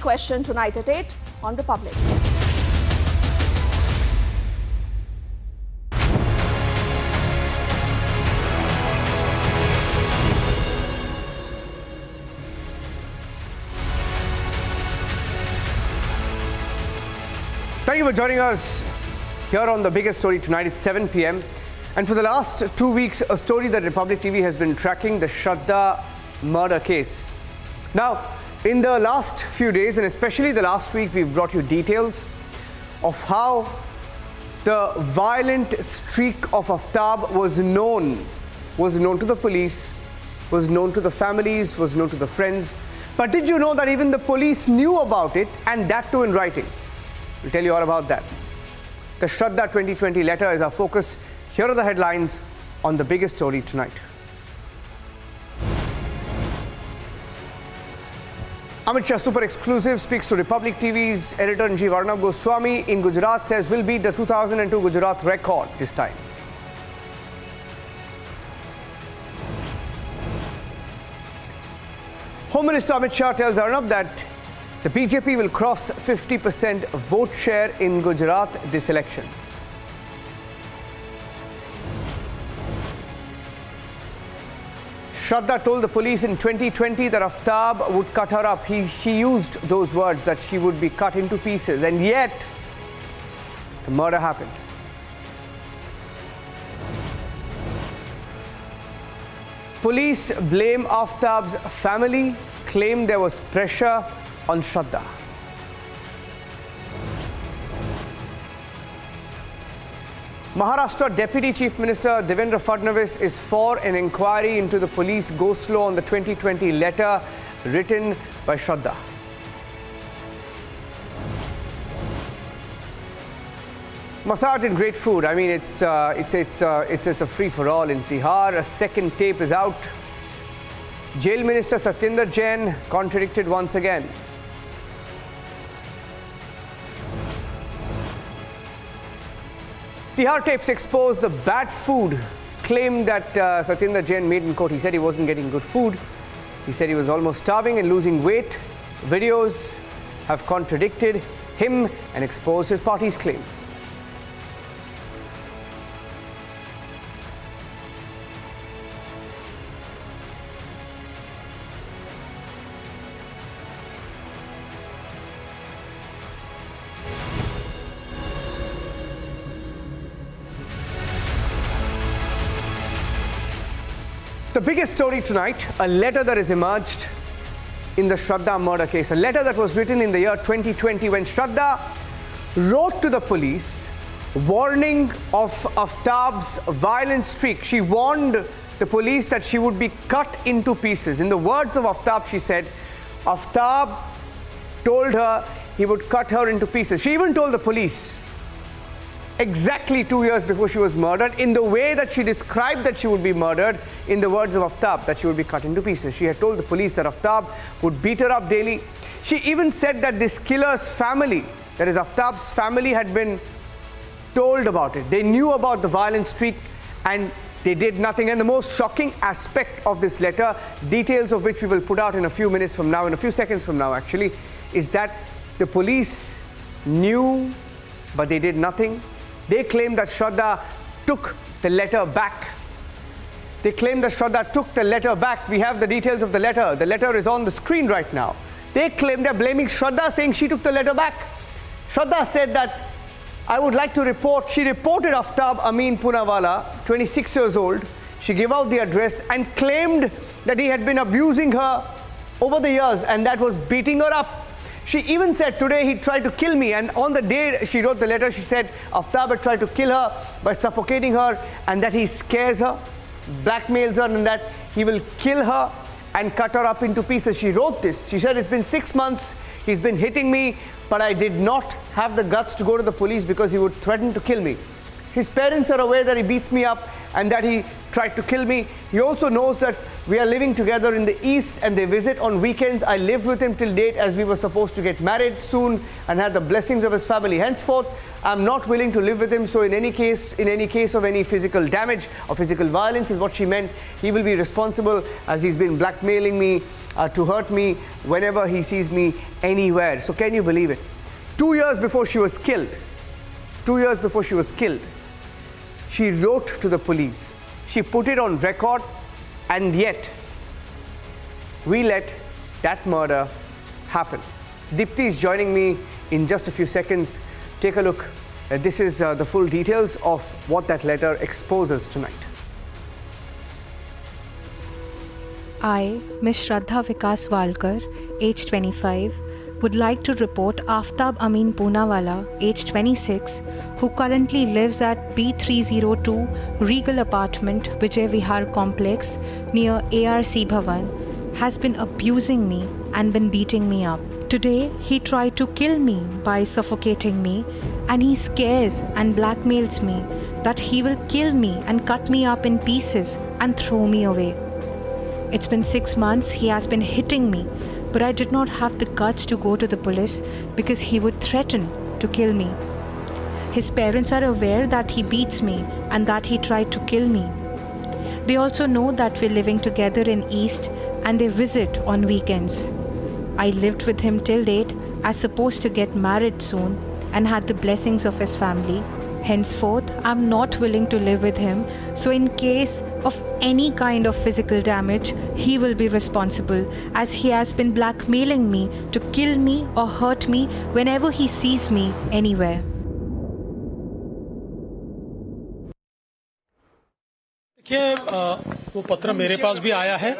Question tonight at 8 on Republic. Thank you for joining us here on the biggest story tonight. It's 7 p.m. And for the last 2 weeks, a story that Republic TV has been tracking, the Shraddha murder case. Now, in the last few days, and especially the last week, we've brought you details of how the violent streak of Aftab was known to the police, was known to the families, was known to the friends. But did you know that even the police knew about it, and that too in writing? We'll tell you all about that. The Shraddha 2020 letter is our focus. Here are the headlines on the biggest story tonight. Amit Shah, super exclusive, speaks to Republic TV's editor-in-chief Arnab Goswami in Gujarat, says will beat the 2002 Gujarat record this time. Home Minister Amit Shah tells Arnab that the BJP will cross 50% vote share in Gujarat this election. Shraddha told the police in 2020 that Aftab would cut her up. She used those words, that she would be cut into pieces, and yet the murder happened. Police blame Aftab's family, claim there was pressure on Shraddha. Maharashtra Deputy Chief Minister Devendra Fadnavis is for an inquiry into the police go-slow on the 2020 letter written by Shraddha. Massage and great food. I mean, it's a free-for-all in Tihar. A second tape is out. Jail Minister Satyendra Jain contradicted once again. Tihar tapes exposed the bad food claim that Satyendra Jain made in court. He said he wasn't getting good food. He said he was almost starving and losing weight. Videos have contradicted him and exposed his party's claim. The biggest story tonight, a letter that has emerged in the Shraddha murder case. A letter that was written in the year 2020 when Shraddha wrote to the police warning of Aftab's violent streak. She warned the police that she would be cut into pieces. In the words of Aftab, she said, Aftab told her he would cut her into pieces. She even told the police exactly 2 years before she was murdered, in the way that she described that she would be murdered, in the words of Aftab, that she would be cut into pieces. She had told the police that Aftab would beat her up daily. She even said that this killer's family, that is Aftab's family, had been told about it. They knew about the violent streak and they did nothing. And the most shocking aspect of this letter, details of which we will put out in a few minutes from now, in a few seconds from now actually, is that the police knew, but they did nothing. They claim that Shraddha took the letter back. They claim that Shraddha took the letter back. We have the details of the letter. The letter is on the screen right now. They claim they're blaming Shraddha, saying she took the letter back. Shraddha said that, I would like to report, she reported Aftab Amin Punawala, 26 years old. She gave out the address and claimed that he had been abusing her over the years, and that was beating her up. She even said today he tried to kill me, and on the day she wrote the letter, she said Aftab had tried to kill her by suffocating her, and that he scares her, blackmails her, and that he will kill her and cut her up into pieces. She wrote this. She said, it's been 6 months, he's been hitting me, but I did not have the guts to go to the police because he would threaten to kill me. His parents are aware that he beats me up, and that he tried to kill me. He also knows that we are living together in the East and they visit on weekends. I lived with him till date as we were supposed to get married soon and had the blessings of his family. Henceforth, I'm not willing to live with him. So in any case of any physical damage or physical violence is what she meant, he will be responsible, as he's been blackmailing me to hurt me whenever he sees me anywhere. So can you believe it? 2 years before she was killed, she wrote to the police. She put it on record, and yet we let that murder happen. Dipti is joining me in just a few seconds. Take a look. This is the full details of what that letter exposes tonight. I, Ms. Shraddha Vikas Walkar, age 25, would like to report Aftab Amin Poonawala, age 26, who currently lives at B302 Regal Apartment, Vijay Vihar Complex near ARC Bhavan, has been abusing me and been beating me up. Today, he tried to kill me by suffocating me, and he scares and blackmails me that he will kill me and cut me up in pieces and throw me away. It's been 6 months he has been hitting me, but I did not have the guts to go to the police because he would threaten to kill me. His parents are aware that he beats me and that he tried to kill me. They also know that we're living together in East and they visit on weekends. I lived with him till date, as supposed to get married soon, and had the blessings of his family. Henceforth, I'm not willing to live with him, so in case of any kind of physical damage, he will be responsible, as he has been blackmailing me to kill me or hurt me whenever he sees me anywhere. देखिए, वो पत्र मेरे पास भी आया है,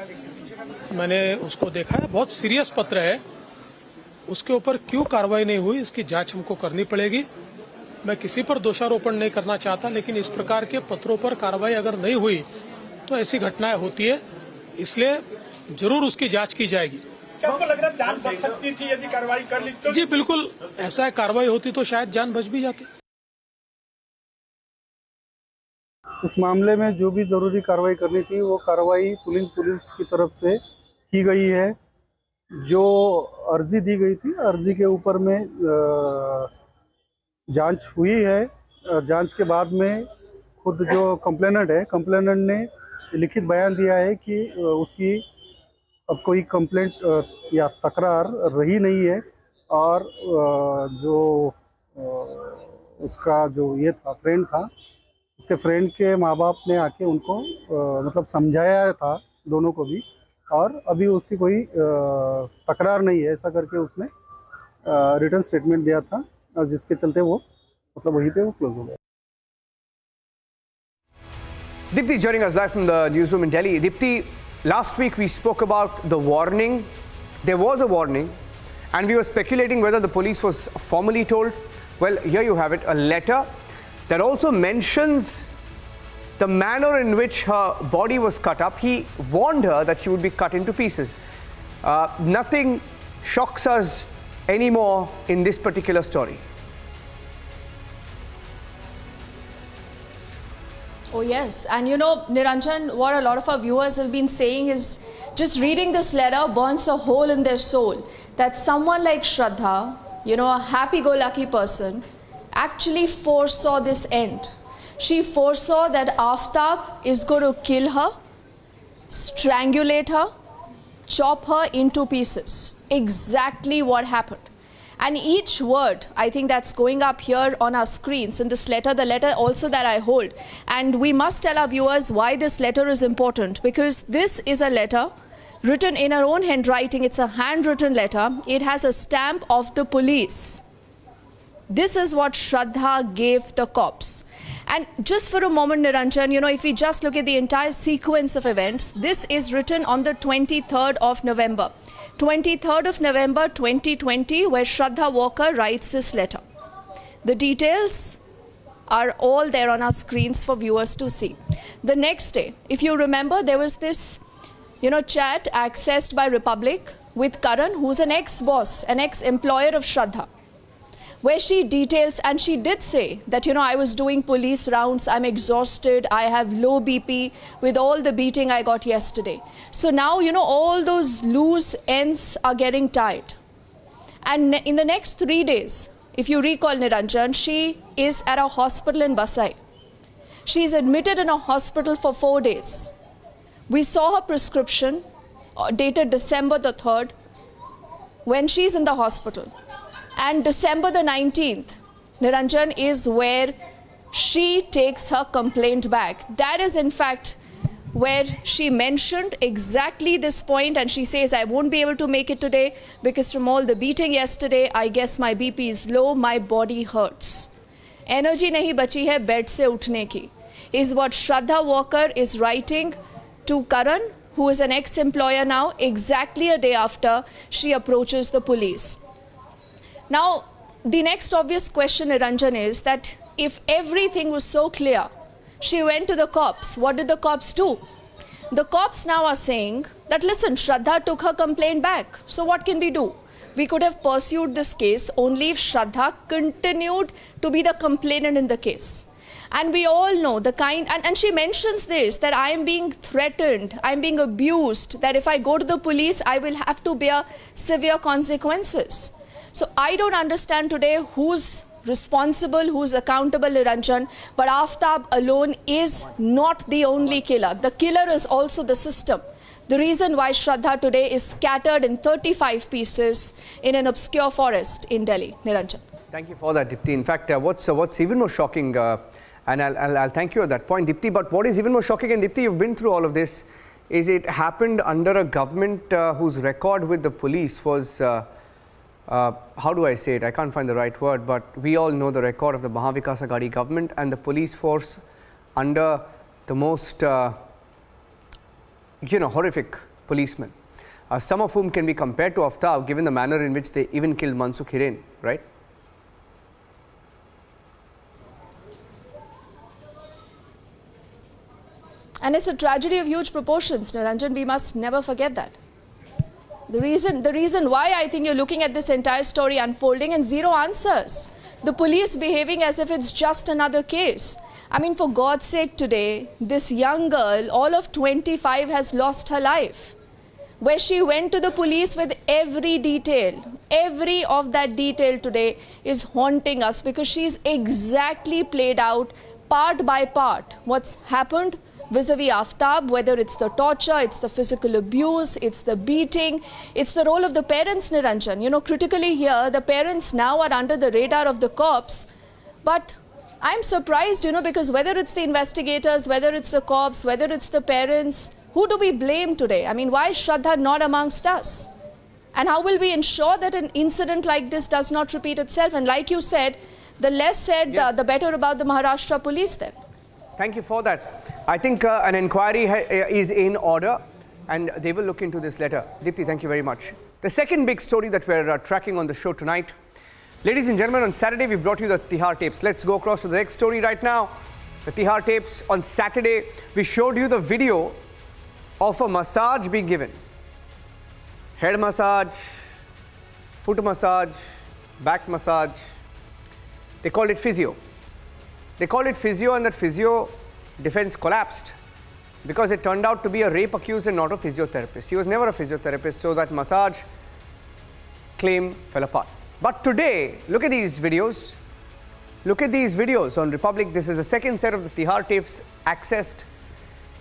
मैंने उसको देखा है, बहुत सीरियस पत्र है। उसके ऊपर क्यों कार्रवाई नहीं हुई, इसकी जांच हमको करनी पड़ेगी। मैं किसी पर दोषारोपण नहीं करना चाहता, लेकिन इस प्रकार के पत्रों पर कार्रवाई अगर नहीं हुई तो ऐसी घटनाएं होती है, इसलिए जरूर उसकी जांच की जाएगी। क्या आपको लग रहा है जान बच सकती थी यदि कार्रवाई कर ली तो? जी बिल्कुल, ऐसा कार्रवाई होती तो शायद जान बच भी जाती। इस मामले में जो भी जरूरी कार्रवाई करनी थी वो कार्रवाई पुलिस की तरफ से की गई है। जो अर्जी दी गई थी, अर्जी के ऊपर में जांच हुई है। जांच के बाद में खुद जो कंप्लेनेंट ने लिखित बयान दिया है कि उसकी अब कोई कंप्लेंट या तकरार रही नहीं है, और जो उसका जो ये था फ्रेंड था, उसके फ्रेंड के माँ बाप ने आके उनको मतलब समझाया था दोनों को भी, और अभी उसकी कोई तकरार नहीं है, ऐसा करके उसने रिटर्न स्टेटमेंट दिया था, और जिसके चलते वो मतलब वहीं पे वो क्लोज हो गया। Dipti joining us live from the newsroom in Delhi. Dipti, last week we spoke about the warning. There was a warning, and we were speculating whether the police was formally told. Well, here you have it, a letter that also mentions the manner in which her body was cut up. He warned her that she would be cut into pieces. Nothing shocks us anymore in this particular story. Oh yes, and you know, Niranjan, what a lot of our viewers have been saying is just reading this letter burns a hole in their soul, that someone like Shraddha, you know, a happy-go-lucky person, actually foresaw this end. She foresaw that Aftab is going to kill her, strangulate her, chop her into pieces. Exactly what happened. And each word, I think that's going up here on our screens in this letter, the letter also that I hold. And we must tell our viewers why this letter is important, because this is a letter written in her own handwriting. It's a handwritten letter. It has a stamp of the police. This is what Shraddha gave the cops. And just for a moment, Niranjan, you know, if we just look at the entire sequence of events, this is written on the 23rd of November. 23rd of November 2020, where Shraddha Walkar writes this letter. The details are all there on our screens for viewers to see. The next day, if you remember, there was this, you know, chat accessed by Republic with Karan, who's an ex-boss, an ex-employer of Shraddha. where she details, and she did say that, you know, I was doing police rounds, I'm exhausted, I have low BP with all the beating I got yesterday. So now, you know, all those loose ends are getting tied. And in the next 3 days, if you recall, Niranjan, she is at a hospital in Vasai. She is admitted in a hospital for 4 days. We saw her prescription dated December the 3rd when she's in the hospital. And December the 19th, Niranjan, is where she takes her complaint back. That is, in fact, where she mentioned exactly this point, and she says, I won't be able to make it today because from all the beating yesterday, I guess my BP is low, my body hurts. Energy nahi bachi hai bed se uthne ki, is what Shraddha Walker is writing to Karan, who is an ex-employer now, exactly a day after she approaches the police. Now, the next obvious question, Niranjan, is that if everything was so clear, she went to the cops. What did the cops do? The cops now are saying that, listen, Shraddha took her complaint back. So what can we do? We could have pursued this case only if Shraddha continued to be the complainant in the case. And we all know the kind, and she mentions this, that I am being threatened, I am being abused, that if I go to the police, I will have to bear severe consequences. So I don't understand today who's responsible, who's accountable, Niranjan, but Aftab alone is not the only killer. The killer is also the system. The reason why Shraddha today is scattered in 35 pieces in an obscure forest in Delhi. Niranjan. Thank you for that, Dipti. In fact, what's even more shocking, and I'll thank you at that point, Dipti, but what is even more shocking, and Dipti, you've been through all of this, is it happened under a government whose record with the police was, how do I say it? I can't find the right word, but we all know the record of the Mahavikas Aghadi government and the police force under the most, horrific policemen, some of whom can be compared to Aftab, given the manner in which they even killed Mansukh Hiren, right? And it's a tragedy of huge proportions, Niranjan. We must never forget that. The reason why I think you're looking at this entire story unfolding and zero answers. The police behaving as if it's just another case. I mean, for God's sake, today, this young girl, all of 25, has lost her life. Where she went to the police with every detail. Every of that detail today is haunting us because she's exactly played out part by part what's happened vis-a-vis Aftab, whether it's the torture, it's the physical abuse, it's the beating, it's the role of the parents, Niranjan. You know, critically here, the parents now are under the radar of the cops. But I'm surprised, you know, because whether it's the investigators, whether it's the cops, whether it's the parents, who do we blame today? I mean, why is Shraddha not amongst us? And how will we ensure that an incident like this does not repeat itself? And like you said, the less said, yes, the better about the Maharashtra police then. Thank you for that. I think an inquiry is in order and they will look into this letter. Dipti, thank you very much. The second big story that we're tracking on the show tonight. Ladies and gentlemen, on Saturday we brought you the Tihar tapes. Let's go across to the next story right now. The Tihar tapes. On Saturday we showed you the video of a massage being given. Head massage, foot massage, back massage. They called it physio. They called it physio, and that physio defense collapsed because it turned out to be a rape accused and not a physiotherapist. He was never a physiotherapist, so that massage claim fell apart. But today, look at these videos. Look at these videos on Republic. This is the second set of the Tihar tapes accessed.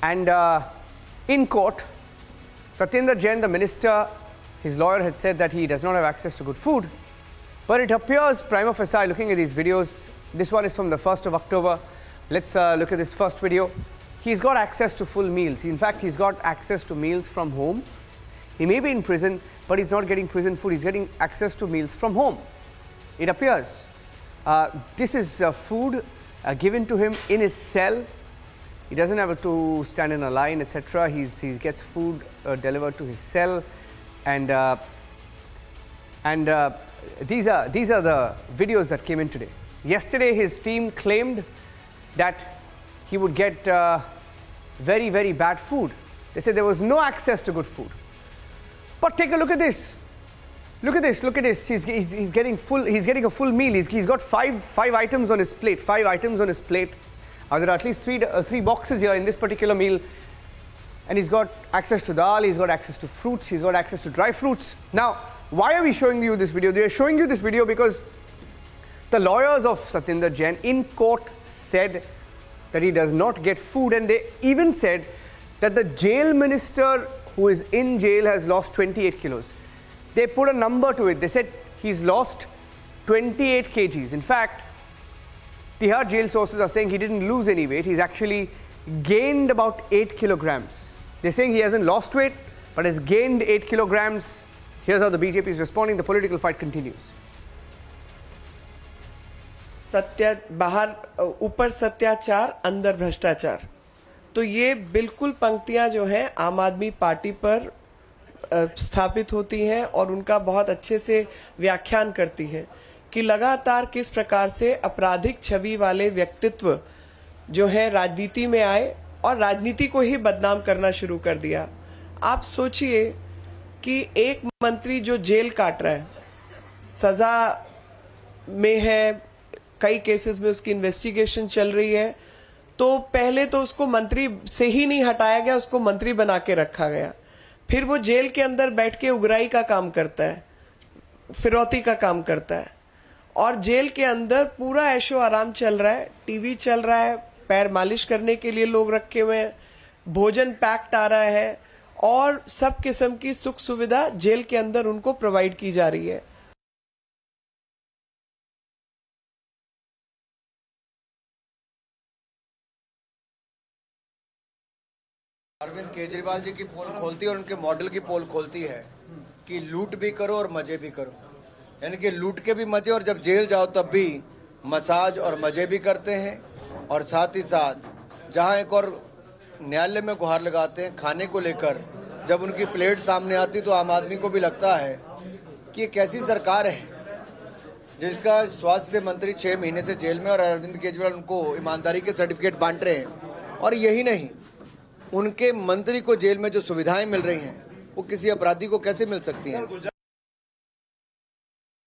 And in court, Satyendra Jain, the minister, his lawyer had said that he does not have access to good food. But it appears prima facie, looking at these videos, this one is from the 1st of October. Let's look at this first video. He's got access to full meals. In fact, he's got access to meals from home. He may be in prison, but he's not getting prison food. He's getting access to meals from home. It appears this is food given to him in his cell. He doesn't have to stand in a line, etc. He gets food delivered to his cell, and these are the videos that came in today. Yesterday, his team claimed that he would get very, very bad food. They said there was no access to good food. But take a look at this. Look at this, look at this. He's getting full. He's getting a full meal. He's got five items on his plate. 5 items on his plate. There are at least three boxes here in this particular meal. And he's got access to dal, he's got access to fruits, he's got access to dry fruits. Now, why are we showing you this video? They are showing you this video because the lawyers of Satinder Jain in court said that he does not get food, and they even said that the jail minister who is in jail has lost 28 kilos. They put a number to it. They said he's lost 28 kgs. In fact, Tihar jail sources are saying he didn't lose any weight. He's actually gained about 8 kilograms. They're saying he hasn't lost weight, but has gained 8 kilograms. Here's how the BJP is responding. The political fight continues. सत्य बाहर ऊपर सत्याचार अंदर भ्रष्टाचार, तो ये बिल्कुल पंक्तियां जो हैं आम आदमी पार्टी पर स्थापित होती हैं और उनका बहुत अच्छे से व्याख्यान करती है कि लगातार किस प्रकार से आपराधिक छवि वाले व्यक्तित्व जो है राजनीति में आए और राजनीति को ही बदनाम करना शुरू कर दिया। आप सोचिए कि एक मंत्री जो जेल काट रहा है, सजा में है, कई केसेस में उसकी इन्वेस्टिगेशन चल रही है, तो पहले तो उसको मंत्री से ही नहीं हटाया गया, उसको मंत्री बना के रखा गया। फिर वो जेल के अंदर बैठ के उगराई का काम करता है, फिरौती का काम करता है, और जेल के अंदर पूरा ऐशो आराम चल रहा है, टीवी चल रहा है, पैर मालिश करने के लिए लोग रखे हुए हैं, भोजन पैक्ड आ रहा है और सब किस्म की सुख सुविधा जेल के अंदर उनको प्रोवाइड की जा रही है। अरविंद केजरीवाल जी की पोल खोलती है और उनके मॉडल की पोल खोलती है कि लूट भी करो और मजे भी करो, यानी कि लूट के भी मजे और जब जेल जाओ तब भी मसाज और मजे भी करते हैं। और साथ ही साथ जहां एक और न्यायालय में गुहार लगाते हैं खाने को लेकर, जब उनकी प्लेट सामने आती तो आम आदमी को भी लगता है कि ये कैसी सरकार है जिसका स्वास्थ्य मंत्री 6 महीने से जेल में और अरविंद केजरीवाल उनको ईमानदारी के सर्टिफिकेट बांट रहे हैं। और यही नहीं, उनके मंत्री को जेल में जो सुविधाएं मिल रही हैं वो किसी अपराधी को कैसे मिल सकती हैं?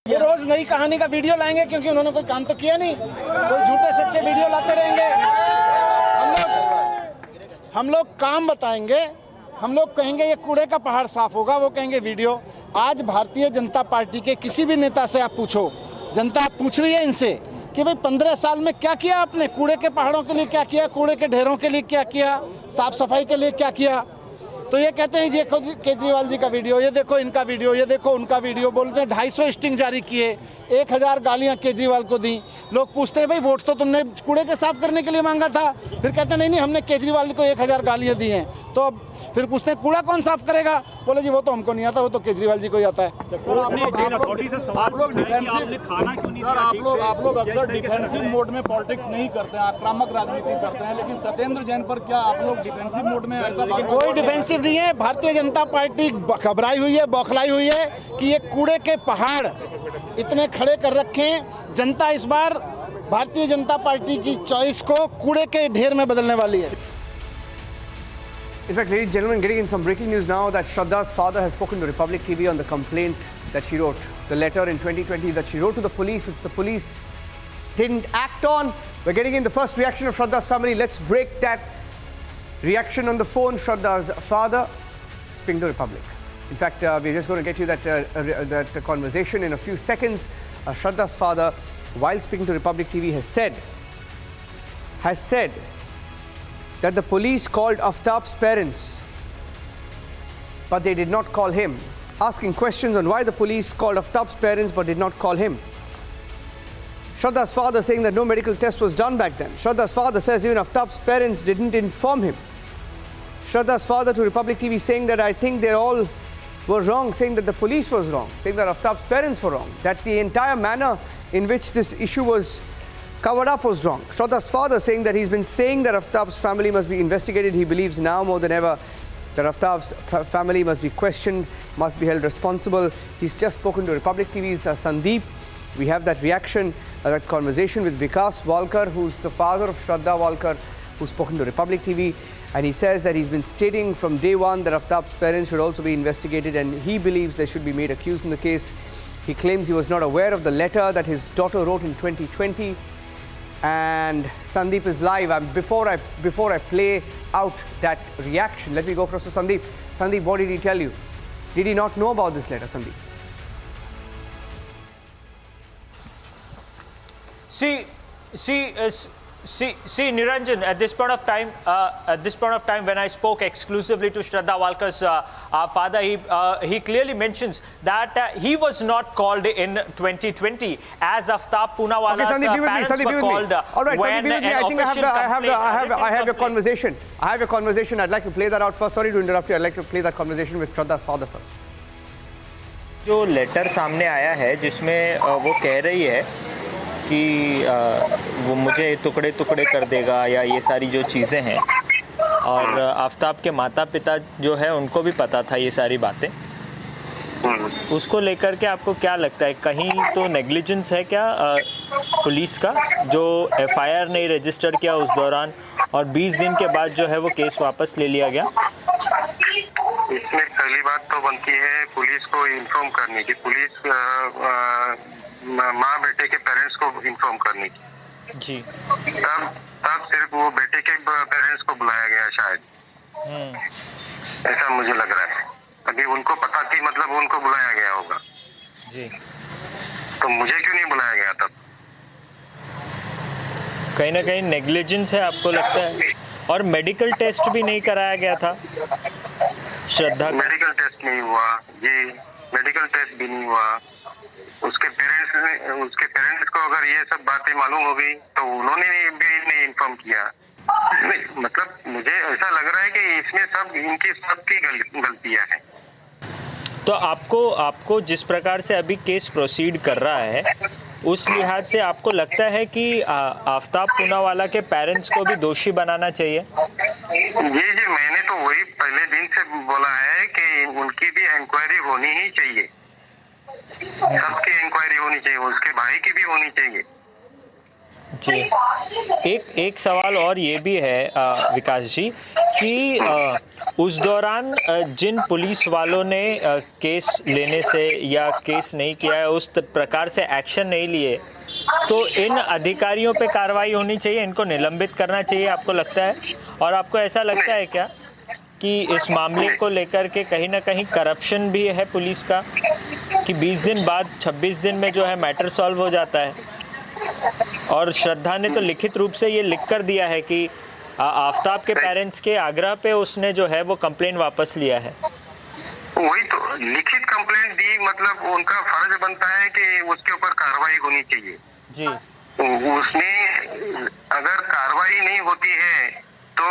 ये रोज नई कहानी का वीडियो लाएंगे क्योंकि उन्होंने कोई काम तो किया नहीं, कोई झूठे सच्चे वीडियो लाते रहेंगे। हम लोग काम बताएंगे, हम लोग कहेंगे ये कूड़े का पहाड़ साफ होगा, वो कहेंगे वीडियो। आज भारतीय जनता पार्टी के किसी भी नेता से आप पूछो, जनता पूछ रही है इनसे कि भाई 15 साल में क्या किया आपने, कूड़े के पहाड़ों के लिए क्या किया, कूड़े के ढेरों के लिए क्या किया, साफ सफाई के लिए क्या किया। तो ये कहते हैं ये केजरीवाल जी का वीडियो, ये देखो इनका वीडियो, ये देखो उनका वीडियो। बोलते हैं 250 स्टिंग जारी किए, 1000 गालियां केजरीवाल को दी। लोग पूछते हैं भाई वोट तो तुमने कूड़े के साफ करने के लिए मांगा था, फिर कहते हैं नहीं हमने केजरीवाल को 1000 गालियां दी हैं। तो अब फिर पूछते हैं कूड़ा कौन साफ करेगा, बोले जी वो तो हमको नहीं आता, वो तो केजरीवाल जी को ही आता है। आप लोग अक्सर डिफेंसिव मोड में पॉलिटिक्स नहीं करते हैं, आक्रामक राजनीति करते हैं, लेकिन सत्येंद्र जैन पर क्या आप लोग डिफेंसिव मोड में ऐसा? कोई डिफेंसिव नहीं है। भारतीय जनता पार्टी घबराई हुई है, बौखलाई हुई है कि ये कूड़े के पहाड़ इतने खड़े कर रखे हैं। जनता इस बार भारतीय जनता पार्टी की चॉइस को कूड़े के ढेर में बदलने वाली है। In fact, ladies and gentlemen, getting in some breaking news now that Shraddha's father has spoken to Republic TV on the complaint that she wrote, the letter in 2020 that she wrote to the police, which the police didn't act on. We're getting in the first reaction of Shraddha's family. Let's break that reaction on the phone. Shraddha's father speaking to Republic. In fact, we're just going to get you that conversation in a few seconds. Shraddha's father, while speaking to Republic TV, has said that the police called Aftab's parents, but they did not call him, asking questions on why the police called Aftab's parents but did not call him. Shraddha's father saying that no medical test was done back then. Shraddha's father says even Aftab's parents didn't inform him. Shraddha's father to Republic TV saying that I think they all were wrong, saying that the police was wrong, saying that Aftab's parents were wrong, that the entire manner in which this issue was covered up was wrong. Shraddha's father saying that he's been saying that Aftab's family must be investigated. He believes now more than ever that Aftab's family must be questioned, must be held responsible. He's just spoken to Republic TV's Sandeep. We have that reaction, that conversation with Vikas Walkar, who's the father of Shraddha Walkar, who's spoken to Republic TV. And he says that he's been stating from day one that Aftab's parents should also be investigated, and he believes they should be made accused in the case. He claims he was not aware of the letter that his daughter wrote in 2020. And Sandeep is live. Before I play out that reaction, let me go across to Sandeep. Sandeep, what did he tell you? Did he not know about this letter, Sandeep? See, Niranjan, at this point of time, when I spoke exclusively to Shraddha Walkar's father, he clearly mentions that he was not called in 2020. As Aftab Poonawala's parents were called. All right, when Sandeep, be with me. I think I have your conversation. I have your conversation. I'd like to play that out first. Sorry to interrupt you. I'd like to play that conversation with Shraddha's father first. जो letter सामने आया है जिसमें वो कह रही है कि वो मुझे टुकड़े टुकड़े कर देगा या ये सारी जो चीज़ें हैं, और आफ्ताब के माता पिता जो है उनको भी पता था ये सारी बातें, उसको लेकर के आपको क्या लगता है, कहीं तो नेग्लिजेंस है क्या पुलिस का, जो एफआईआर नहीं रजिस्टर किया उस दौरान और 20 दिन के बाद जो है वो केस वापस ले लिया गया? इसमें पहली बात तो बनती है पुलिस को इन्फॉर्म करने की, पुलिस माँ बेटे के पेरेंट्स को इन्फॉर्म करने की जी। तब सिर्फ वो बेटे के पेरेंट्स को बुलाया गया शायद, ऐसा मुझे लग रहा है। अभी उनको पता थी, मतलब उनको बुलाया गया होगा जी, तो मुझे क्यों नहीं बुलाया गया तब? कहीं ना कहीं नेग्लिजेंस है आपको लगता है? और मेडिकल टेस्ट भी नहीं कराया गया था श्रद्धा? मेडिकल टेस्ट नहीं हुआ जी, मेडिकल टेस्ट भी नहीं हुआ। उसके पेरेंट्स को अगर ये सब बातें मालूम हो गई तो उन्होंने भी नहीं इन्फॉर्म किया। नहीं, मतलब मुझे ऐसा लग रहा है कि इसमें सब इनकी सबकी गलतियां हैं। तो आपको जिस प्रकार से अभी केस प्रोसीड कर रहा है उस लिहाज से आपको लगता है कि आफ्ताब पूनावाला के पेरेंट्स को भी दोषी बनाना चाहिए? जी, मैंने तो वही पहले दिन से बोला है कि उनकी भी इंक्वायरी होनी ही चाहिए, सबकी इंक्वायरी होनी चाहिए, उसके भाई की भी होनी चाहिए जी। एक सवाल और ये भी है विकास जी कि उस दौरान जिन पुलिस वालों ने केस लेने से या केस नहीं किया है, उस प्रकार से एक्शन नहीं लिए, तो इन अधिकारियों पे कार्रवाई होनी चाहिए, इनको निलंबित करना चाहिए आपको लगता है? और आपको ऐसा लगता है क्या कि इस मामले को लेकर के कहीं ना कहीं करप्शन भी है पुलिस का, कि 20 दिन बाद 26 दिन में जो है मैटर सॉल्व हो जाता है? और श्रद्धा ने तो लिखित रूप से ये लिख कर दिया है कि आफ्ताब के पेरेंट्स के आग्रह पे उसने जो है वो कंप्लेन वापस लिया है। वही तो लिखित कंप्लेंट दी, मतलब उनका फर्ज बनता है कि उसके ऊपर कार्रवाई होनी चाहिए जी। उसमें अगर कार्रवाई नहीं होती है तो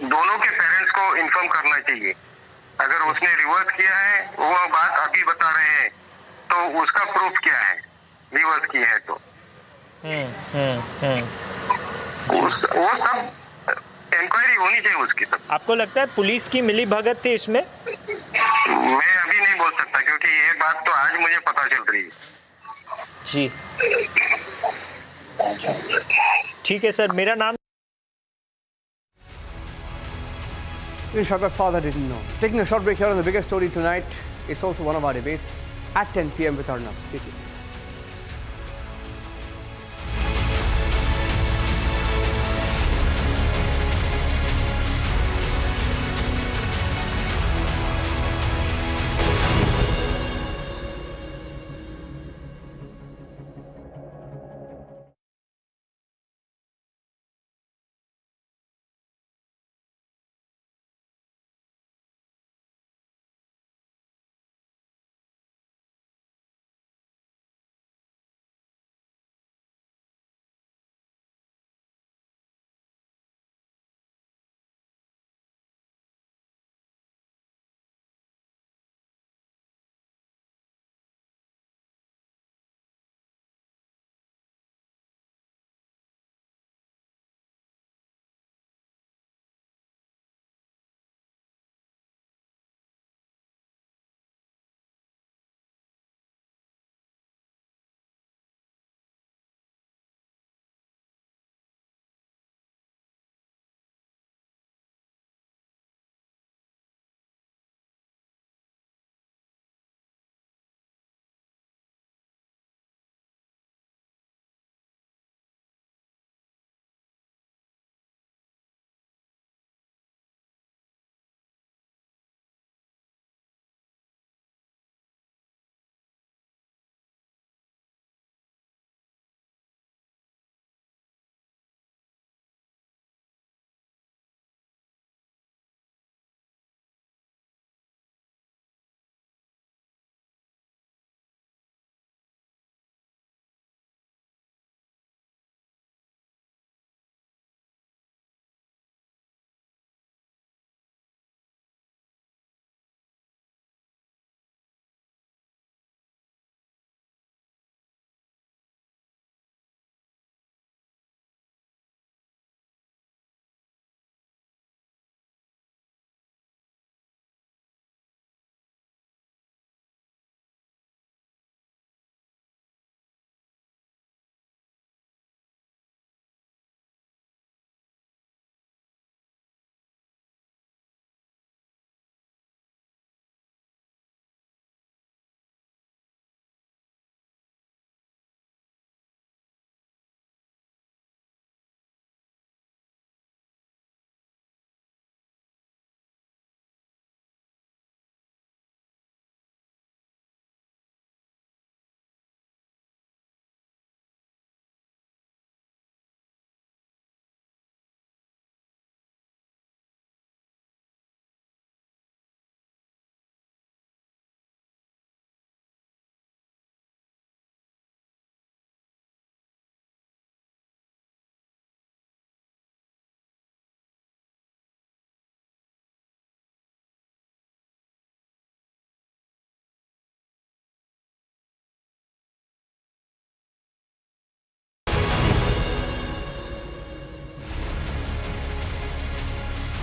दोनों के पेरेंट्स को इन्फॉर्म करना चाहिए। अगर उसने रिवर्स किया है, वो बात अभी बता रहे हैं, तो उसका प्रूफ क्या है रिवर्स किया है तो? वो सब इंक्वायरी होनी चाहिए उसकी सब। आपको लगता है पुलिस की मिली भगत थी इसमें? मैं अभी नहीं बोल सकता क्योंकि ये बात तो आज मुझे पता चल रही है जी। ठीक है सर, मेरा नाम Shraddha's father didn't know. Taking a short break here on the biggest story tonight. It's also one of our debates at 10 p.m. with Arnab. Stay tuned.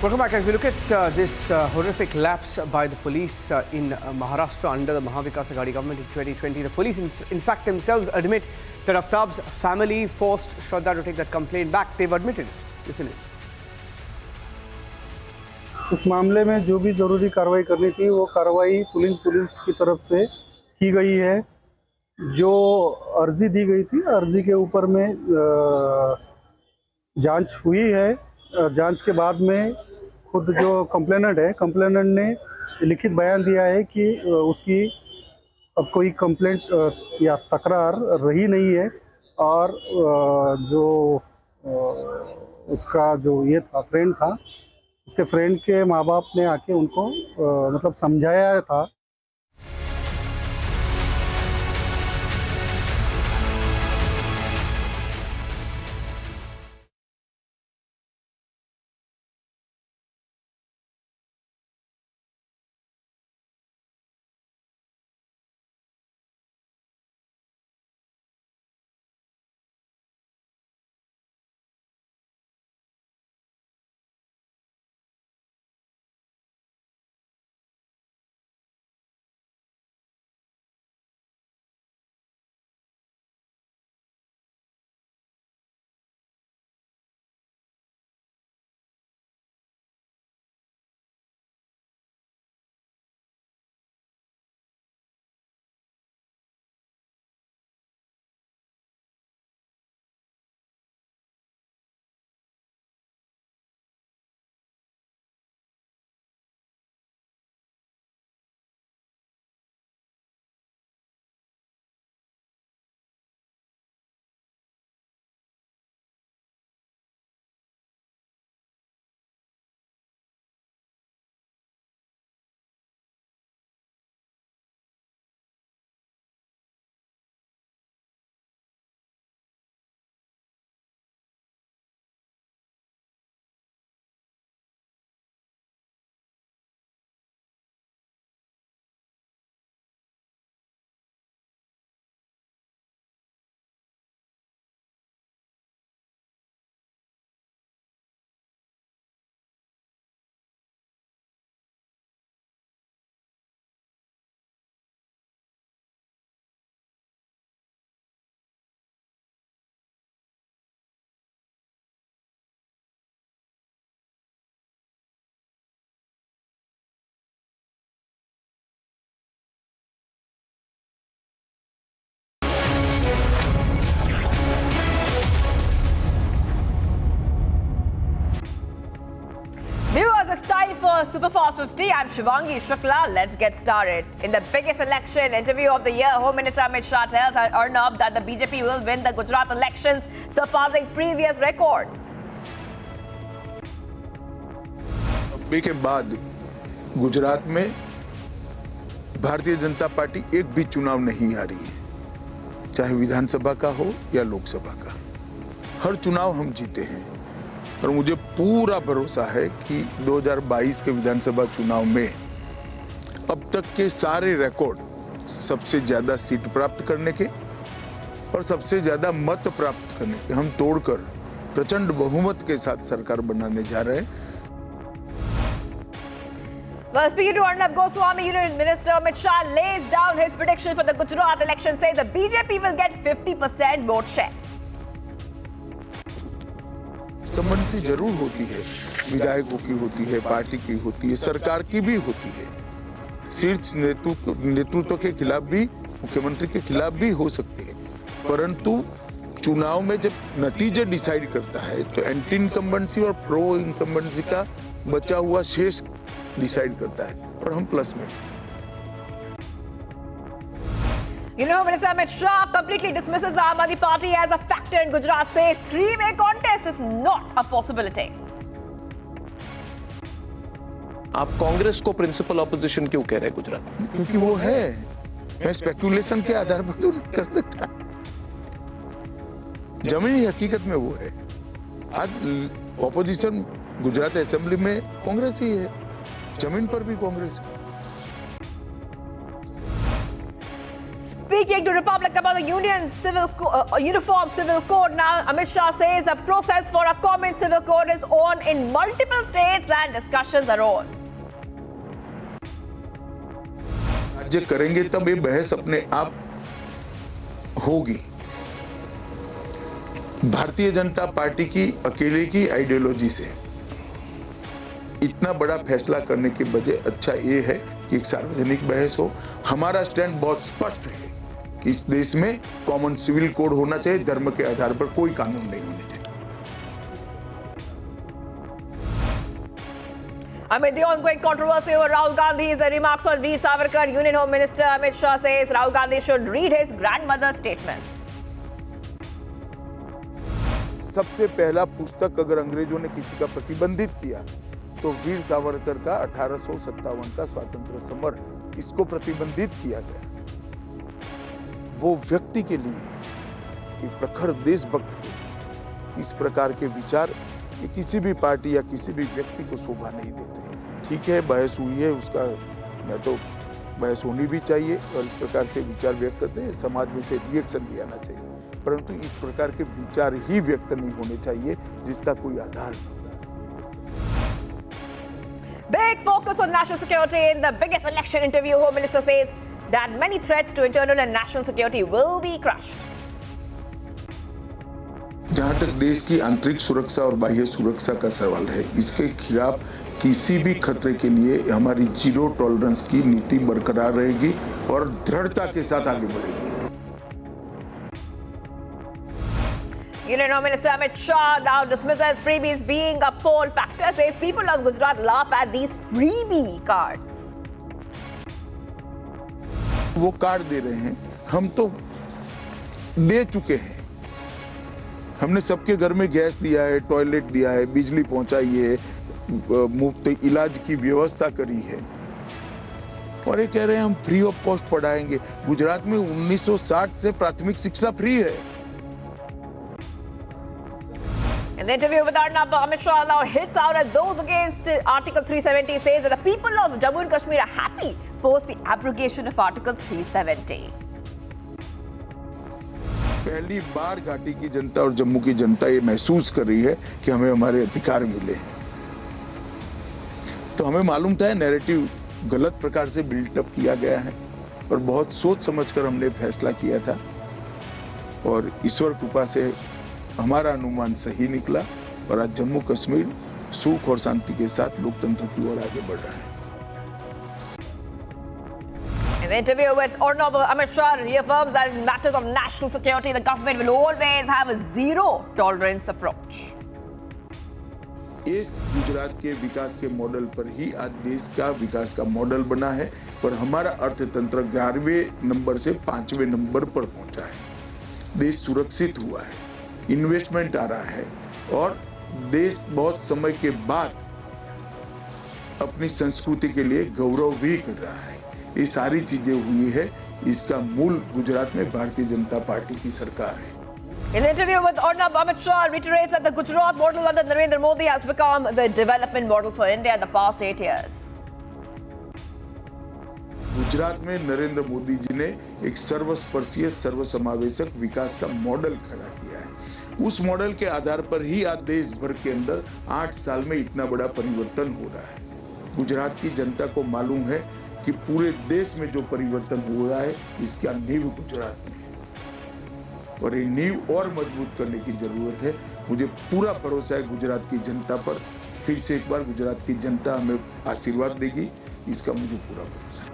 Welcome back. As we look at this horrific lapse by the police in Maharashtra under the Mahavikas Aghadi government in 2020, the police in fact themselves admit that Aftab's family forced Shraddha to take that complaint back. They've admitted it. Listen in. इस मामले में जो भी ज़रूरी कार्रवाई करनी थी वो कार्रवाई पुलिस की तरफ से की गई है। जो अर्जी दी गई थी, अर्जी के ऊपर में जांच हुई है। जांच के बाद में खुद जो कंप्लेनेंट ने लिखित बयान दिया है कि उसकी अब कोई कंप्लेंट या तकरार रही नहीं है और जो उसका जो ये था फ्रेंड था, उसके फ्रेंड के माँ बाप ने आके उनको मतलब समझाया था। Viewers, it's time for Superfast 50. I'm Shivangi Shukla. Let's get started. In the biggest election interview of the year, Home Minister Amit Shah tells Arnab that the BJP will win the Gujarat elections, surpassing previous records. के बाद गुजरात में Bharatiya Janata party एक भी चुनाव नहीं हारी है, चाहे विधानसभा का हो या लोकसभा का। हर चुनाव हम जीते हैं और मुझे पूरा भरोसा है कि 2022 के विधानसभा चुनाव में अब तक के सारे रिकॉर्ड, सबसे ज्यादा सीट प्राप्त करने के और सबसे ज्यादा मत प्राप्त करने के, हम तोड़कर प्रचंड बहुमत के साथ सरकार बनाने जा रहे हैं। Well, speaking to Arnab Goswami, Union Minister Amit Shah lays down his prediction for the Gujarat election, saying the BJP will get 50% vote share. कमंसी जरूर होती है, विधायकों की होती है, पार्टी की होती है, सरकार की भी होती है। शीर्ष नेतृत्व के खिलाफ भी, मुख्यमंत्री के खिलाफ भी हो सकती है, परंतु चुनाव में जब नतीजे डिसाइड करता है तो एंटी इनकम्बेंसी और प्रो इनकम्बेंसी का बचा हुआ शेष डिसाइड करता है और हम प्लस में। You know, Minister Amit Shah completely dismisses the Aam Aadmi Party as a factor in Gujarat, says three-way contest is not a possibility. आप कांग्रेस को प्रिंसिपल ऑपोजिशन क्यों कह रहे हैं गुजरात में? क्योंकि वो है, मैं स्पेकुलेशन के आधार पर तो नहीं कर सकता। जमीनी हकीकत में वो है। आज ऑपोजिशन गुजरात असेंबली में कांग्रेस ही है, जमीन पर भी कांग्रेस है। Speaking to Republic about the Uniform Civil Code now, Amit Shah says the process for a common civil code is on in multiple states and discussions are on. राज्य करेंगे तब ये बहस अपने आप होगी। भारतीय जनता पार्टी की अकेले की आइडियोलॉजी से इतना बड़ा फैसला करने के बजाय अच्छा ये है कि एक सार्वजनिक बहस हो। हमारा स्टैंड बहुत स्पष्ट है कि इस देश में कॉमन सिविल कोड होना चाहिए, धर्म के आधार पर कोई कानून नहीं होने चाहिए। Amid the ongoing controversy over Rahul Gandhi's remarks on Veer Savarkar, Union Home Minister Amit Shah says Rahul Gandhi should read his grandmother's statements. सबसे पहला पुस्तक अगर अंग्रेजों ने किसी का प्रतिबंधित किया तो वीर सावरकर का 1857 का स्वतंत्र समर, इसको प्रतिबंधित किया गया। वो व्यक्ति के लिए, एक प्रखर देशभक्त के लिए इस प्रकार के विचार कि किसी भी पार्टी या किसी भी व्यक्ति को शोभा नहीं देते। ठीक है, बहस हुई है, उसका मैं तो बहस होनी भी चाहिए और इस प्रकार से विचार व्यक्त करते हैं, समाज में से रिएक्शन भी आना चाहिए, परंतु इस प्रकार के विचार ही व्यक्त नहीं होने चाहिए जिसका कोई आधार नहीं। Big focus on national security in the biggest election interview. Home Minister says that many threats to internal and national security will be crushed. जहां तक देश की आंतरिक सुरक्षा और बाह्य सुरक्षा का सवाल है, इसके खिलाफ किसी भी खतरे के लिए हमारी जीरो टॉलरेंस की नीति बरकरार रहेगी और दृढ़ता के साथ आगे बढ़ेगी। Union Home Minister Amit Shah now dismisses freebies being a poll factor, says people of Gujarat laugh at these freebie cards. वो कार्ड दे रहे हैं, हम तो दे चुके हैं। हमने सबके घर में गैस दिया है, टॉयलेट दिया है, बिजली पहुंचाई है, मुफ्त इलाज की व्यवस्था करी है और ये कह रहे हैं हम फ्री ऑफ कॉस्ट पढ़ाएंगे। गुजरात में 1960 से प्राथमिक शिक्षा फ्री है। In the interview with Arnab, Amit Shah now hits out at those against Article 370, says that the people of Jammu and Kashmir are happy post the abrogation of Article 370. पहली बार घाटी की जनता और जम्मू की जनता ये महसूस कर रही है कि हमें हमारे अधिकार मिले हैं। तो हमें मालूम था नैरेटिव गलत प्रकार से बिल्डअप किया गया है और बहुत सोच समझकर हमने फैसला किया था और ईश्वर कृपा से हमारा अनुमान सही निकला और आज जम्मू कश्मीर सुख और शांति के साथ लोकतंत्र की ओर आगे बढ़ रहा है। In the interview with Honorable Amit Shah reaffirms that in matters of national security, the government will always have a zero tolerance approach. इस गुजरात के विकास के मॉडल पर ही आज देश का विकास का मॉडल बना है और हमारा अर्थतंत्र 11वें नंबर से 5वें नंबर पर पहुंचा है। देश सुरक्षित हुआ है, इन्वेस्टमेंट आ रहा है और देश बहुत समय के बाद अपनी संस्कृति के लिए गौरव भी कर रहा है। ये सारी चीजें हुई है, इसका मूल गुजरात में भारतीय जनता पार्टी की सरकार है। In the interview with Arnab, Amit Shah reiterates that the Gujarat model under Narendra Modi has become the development model for India in the past 8 years. Gujarat में नरेंद्र मोदी जी ने एक सर्वस्पर्शीय सर्वसमावेशक विकास का मॉडल खड़ा किया है। उस मॉडल के आधार पर ही आज देश भर के अंदर 8 साल में इतना बड़ा परिवर्तन हो रहा है। गुजरात की जनता को मालूम है कि पूरे देश में जो परिवर्तन हो रहा है इसका नींव गुजरात में है और ये नींव और मजबूत करने की जरूरत है। मुझे पूरा भरोसा है गुजरात की जनता पर। फिर से एक बार गुजरात की जनता हमें आशीर्वाद देगी, इसका मुझे पूरा भरोसा है।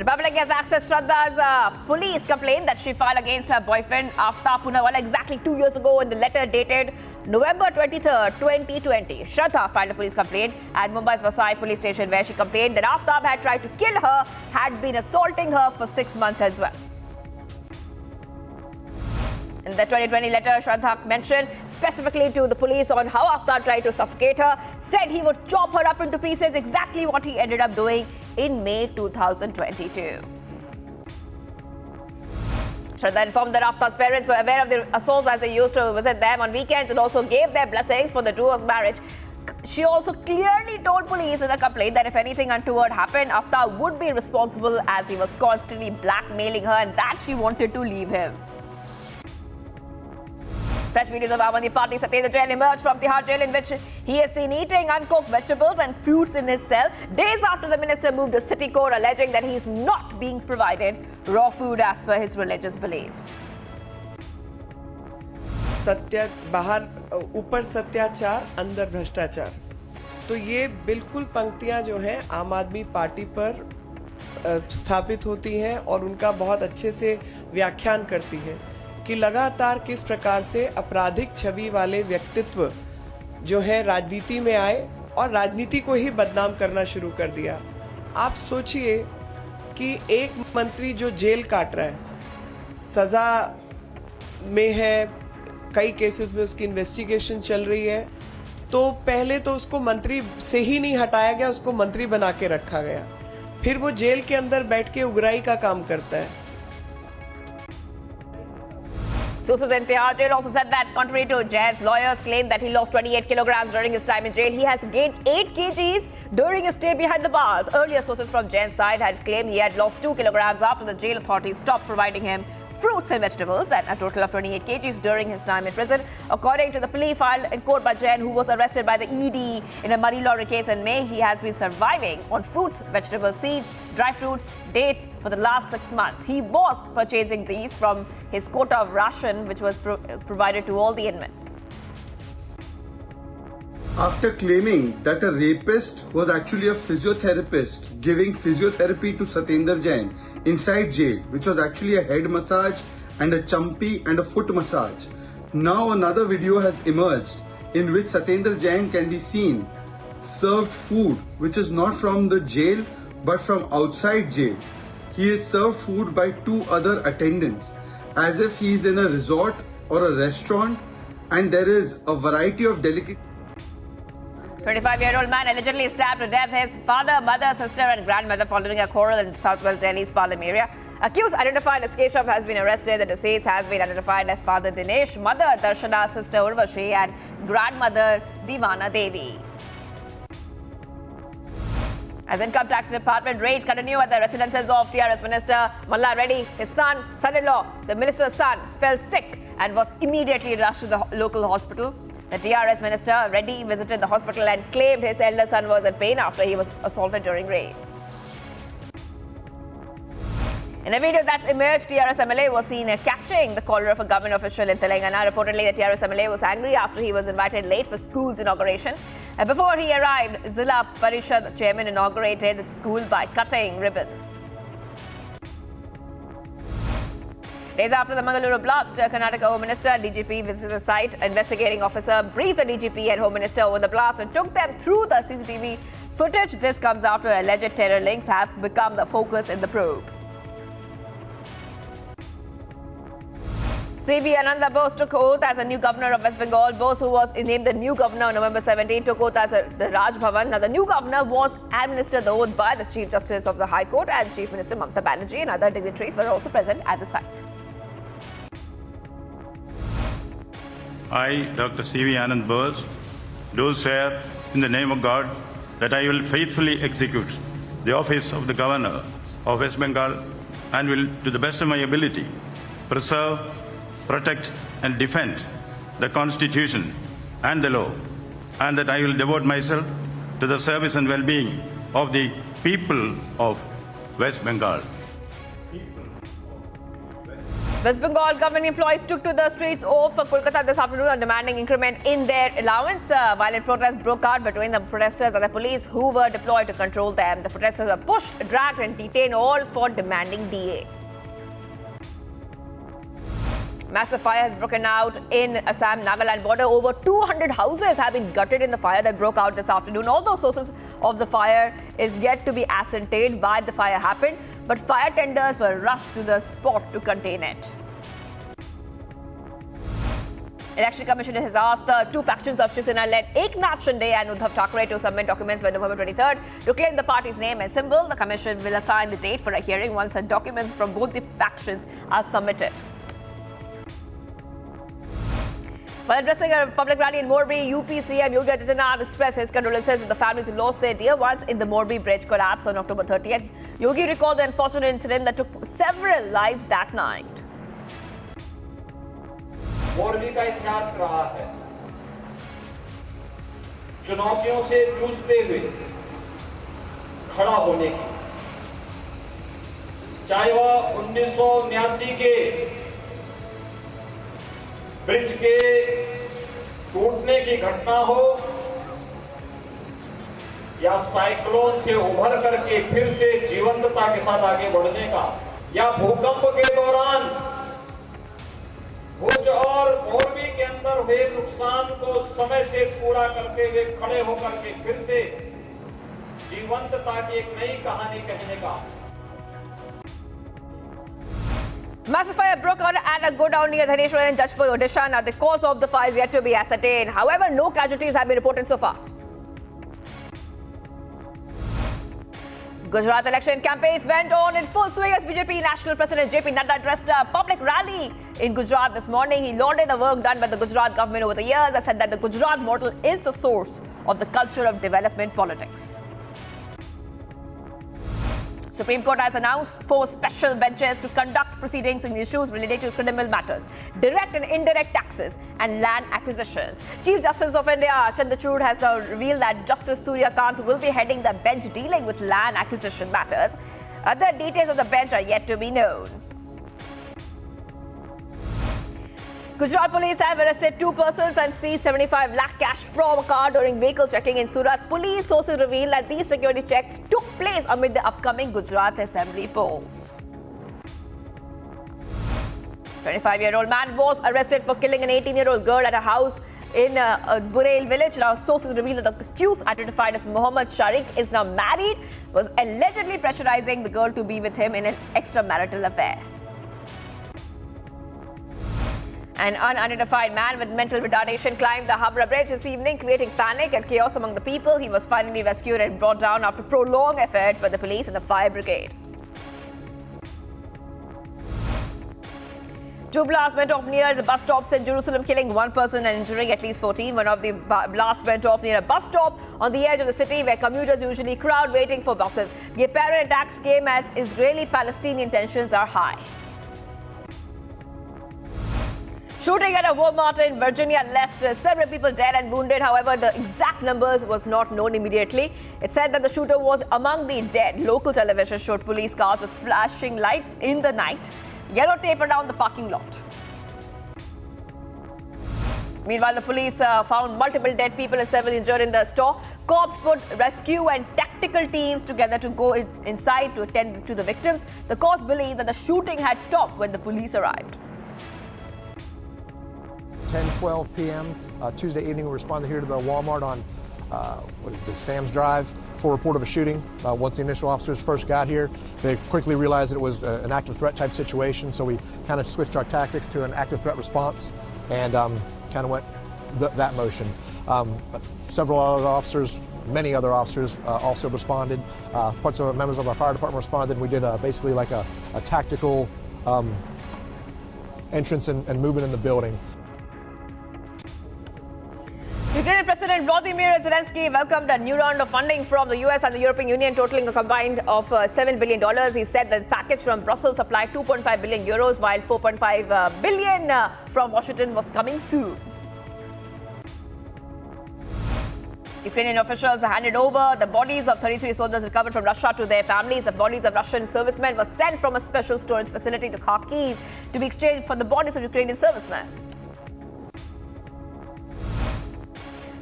Republic has accessed Shraddha's police complaint that she filed against her boyfriend Aftab Poonawalla exactly 2 years ago in the letter dated November 23rd, 2020. Shraddha filed a police complaint at Mumbai's Vasai police station where she complained that Aftab had tried to kill her, had been assaulting her for 6 months as well. In the 2020 letter, Shraddha mentioned specifically to the police on how Aftab tried to suffocate her, said he would chop her up into pieces, exactly what he ended up doing in May 2022. Shraddha informed that Aftab's parents were aware of the assaults as they used to visit them on weekends and also gave their blessings for the duo's marriage. She also clearly told police in a complaint that if anything untoward happened, Aftab would be responsible as he was constantly blackmailing her and that she wanted to leave him. Fresh videos of Aam Aadmi Party Satendra Jain emerged from Tihar jail in which he is seen eating uncooked vegetables and fruits in his cell days after the minister moved to city court alleging that he is not being provided raw food as per his religious beliefs. सत्य बाहर ऊपर सत्याचार अंदर भ्रष्टाचार, तो ये बिल्कुल पंक्तियां जो हैं आम आदमी पार्टी पर स्थापित होती हैं और उनका बहुत अच्छे से व्याख्यान करती है कि लगातार किस प्रकार से आपराधिक छवि वाले व्यक्तित्व जो है राजनीति में आए और राजनीति को ही बदनाम करना शुरू कर दिया। आप सोचिए कि एक मंत्री जो जेल काट रहा है, सजा में है, कई केसेस में उसकी इन्वेस्टिगेशन चल रही है, तो पहले तो उसको मंत्री से ही नहीं हटाया गया, उसको मंत्री बना के रखा गया, फिर वो जेल के अंदर बैठ के उगराई का काम करता है। Sources in Tihar jail also said that contrary to Jain's lawyers claim that he lost 28 kilograms during his time in jail, he has gained 8 kgs during his stay behind the bars. Earlier sources from Jain's side had claimed he had lost 2 kilograms after the jail authorities stopped providing him fruits and vegetables, and a total of 28 kgs during his time in prison. According to the plea filed in court by Jain, who was arrested by the ED in a money laundering case in May, he has been surviving on fruits, vegetables, seeds, dry fruits, dates for the last 6 months. He was purchasing these from his quota of ration, which was provided to all the inmates. After claiming that a rapist was actually a physiotherapist giving physiotherapy to Satendra Jain inside jail, which was actually a head massage and a champi and a foot massage. Now another video has emerged in which Satendra Jain can be seen served food which is not from the jail but from outside jail. He is served food by 2 other attendants as if he is in a resort or a restaurant, and there is a variety of delicacies. 25-year-old man allegedly stabbed to death his father, mother, sister and grandmother following a quarrel in southwest Delhi's Palam area. Accused identified as Keshav has been arrested. The deceased has been identified as father Dinesh, mother Darshana, sister Urvashi and grandmother Divana Devi. As Income Tax Department raids continue at the residences of TRS Minister Malla Reddy, his son-in-law, the minister's son, fell sick and was immediately rushed to the local hospital. The TRS Minister Reddy visited the hospital and claimed his elder son was in pain after he was assaulted during raids. In a video that's emerged, TRS MLA was seen catching the collar of a government official in Telangana. Reportedly, the TRS MLA was angry after he was invited late for school's inauguration. Before he arrived, Zilla Parishad chairman inaugurated the school by cutting ribbons. Days after the Mangaluru blast, Karnataka Home Minister and DGP visited the site. Investigating officer briefed the DGP and Home Minister over the blast and took them through the CCTV footage. This comes after alleged terror links have become the focus in the probe. C.V. Ananda Bose took oath as a new governor of West Bengal. Bose, who was named the new governor on November 17, took oath as the Raj Bhavan. Now, the new governor was administered the oath by the Chief Justice of the High Court, and Chief Minister Mamata Banerjee and other dignitaries were also present at the site. I, Dr. C.V. Anand Bose, do swear in the name of God that I will faithfully execute the office of the Governor of West Bengal and will, to the best of my ability, preserve, protect and defend the Constitution and the law, and that I will devote myself to the service and well-being of the people of West Bengal. West Bengal government employees took to the streets of Kolkata this afternoon demanding increment in their allowance. Violent protests broke out between the protesters and the police who were deployed to control them. The protesters were pushed, dragged and detained, all for demanding DA. Massive fire has broken out in Assam-Nagaland border. Over 200 houses have been gutted in the fire that broke out this afternoon. Although sources of the fire is yet to be ascertained why the fire happened, but fire tenders were rushed to the spot to contain it. Election Commission has asked the two factions of Shiv Sena-led Eknath Shinde and Uddhav Thackeray to submit documents by November 23rd to claim the party's name and symbol. The Commission will assign the date for a hearing once the documents from both the factions are submitted. While addressing a public rally in Morbi, UP CM Yogi Adityanath expressed his condolences to the families who lost their dear ones in the Morbi bridge collapse on October 30th. Yogi recalled the unfortunate incident that took several lives that night. Morbi का इतिहास रहा है, चुनौतियों से जूझते हुए खड़ा होने की, चाहे वह 1979 के ब्रिज के टूटने की घटना हो या साइक्लोन से उभर करके फिर से जीवंतता के साथ आगे बढ़ने का, या भूकंप के दौरान भुज और मोरबी के अंदर हुए नुकसान को समय से पूरा करते हुए खड़े होकर के फिर से जीवंतता की एक नई कहानी कहने का। Massive fire broke out at a godown near Dhaneshwar in Jajpur, Odisha. Now, the cause of the fire is yet to be ascertained. However, no casualties have been reported so far. Gujarat election campaigns went on in full swing as BJP National President JP Nadda addressed a public rally in Gujarat this morning. He lauded the work done by the Gujarat government over the years and said that the Gujarat model is the source of the culture of development politics. Supreme Court has announced 4 special benches to conduct proceedings in issues related to criminal matters, direct and indirect taxes, and land acquisitions. Chief Justice of India Chandrachud has now revealed that Justice Surya Kant will be heading the bench dealing with land acquisition matters. Other details of the bench are yet to be known. Gujarat police have arrested 2 persons and seized 75 lakh cash from a car during vehicle checking in Surat. Police sources reveal that these security checks took place amid the upcoming Gujarat Assembly polls. 25-year-old man was arrested for killing an 18-year-old girl at a house in Burel village. Now, sources reveal that the accused, identified as Mohammed Sharik, is now married, was allegedly pressurizing the girl to be with him in an extramarital affair. An unidentified man with mental retardation climbed the Habra Bridge this evening, creating panic and chaos among the people. He was finally rescued and brought down after prolonged efforts by the police and the fire brigade. 2 blasts went off near the bus stops in Jerusalem, killing 1 person and injuring at least 14. One of the blasts went off near a bus stop on the edge of the city where commuters usually crowd waiting for buses. The apparent attacks came as Israeli-Palestinian tensions are high. Shooting at a Walmart in Virginia left several people dead and wounded. However, the exact numbers was not known immediately. It said that the shooter was among the dead. Local television showed police cars with flashing lights in the night, yellow tape around the parking lot. Meanwhile, the police found multiple dead people and several injured in the store. Cops put rescue and tactical teams together to go inside to attend to the victims. The cops believe that the shooting had stopped when the police arrived. 10:12 p.m. Tuesday evening, we responded here to the Walmart on Sam's Drive for a report of a shooting. Once the initial officers first got here, they quickly realized that it was an active threat type situation, so we kind of switched our tactics to an active threat response and kind of went that motion. Several other officers, many other officers also responded. Parts of members of our fire department responded. We did basically like a tactical entrance and movement in the building. Ukrainian President Volodymyr Zelensky welcomed a new round of funding from the US and the European Union, totaling a combined of $7 billion. He said that the package from Brussels supplied 2.5 billion euros, while 4.5 billion from Washington was coming soon. Ukrainian officials handed over the bodies of 33 soldiers recovered from Russia to their families. The bodies of Russian servicemen were sent from a special storage facility to Kharkiv to be exchanged for the bodies of Ukrainian servicemen.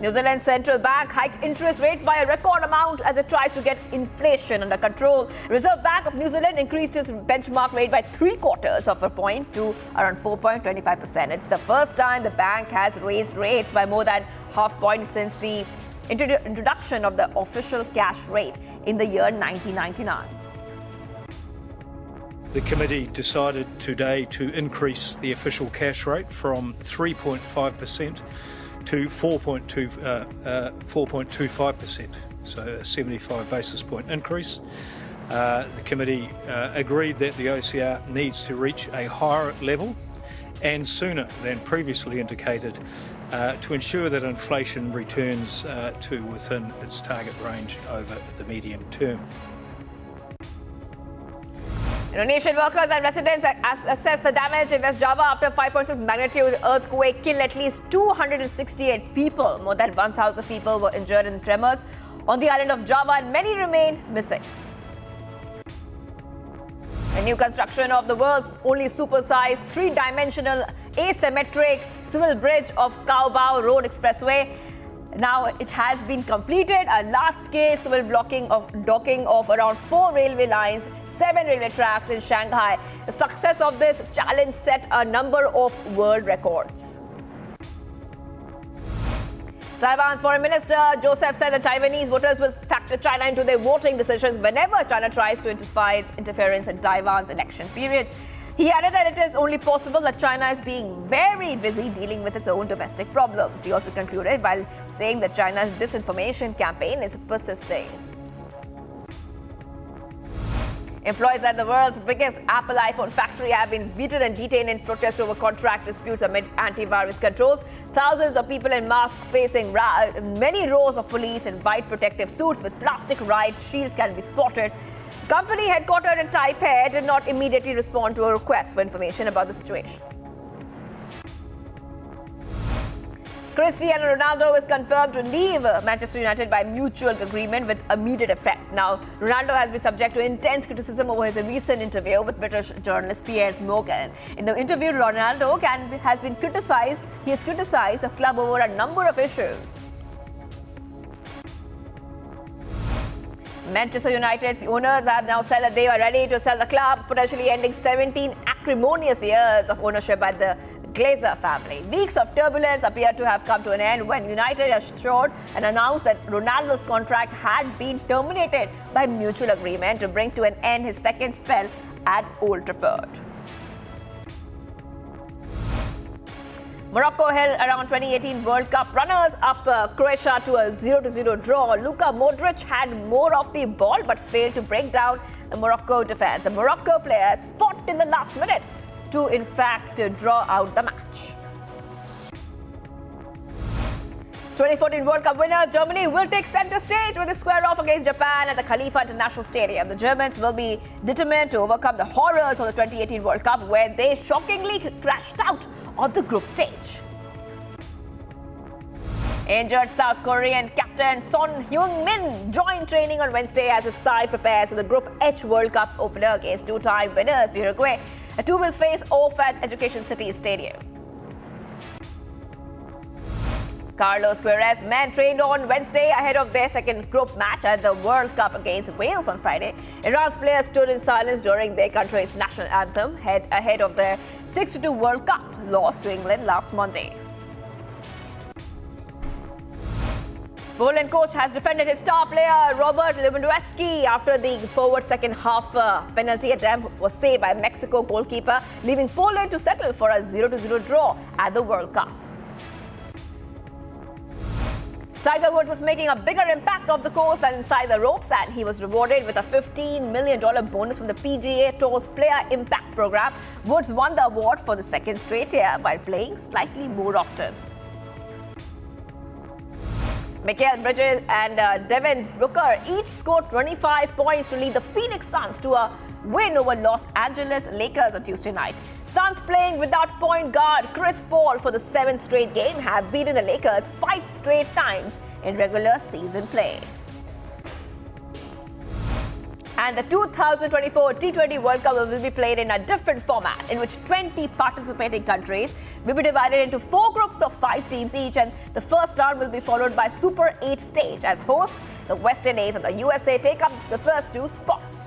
New Zealand's central bank hiked interest rates by a record amount as it tries to get inflation under control. Reserve Bank of New Zealand increased its benchmark rate by 0.75 of a point to around 4.25%. It's the first time the bank has raised rates by more than half point since the introduction of the official cash rate in the year 1999. The committee decided today to increase the official cash rate from 3.5% to 4.25%, so a 75 basis point increase. The committee agreed that the OCR needs to reach a higher level and sooner than previously indicated to ensure that inflation returns to within its target range over the medium term. Indonesian workers and residents assess the damage in West Java after 5.6 magnitude earthquake killed at least 268 people. More than 1,000 people were injured in tremors on the island of Java and many remain missing. A new construction of the world's only super-sized, three-dimensional, asymmetric swivel bridge of Kaobao Road Expressway. Now it has been completed, a large-scale swivel docking of around 4 railway lines, 7 railway tracks in Shanghai. The success of this challenge set a number of world records. Taiwan's Foreign Minister Joseph said that Taiwanese voters will factor China into their voting decisions whenever China tries to intensify its interference in Taiwan's election periods. He added that it is only possible that China is being very busy dealing with its own domestic problems. He also concluded by saying that China's disinformation campaign is persisting. Employees at the world's biggest Apple iPhone factory have been beaten and detained in protest over contract disputes amid antivirus controls. Thousands of people in masks facing many rows of police in white protective suits with plastic riot shields can be spotted. Company headquartered in Taipei did not immediately respond to a request for information about the situation. Cristiano Ronaldo is confirmed to leave Manchester United by mutual agreement with immediate effect. Now, Ronaldo has been subject to intense criticism over his recent interview with British journalist Piers Morgan. In the interview, Ronaldo has criticized the club over a number of issues. Manchester United's owners have now said that they are ready to sell the club, potentially ending 17 acrimonious years of ownership by the Glazer family. Weeks of turbulence appear to have come to an end when United assured and announced that Ronaldo's contract had been terminated by mutual agreement to bring to an end his second spell at Old Trafford. Morocco held around 2018 World Cup runners-up Croatia to a 0-0 draw. Luka Modric had more of the ball but failed to break down the Morocco defense. The Morocco players fought till the last minute to, in fact, draw out the match. 2014 World Cup winners Germany will take center stage with a square-off against Japan at the Khalifa International Stadium. The Germans will be determined to overcome the horrors of the 2018 World Cup, where they shockingly crashed out of the group stage. Injured South Korean captain Son Heung-min joined training on Wednesday as his side prepares for the Group H World Cup opener against two-time winners Uruguay. The two will face off at Education City Stadium. Carlos Queiroz men trained on Wednesday ahead of their second group match at the World Cup against Wales on Friday. Iran's players stood in silence during their country's national anthem ahead of their 6-2 World Cup loss to England last Monday. Poland coach has defended his star player Robert Lewandowski after the forward second half penalty attempt was saved by Mexico goalkeeper, leaving Poland to settle for a 0-0 draw at the World Cup. Tiger Woods is making a bigger impact off the course than inside the ropes, and he was rewarded with a $15 million bonus from the PGA Tour's Player Impact Program. Woods won the award for the second straight year while playing slightly more often. Mikal Bridges and Devin Booker each scored 25 points to lead the Phoenix Suns to a win over Los Angeles Lakers on Tuesday night. Suns, playing without point guard Chris Paul for the 7th straight game, have beaten the Lakers 5 straight times in regular season play. And the 2024 T20 World Cup will be played in a different format in which 20 participating countries will be divided into 4 groups of 5 teams each, and the first round will be followed by Super 8 stage. As host, the West Indies and the USA take up the first 2 spots.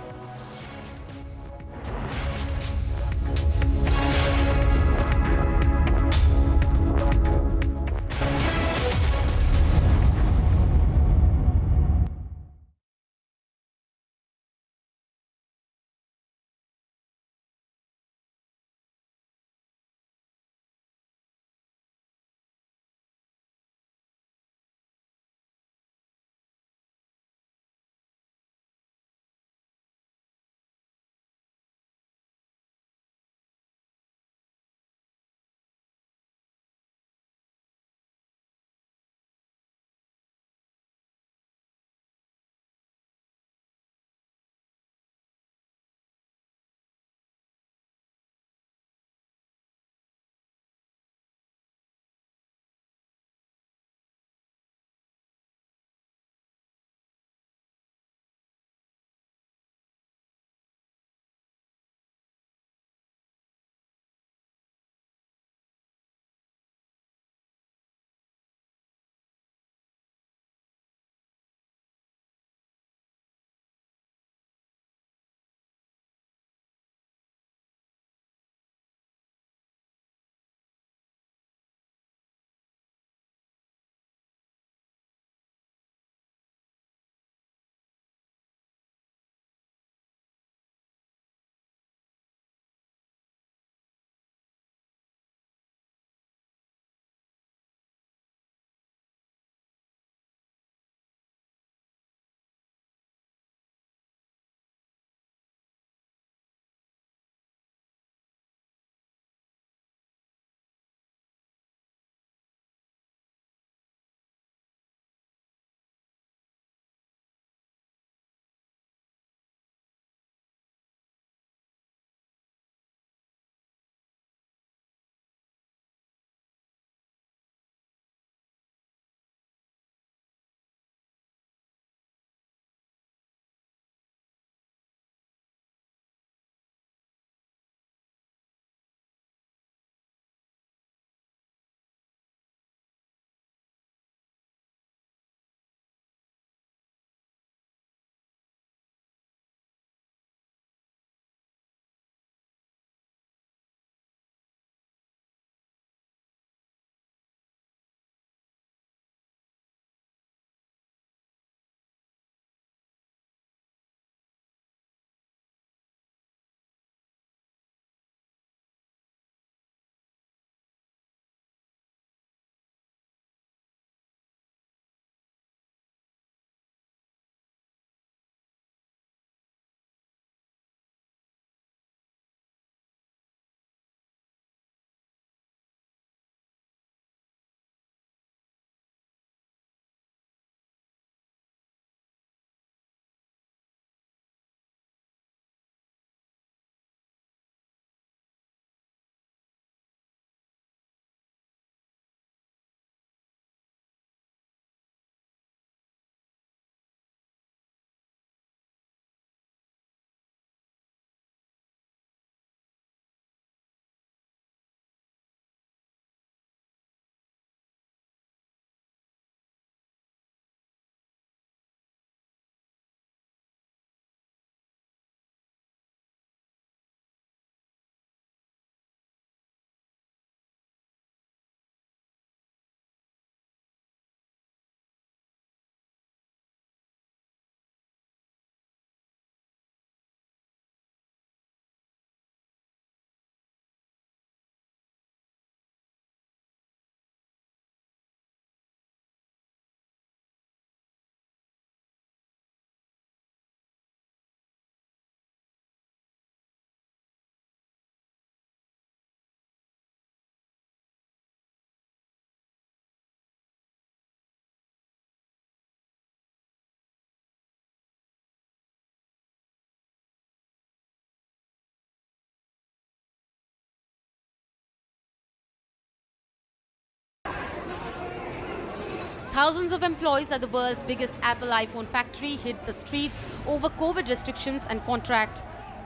Thousands of employees at the world's biggest Apple iPhone factory hit the streets over COVID restrictions and contract.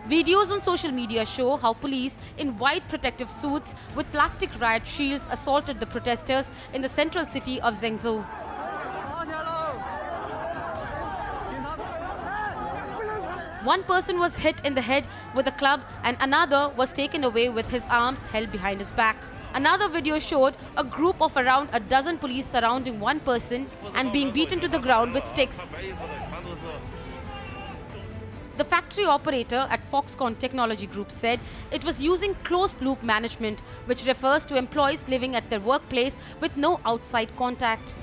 Videos on social media show how police in white protective suits with plastic riot shields assaulted the protesters in the central city of Zhengzhou. One person was hit in the head with a club and another was taken away with his arms held behind his back. Another video showed a group of around a dozen police surrounding one person and being beaten to the ground with sticks. The factory operator at Foxconn Technology Group said it was using closed-loop management, which refers to employees living at their workplace with no outside contact.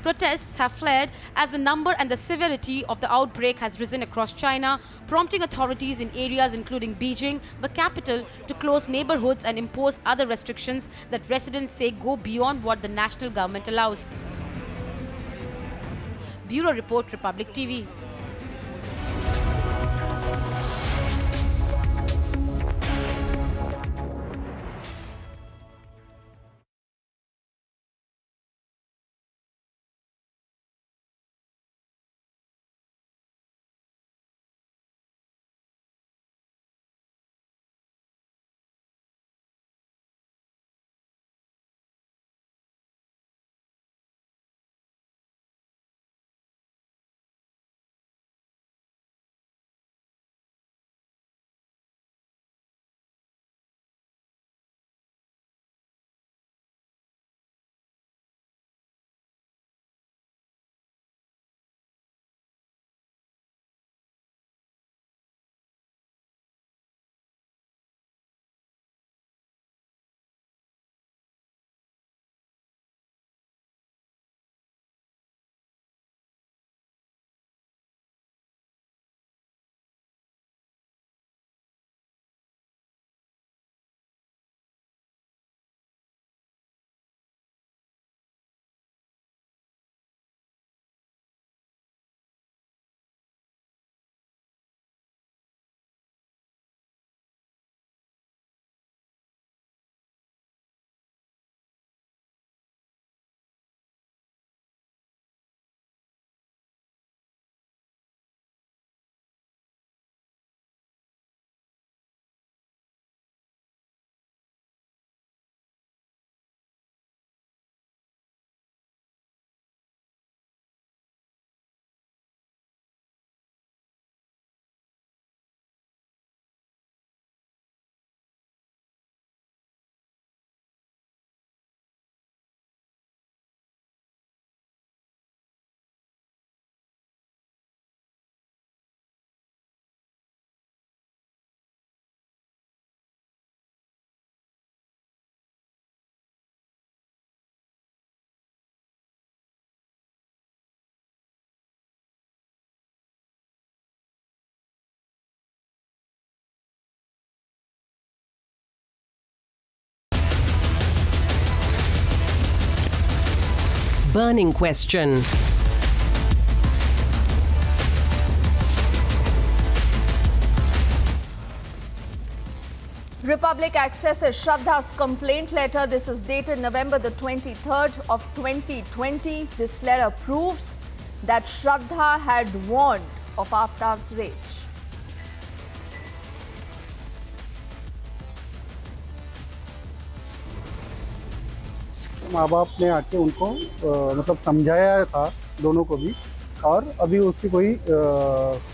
Protests have flared as the number and the severity of the outbreak has risen across China, prompting authorities in areas including Beijing, the capital, to close neighborhoods and impose other restrictions that residents say go beyond what the national government allows. Bureau Report, Republic TV. Burning question. Republic accesses Shraddha's complaint letter. This is dated November the 23rd of 2020. This letter proves that Shraddha had warned of Aftab's rage. माँ बाप ने आके उनको मतलब समझाया था दोनों को भी, और अभी उसकी कोई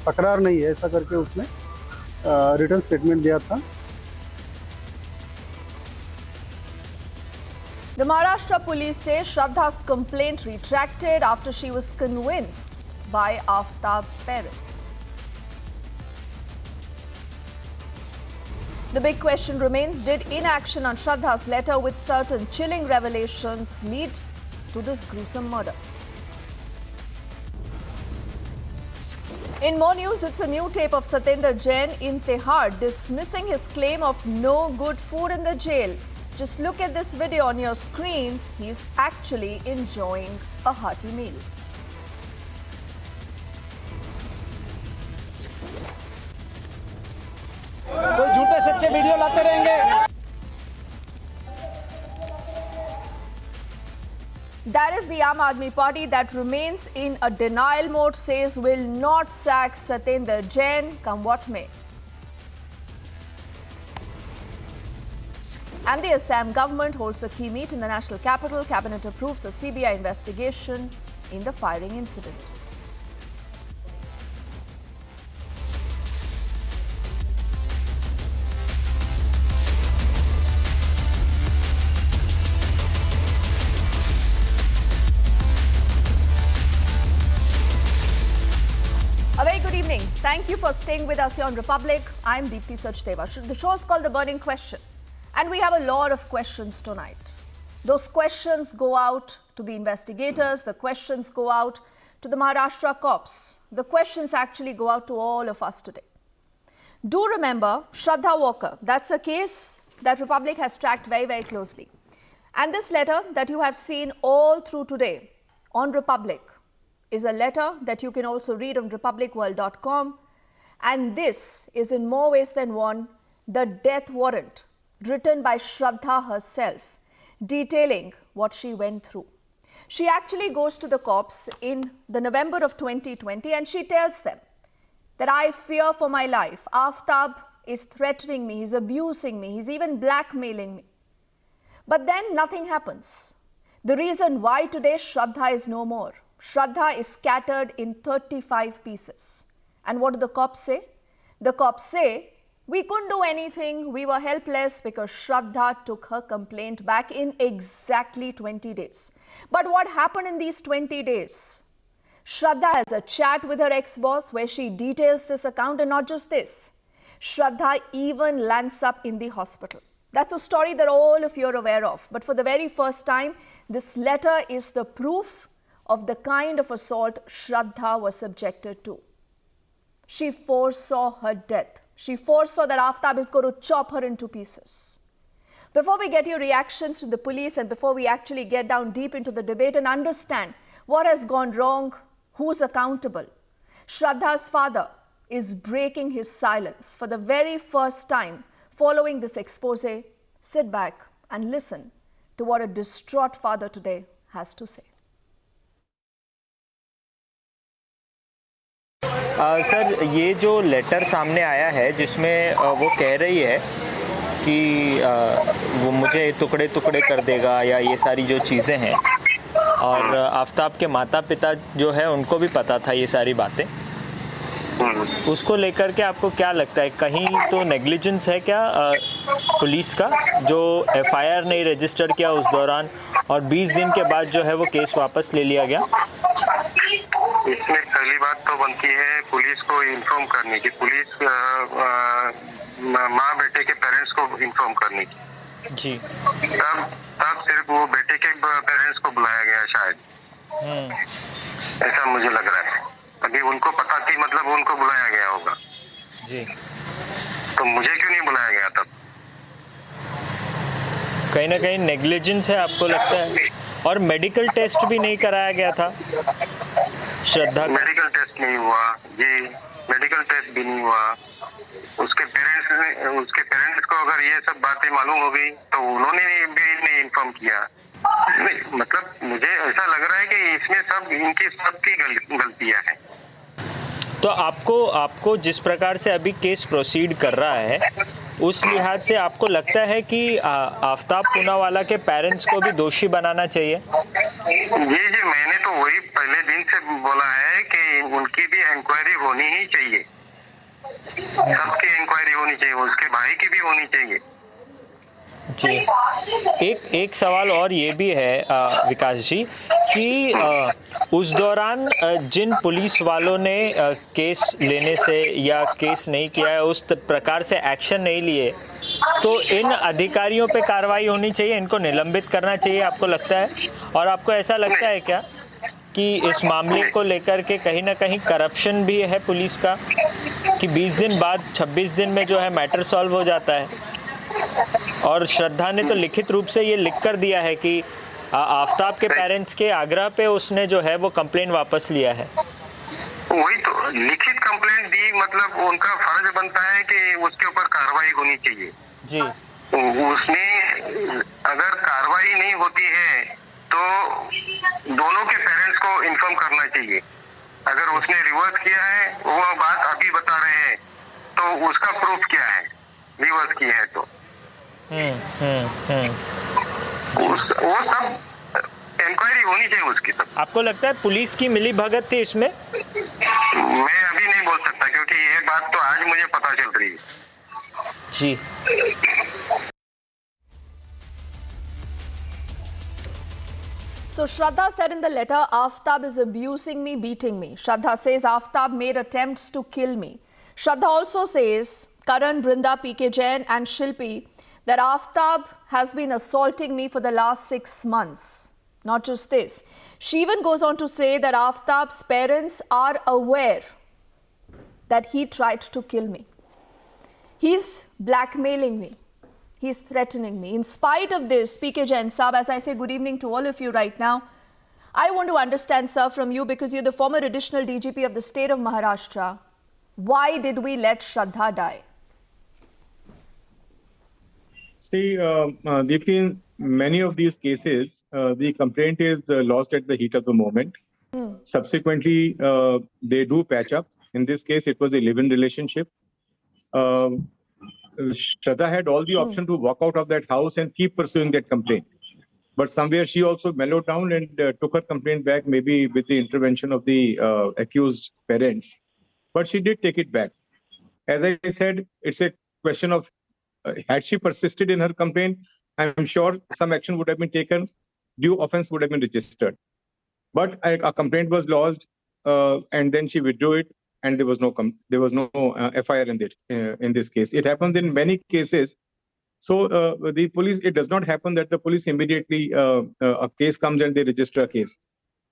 तकरार नहीं है ऐसा करके उसने रिटर्न स्टेटमेंट दिया था. The Maharashtra police say Shraddha's complaint retracted after she was convinced by Aftab's parents. The big question remains, did inaction on Shraddha's letter with certain chilling revelations lead to this gruesome murder? In more news, it's a new tape of Satyendra Jain in Tihar dismissing his claim of no good food in the jail. Just look at this video on your screens. He's actually enjoying a hearty meal. कोई झूठे सच्चे video लाते रहेंगे. That is the Aam Aadmi Party that remains in a denial mode, says will not sack Satendra Jain, come what may. And the Assam government holds a key meet in the national capital. Cabinet approves a CBI investigation in the firing incident. A very good evening. Thank you for staying with us here on Republic. I'm Deepthi Sachdeva. The show is called The Burning Question. And we have a lot of questions tonight. Those questions go out to the investigators. The questions go out to the Maharashtra cops. The questions actually go out to all of us today. Do remember Shraddha Walker. That's a case that Republic has tracked very, very closely. And this letter that you have seen all through today on Republic is a letter that you can also read on republicworld.com. And this is in more ways than one the death warrant written by Shraddha herself, detailing what she went through. She actually goes to the cops in the November of 2020 and she tells them that I fear for my life. Aftab is threatening me, he's abusing me, he's even blackmailing me. But then nothing happens. The reason why today Shraddha is no more. Shraddha is scattered in 35 pieces. And what do the cops say? The cops say, we couldn't do anything, we were helpless because Shraddha took her complaint back in exactly 20 days. But what happened in these 20 days? Shraddha has a chat with her ex-boss where she details this account, and not just this. Shraddha even lands up in the hospital. That's a story that all of you are aware of. But for the very first time, this letter is the proof of the kind of assault Shraddha was subjected to. She foresaw her death. She foresaw that Aftab is going to chop her into pieces. Before we get your reactions to the police and before we actually get down deep into the debate and understand what has gone wrong, who's accountable, Shraddha's father is breaking his silence for the very first time following this expose. Sit back and listen to what a distraught father today has to say. Sir, ये जो letter सामने आया है जिसमें वो कह रही है कि वो मुझे टुकड़े टुकड़े कर देगा या ये सारी जो चीज़ें हैं, और आफ्ताब के माता पिता जो है उनको भी पता था ये सारी बातें, उसको लेकर के आपको क्या लगता है? कहीं तो नेग्लिजेंस है क्या पुलिस का, जो एफआईआर नहीं रजिस्टर किया उस दौरान और 20 दिन के बाद जो है वो केस वापस ले लिया गया? इसमें पहली बात तो बनती है पुलिस को इन्फॉर्म करने की, पुलिस माँ बेटे के पेरेंट्स को इन्फॉर्म करने की जी। तब सिर्फ वो बेटे के पेरेंट्स को बुलाया गया शायद, ऐसा मुझे लग रहा है। अभी उनको पता थी, मतलब उनको बुलाया गया होगा जी, तो मुझे क्यों नहीं बुलाया गया तब? कहीं ना कहीं नेग्लिजेंस है आपको लगता है? और मेडिकल टेस्ट भी नहीं कराया गया था श्रद्धा? मेडिकल टेस्ट नहीं हुआ जी, मेडिकल टेस्ट भी नहीं हुआ। उसके पेरेंट्स को अगर ये सब बातें मालूम हो गई तो उन्होंने भी नहीं इन्फॉर्म किया। नहीं, मतलब मुझे ऐसा लग रहा है कि इसमें सब इनकी सबकी गलतियां हैं। तो आपको जिस प्रकार से अभी केस प्रोसीड कर रहा है उस लिहाज से आपको लगता है कि आफ्ताब पूनावाला के पेरेंट्स को भी दोषी बनाना चाहिए? जी, मैंने तो वही पहले दिन से बोला है कि उनकी भी इंक्वायरी होनी ही चाहिए, सबकी इंक्वायरी होनी चाहिए, उसके भाई की भी होनी चाहिए जी। एक सवाल और ये भी है विकास जी कि उस दौरान जिन पुलिस वालों ने केस लेने से या केस नहीं किया है, उस प्रकार से एक्शन नहीं लिए, तो इन अधिकारियों पे कार्रवाई होनी चाहिए, इनको निलंबित करना चाहिए आपको लगता है? और आपको ऐसा लगता है क्या कि इस मामले को लेकर के कहीं ना कहीं करप्शन भी है पुलिस का, कि 20 दिन बाद 26 दिन में जो है मैटर सॉल्व हो जाता है? और श्रद्धा ने तो लिखित रूप से ये लिख कर दिया है कि आफ्ताब के पेरेंट्स के आग्रह पे उसने जो है वो कंप्लेंट वापस लिया है। वही तो लिखित कंप्लेंट दी, मतलब उनका फर्ज बनता है कि उसके ऊपर कार्रवाई होनी चाहिए जी। उसने अगर कार्रवाई नहीं होती है तो दोनों के पेरेंट्स को इन्फॉर्म करना चाहिए। अगर उसने रिवर्स किया है, वो बात अभी बता रहे हैं, तो उसका प्रूफ क्या है रिवर्स किया है तो? वो सब इंक्वायरी होनी चाहिए उसकी सब। आपको लगता है पुलिस की मिली भगत थी इसमें? मैं अभी नहीं बोल सकता, क्योंकि ये बात तो आज मुझे पता चल रही है जी। So Shraddha said in the letter, Aftab is abusing me, beating me. Shraddha says Aftab made attempts to kill me. Shraddha also says, Karan, Brinda, PK Jain and Shilpi, that Aftab has been assaulting me for the last 6 months. Not just this. She even goes on to say that Aftab's parents are aware that he tried to kill me. He's blackmailing me. He's threatening me. In spite of this, PK Jain Saab, as I say good evening to all of you right now, I want to understand, sir, from you, because you're the former additional DGP of the state of Maharashtra. Why did we let Shraddha die? See, Deepti, in many of these cases, the complaint is lost at the heat of the moment. Subsequently, they do patch up. In this case, it was a live-in relationship. Shraddha had all the option to walk out of that house and keep pursuing that complaint. But somewhere she also mellowed down and took her complaint back, maybe with the intervention of the accused parents. But she did take it back. As I said, it's a question of had she persisted in her complaint, I'm sure some action would have been taken, due offense would have been registered. But a complaint was lodged, and then she withdrew it, and there was no FIR in this case. It happens in many cases. So the police, it does not happen that the police immediately a case comes and they register a case.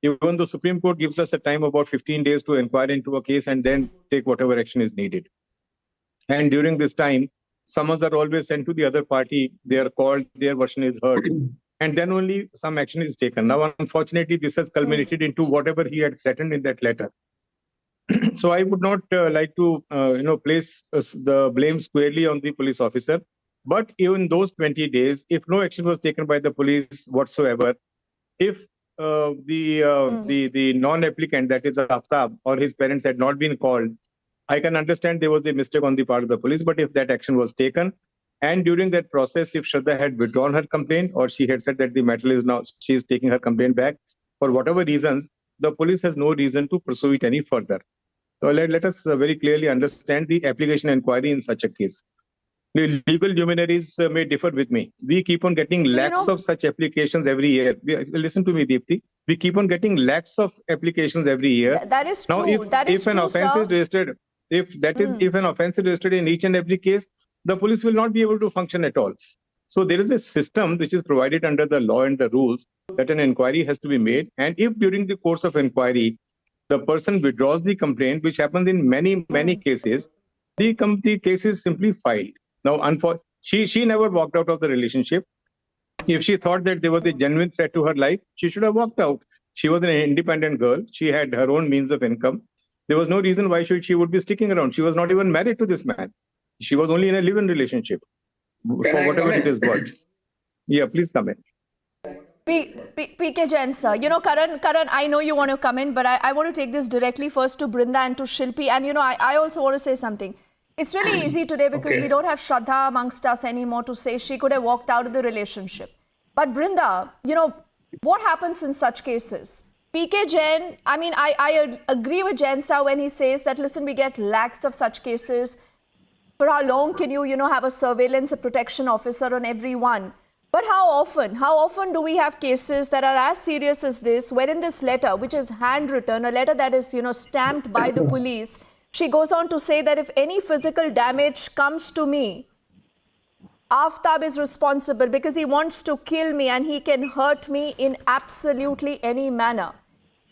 Even the Supreme Court gives us a time about 15 days to inquire into a case and then take whatever action is needed. And during this time, summons are always sent to the other party. They are called, their version is heard, and then only some action is taken. Now, unfortunately, this has culminated into whatever he had threatened in that letter. So I would not like to, place the blame squarely on the police officer. But even those 20 days, if no action was taken by the police whatsoever, if the non-applicant, that is Aftab, or his parents had not been called, I can understand there was a mistake on the part of the police. But if that action was taken, and during that process, if Shraddha had withdrawn her complaint, or she had said that the matter is now, she is taking her complaint back, for whatever reasons, the police has no reason to pursue it any further. So let us very clearly understand the application inquiry in such a case. The legal luminaries may differ with me. We keep on getting lakhs of such applications every year. Listen to me, Deepti. We keep on getting lakhs of applications every year. That is true. Now, if an offence is registered, if an offence is registered in each and every case, the police will not be able to function at all. So there is a system which is provided under the law and the rules that an inquiry has to be made. And if during the course of inquiry, the person withdraws the complaint, which happens in many cases, the case is simply filed. Now, she never walked out of the relationship. If she thought that there was a genuine threat to her life, she should have walked out. She was an independent girl. She had her own means of income. There was no reason why she would be sticking around. She was not even married to this man. She was only in a live-in relationship, for whatever it is worth. Yeah, please come in. PK Jain, sir. Karan, I know you want to come in, but I want to take this directly first to Brinda and to Shilpi. And, I also want to say something. It's really easy today because we don't have Shraddha amongst us anymore to say she could have walked out of the relationship. But Brinda, what happens in such cases? PK Jain, I agree with Jain sir when he says that, listen, we get lakhs of such cases. For how long can you, have a surveillance, a protection officer on everyone? But how often do we have cases that are as serious as this, where in this letter, which is handwritten, a letter that is, stamped by the police, she goes on to say that if any physical damage comes to me, Aftab is responsible because he wants to kill me and he can hurt me in absolutely any manner.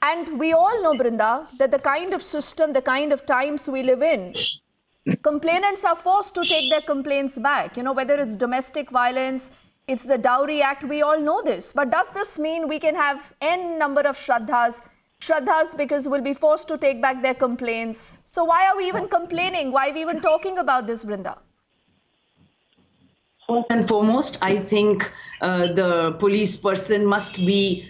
And we all know, Brinda, that the kind of system, the kind of times we live in, complainants are forced to take their complaints back. Whether it's domestic violence, it's the Dowry Act, we all know this. But does this mean we can have n number of Shraddhas because we'll be forced to take back their complaints? So why are we even complaining? Why are we even talking about this, Brinda? First and foremost, I think the police person must be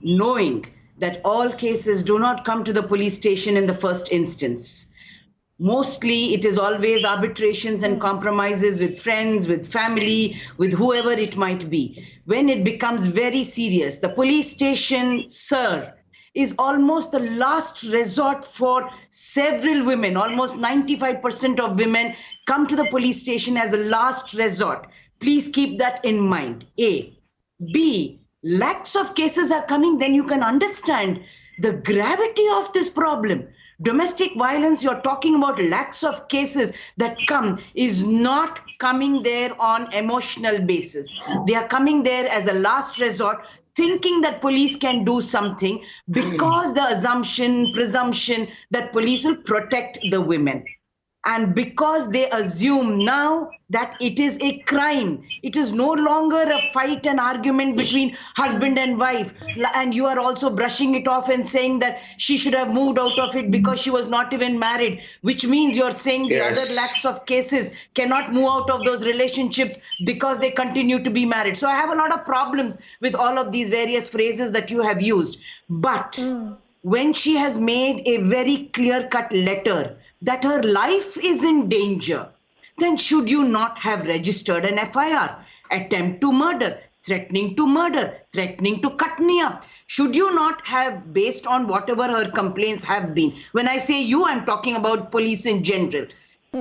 knowing that all cases do not come to the police station in the first instance. Mostly it is always arbitrations and compromises with friends, with family, with whoever it might be. When it becomes very serious, the police station, sir, is almost the last resort for several women. Almost 95% of women come to the police station as a last resort. Please keep that in mind, A. B, lakhs of cases are coming, then you can understand the gravity of this problem. Domestic violence, you're talking about lakhs of cases that come, is not coming there on emotional basis. They are coming there as a last resort, thinking that police can do something because the assumption, presumption that police will protect the women. And because they assume now that it is a crime, it is no longer a fight and argument between husband and wife. And you are also brushing it off and saying that she should have moved out of it because she was not even married, which means you're saying the other lakhs of cases cannot move out of those relationships because they continue to be married. So I have a lot of problems with all of these various phrases that you have used. But when she has made a very clear-cut letter that her life is in danger, then should you not have registered an FIR? Attempt to murder, threatening to cut me up. Should you not have, based on whatever her complaints have been, when I say you, I'm talking about police in general,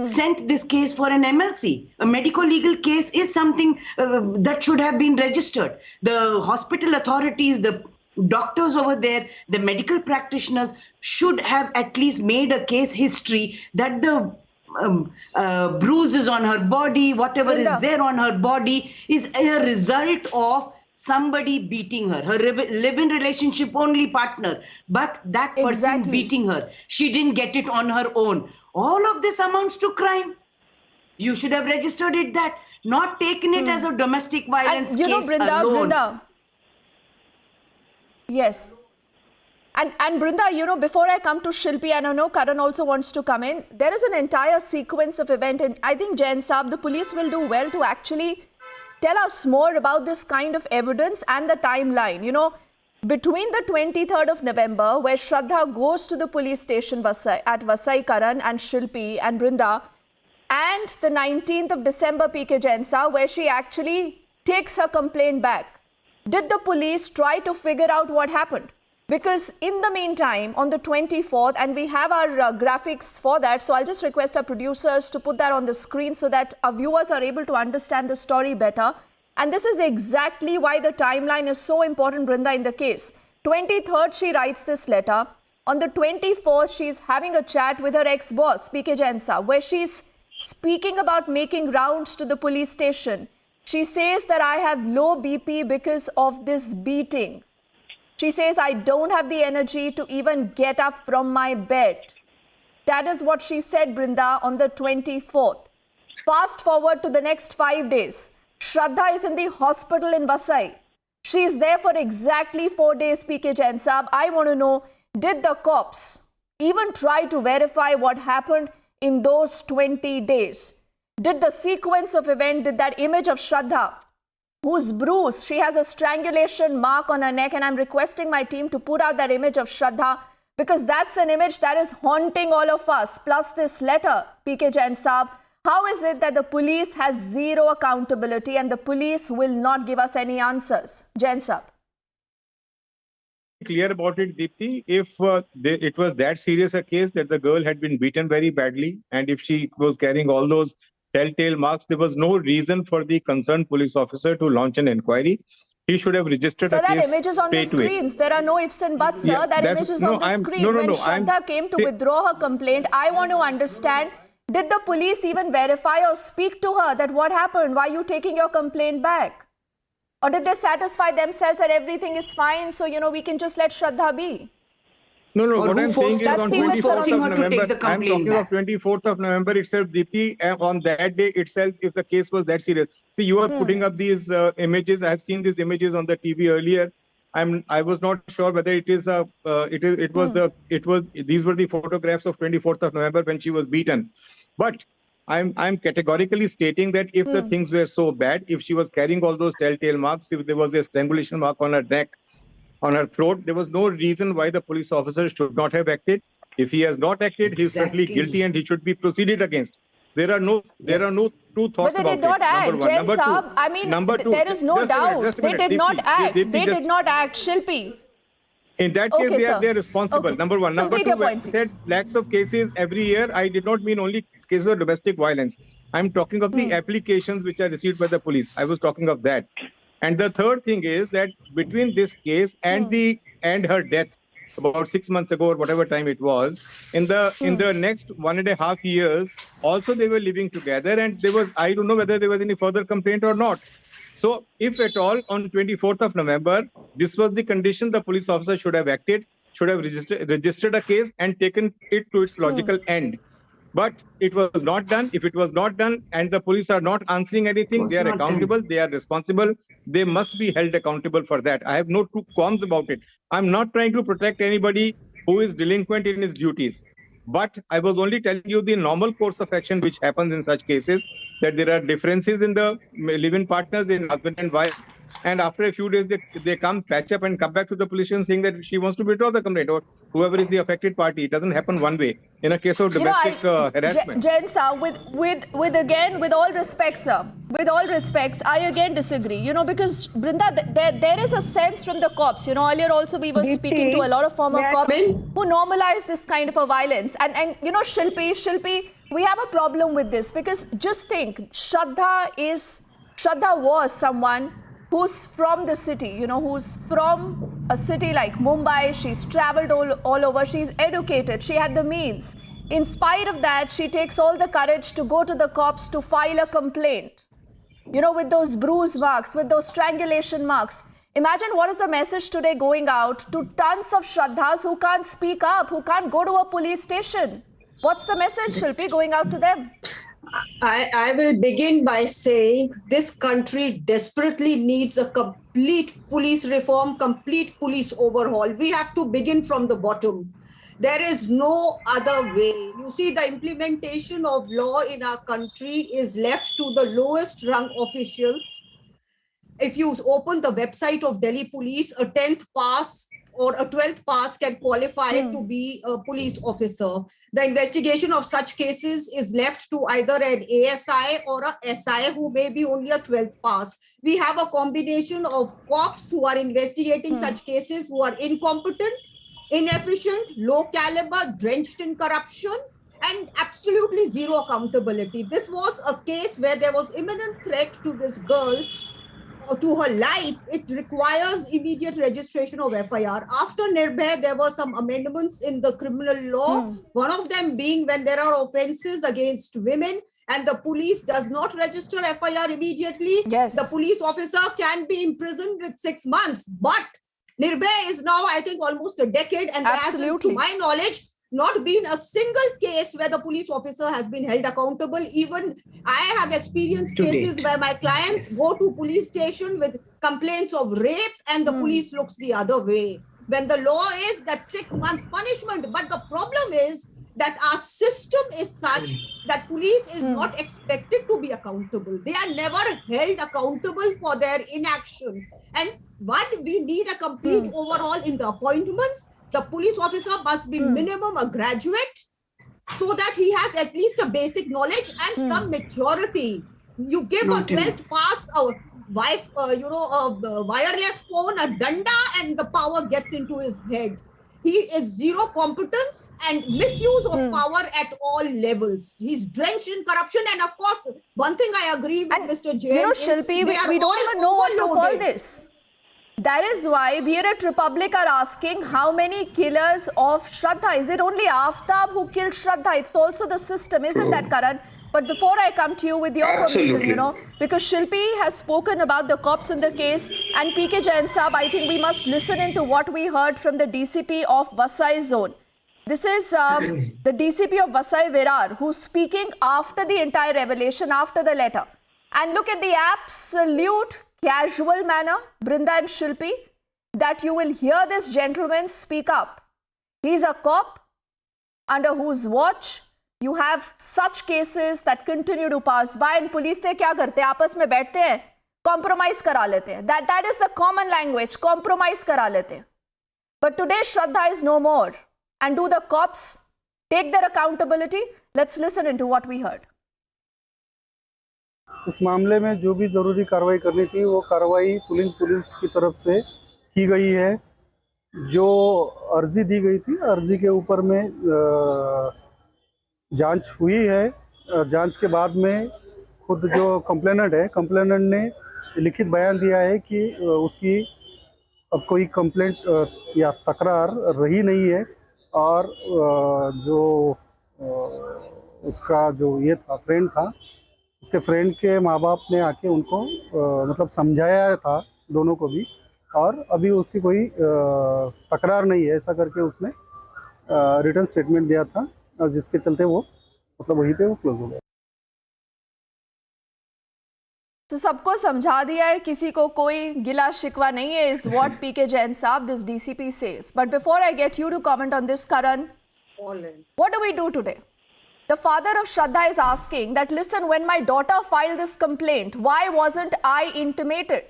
sent this case for an MLC? A medico-legal case is something that should have been registered. The hospital authorities, the doctors over there, the medical practitioners should have at least made a case history that the bruises on her body, whatever is there on her body, is a result of somebody beating her, her live-in relationship only partner, but that person beating her. She didn't get it on her own. All of this amounts to crime. You should have registered it that, not taken it as a domestic violence case alone. Brinda. Yes. And Brinda, before I come to Shilpi, and I know Karan also wants to come in, there is an entire sequence of events, and I think, Jain Saab, the police will do well to actually tell us more about this kind of evidence and the timeline. Between the 23rd of November, where Shraddha goes to the police station at Vasai, Karan and Shilpi and Brinda, and the 19th of December, PK Jain Saab, where she actually takes her complaint back. Did the police try to figure out what happened? Because in the meantime, on the 24th, and we have our graphics for that, so I'll just request our producers to put that on the screen so that our viewers are able to understand the story better. And this is exactly why the timeline is so important, Brinda, in the case. 23rd, she writes this letter. On the 24th, she's having a chat with her ex-boss, PK Jain Saab, where she's speaking about making rounds to the police station. She says that I have low BP because of this beating. She says, I don't have the energy to even get up from my bed. That is what she said, Brinda, on the 24th. Fast forward to the next 5 days. Shraddha is in the hospital in Vasai. She is there for exactly 4 days, PK Jain Saab. I want to know, did the cops even try to verify what happened in those 20 days? Did the sequence of events, did that image of Shraddha, who's bruised, she has a strangulation mark on her neck, and I'm requesting my team to put out that image of Shraddha, because that's an image that is haunting all of us, plus this letter, PK Jain Saab. How is it that the police has zero accountability and the police will not give us any answers? Jain Saab. Clear about it, Deepthi. If it was that serious a case that the girl had been beaten very badly, and if she was carrying all those telltale marks, there was no reason for the concerned police officer to launch an inquiry. He should have registered a case. So that image is on the screens. There are no ifs and buts, sir. Yeah, that image is on the screen. When Shraddha came to withdraw her complaint, I want to understand, did the police even verify or speak to her that what happened? Why are you taking your complaint back? Or did they satisfy themselves that everything is fine, so, we can just let Shraddha be? No, what I'm saying is on 24th of November, I'm talking of 24th of November itself, Deepthi, on that day itself, if the case was that serious. See, you are putting up these images. I have seen these images on the TV earlier. I was not sure whether it is these were the photographs of 24th of November when she was beaten. But I'm categorically stating that if the things were so bad, if she was carrying all those telltale marks, if there was a strangulation mark on her neck, on her throat. There was no reason why the police officer should not have acted. If he has not acted, he is certainly guilty and he should be proceeded against. There are no two thoughts But they about did not it. act. Number one. Jain Number Saab, two. I mean, number two. there is no Just a minute, doubt. just a They minute. did not act. Deepti, They just- did not act. Shilpi. In that case, Okay, sir. they are responsible. Okay. Number one. Number Complete two, your when point, I said please. lakhs of cases every year, I did not mean only cases of domestic violence. I'm talking of the applications which are received by the police. I was talking of that. And the third thing is that between this case and her death, about 6 months ago or whatever time it was, in the next 1.5 years, also they were living together, and there was, I don't know whether there was any further complaint or not. So if at all on 24th of November, this was the condition, the police officer should have acted, should have registered a case and taken it to its logical end. But it was not done. If it was not done and the police are not answering anything, they are accountable, they are responsible, they must be held accountable for that. I have no two qualms about it. I'm not trying to protect anybody who is delinquent in his duties. But I was only telling you the normal course of action which happens in such cases, that there are differences in the live-in partners, in husband and wife. And after a few days, they come, patch up and come back to the police station saying that she wants to withdraw the complaint, or whoever is the affected party. It doesn't happen one way. In a case of domestic harassment. Jain sir, with all respect, sir, with all respects, I again disagree. Because Brinda, there is a sense from the cops. Earlier also we were speaking to a lot of former cops who normalize this kind of a violence. And Shilpi, we have a problem with this, because just think, Shraddha was someone who's from the city, who's from a city like Mumbai. She's traveled all over. She's educated. She had the means. In spite of that, she takes all the courage to go to the cops to file a complaint, with those bruise marks, with those strangulation marks. Imagine what is the message today going out to tons of Shraddhas who can't speak up, who can't go to a police station. What's the message, Shilpi, going out to them? I will begin by saying this country desperately needs a complete police reform, complete police overhaul. We have to begin from the bottom. There is no other way. You see, the implementation of law in our country is left to the lowest rung officials. If you open the website of Delhi Police, a 10th pass or a 12th pass can qualify to be a police officer. The investigation of such cases is left to either an ASI or a SI who may be only a 12th pass. We have a combination of cops who are investigating such cases who are incompetent, inefficient, low caliber, drenched in corruption, and absolutely zero accountability. This was a case where there was imminent threat to this girl, to her life. It requires immediate registration of FIR. After Nirbhay, there were some amendments in the criminal law, one of them being when there are offenses against women and the police does not register FIR immediately, the police officer can be imprisoned with 6 months. But Nirbhay is now, I think, almost a decade, and there has, to my knowledge, not been a single case where the police officer has been held accountable. Even I have experienced cases where my clients go to police station with complaints of rape and the police looks the other way. When the law is that 6 months punishment, but the problem is that our system is such that police is not expected to be accountable. They are never held accountable for their inaction. And we need a complete overhaul in the appointments. The police officer must be minimum a graduate so that he has at least a basic knowledge and some maturity. You give a 12th pass, a wireless phone, a danda, and the power gets into his head. He is zero competence and misuse of power at all levels. He's drenched in corruption. And of course, one thing I agree with Mr. Jain Shilpi, we don't even know what to call this. That is why we at Republic are asking how many killers of Shraddha. Is it only Aftab who killed Shraddha? It's also the system, isn't that, Karan? But before I come to you with your permission, because Shilpi has spoken about the cops in the case, and PK Jain Saab, I think we must listen into what we heard from the DCP of Vasai zone. This is the DCP of Vasai Virar, who's speaking after the entire revelation, after the letter. And look at the absolute casual manner, Brinda and Shilpi, that you will hear this gentleman speak up. He's a cop under whose watch you have such cases that continue to pass by, and police से क्या करते हैं? आपस में बैठते हैं, compromise करा लेते हैं. That is the common language, compromise करा लेते हैं. But today Shraddha is no more. And do the cops take their accountability? Let's listen into what we heard. इस मामले में जो भी ज़रूरी कार्रवाई करनी थी वो कार्रवाई पुलिस की तरफ से की गई है। जो अर्जी दी गई थी, अर्जी के ऊपर में जांच हुई है। जांच के बाद में खुद जो कंप्लेनेंट ने लिखित बयान दिया है कि उसकी अब कोई कंप्लेंट या तकरार रही नहीं है और जो उसका जो ये था फ्रेंड था, उसके फ्रेंड के माँ बाप ने आके उनको मतलब समझाया था दोनों को भी, और अभी उसकी कोई तकरार नहीं है, ऐसा करके उसने रिटर्न स्टेटमेंट दिया था, और जिसके चलते वो मतलब वहीं पे वो क्लोज हो गया। तो सबको समझा दिया है, किसी को कोई गिला शिकवा नहीं है, is what PK Jain Saab, this DCP says. But before I get you to comment on this, Karan, what do we do today? The father of Shraddha is asking that, listen, when my daughter filed this complaint, why wasn't I intimated?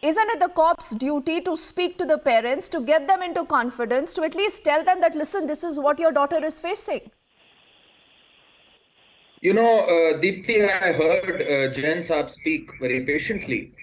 Isn't it the cops' duty to speak to the parents, to get them into confidence, to at least tell them that, listen, this is what your daughter is facing? You know, Deepthi, I heard Jain Saab speak very patiently.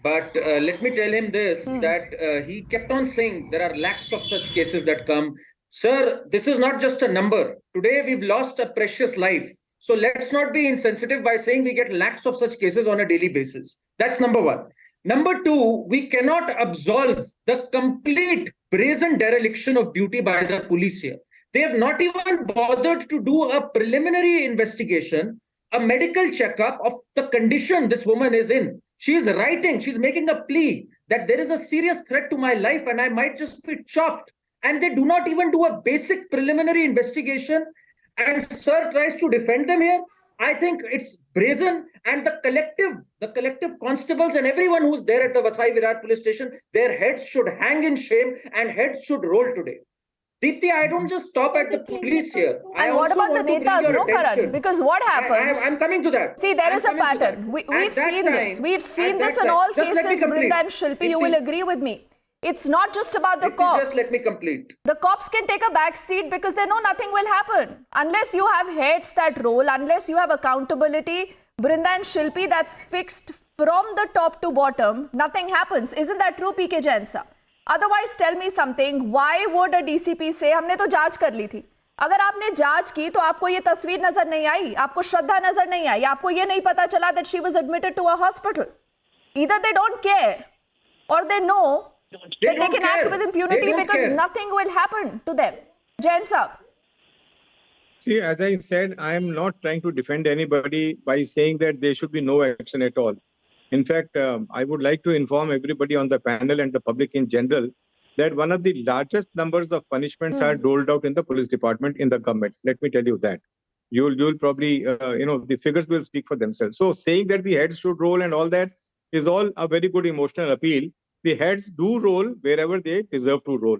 But let me tell him this, that he kept on saying there are lakhs of such cases that come. Sir, this is not just a number. Today, we've lost a precious life. So let's not be insensitive by saying we get lakhs of such cases on a daily basis. That's number one. Number two, we cannot absolve the complete brazen dereliction of duty by the police here. They have not even bothered to do a preliminary investigation, a medical checkup of the condition this woman is in. She is writing, she's making a plea that there is a serious threat to my life and I might just be chopped. And they do not even do a basic preliminary investigation. And Sir tries to defend them here. I think it's brazen, and the collective constables and everyone who's there at the Vasai Virar police station, their heads should hang in shame and heads should roll today. Deepthi, I don't just stop at the police here. And what about the netas, no, Karan? Because what happens? I'm coming to that. See, there is a pattern. We've seen this. We've seen this in all cases, Brinda and Shilpi. You will agree with me. It's not just about the cops. Just let me complete. The cops can take a back seat because they know nothing will happen. Unless you have heads that roll, unless you have accountability, Brinda and Shilpi, that's fixed from the top to bottom, nothing happens. Isn't that true, PK Jain Saab? Otherwise, tell me something. Why would a DCP say, हमने तो जांच कर ली थी. अगर आपने जांच की तो आपको ये तस्वीर नजर नहीं आई, आपको श्रद्धा नजर नहीं आई, आपको ये नहीं पता चला that she was admitted to a hospital. Either they don't care or they know that they can act with impunity because nothing will happen to them. Jain Saab. See, as I said, I am not trying to defend anybody by saying that there should be no action at all. In fact, I would like to inform everybody on the panel and the public in general that one of the largest numbers of punishments are doled out in the police department in the government. Let me tell you that. You'll probably, the figures will speak for themselves. So saying that the heads should roll and all that is all a very good emotional appeal. The heads do roll wherever they deserve to roll.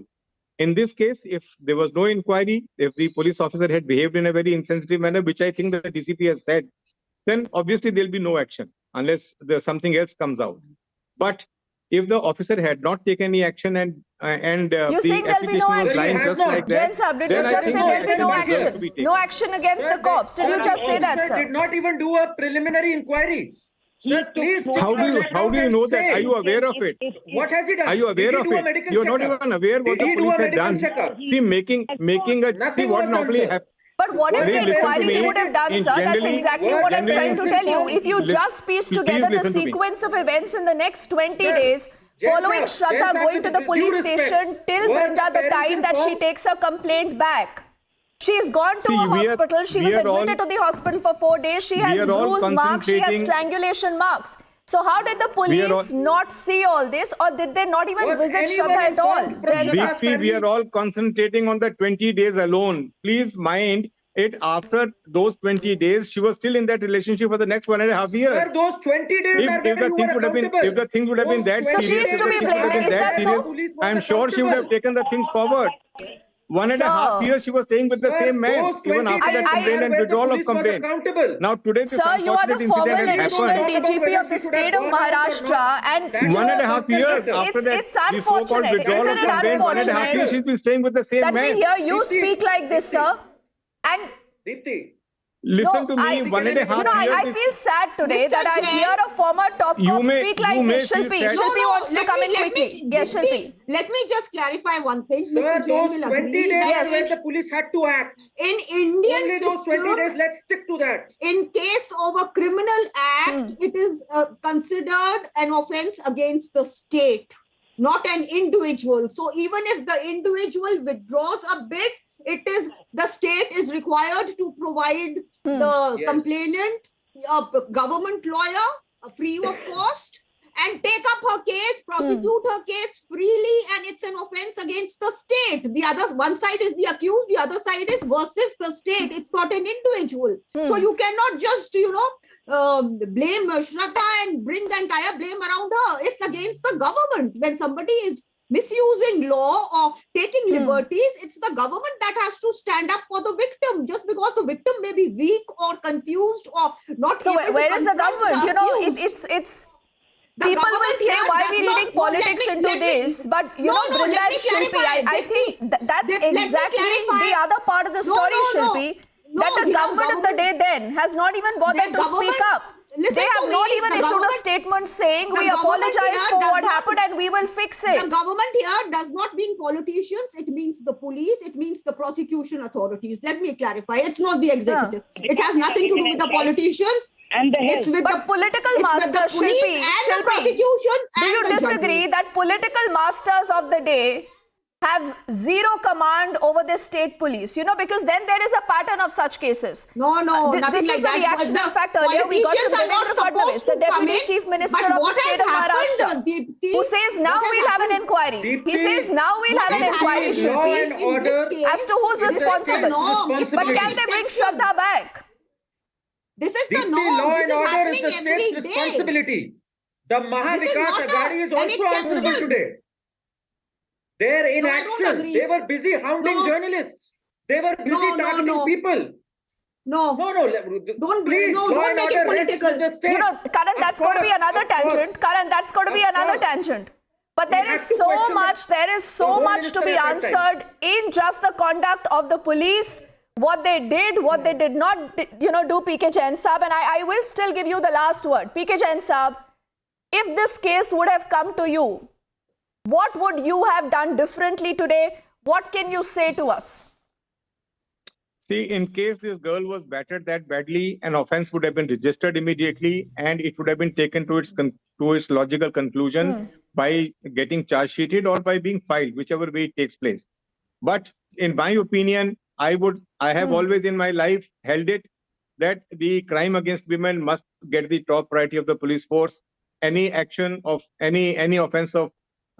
In this case, if there was no inquiry, if the police officer had behaved in a very insensitive manner, which I think the DCP has said, then obviously there'll be no action unless there's something else comes out. But if the officer had not taken any action and you saying there'll be no action? Just like that, Jain Saab, did you just say there'll be no action? No action against the cops. Did you just say that, sir? Did not even do a preliminary inquiry. Sir, please. How do you know that? Are you aware of it? What has he done? Are you aware of it? You're not even aware what the police had done. See, making a see what normally happens. But what is the inquiry he would have done, sir? That's exactly what I'm trying to tell you. If you just piece together the sequence of events in the next 20 days, following Shraddha going to the police station till Brinda the time that she takes her complaint back. She's gone to a hospital. She was admitted to the hospital for 4 days. She has bruise marks. She has strangulation marks. So how did the police not see all this, or did they not even visit Shraddha at all? Deepthi, we are all concentrating on the 20 days alone. Please mind it, after those 20 days, she was still in that relationship for the next 1.5 years. Sir, those 20 days if the things would have been that serious, so she is to be blamed. Is that so? I'm sure she would have taken the things forward. 1.5 years she was staying with the same man, even after that complaint and withdrawal of complaint. Now today this Sir, you are the unfortunate former incident has additional happened. DGP of the state of Maharashtra, and 1.5 years after that, it's the so-called unfortunate. withdrawal Isn't of it complaint, 1.5 years unfortunate she's been staying with the same that man. we hear you speak like this, sir? And Listen to me, 1.5 years. I feel sad today Mr. that I Jain, hear a former top You cop may- speak like you may this. feel Shilpi, sad. Shilpi wants to come in quickly. Yes, Shilpi. Let me just clarify one thing. Sir, Mr. Jain those will 20 agree days that when the police had to act. in Indian Only those 20 system, days, let's stick to that. in case of a criminal act, it is considered an offense against the state, not an individual. So even if the individual withdraws a bit, the state is required to provide the complainant a government lawyer free of cost and take up her case, prosecute her case freely, and it's an offense against the state. The other one side is the accused, the other side is versus the state. It's not an individual. So you cannot just blame Shraddha and bring the entire blame around her. It's against the government. When somebody is misusing law or taking liberties, it's the government that has to stand up for the victim. Just because the victim may be weak or confused or not. So able where to is the confront government? accused. It's The people will government say here why does we not- reading no, let politics me- into let me- this, but No, no, Brinda let and me Shilpi, clarify. I think that's let me exactly clarify. the other part of the No, story, no, no. Shilpi. No, That the the government of the day then has not even bothered The to speak government- up. listen They to have not me, even the issued a government- statement saying the we government apologize here for does what not- happened and we will fix it. The government here does not mean politicians. It means the police. It means the prosecution authorities. Let me clarify. It's not the executive. It has nothing to do with the politicians. And the It's with But political it's with the masters, police Shilpi, and the Shilpi, prosecution do and you the disagree judges. that political masters of the day have zero command over the state police? Because then there is a pattern of such cases. No, This nothing is like the that. reaction. The In fact, earlier we got from politicians are not Devendra Fadnavis, supposed the to come Deputy in, Chief Minister but of the what state has of happened, Maharashtra, Deepti, who says now what has we'll have an happened? inquiry. Deepti, He says now we'll have an has inquiry, happened? Law Shilpi, and In this order case, as to who's It's a responsible. norm. It's But responsibility. can they bring Exception. Shraddha back? This is the Deepti, norm. law This and is order is happening the every state's day. responsibility. The Maha This is Vikas not Aghadi is an also answerable exception. today. Their No, I don't inaction, agree. they were busy hounding No. journalists. They were busy No, targeting people. No. Please, no, law don't and make it order rests political. with the state. Karan, that's going to be another tangent. Karan, that's going to be another tangent. But there is so much to be answered in just the conduct of the police, what they did, what they did not, do, PK Jain Saab. And I will still give you the last word. PK Jain Saab, if this case would have come to you, what would you have done differently today? What can you say to us? See, in case this girl was battered that badly, an offense would have been registered immediately, and it would have been taken to its logical conclusion by getting charge sheeted or by being filed, whichever way it takes place. But in my opinion, I have always in my life held it that the crime against women must get the top priority of the police force. Any action of any offense of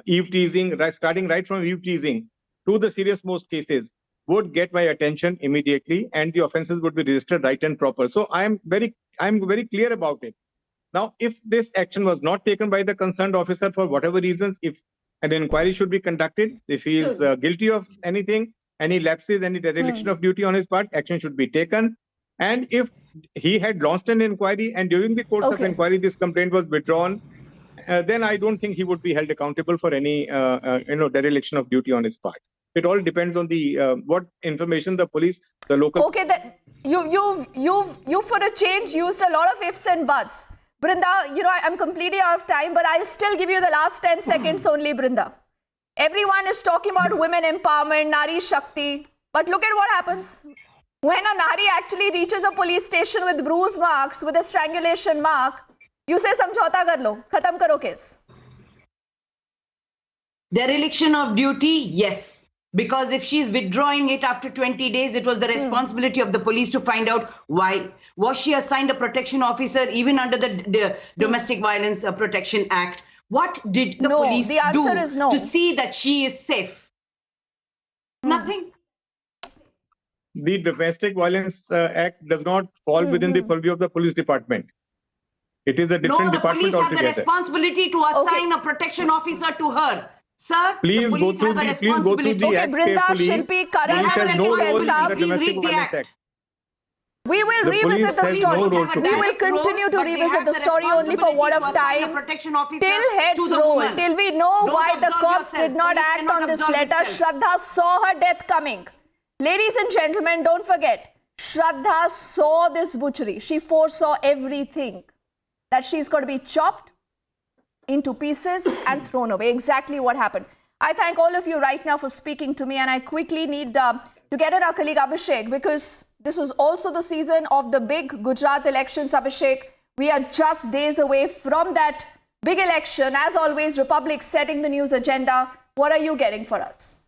eve teasing, starting right from eve teasing to the serious most cases, would get my attention immediately, and the offenses would be registered right and proper. So I'm very clear about it. Now, if this action was not taken by the concerned officer for whatever reasons, if an inquiry should be conducted, if he is guilty of anything, any lapses, any dereliction of duty on his part, action should be taken. And if he had launched an inquiry and during the course of inquiry this complaint was withdrawn, then I don't think he would be held accountable for any dereliction of duty on his part. It all depends on the what information the police, the local. Okay, you for a change used a lot of ifs and buts. Brinda, I'm completely out of time, but I'll still give you the last 10 seconds only, Brinda. Everyone is talking about women empowerment, Nari Shakti, but look at what happens. When a Nari actually reaches a police station with bruise marks, with a strangulation mark, you say samjhauta kar lo, khatam karo case. Dereliction of duty, yes. Because if she's withdrawing it after 20 days, it was the responsibility of the police to find out why. Was she assigned a protection officer even under the Domestic Violence Protection Act? What did the police the answer do is no. to see that she is safe? Nothing. The Domestic Violence Act does not fall within the purview of the police department. It is a different No, the department police have altogether. the responsibility to assign a protection officer to her. Sir, Please the go police through have a the please go through responsibility. the Okay, act Brinda, carefully. Shilpi, Karan, Police has and no Jain role in Saab. the Please Domestic read the Violence act. Act. We will The revisit police the has story. no role to We play. will continue to revisit the story only for what of time. Till heads roll, till we know why the cops did not act on this letter. Shraddha saw her death coming. Ladies and gentlemen, don't forget, Shraddha saw this butchery. She foresaw everything. That she's going to be chopped into pieces and thrown away. Exactly what happened. I thank all of you right now for speaking to me, and I quickly need to get in our colleague Abhishek, because this is also the season of the big Gujarat elections. Abhishek, we are just days away from that big election. As always, Republic setting the news agenda. What are you getting for us?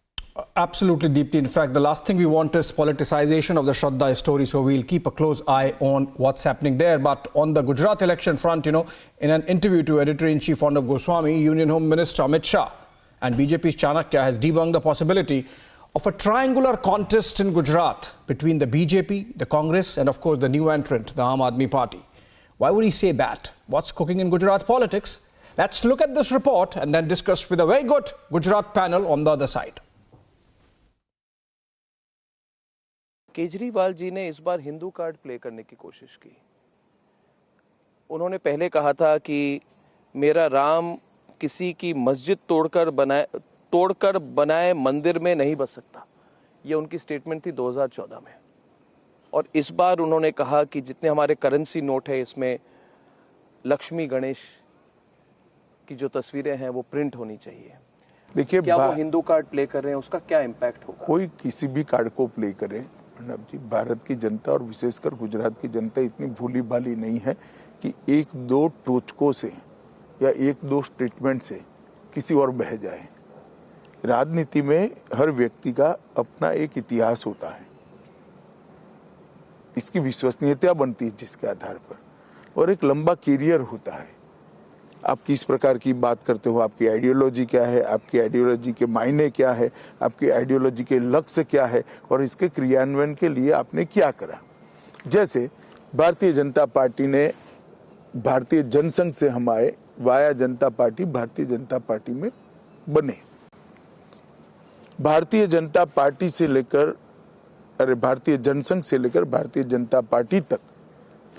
Absolutely, Deepthi. In fact, the last thing we want is politicization of the Shraddha story, so we'll keep a close eye on what's happening there. But on the Gujarat election front, in an interview to Editor-in-Chief Arnab Goswami, Union Home Minister Amit Shah and BJP's Chanakya has debunked the possibility of a triangular contest in Gujarat between the BJP, the Congress, and of course the new entrant, the Aam Aadmi Party. Why would he say that? What's cooking in Gujarat politics? Let's look at this report and then discuss with a very good Gujarat panel on the other side. Kejriwal ji ने इस बार Hindu card play करने की कोशिश की। उन्होंने पहले कहा था कि मेरा राम किसी की मस्जिद तोड़कर बनाए मंदिर में नहीं बस सकता। ये उनकी स्टेटमेंट थी 2014 में। और इस बार उन्होंने कहा कि जितने हमारे करेंसी नोट है इसमें लक्ष्मी गणेश की जो तस्वीरें हैं वो प्रिंट होनी चाहिए। देखिए, क्या वो हिंदू कार्ड प्ले कर रहे हैं, उसका क्या इम्पैक्ट होगा? कोई किसी भी कार्ड को प्ले करे, अर्नब जी, भारत की जनता और विशेषकर गुजरात की जनता इतनी भूली भाली नहीं है कि एक दो टोचकों से या एक दो स्टेटमेंट से किसी और बह जाए। राजनीति में हर व्यक्ति का अपना एक इतिहास होता है, इसकी विश्वसनीयता बनती है जिसके आधार पर, और एक लंबा कैरियर होता है। आप किस प्रकार की बात करते हो, आपकी आइडियोलॉजी क्या है, आपकी आइडियोलॉजी के मायने क्या है, आपकी आइडियोलॉजी के लक्ष्य क्या है, और इसके क्रियान्वयन के लिए आपने क्या करा। जैसे भारतीय जनता पार्टी ने भारतीय जनसंघ से हम आए, वाया जनता पार्टी भारतीय जनता पार्टी में बने। भारतीय जनता पार्टी से लेकर भारतीय जनसंघ से लेकर भारतीय जनता पार्टी तक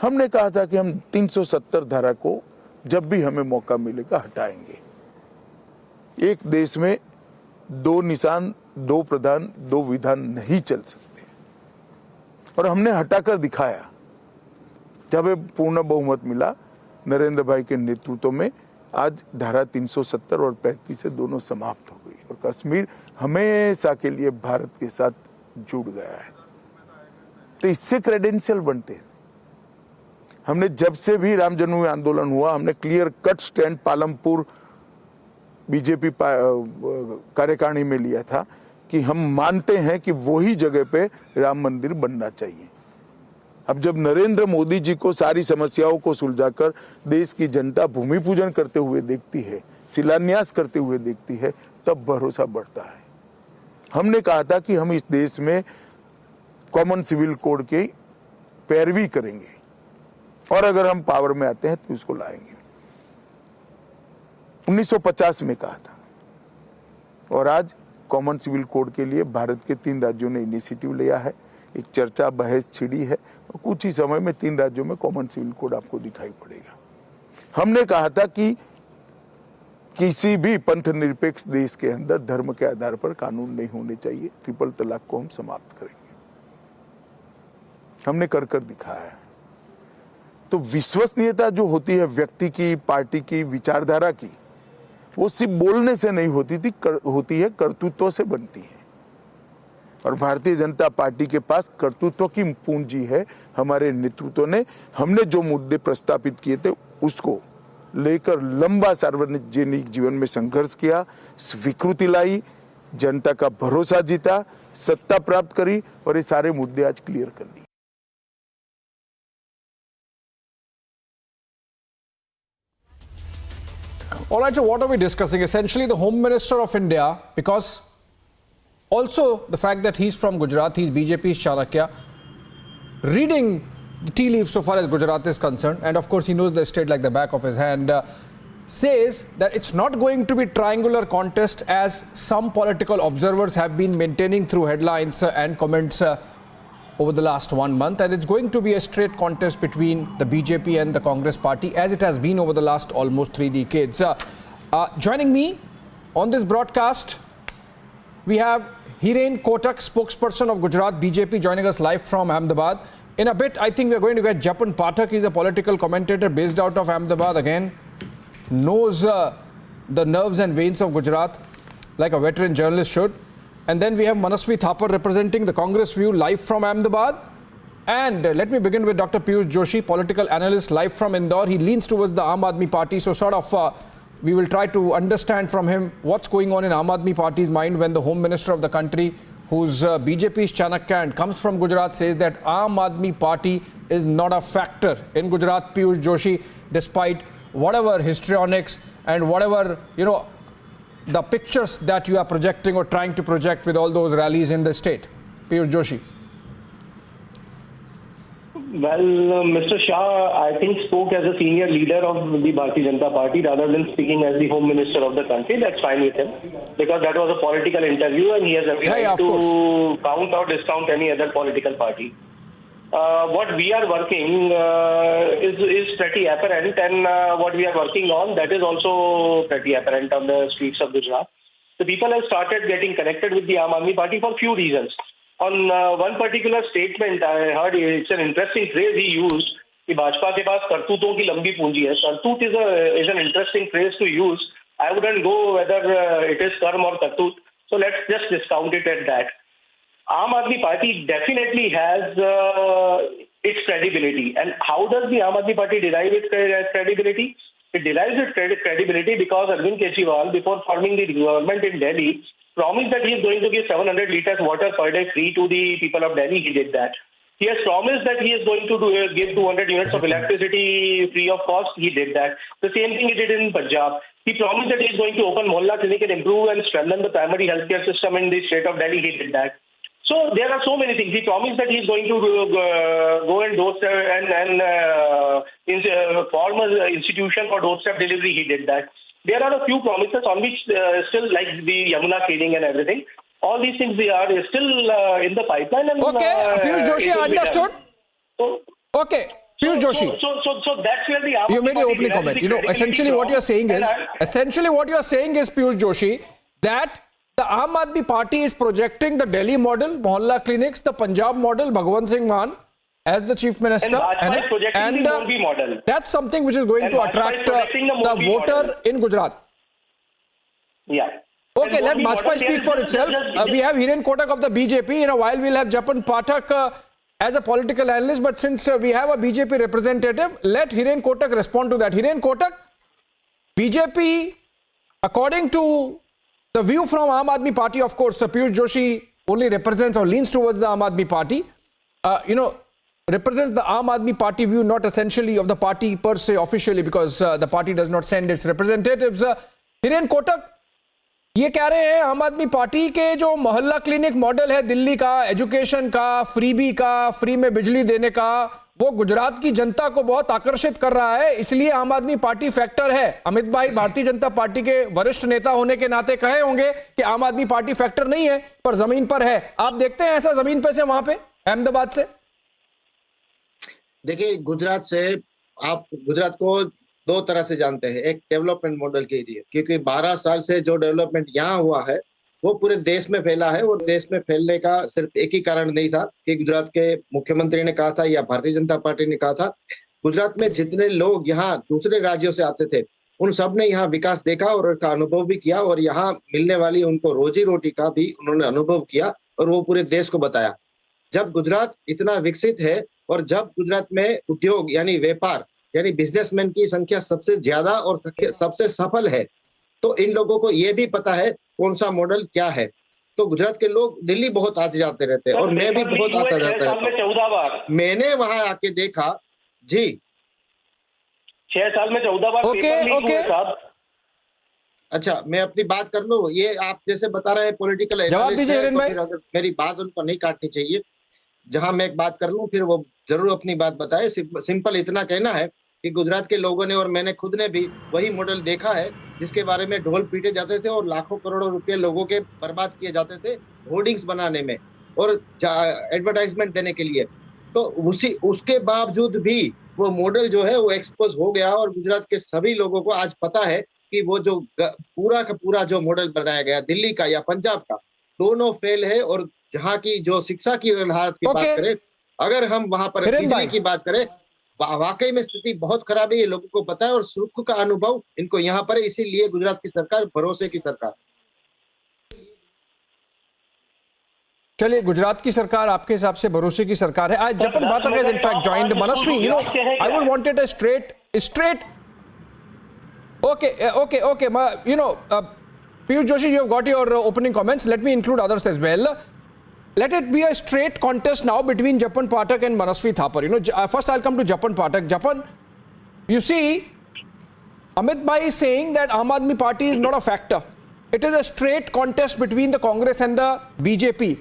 हमने कहा था कि हम 370 धारा को जब भी हमें मौका मिलेगा हटाएंगे। एक देश में दो निशान, दो प्रधान, दो विधान नहीं चल सकते, और हमने हटाकर दिखाया। जब पूर्ण बहुमत मिला नरेंद्र भाई के नेतृत्व में, आज धारा 370 और 35 से दोनों समाप्त हो गई, और कश्मीर हमेशा के लिए भारत के साथ जुड़ गया है। तो इससे क्रेडेंशियल बनते हैं। हमने जब से भी राम जन्मभूमि आंदोलन हुआ, हमने clear cut stand Palampur BJP कार्यकारिणी में लिया था कि हम मानते हैं कि वही जगह पे राम मंदिर बनना चाहिए। अब जब नरेंद्र मोदी जी को सारी समस्याओं को सुलझाकर देश की जनता भूमि पूजन करते हुए देखती है, शिलान्यास करते हुए देखती है, तब भरोसा बढ़ता है। हमने कहा था कि हम इस देश में कॉमन सिविल कोड की पैरवी करेंगे, और अगर हम पावर में आते हैं तो इसको लाएंगे। 1950 में कहा था, और आज कॉमन सिविल कोड के लिए भारत के 3 राज्यों ने इनिशिएटिव लिया है। एक चर्चा बहस छिड़ी है, और कुछ ही समय में 3 राज्यों में कॉमन सिविल कोड आपको दिखाई पड़ेगा। हमने कहा था कि किसी भी पंथ निरपेक्ष देश के अंदर धर्म के आधार पर कानून नहीं होने चाहिए। ट्रिपल तलाक को हम समाप्त करेंगे। हमने कर दिखाया। तो विश्वसनीयता जो होती है व्यक्ति की, पार्टी की, विचारधारा की, वो सिर्फ बोलने से नहीं होती है कर्तृत्व से बनती है। और भारतीय जनता पार्टी के पास कर्तृत्व की पूंजी है। हमारे नेतृत्व ने, हमने जो मुद्दे प्रस्तापित किए थे उसको लेकर लंबा सार्वजनिक जीवन में संघर्ष किया, स्वीकृति लाई, जनता का भरोसा जीता, सत्ता प्राप्त करी, और ये सारे मुद्दे आज क्लियर कर दिए। All right, so what are we discussing? Essentially, the Home Minister of India, because also the fact that he's from Gujarat, he's BJP's Chanakya, reading the tea leaves so far as Gujarat is concerned, and of course he knows the state like the back of his hand, says that it's not going to be triangular contest as some political observers have been maintaining through headlines and comments over the last 1 month, and it's going to be a straight contest between the BJP and the Congress party as it has been over the last almost 3 decades. Joining me on this broadcast, we have Hiren Kotak, spokesperson of Gujarat BJP, joining us live from Ahmedabad. In a bit, I think we're going to get Japan Pathak. He's a political commentator based out of Ahmedabad again. Knows the nerves and veins of Gujarat like a veteran journalist should. And then we have Manasvi Thapar representing the Congress view live from Ahmedabad. And let me begin with Dr. Piyush Joshi, political analyst live from Indore. He leans towards the Aam Aadmi Party. So sort of we will try to understand from him what's going on in Aam Aadmi Party's mind when the Home Minister of the country, who's BJP's Chanakya and comes from Gujarat, says that Aam Aadmi Party is not a factor in Gujarat. Piyush Joshi, despite whatever histrionics and whatever, the pictures that you are projecting or trying to project with all those rallies in the state. Piyush Joshi. Well, Mr. Shah, I think spoke as a senior leader of the Bharatiya Janata Party rather than speaking as the Home Minister of the country. That's fine with him because that was a political interview and he has every right to count or discount any other political party. What we are working is pretty apparent, and what we are working on, that is also pretty apparent on the streets of Gujarat. The people have started getting connected with the Aam Aadmi Party for few reasons. On one particular statement, I heard it's an interesting phrase he used, कि भाजपा के पास करतूतों की लंबी पूंजी है. Kartoot is an interesting phrase to use. I wouldn't go whether it is karm or kartoot. So let's just discount it at that. Aam Aadmi Party definitely has its credibility. And how does the Aam Aadmi Party derive its credibility? It derives its credibility because Arvind Kejriwal, before forming the government in Delhi, promised that he is going to give 700 liters water per day free to the people of Delhi. He did that. He has promised that he is going to give 200 units of electricity free of cost. He did that. The same thing he did in Punjab. He promised that he is going to open Mohalla clinic and improve and strengthen the primary healthcare system in the state of Delhi. He did that. So there are so many things. He promised that he is going to go and doorstep and form an institution for doorstep delivery. He did that. There are a few promises on which still, like the Yamuna cleaning and everything, all these things are still in the pipeline. And, okay, Piyush Joshi, understood. Okay, Piyush Joshi. So that's where the Aam you made Aadmi your opening comment. Essentially what you're saying is, Piyush Joshi, that the Aam Aadmi Party is projecting the Delhi model, Mohalla clinics, the Punjab model, Bhagwant Singh Mann as the chief minister, and that's something which is going to attract the voter in Gujarat. Yeah. Okay, let Bajpai speak for itself. We have Hiren Kotak of the BJP. In a while, we'll have Japan Pathak as a political analyst. But since we have a BJP representative, let Hiren Kotak respond to that. Hiren Kotak, BJP, according to the view from Aam Aadmi Party, of course, Piyush Joshi only represents or leans towards the Aam Aadmi Party. Represents the Aam Aadmi Party view, not essentially of the party per se officially, because the party does not send its representatives. Hiren Kotak, ये कह रहे हैं आम आदमी party के जो मोहल्ला clinic model है दिल्ली का, एजुकेशन का, फ्रीबी का, फ्री में बिजली देने का, वो गुजरात की जनता को बहुत आकर्षित कर रहा है, इसलिए आम आदमी पार्टी फैक्टर है. अमित भाई भारतीय जनता पार्टी के वरिष्ठ नेता होने के नाते कहे होंगे कि आम आदमी पार्टी फैक्टर नहीं है, पर जमीन पर है. आप देखते हैं ऐसा जमीन पे से वहां पे अहमदाबाद से? देखिए, गुजरात से आप गुजरात को दो तरह से जानते हैं. एक डेवलपमेंट मॉडल के लिए, क्योंकि 12 साल से जो डेवलपमेंट यहाँ हुआ है वो पूरे देश में फैला है, और देश में फैलने का सिर्फ एक ही कारण नहीं था कि गुजरात के मुख्यमंत्री ने कहा था या भारतीय जनता पार्टी ने कहा था. गुजरात में जितने लोग यहाँ दूसरे राज्यों से आते थे उन सब ने यहाँ विकास देखा और उसका अनुभव भी किया, और यहाँ मिलने वाली उनको रोजी रोटी का भी उन्होंने अनुभव किया और वो पूरे देश को बताया. जब गुजरात इतना विकसित है और जब गुजरात में उद्योग यानी व्यापार यानी बिजनेसमैन की संख्या सबसे ज्यादा और सबसे सफल है, तो इन लोगों को ये भी पता है कौन सा मॉडल क्या है. तो गुजरात के लोग दिल्ली बहुत आते जाते रहते हैं और मैं भी बहुत आता जाता रहता हूँ. मैंने वहां आके देखा जी, 6 साल में 14 बार पेपर लीक हुए साहब. अच्छा, मैं अपनी बात कर लूं. ये आप जैसे बता रहे हैं पॉलिटिकल एनालिस्ट है, तो फिर अगर मेरी बात उनको नहीं काटनी चाहिए. जहां मैं एक बात कर लूं फिर वो जरूर अपनी बात बताए. सिंपल इतना कहना है कि गुजरात के लोगों ने और मैंने खुद ने भी वही मॉडल देखा है जिसके बारे में ढोल पीटे जाते थे और लाखों करोड़ों रुपए लोगों के बर्बाद किए जाते थे होर्डिंग्स बनाने में और एडवर्टाइजमेंट देने के लिए। तो उसके बावजूद भी वो मॉडल जो है वो एक्सपोज हो गया और गुजरात के सभी लोगों को आज पता है कि वो जो पूरा का पूरा जो मॉडल बनाया गया दिल्ली का या पंजाब का, दोनों फेल है। और जहाँ की जो शिक्षा की हालत की बात करें, अगर हम वहां पर बिजली की बात करें, वाकई में स्थिति बहुत खराब है, ये लोगों को पता है और सुख का अनुभव इनको यहाँ पर है। इसीलिए गुजरात की सरकार भरोसे की सरकार। चलिए, गुजरात की सरकार आपके हिसाब से भरोसे की सरकार है। आज जपन पाठक has in fact joined Manasvi. You know, I would want it a straight. Okay. You know, Piyush Joshi, you have got your opening comments. Let me include others as well. Let it be a straight contest now between Japan Pathak and Manasvi Thapar. You know, first I'll come to Japan Pathak. Japan, you see, Amit Bhai is saying that Aam Aadmi Party is not a factor. It is a straight contest between the Congress and the BJP.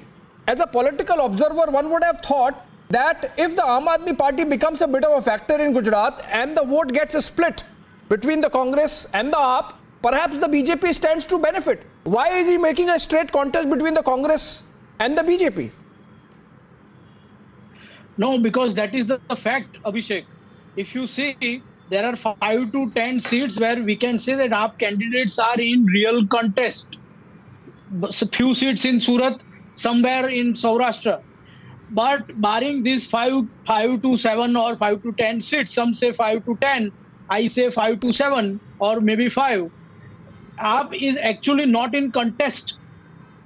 As a political observer, one would have thought that if the Aam Aadmi Party becomes a bit of a factor in Gujarat and the vote gets a split between the Congress and the AAP, perhaps the BJP stands to benefit. Why is he making a straight contest between the Congress and the BJP? No, because that is the fact, Abhishek. If you see, there are 5 to 10 seats where we can say that AAP candidates are in real contest. So few seats in Surat, somewhere in Saurashtra. But barring these 5 to 7 or 5 to 10 seats, some say 5 to 10, I say 5 to 7 or maybe 5. AAP is actually not in contest.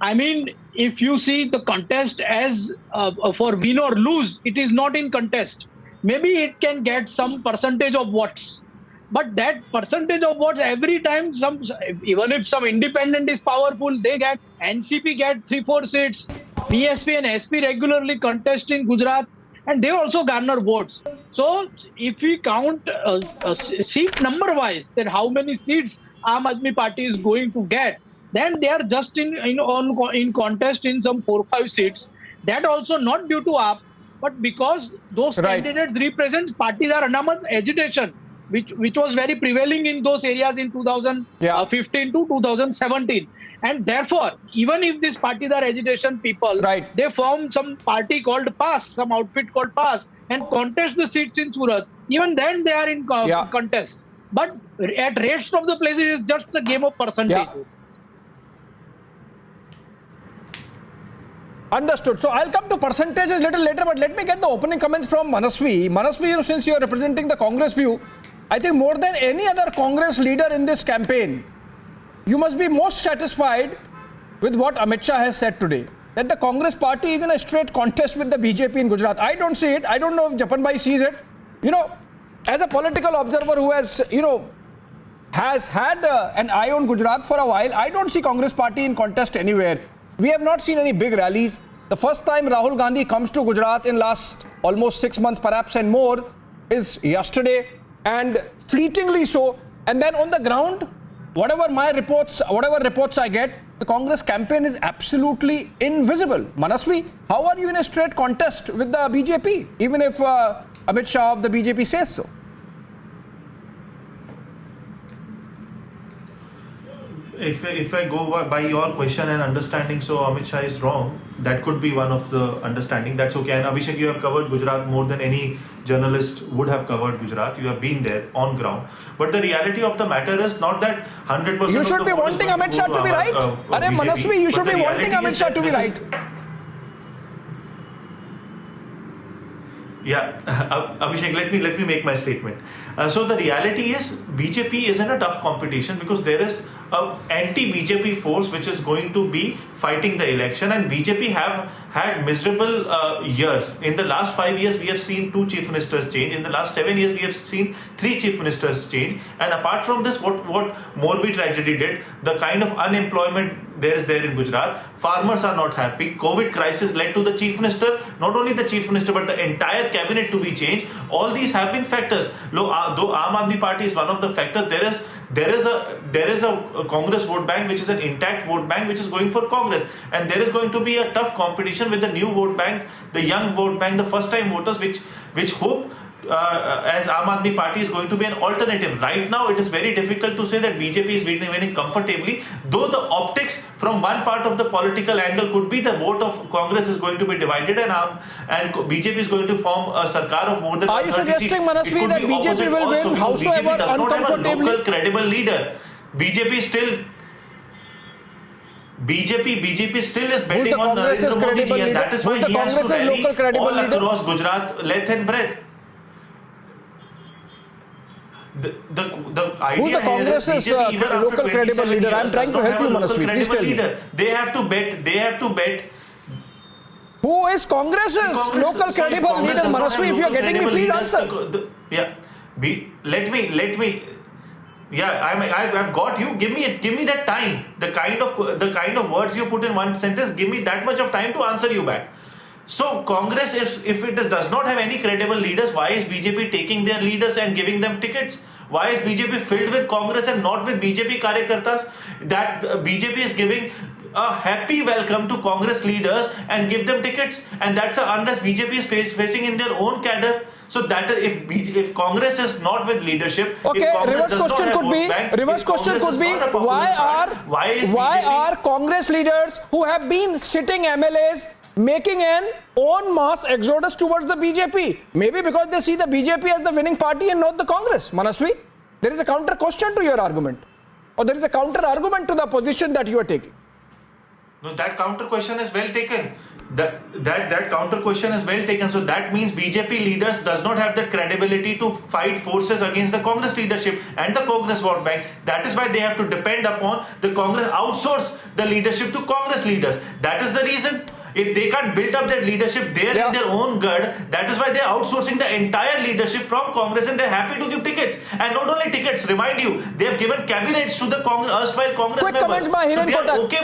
I mean, if you see the contest as for win or lose, it is not in contest. Maybe it can get some percentage of votes. But that percentage of votes, every time, even if some independent is powerful, they get, NCP get 3-4 seats, BSP and SP regularly contest in Gujarat, and they also garner votes. So if we count seat number wise, that how many seats Aam Aadmi Party is going to get, then they are just in contest in some 4-5 seats. That also not due to AAP, but because those candidates represent parties are under agitation, which was very prevailing in those areas in 2015 to 2017. And therefore, even if these parties are agitation people, they form some party called PAS, some outfit called PAS, and contest the seats in Surat. Even then they are in contest. But at rest of the places, it's just a game of percentages. Understood. So I'll come to percentages little later, but let me get the opening comments from Manasvi. Manasvi, you know, since you are representing the Congress view, I think more than any other Congress leader in this campaign, you must be most satisfied with what Amit Shah has said today, that the Congress party is in a straight contest with the BJP in Gujarat. I don't see it. I don't know if Japan Bhai sees it. You know, as a political observer who has, you know, has had an eye on Gujarat for a while, I don't see Congress party in contest anywhere. We have not seen any big rallies. The first time Rahul Gandhi comes to Gujarat in last almost 6 months perhaps and more is yesterday, and fleetingly so. And then on the ground, whatever reports I get, the Congress campaign is absolutely invisible. Manasvi, how are you in a straight contest with the BJP, even if Amit Shah of the BJP says so? If I go by your question and understanding, so Amit Shah is wrong. That could be one of the understanding. That's okay. And Abhishek, you have covered Gujarat more than any journalist would have covered Gujarat. You have been there on ground. But the reality of the matter is not that 100%. You should be wanting Amit Shah to be right. Arey Manasvi, you should be wanting Amit Shah to be right. Yeah, Abhishek, let me make my statement. So the reality is BJP is in a tough competition because there is an anti-BJP force which is going to be fighting the election, and BJP have had miserable years. In the last 5 years, we have seen 2 chief ministers change. In the last 7 years, we have seen 3 chief ministers change. And apart from this, what Morbi tragedy did, the kind of unemployment there in Gujarat, farmers are not happy. COVID crisis led to the chief minister, not only the chief minister, but the entire cabinet to be changed. All these have been factors. Though Aam Aadmi Party is one of the factors, there is a Congress vote bank which is an intact vote bank which is going for Congress, and there is going to be a tough competition with the new vote bank, the young vote bank, the first time voters which hope as Aam Aadmi Party is going to be an alternative. Right now, it is very difficult to say that BJP is winning comfortably, though the optics from one part of the political angle could be the vote of Congress is going to be divided and BJP is going to form a sarkar of more than 30 seats. Are you suggesting, Manasvi, that BJP will win howsoever BJP does not have a uncomfortably? local credible leader. BJP still is betting on Narendra Modi ji, and that is why he has to rally all across Gujarat, length and breadth. The idea Who's the Congress's local credible leader? I'm trying to help you, Manasvi. Please tell me. They have to bet. Who is Congress's local credible leader, Manasvi? If you are getting me, please answer. Let me. Yeah, I've got you. Give me that time. The kind of words you put in one sentence. Give me that much of time to answer you back. So Congress if it does not have any credible leaders, why is BJP taking their leaders and giving them tickets? Why is BJP filled with Congress and not with BJP karyakartas? That BJP is giving a happy welcome to Congress leaders and give them tickets, and that's unless BJP is facing in their own cadre. So that if Congress is not with leadership, okay, reverse question could be why are Congress leaders who have been sitting MLAs making an en masse exodus towards the BJP? Maybe because they see the BJP as the winning party and not the Congress. Manasvi, there is a counter question to your argument, or there is a counter argument to the position that you are taking. No, that counter question is well taken. That counter question is well taken. So that means BJP leaders does not have that credibility to fight forces against the Congress leadership and the Congress vote bank. That is why they have to depend upon the Congress, outsource the leadership to Congress leaders. That is the reason. If they can't build up that leadership there in their own gut, that is why they are outsourcing the entire leadership from Congress, and they're happy to give tickets. And not only tickets, remind you, they have given cabinets to the erstwhile Congress Quick members. comments by Hiren Kotak. Okay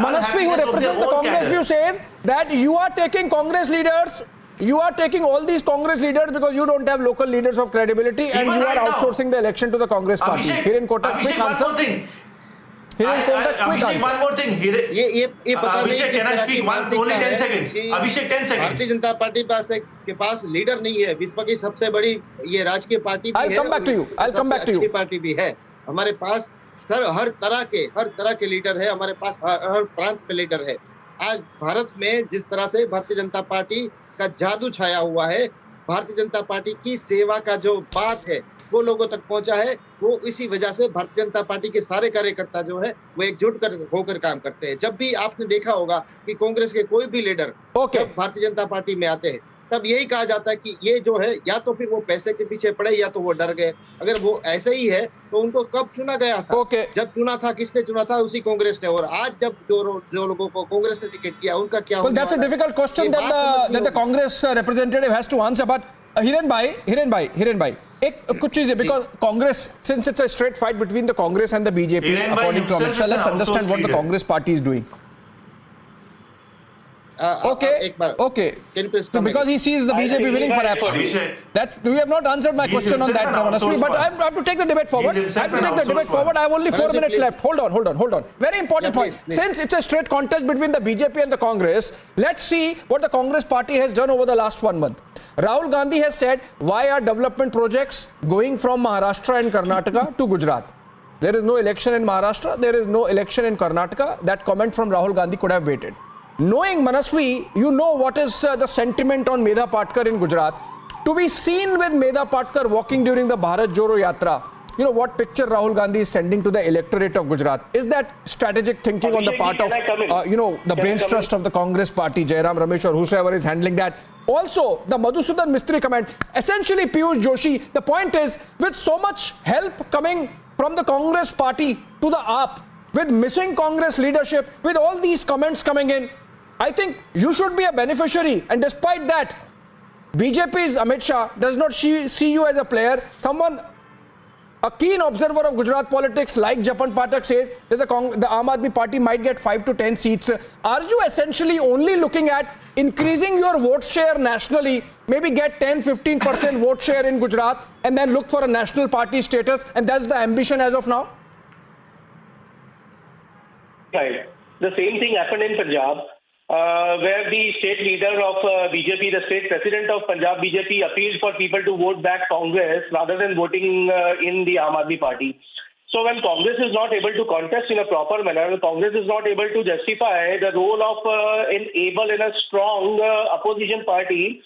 Manasvi, who represents the Congress view, says that you are taking Congress leaders, you are taking all these Congress leaders because you don't have local leaders of credibility, and you are outsourcing the election to the Congress party. Hiren Kotak, quick answer. Abhishek, one more thing. Abhishek, can I speak? Only 10 seconds. Abhishek, 10 seconds. Bharatiya Janata party के पास leader नहीं है. विश्व की सबसे बड़ी ये राजकीय party भी है. I'll come back to you. अच्छी पार्टी भी है. हमारे पास सर हर तरह के लीडर है. हमारे पास हर प्रांत के लीडर है. आज भारत में जिस तरह से भारतीय जनता पार्टी का जादू छाया हुआ है, भारतीय जनता पार्टी की सेवा का जो बात है वो लोगों तक पहुंचा है, वो इसी वजह से भारतीय जनता पार्टी के सारे कार्यकर्ता जो है वो एकजुट होकर काम करते हैं. जब भी आपने देखा होगा कि कांग्रेस के कोई भी लीडर जब भारतीय जनता पार्टी में आते हैं, तब यही कहा जाता है कि ये जो है या तो फिर वो पैसे के पीछे पड़े या तो वो डर गए. अगर वो ऐसे ही है तो उनको कब चुना गया था? जब चुना था, किसने चुना था? उसी कांग्रेस ने. और आज जब जो लोगों को कांग्रेस ने टिकट दिया, उनका क्या होगा? That's a difficult question that the Congress representative has to answer. But Hiren bhai, कुछ चीजें, because Congress, since it's a straight fight between the Congress and the BJP, according to Amit Shah, let's understand what the Congress party is doing. Okay. So because he sees the BJP winning, perhaps. We have not answered my question on that, Manasvi, but I have to take the debate forward. I have only 4 minutes left. Hold on. Very important point. Since it's a straight contest between the BJP and the Congress, let's see what the Congress party has done over the last 1 month. Rahul Gandhi has said, why are development projects going from Maharashtra and Karnataka to Gujarat? There is no election in Maharashtra, there is no election in Karnataka. That comment from Rahul Gandhi could have waited. Knowing Manasvi, you know what is the sentiment on Medha Patkar in Gujarat. To be seen with Medha Patkar walking during the Bharat Jodo Yatra, you know what picture Rahul Gandhi is sending to the electorate of Gujarat. Is that strategic thinking on the part of, the brains trust of the Congress party, Jairam Ramesh or whosoever is handling that? Also, the Madhusudan Mistry comment, essentially Piyush Joshi, the point is, with so much help coming from the Congress party to the AAP, with missing Congress leadership, with all these comments coming in, I think you should be a beneficiary. And despite that, BJP's Amit Shah does not see you as a player. Someone, a keen observer of Gujarat politics like Japan Pathak says that the Aam Aadmi Party might get 5 to 10 seats. Are you essentially only looking at increasing your vote share nationally, maybe get 10-15% vote share in Gujarat and then look for a national party status, and that's the ambition as of now? Right. The same thing happened in Punjab. where the state leader of BJP, the state president of Punjab BJP, appealed for people to vote back Congress rather than voting in the Aam Aadmi Party. So when Congress is not able to contest in a proper manner, Congress is not able to justify the role of an able and a strong opposition party,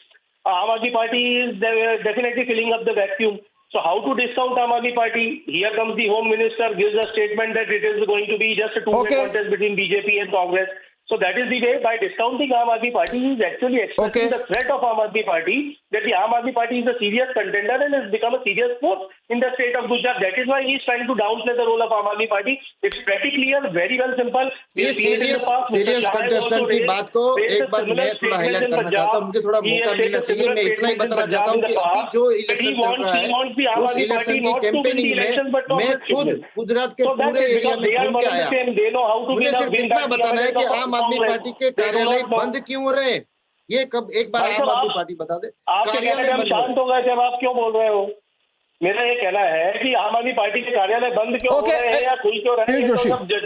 Aam Aadmi Party is definitely filling up the vacuum. So how to discount Aam Aadmi Party? Here comes the Home Minister, gives a statement that it is going to be just a two-way contest between BJP and Congress. So that is the way, by discounting Aam Aadmi Party, he is actually expressing the threat of Aam Aadmi Party, that the Aam Aadmi Party is a serious contender and has become a serious force in the state of Gujarat. That is why he is trying to downplay the role of Aam Aadmi Party. It's pretty clear, very well simple. ये serious contestant की बात को एक बार मैं थोड़ा highlight करना चाहता हूँ, मुझे थोड़ा मौका मिलना चाहिए. मैं इतना ही बताना चाहता हूँ कि अभी जो इलेक्शन चल रहा है उस इलेक्शन की कैंपेनिंग में मैं खुद गुजरात के पूरे एरिया में घूम के आया. मुझे सिर्फ इतना बताना है कि आम आदमी पार्टी के कार्यालय बंद क्यों हो रहे हैं. ये कब एक बार आम आदमी पार्टी बता दे. कार्यालय बंद शांत हो गए जब आप क्यों बोल रहे हो? मेरा ये कहना है कि आम आदमी पार्टी के कार्यालय बंद क्यों हो रहे हैं या खुल क्यों रहे हैं,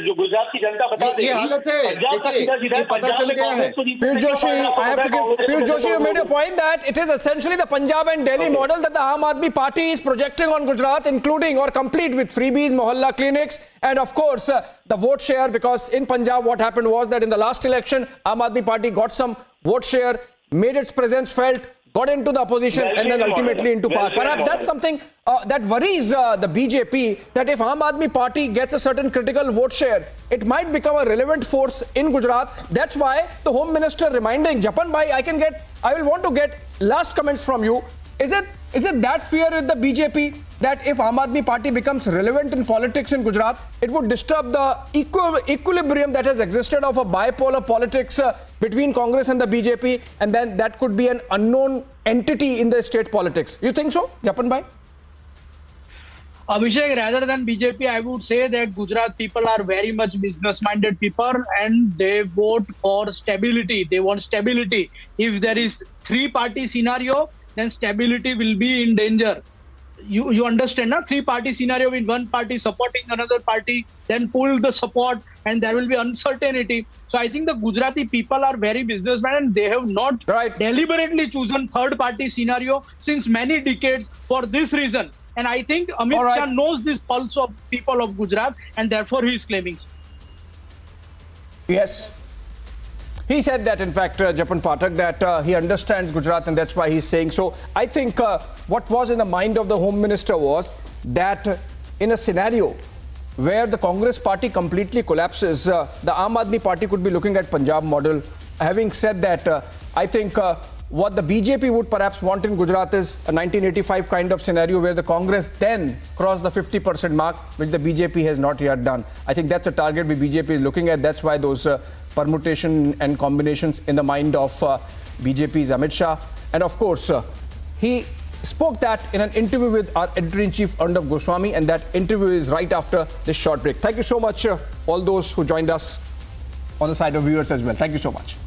जो गुजरात की जनता बता देगी. ये हालत है, देखिए पता चल गया है. Piyush Joshi, I have to give Piyush Joshi, you made a point that it is essentially the Punjab and Delhi model that the Aam Aadmi Party is projecting on Gujarat, including or complete with freebies, mohalla clinics, and of course the vote share. Because in Punjab, what happened was that in the last election, Aam Aadmi Party got some vote share, made its presence felt, got into the opposition and then ultimately into power. Perhaps that's something that worries the BJP, that if Aam Aadmi Party gets a certain critical vote share, it might become a relevant force in Gujarat. That's why the Home Minister reminding Japan Bhai, I will want to get last comments from you. Is it that fear with the BJP that if Aam Aadmi Party becomes relevant in politics in Gujarat, it would disturb the equilibrium that has existed of a bipolar politics between Congress and the BJP, and then that could be an unknown entity in the state politics? You think so, Japan Bhai? Abhishek, rather than BJP, I would say that Gujarat people are very much business-minded people and they vote for stability. They want stability. If there is three-party scenario, then stability will be in danger. You understand, na? Three-party scenario with one party supporting another party, then pull the support, and there will be uncertainty. So I think the Gujarati people are very businessmen and they have not deliberately chosen third-party scenario since many decades for this reason. And I think Amit Shah knows this pulse of people of Gujarat and therefore he is claiming so. Yes. He said that, in fact, Japan Pathak, that he understands Gujarat and that's why he's saying so. I think what was in the mind of the Home Minister was that in a scenario where the Congress party completely collapses, the Aam Aadmi Party could be looking at Punjab model. Having said that, I think what the BJP would perhaps want in Gujarat is a 1985 kind of scenario where the Congress then crossed the 50% mark, which the BJP has not yet done. I think that's a target the BJP is looking at. That's why those permutation and combinations in the mind of BJP's Amit Shah. And of course, he spoke that in an interview with our editor-in-chief Arnab Goswami, and that interview is right after this short break. Thank you so much, all those who joined us on the side of viewers as well. Thank you so much.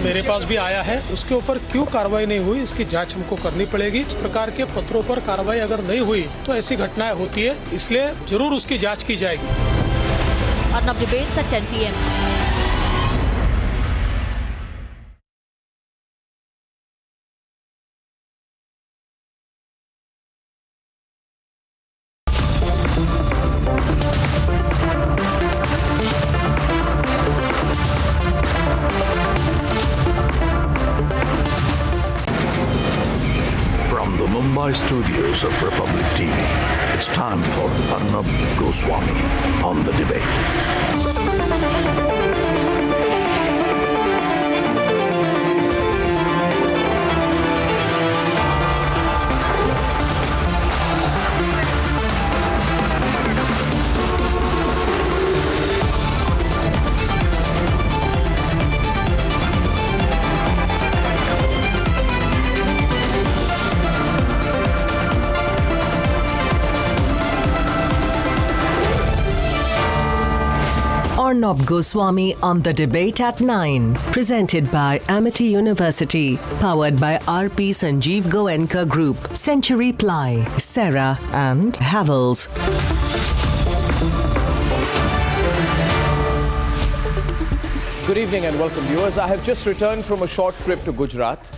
मेरे पास भी आया है, उसके ऊपर क्यों कार्रवाई नहीं हुई, इसकी जांच हमको करनी पड़ेगी। इस प्रकार के पत्रों पर कार्रवाई अगर नहीं हुई तो ऐसी घटनाएं होती है, इसलिए जरूर उसकी जांच की जाएगी। Arnab debates at 10 p.m. From the Mumbai studios of Republic TV, it's time for Arnab Goswami on The Debate. Arnab Goswami on The Debate at 9. Presented by Amity University. Powered by RP Sanjeev Goenka Group. Century Ply. Serra and Havels. Good evening and welcome, viewers. I have just returned from a short trip to Gujarat.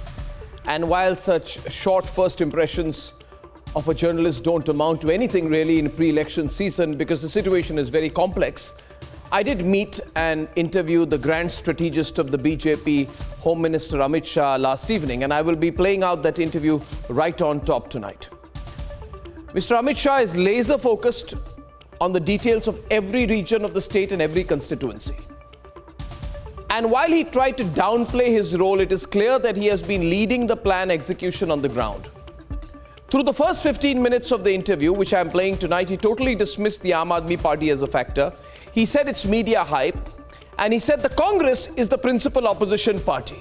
And while such short first impressions of a journalist don't amount to anything really in pre-election season because the situation is very complex, I did meet and interview the grand strategist of the BJP, Home Minister Amit Shah, last evening, and I will be playing out that interview right on top tonight. Mr. Amit Shah is laser focused on the details of every region of the state and every constituency. And while he tried to downplay his role, it is clear that he has been leading the plan execution on the ground. Through the first 15 minutes of the interview, which I am playing tonight, he totally dismissed the Aam Aadmi Party as a factor. He said it's media hype, and he said the Congress is the principal opposition party,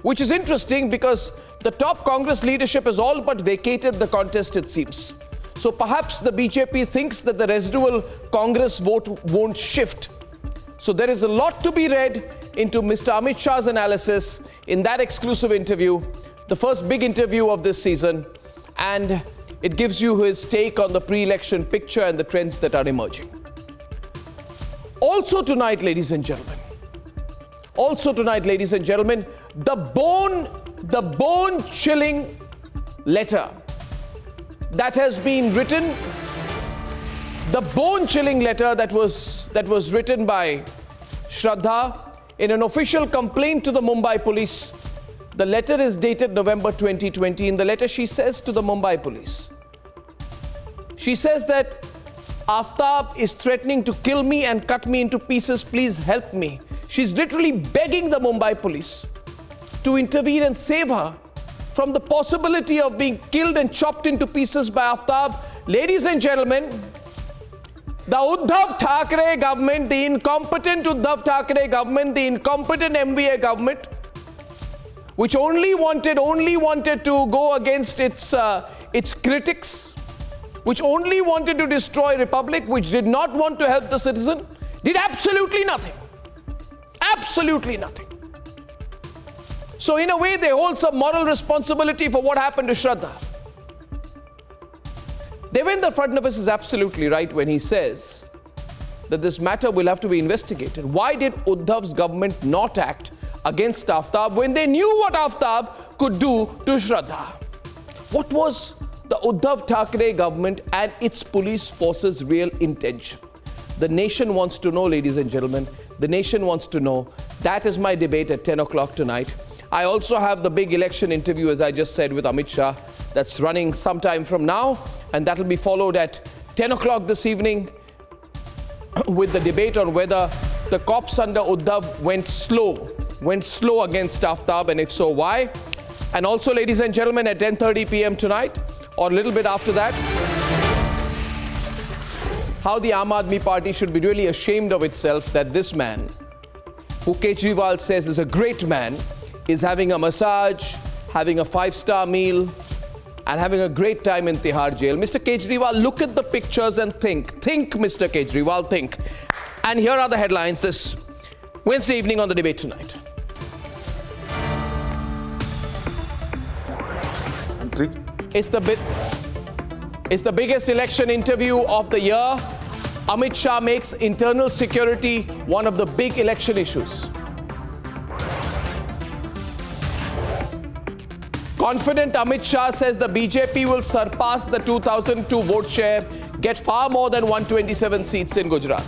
which is interesting because the top Congress leadership has all but vacated the contest, it seems. So perhaps the BJP thinks that the residual Congress vote won't shift. So there is a lot to be read into Mr. Amit Shah's analysis in that exclusive interview, the first big interview of this season, and it gives you his take on the pre-election picture and the trends that are emerging. Also tonight, ladies and gentlemen, the bone-chilling letter that has been written, that was written by Shraddha in an official complaint to the Mumbai police. The letter is dated November 2020. In the letter, she says to the Mumbai police, she says that Aftab is threatening to kill me and cut me into pieces. Please help me. She's literally begging the Mumbai police to intervene and save her from the possibility of being killed and chopped into pieces by Aftab. Ladies and gentlemen, the Uddhav Thackeray government, the incompetent Uddhav Thackeray government, the incompetent MVA government, which only wanted to go against its critics, which only wanted to destroy Republic, which did not want to help the citizen, did absolutely nothing. Absolutely nothing. So in a way, they hold some moral responsibility for what happened to Shraddha. Devendra Fadnavis is absolutely right when he says that this matter will have to be investigated. Why did Uddhav's government not act against Aftab when they knew what Aftab could do to Shraddha? What was the Uddhav Thackeray government and its police forces' real intention? The nation wants to know, ladies and gentlemen. The nation wants to know. That is my debate at 10 o'clock tonight. I also have the big election interview, as I just said, with Amit Shah. That's running sometime from now. And that will be followed at 10 o'clock this evening with the debate on whether the cops under Uddhav went slow against Aftab, and if so, why? And also, ladies and gentlemen, at 10:30 p.m. tonight, or a little bit after that, how the Aam Aadmi Party should be really ashamed of itself that this man, who Kejriwal says is a great man, is having a massage, having a 5-star meal, and having a great time in Tihar jail. Mr. Kejriwal, look at the pictures and think. Think, Mr. Kejriwal, think. And here are the headlines this Wednesday evening on The Debate Tonight. It's the biggest election interview of the year. Amit Shah makes internal security one of the big election issues. Confident Amit Shah says the BJP will surpass the 2002 vote share, get far more than 127 seats in Gujarat.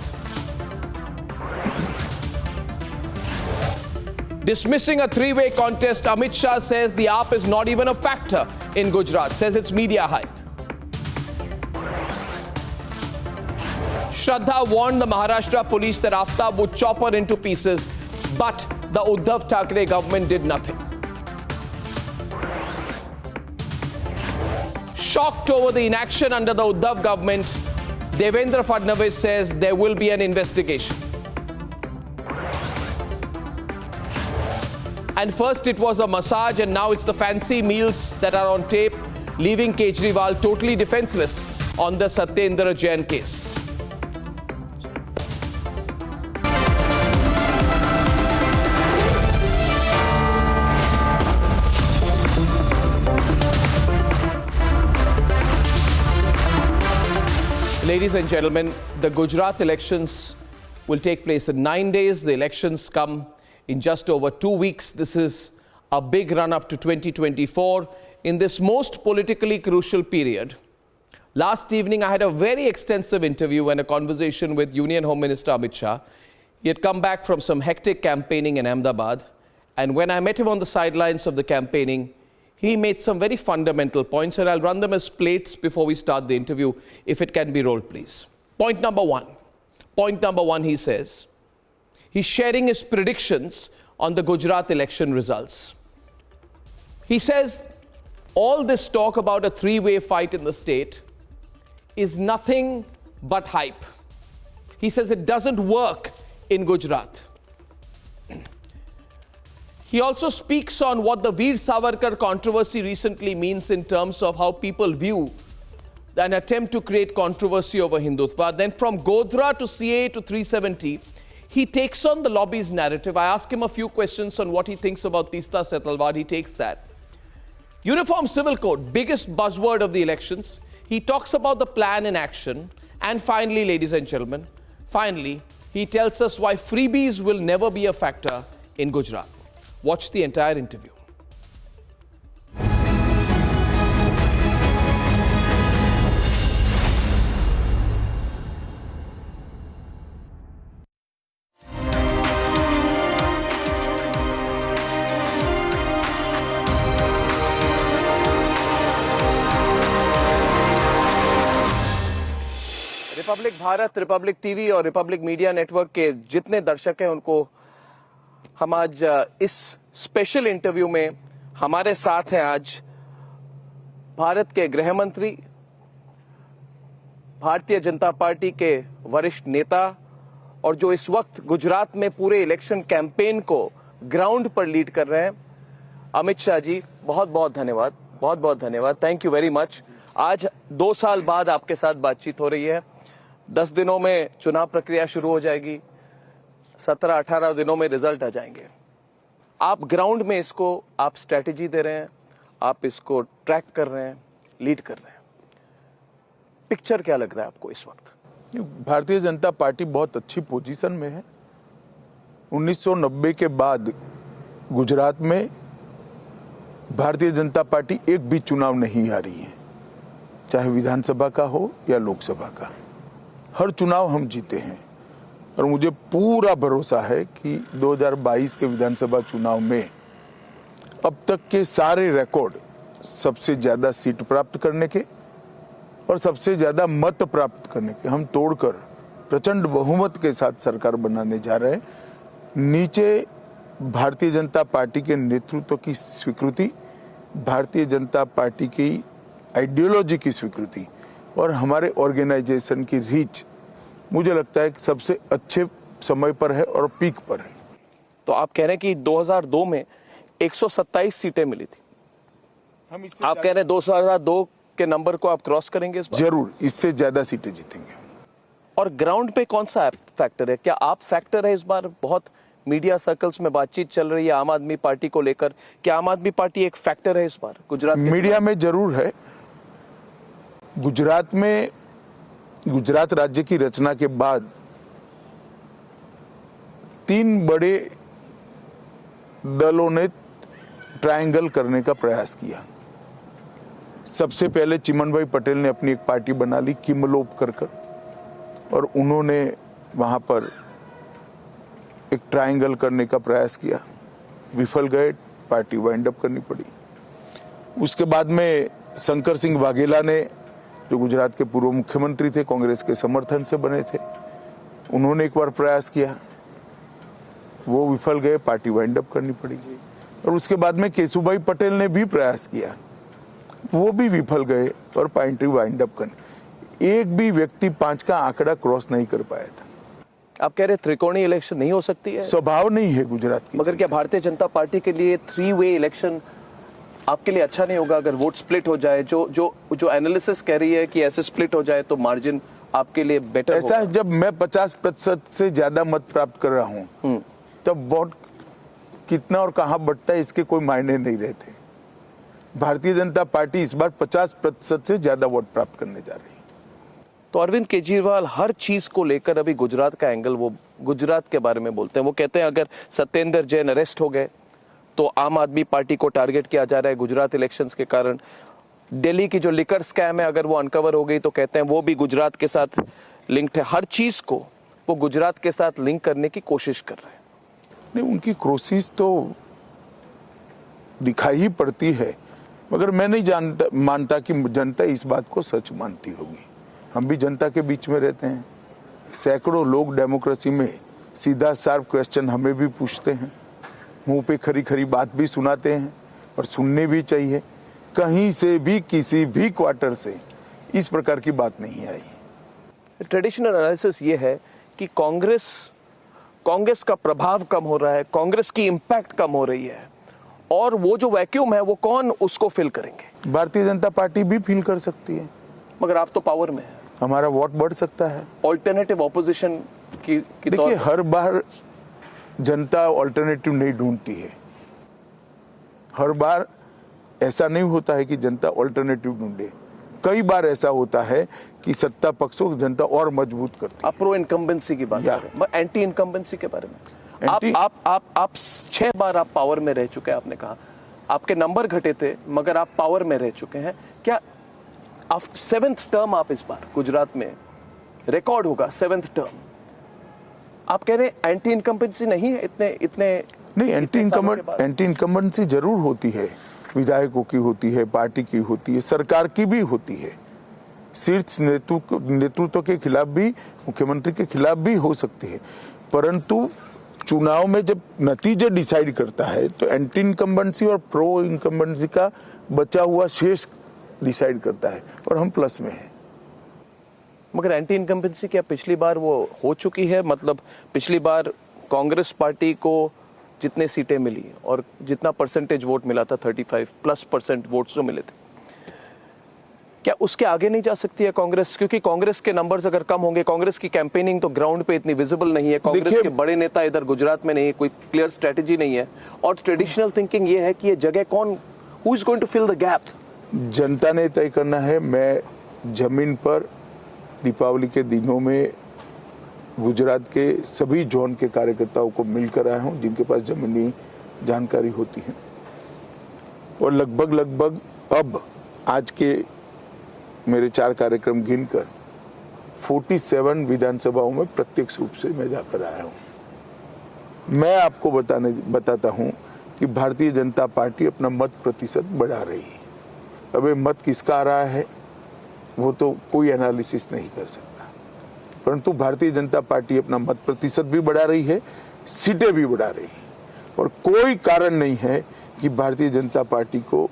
Dismissing a three-way contest, Amit Shah says the AAP is not even a factor in Gujarat, says it's media hype. Shraddha warned the Maharashtra police that Aftab would chop her into pieces, but the Uddhav Thackeray government did nothing. Shocked over the inaction under the Uddhav government, Devendra Fadnavis says there will be an investigation. And first it was a massage and now it's the fancy meals that are on tape, leaving Kejriwal totally defenseless on the Satyendra Jain case. Ladies and gentlemen, the Gujarat elections will take place in 9 days. The elections come in just over 2 weeks. This is a big run-up to 2024. In this most politically crucial period, last evening I had a very extensive interview and a conversation with Union Home Minister Amit Shah. He had come back from some hectic campaigning in Ahmedabad, and when I met him on the sidelines of the campaigning, he made some very fundamental points, and I'll run them as plates before we start the interview, if it can be rolled, please. Point number one, he says, he's sharing his predictions on the Gujarat election results. He says all this talk about a three-way fight in the state is nothing but hype. He says it doesn't work in Gujarat. He also speaks on what the Veer Savarkar controversy recently means in terms of how people view an attempt to create controversy over Hindutva. Then from Godhra to CA to 370, he takes on the lobby's narrative. I ask him a few questions on what he thinks about Tista Setalvad. He takes that. Uniform Civil Code, biggest buzzword of the elections. He talks about the plan in action. And finally, ladies and gentlemen, he tells us why freebies will never be a factor in Gujarat. Watch the entire interview. Republic Bharat, Republic TV और Republic media network के जितने दर्शक हैं उनको हम आज इस special interview में हमारे साथ हैं आज भारत के गृह मंत्री, भारतीय जनता पार्टी के वरिष्ठ नेता और जो इस वक्त गुजरात में पूरे इलेक्शन कैंपेन को ग्राउंड पर लीड कर रहे हैं, अमित शाह जी, बहुत बहुत धन्यवाद, बहुत बहुत धन्यवाद, थैंक यू वेरी मच। आज 2 साल बाद आपके साथ बातचीत हो रही है। 10 दिनों में चुनाव प्रक्रिया शुरू हो जाएगी, 17-18 दिनों में रिजल्ट आ जाएंगे। आप ग्राउंड में इसको आप स्ट्रेटेजी दे रहे हैं, आप इसको ट्रैक कर रहे हैं, लीड कर रहे हैं। पिक्चर क्या लग रहा है आपको इस वक्त? भारतीय जनता पार्टी बहुत अच्छी पोजीशन में है। 1990 के बाद गुजरात में भारतीय जनता पार्टी एक भी चुनाव नहीं हारी है, चाहे विधानसभा का हो या लोकसभा का। हर चुनाव हम जीते हैं और मुझे पूरा भरोसा है कि 2022 के विधानसभा चुनाव में अब तक के सारे रिकॉर्ड, सबसे ज्यादा सीट प्राप्त करने के और सबसे ज्यादा मत प्राप्त करने के, हम तोड़कर प्रचंड बहुमत के साथ सरकार बनाने जा रहे हैं। नीचे भारतीय जनता पार्टी के नेतृत्व की स्वीकृति, भारतीय जनता पार्टी की आइडियोलॉजी की स्वीकृति और हमारे ऑर्गेनाइजेशन की रीच, मुझे लगता है कि सबसे अच्छे समय पर है और पीक पर है। तो आप कह रहे हैं कि 2002 में 127 सीटें मिली थी, आप कह रहे हैं 2002 के नंबर को आप क्रॉस करेंगे इस बार? जरूर, इससे ज्यादा सीटें जीतेंगे। और ग्राउंड पे कौन सा फैक्टर है? क्या आप फैक्टर है इस बार? बहुत मीडिया सर्कल्स में बातचीत चल रही है आम आदमी पार्टी को लेकर, क्या आम आदमी पार्टी एक फैक्टर है इस बार गुजरात? मीडिया में जरूर है गुजरात में गुजरात राज्य की रचना के बाद 3 बड़े दलों ने ट्रायंगल करने का प्रयास किया। सबसे पहले चिमनभाई पटेल ने अपनी एक पार्टी बना ली किमलोप कर और उन्होंने वहां पर एक ट्रायंगल करने का प्रयास किया, विफल गए, पार्टी वाइंड अप करनी पड़ी। उसके बाद में शंकर सिंह वाघेला ने, जो गुजरात के पूर्व मुख्यमंत्री थे, कांग्रेस के समर्थन से बने थे, उन्होंने एक बार प्रयास किया, वो विफल गए, पार्टी वाइंड अप करनी पड़ी। और उसके बाद में केशुभाई पटेल ने भी प्रयास किया, वो भी विफल गए और पार्टी वाइंड अप करनी। एक भी व्यक्ति 5 का आंकड़ा क्रॉस नहीं कर पाया था। आप कह रहे त्रिकोणीय इलेक्शन नहीं हो सकती है? स्वभाव नहीं है गुजरात की। मगर क्या भारतीय जनता पार्टी के लिए 3 वे इलेक्शन आपके लिए अच्छा नहीं होगा अगर वोट स्प्लिट हो जाए? जो एनालिसिस कह रही है कि ऐसे स्प्लिट हो जाए तो मार्जिन आपके लिए बेटर होगा। ऐसा जब मैं 50% से ज्यादा मत प्राप्त कर रहा हूं तब वोट कितना और कहां बढ़ता है इसके कोई मायने नहीं रहते। भारतीय जनता पार्टी इस बार 50% से ज्यादा वोट प्राप्त करने जा रही है। तो अरविंद केजरीवाल हर चीज को लेकर अभी गुजरात का एंगल, वो गुजरात के बारे में बोलते हैं। वो कहते हैं अगर सत्येंद्र जैन अरेस्ट हो गए तो आम आदमी पार्टी को टारगेट किया जा रहा है गुजरात इलेक्शंस के कारण। दिल्ली की जो लिकर स्कैम है अगर वो अनकवर हो गई तो कहते हैं वो भी गुजरात के साथ लिंक्ड है। हर चीज को वो गुजरात के साथ लिंक करने की कोशिश कर रहे हैं। नहीं, उनकी कोशिश तो दिखाई ही पड़ती है, मगर मैं नहीं मानता कि जनता इस बात को सच मानती होगी। हम भी जनता के बीच में रहते हैं, सैकड़ों लोग डेमोक्रेसी में सीधा शार्प क्वेश्चन हमें भी पूछते हैं, मुंह पे खरी खरी बात भी सुनाते हैं और सुनने भी चाहिए। कहीं से भी किसी भी क्वार्टर से इस प्रकार की बात नहीं आई। ट्रेडिशनल एनालिसिस ये है कि कांग्रेस का प्रभाव कम हो रहा है, कांग्रेस की इंपैक्ट कम हो रही है, और वो जो वैक्यूम है वो कौन उसको फिल करेंगे? भारतीय जनता पार्टी भी फिल कर सकती है। मगर आप तो पावर में हैं। हमारा वोट बढ़ सकता है। ऑल्टरनेटिव ऑपोजिशन की देखिए, हर बार जनता ऑल्टरनेटिव नहीं ढूंढती है। हर बार ऐसा नहीं होता है कि जनता ऑल्टरनेटिव ढूंढे। कई बार ऐसा होता है कि सत्ता पक्षों की जनता और मजबूत करती है। आप प्रो इनकम्बेंसी की बात कर रहे हैं, एंटी इनकम्बेंसी के बारे में। आप 6 बार आप पावर में रह चुके हैं। आपने कहा आपके नंबर घटे थे मगर आप पावर में रह चुके हैं। क्या 7th टर्म आप इस बार गुजरात में रिकॉर्ड होगा 7th टर्म? आप कह रहे हैं एंटी इनकम्बेंसी नहीं है? इतने नहीं, एंटी इनकम्बेंसी जरूर होती है, विधायकों की होती है, पार्टी की होती है, सरकार की भी होती है। शीर्ष नेतृत्व के खिलाफ भी, मुख्यमंत्री के खिलाफ भी हो सकती है। परंतु चुनाव में जब नतीजे डिसाइड करता है तो एंटी इनकम्बेंसी और प्रो इनकम्बेंसी का बचा हुआ शेष डिसाइड करता है, और हम प्लस में हैं। मगर एंटी इनकम्बेंसी क्या पिछली बार वो हो चुकी है? मतलब पिछली बार कांग्रेस पार्टी को जितने सीटें मिली और जितना परसेंटेज वोट मिला था 35+% वोट्स जो मिले थे, क्या उसके आगे नहीं जा सकती है कांग्रेस? क्योंकि कांग्रेस के नंबर्स अगर कम होंगे, कांग्रेस की कैंपेनिंग तो ग्राउंड पे इतनी विजिबल नहीं है, कांग्रेस के बड़े नेता इधर गुजरात में नहीं है, कोई क्लियर स्ट्रेटेजी नहीं है, और ट्रेडिशनल थिंकिंग ये है कि ये जगह कौन, who is going to fill the gap? जनता ने तय करना है। मैं जमीन पर दीपावली के दिनों में गुजरात के सभी जोन के कार्यकर्ताओं को मिलकर आया हूं जिनके पास जमीनी जानकारी होती है, और लगभग अब आज के मेरे 4 कार्यक्रम गिनकर 47 विधानसभाओं में प्रत्यक्ष रूप से मैं जाकर आया हूं। मैं आपको बताता हूं कि भारतीय जनता पार्टी अपना मत प्रतिशत बढ़ा रही है। अब ये मत किसका आ रहा है वो तो कोई एनालिसिस नहीं कर सकता, परंतु भारतीय जनता पार्टी अपना मत प्रतिशत भी बढ़ा रही है, सीटें भी बढ़ा रही है, और कोई कारण नहीं है कि भारतीय जनता पार्टी को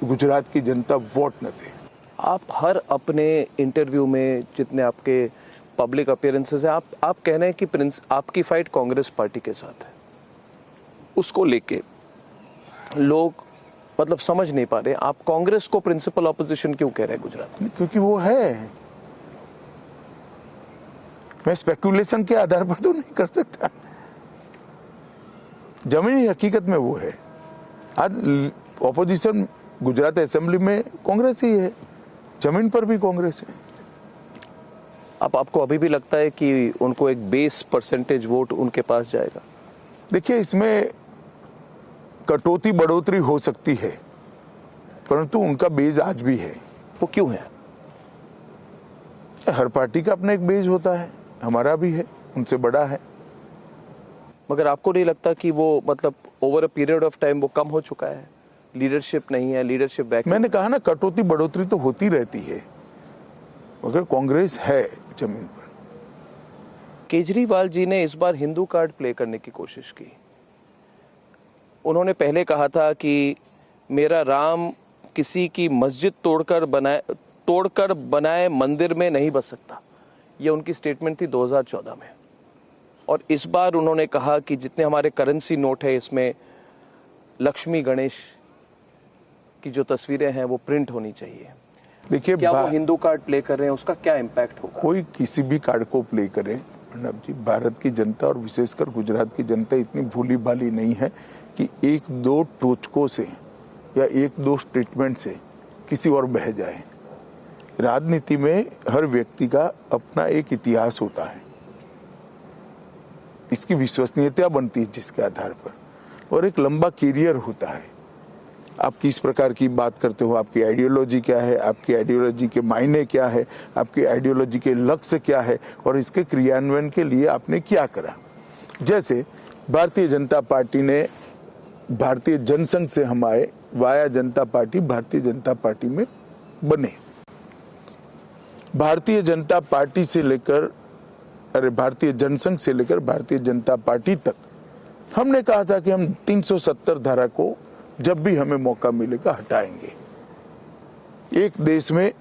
गुजरात की जनता वोट न दे। आप हर अपने इंटरव्यू में, जितने आपके पब्लिक अपीयरेंसेस हैं, आप कह रहे हैं कि आपकी फाइट कांग्रेस पार्टी के साथ है। उसको लेके लोग मतलब समझ नहीं पा रहे, आप कांग्रेस को प्रिंसिपल ऑपोजिशन क्यों कह रहे हैं गुजरात में? क्योंकि वो है। मैं स्पेकुलेशन के आधार पर तो नहीं कर सकता, जमीनी हकीकत में वो है। आज ऑपोजिशन गुजरात असेंबली में कांग्रेस ही है, जमीन पर भी कांग्रेस है। आपको अभी भी लगता है कि उनको एक बेस परसेंटेज वोट उनके पास जाएगा? देखिए, इसमें कटौती बढ़ोतरी हो सकती है, परंतु उनका बेस आज भी है। वो क्यों है? हर पार्टी का अपना एक बेस होता है, हमारा भी है, उनसे बड़ा है। मगर आपको नहीं लगता कि वो मतलब over a period of time वो कम हो चुका है? लीडरशिप नहीं है, लीडरशिप बैक। मैंने कहा ना, कटौती बढ़ोतरी तो होती रहती है, मगर कांग्रेस है जमीन पर। केजरीवाल जी ने इस बार हिंदू कार्ड प्ले करने की कोशिश की। उन्होंने पहले कहा था कि मेरा राम किसी की मस्जिद तोड़कर बनाए मंदिर में नहीं बस सकता। ये उनकी स्टेटमेंट थी 2014 में। और इस बार उन्होंने कहा कि जितने हमारे करेंसी नोट है इसमें लक्ष्मी गणेश की जो तस्वीरें हैं वो प्रिंट होनी चाहिए। देखिए, क्या वो हिंदू कार्ड प्ले कर रहे हैं? उसका क्या इम्पैक्ट होगा? कोई किसी भी कार्ड को प्ले करे अर्नब जी, भारत की जनता और विशेषकर गुजरात की जनता इतनी भूली भाली नहीं है कि एक दो टोचकों से या एक दो स्टेटमेंट से किसी और बह जाए। राजनीति में हर व्यक्ति का अपना एक इतिहास होता है, इसकी विश्वसनीयता बनती है जिसके आधार पर, और एक लंबा कैरियर होता है। आप किस प्रकार की बात करते हो, आपकी आइडियोलॉजी क्या है, आपकी आइडियोलॉजी के मायने क्या है, आपकी आइडियोलॉजी के लक्ष्य क्या है, और इसके क्रियान्वयन के लिए आपने क्या करा। जैसे भारतीय जनता पार्टी ने भारतीय जनसंघ से हम आए, वाया जनता पार्टी भारतीय जनता पार्टी में बने। भारतीय जनता पार्टी से लेकर भारतीय जनसंघ से लेकर भारतीय जनता पार्टी तक हमने कहा था कि हम 370 धारा को जब भी हमें मौका मिलेगा हटाएंगे। एक देश में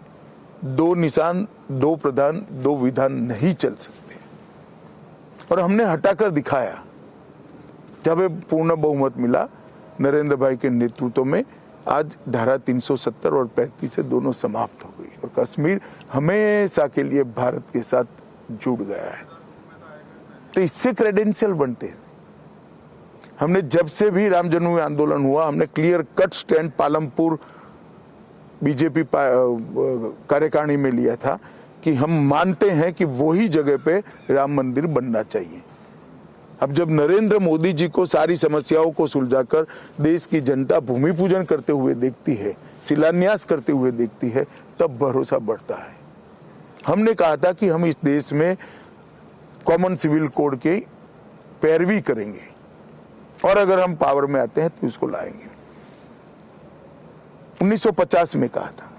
दो निशान, दो प्रधान, दो विधान नहीं चल सकते, और हमने हटाकर दिखाया। जब पूर्ण बहुमत मिला नरेंद्र भाई के नेतृत्व में, आज धारा 370 और 35 से दोनों समाप्त हो गई, और कश्मीर हमेशा के लिए भारत के साथ जुड़ गया है। तो इससे क्रेडेंशियल बनते हैं। हमने जब से भी राम जन्मभूमि आंदोलन हुआ, हमने clear cut stand Palampur BJP कार्यकारिणी में लिया था कि हम मानते हैं कि वही जगह पे राम मंदिर बनना चाहिए। अब जब नरेंद्र मोदी जी को सारी समस्याओं को सुलझाकर देश की जनता भूमि पूजन करते हुए देखती है, शिलान्यास करते हुए देखती है, तब भरोसा बढ़ता है। हमने कहा था कि हम इस देश में कॉमन सिविल कोड की पैरवी करेंगे, और अगर हम पावर में आते हैं तो इसको लाएंगे। 1950 में कहा था,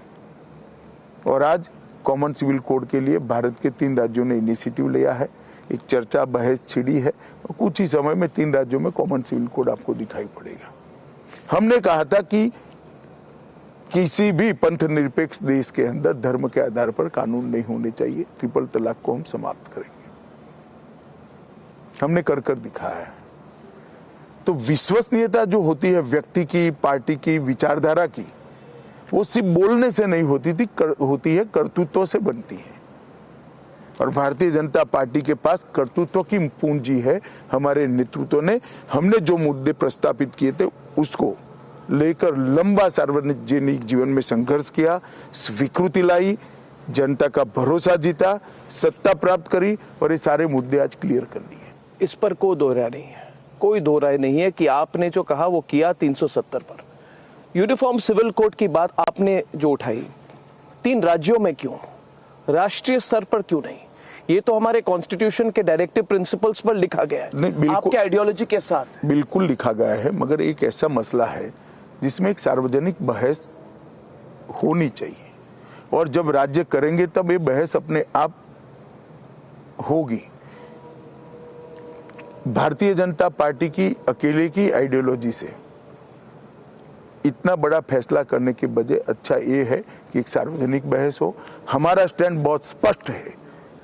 और आज कॉमन सिविल कोड के लिए भारत के 3 राज्यों ने इनिशिएटिव लिया है। एक चर्चा बहस छिड़ी है, और कुछ ही समय में 3 राज्यों में कॉमन सिविल कोड आपको दिखाई पड़ेगा। हमने कहा था कि किसी भी पंथ निरपेक्ष देश के अंदर धर्म के आधार पर कानून नहीं होने चाहिए। ट्रिपल तलाक को हम समाप्त करेंगे। हमने कर दिखाया। तो विश्वसनीयता जो होती है व्यक्ति की, पार्टी की, विचारधारा की, वो सिर्फ बोलने से नहीं होती है कर्तृत्व से बनती है। और भारतीय जनता पार्टी के पास कर्तृत्व की पूंजी है। हमारे नेतृत्व ने, हमने जो मुद्दे प्रस्तापित किए थे उसको लेकर लंबा सार्वजनिक जीवन में संघर्ष किया, स्वीकृति लाई, जनता का भरोसा जीता, सत्ता प्राप्त करी, और ये सारे मुद्दे आज क्लियर कर दिए। इस पर कोई दो राय नहीं है, कोई दो राय नहीं है कि आपने जो कहा वो किया 370 पर। यूनिफॉर्म सिविल कोड की बात आपने जो उठाई, 3 राज्यों में क्यों, राष्ट्रीय स्तर पर क्यों नहीं? ये तो हमारे कॉन्स्टिट्यूशन के डायरेक्टिव प्रिंसिपल्स पर लिखा गया है, आपके आइडियोलॉजी के साथ। बिल्कुल लिखा गया है, मगर एक ऐसा मसला है जिसमें एक सार्वजनिक बहस होनी चाहिए, और जब राज्य करेंगे तब ये बहस अपने आप होगी। भारतीय जनता पार्टी की अकेले की आइडियोलॉजी से इतना बड़ा फैसला करने के बजाय अच्छा ये है कि एक सार्वजनिक बहस हो। हमारा स्टैंड बहुत स्पष्ट है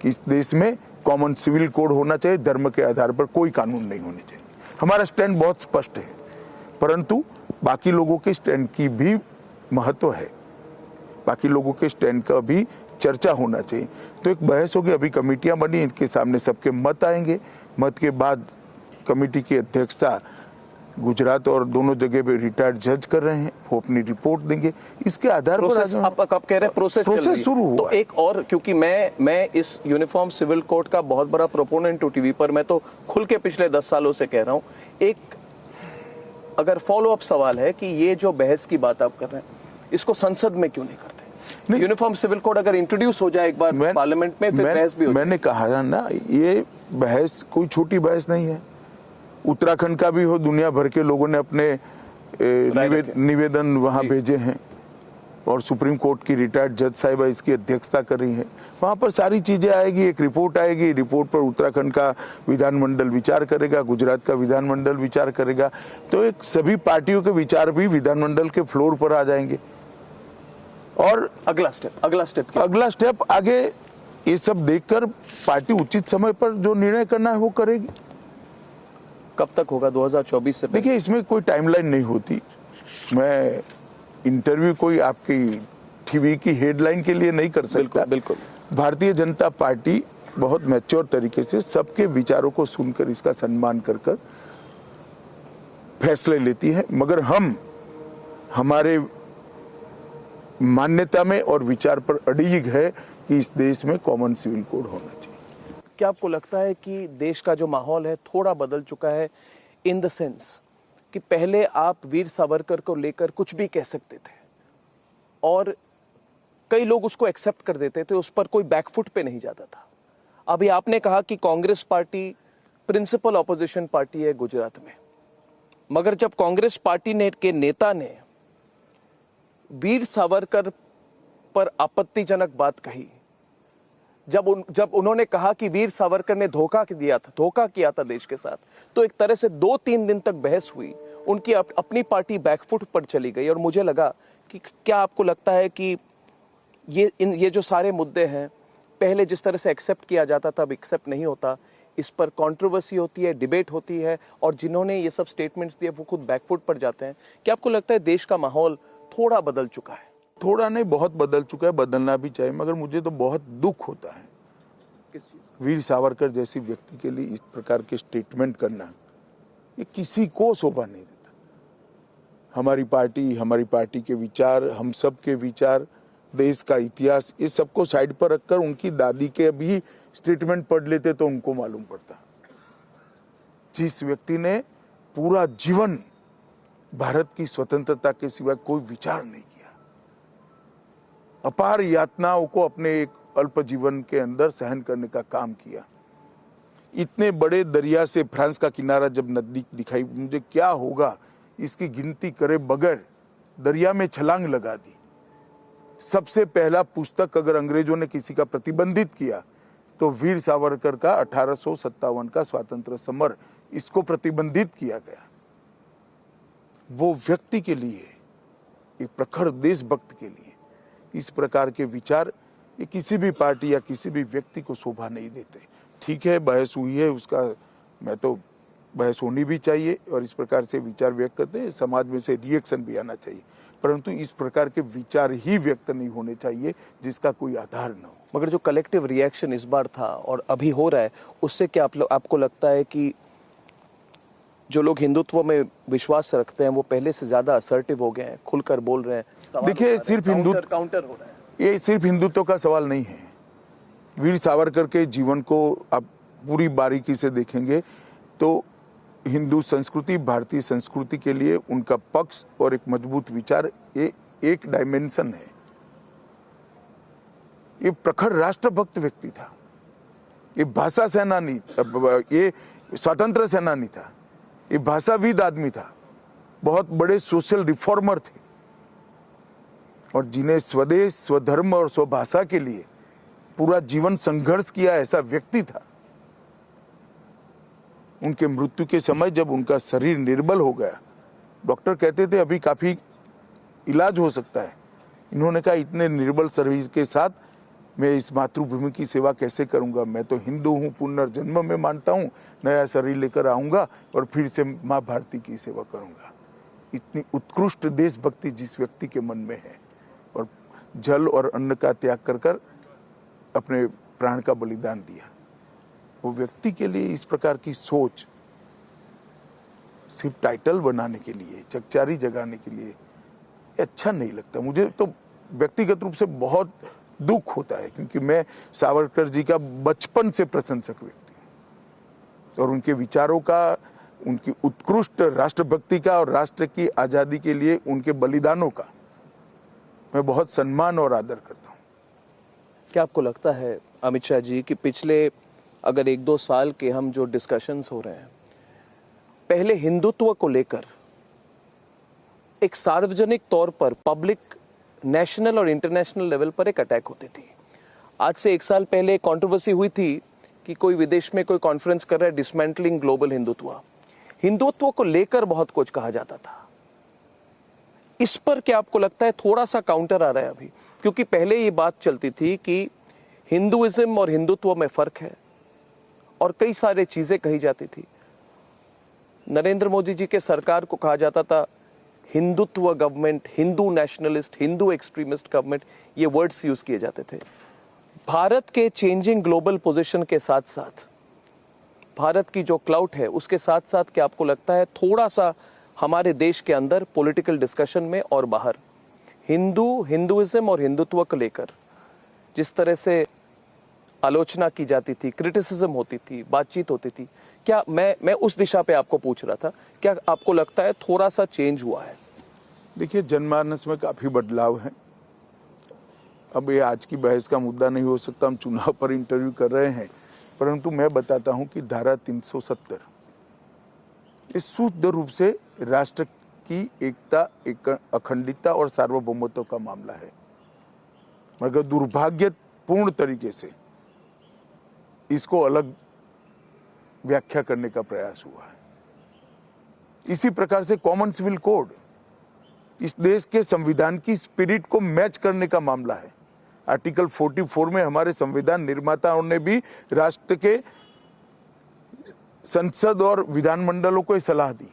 कि इस देश में कॉमन सिविल कोड होना चाहिए, धर्म के आधार पर कोई कानून नहीं होने चाहिए। हमारा स्टैंड बहुत स्पष्ट है, परंतु बाकी लोगों के स्टैंड की भी महत्व है, बाकी लोगों के स्टैंड का भी चर्चा होना चाहिए। तो एक बहस होगी, अभी कमेटियां बनी, इनके सामने सबके मत आएंगे, मत के बाद कमेटी की अध्यक्षता गुजरात और दोनों जगह पे रिटायर्ड जज कर रहे हैं, वो अपनी रिपोर्ट देंगे, इसके आधार प्रोसेस पर आप कह रहे हैं प्रोसेस शुरू हुआ। तो एक और, क्योंकि मैं इस यूनिफॉर्म सिविल कोड का बहुत बड़ा प्रोपोनेंट हूं टीवी पर, मैं तो खुल के पिछले 10 सालों से कह रहा हूं, एक अगर फॉलो अप सवाल है कि ये जो बहस की बात आप कर रहे हैं इसको संसद में क्यों नहीं करते? यूनिफॉर्म सिविल कोड अगर इंट्रोड्यूस हो जाए एक बार पार्लियामेंट में, फिर बहस भी हो जाए। मैंने कहा ना, ये बहस कोई छोटी बहस नहीं है। उत्तराखंड का भी हो, दुनिया भर के लोगों ने अपने निवेदन वहां भेजे हैं और सुप्रीम कोर्ट की रिटायर्ड जज साहिबा इसकी अध्यक्षता कर रही है। वहां पर सारी चीजें आएगी, एक रिपोर्ट आएगी, रिपोर्ट पर उत्तराखंड का विधानमंडल विचार करेगा, गुजरात का विधानमंडल विचार करेगा, तो एक सभी पार्टियों के विचार भी विधानमंडल के फ्लोर पर आ जाएंगे। और अगला स्टेप आगे ये सब देखकर पार्टी उचित समय पर जो निर्णय करना है वो करेगी। कब तक होगा? 2024 से? देखिए, इसमें कोई टाइमलाइन नहीं होती। मैं इंटरव्यू कोई आपकी टीवी की हेडलाइन के लिए नहीं कर सकता। बिल्कुल। भारतीय जनता पार्टी बहुत मैच्योर तरीके से सबके विचारों को सुनकर इसका सम्मान कर कर फैसले लेती है, मगर हम हमारे मान्यता में और विचार पर अड़िग है कि इस देश में कॉमन सिविल कोड होना चाहिए। क्या आपको लगता है कि देश का जो माहौल है थोड़ा बदल चुका है, इन द सेंस कि पहले आप वीर सावरकर को लेकर कुछ भी कह सकते थे और कई लोग उसको एक्सेप्ट कर देते थे, उस पर कोई बैकफुट पे नहीं जाता था। अभी आपने कहा कि Congress party principal opposition party है गुजरात में, मगर जब कांग्रेस पार्टी के नेता ने वीर सावरकर पर आपत्तिजनक बात कही, जब उन्होंने कहा कि वीर सावरकर ने धोखा किया था देश के साथ, तो एक तरह से 2-3 दिन तक बहस हुई, उनकी अपनी पार्टी बैकफुट पर चली गई। और मुझे लगा कि क्या आपको लगता है कि ये जो सारे मुद्दे हैं, पहले जिस तरह से एक्सेप्ट किया जाता था अब एक्सेप्ट नहीं होता, इस पर कंट्रोवर्सी होती है, डिबेट होती है, और जिन्होंने ये सब स्टेटमेंट्स दिए वो खुद बैकफुट पर जाते हैं। क्या आपको लगता है देश का माहौल थोड़ा बदल चुका है? थोड़ा नहीं, बहुत बदल चुका है, बदलना भी चाहिए, मगर मुझे तो बहुत दुख होता है किस चीज? वीर सावरकर जैसी व्यक्ति के लिए इस प्रकार के स्टेटमेंट करना, ये किसी को शोभा नहीं देता। हमारी पार्टी के विचार, हम सब के विचार, देश का इतिहास, इस सबको साइड पर रखकर उनकी दादी के भी स्टेटमेंट पढ़ लेते तो उनको मालूम पड़ता। जिस व्यक्ति ने पूरा जीवन भारत की स्वतंत्रता के सिवा कोई विचार नहीं किया, अपार यातनाओं को अपने एक अल्प जीवन के अंदर सहन करने का काम किया, इतने बड़े दरिया से फ्रांस का किनारा जब नजदीक दिखाई, मुझे क्या होगा इसकी गिनती करे बगैर दरिया में छलांग लगा दी। सबसे पहला पुस्तक अगर अंग्रेजों ने किसी का प्रतिबंधित किया तो वीर सावरकर का 1857 का स्वतंत्र समर, इसको प्रतिबंधित किया गया। वो व्यक्ति के लिए, एक प्रखर देशभक्त के लिए इस प्रकार के विचार ये किसी भी पार्टी या किसी भी व्यक्ति को शोभा नहीं देते। ठीक है, बहस हुई है, उसका मैं तो बहस होनी भी चाहिए और इस प्रकार से विचार व्यक्त करते हैं, समाज में से रिएक्शन भी आना चाहिए, परंतु इस प्रकार के विचार ही व्यक्त नहीं होने चाहिए जिसका कोई आधार न हो। मगर जो कलेक्टिव रिएक्शन इस बार था और अभी हो रहा है, उससे क्या आपको लगता है कि जो लोग हिंदुत्व में विश्वास रखते हैं वो पहले से ज्यादा असर्टिव हो गए हैं, खुलकर बोल रहे हैं? देखिए, सिर्फ काउंटर हो रहा है। ये सिर्फ हिंदुत्व का सवाल नहीं है। वीर सावरकर के जीवन को आप पूरी बारीकी से देखेंगे तो हिंदू संस्कृति, भारतीय संस्कृति के लिए उनका पक्ष और एक मजबूत विचार, ये एक डायमेंशन है। ये प्रखर राष्ट्रभक्त व्यक्ति था, ये भाषा सेनानी, ये स्वतंत्र सेनानी था, ये भाषाविद आदमी था, बहुत बड़े सोशल रिफॉर्मर थे और जिन्हें स्वदेश, स्वधर्म और स्वभाषा के लिए पूरा जीवन संघर्ष किया ऐसा व्यक्ति था। उनके मृत्यु के समय जब उनका शरीर निर्बल हो गया, डॉक्टर कहते थे अभी काफी इलाज हो सकता है। इन्होंने कहा इतने निर्बल शरीर के साथ मैं इस मातृभूमि की सेवा कैसे करूंगा, मैं तो हिंदू हूँ, पुनर्जन्म में मानता हूँ, नया शरीर लेकर आऊंगा और फिर से माँ भारती की सेवा करूंगा। इतनी उत्कृष्ट देशभक्ति जिस व्यक्ति के मन में है और जल और अन्न का त्याग कर कर अपने प्राण का बलिदान दिया, वो व्यक्ति के लिए इस प्रकार की सोच सिर्फ टाइटल बनाने के लिए, चकचारी जगाने के लिए, ये अच्छा नहीं लगता। मुझे तो व्यक्तिगत रूप से बहुत दुख होता है, क्योंकि मैं सावरकर जी का बचपन से प्रशंसक व्यक्ति हूँ और उनके विचारों का, उनकी उत्कृष्ट राष्ट्रभक्ति का और राष्ट्र की आज़ादी के लिए उनके बलिदानों का मैं बहुत सम्मान और आदर करता हूँ। क्या आपको लगता है अमित शाह जी कि पिछले अगर 1-2 साल के हम जो डिस्कशंस हो रहे हैं, पहले हिंदुत्व को लेकर एक सार्वजनिक तौर पर पब्लिक, नेशनल और इंटरनेशनल लेवल पर एक अटैक होती थी। आज से 1 साल पहले एक कंट्रोवर्सी हुई थी कि कोई विदेश में कोई कॉन्फ्रेंस कर रहा है, डिसमेंटलिंग ग्लोबल हिंदुत्व। हिंदुत्व को लेकर बहुत कुछ कहा जाता था। इस पर क्या आपको लगता है थोड़ा सा काउंटर आ रहा है अभी? क्योंकि पहले ये बात चलती थी कि हिंदुइज्म और हिंदुत्व में फर्क है और कई सारी चीजें कही जाती थी। नरेंद्र मोदी जी के सरकार को कहा जाता था Hindutva government, Hindu nationalist, Hindu extremist government, ये वर्ड्स यूज किए जाते थे। भारत के चेंजिंग ग्लोबल पोजीशन के साथ साथ भारत की जो क्लाउट है उसके साथ साथ क्या आपको लगता है थोड़ा सा हमारे देश के अंदर पॉलिटिकल डिस्कशन में और बाहर हिंदुइज्म और हिंदुत्व को लेकर जिस तरह से आलोचना की जाती थी, क्रिटिसिज्म होती थी, बातचीत होती थी, क्या मैं उस दिशा पे आपको पूछ रहा था, क्या आपको लगता है थोड़ा सा चेंज हुआ है? देखिए, जनमानस में काफी बदलाव है। अब ये आज की बहस का मुद्दा नहीं हो सकता, हम चुनाव पर इंटरव्यू कर रहे हैं, परंतु मैं बताता हूं कि धारा 370 इस शुद्ध रूप से राष्ट्र की एकता, अखंडता और सार्वभौमत्व का मामला है, मगर दुर्भाग्यपूर्ण तरीके से इसको अलग व्याख्या करने का प्रयास हुआ है। इसी प्रकार से कॉमन सिविल कोड इस देश के संविधान की स्पिरिट को मैच करने का मामला है। आर्टिकल 44 में हमारे संविधान निर्माताओं ने भी राष्ट्र के संसद और विधानमंडलों को सलाह दी।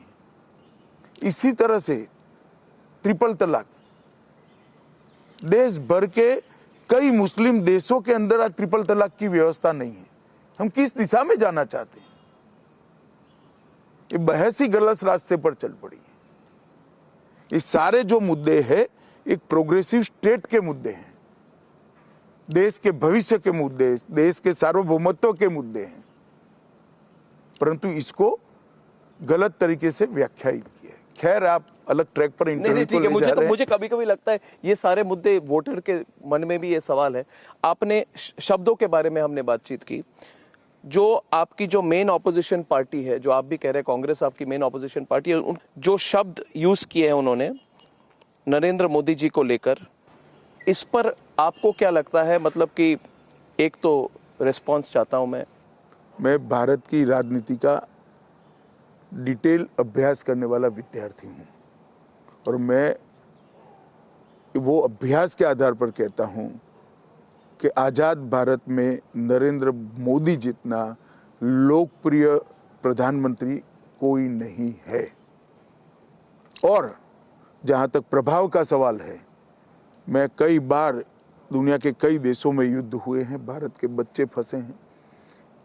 इसी तरह से ट्रिपल तलाक, देश भर के कई मुस्लिम देशों के अंदर आज ट्रिपल तलाक की व्यवस्था नहीं है। हम किस दिशा में जाना चाहते हैं? ये बहस ही गलत रास्ते पर चल पड़ी है। ये सारे जो मुद्दे हैं एक प्रोग्रेसिव स्टेट के मुद्दे हैं, देश के भविष्य के मुद्दे, देश के सार्वभौमत्व के मुद्दे हैं, परंतु इसको गलत तरीके से व्याख्यायित किया है। खैर, आप अलग ट्रैक पर इंटरव्यू को ले जा रहे हैं। मुझे कभी-कभी लगता है ये सारे मुद्दे वोटर के मन में भी ये सवाल है। आपने शब्दों के बारे में हमने बातचीत की, जो आपकी जो मेन ऑपोजिशन पार्टी है, जो आप भी कह रहे हैं कांग्रेस आपकी मेन ऑपोजिशन पार्टी है, जो शब्द यूज किए हैं उन्होंने नरेंद्र मोदी जी को लेकर, इस पर आपको क्या लगता है? मतलब कि एक तो रिस्पांस चाहता हूं मैं भारत की राजनीति का डिटेल अभ्यास करने वाला विद्यार्थी हूं और मैं वो अभ्यास के आधार पर कहता हूं कि आजाद भारत में नरेंद्र मोदी जितना लोकप्रिय प्रधानमंत्री कोई नहीं है। और जहां तक प्रभाव का सवाल है, मैं कई बार दुनिया के कई देशों में युद्ध हुए हैं, भारत के बच्चे फंसे हैं।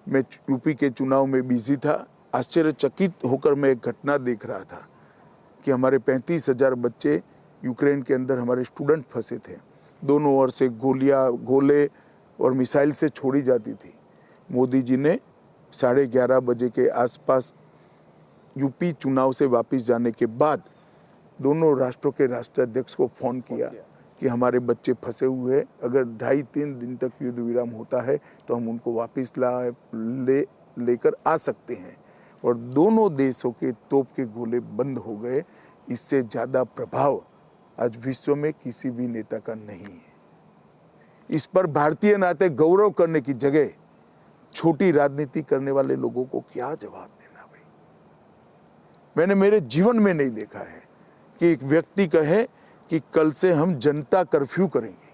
मैं यूपी के चुनाव में बिजी था। आश्चर्यचकित होकर मैं एक घटना देख रहा था कि हमारे 35,000 बच्चे यूक्रेन के अंदर हमारे स्टूडेंट फंसे थे। दोनों ओर से गोले और मिसाइल से छोड़ी जाती थी। मोदी जी ने 11:30 बजे के आसपास यूपी चुनाव से वापस जाने के बाद दोनों राष्ट्रों के राष्ट्राध्यक्ष को फोन किया कि हमारे बच्चे फंसे हुए हैं, अगर 2.5-3 दिन तक युद्ध विराम होता है तो हम उनको वापस लेकर आ सकते हैं। और दोनों देशों के तोप के गोले बंद हो गए। इससे ज़्यादा प्रभाव आज विश्व में किसी भी नेता का नहीं है। इस पर भारतीय नाते गौरव करने की जगह छोटी राजनीति करने वाले लोगों को क्या जवाब देना भाई? मैंने मेरे जीवन में नहीं देखा है कि एक व्यक्ति कहे कि कल से हम जनता कर्फ्यू करेंगे।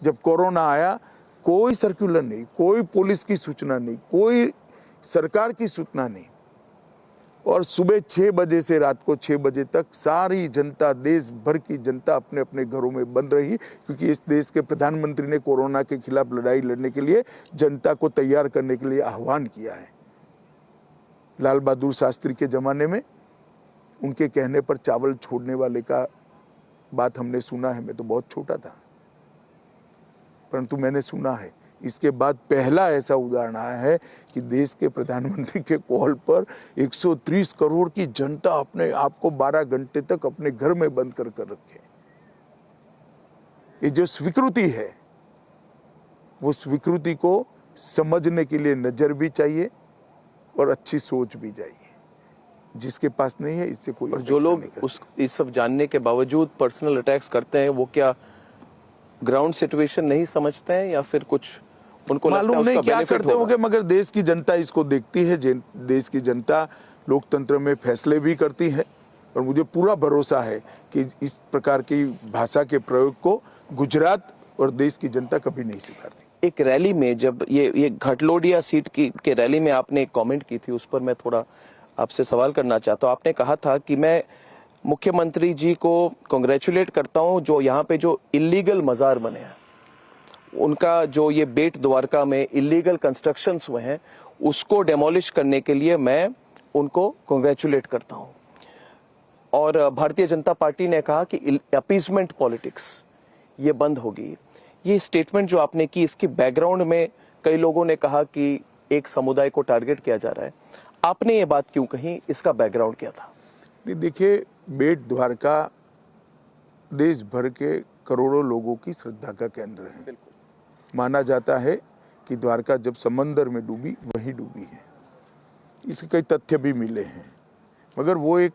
जब कोरोना आया, कोई सर्कुलर नहीं, कोई पुलिस की सूचना नहीं, कोई सरकार की सूचना नहीं, और सुबह 6 बजे से रात को 6 बजे तक सारी जनता, देश भर की जनता अपने अपने घरों में बंद रही, क्योंकि इस देश के प्रधानमंत्री ने कोरोना के खिलाफ लड़ाई लड़ने के लिए जनता को तैयार करने के लिए आह्वान किया है। लाल बहादुर शास्त्री के ज़माने में उनके कहने पर चावल छोड़ने वाले का बात हमने सुना है। मैं तो बहुत छोटा था, परंतु मैंने सुना है। इसके बाद पहला ऐसा उदाहरण आया है कि देश के प्रधानमंत्री के कॉल पर 130 करोड़ की जनता अपने आप को 12 घंटे तक अपने घर में बंद कर रखे। ये जो स्वीकृति है, वो स्वीकृति को समझने के लिए नजर भी चाहिए और अच्छी सोच भी चाहिए। जिसके पास नहीं है, इससे कोई। और जो लोग इस सब जानने के बावजूद पर्सनल अटैक्स करते हैं, वो क्या ग्राउंड सिचुएशन नहीं समझते हैं या फिर कुछ उनको मालूम नहीं क्या करते होंगे? मगर देश की जनता इसको देखती है। देश की जनता लोकतंत्र में फैसले भी करती है और मुझे पूरा भरोसा है कि इस प्रकार की भाषा के प्रयोग को गुजरात और देश की जनता कभी नहीं स्वीकारती। एक रैली में, जब ये घटलोडिया सीट के रैली में आपने एक कमेंट की थी, उस पर मैं थोड़ा आपसे सवाल करना चाहता हूँ। आपने कहा था कि मैं मुख्यमंत्री जी को कांग्रेचुलेट करता हूँ जो यहाँ पे जो इलीगल मज़ार बने हैं, उनका जो ये बेट द्वारका में इलीगल कंस्ट्रक्शंस हुए हैं, उसको डेमोलिश करने के लिए मैं उनको कांग्रेचुलेट करता हूँ। और भारतीय जनता पार्टी ने कहा कि अपीजमेंट पॉलिटिक्स ये बंद होगी। ये स्टेटमेंट जो आपने की, इसकी बैकग्राउंड में कई लोगों ने कहा कि एक समुदाय को टारगेट किया जा रहा है। आपने ये बात क्यों कही? इसका बैकग्राउंड क्या था? देखिए, बेट द्वारका देश भर के करोड़ों लोगों की श्रद्धा का केंद्र है। माना जाता है कि द्वारका जब समंदर में डूबी, वहीं डूबी है। इसके कई तथ्य भी मिले हैं, मगर वो एक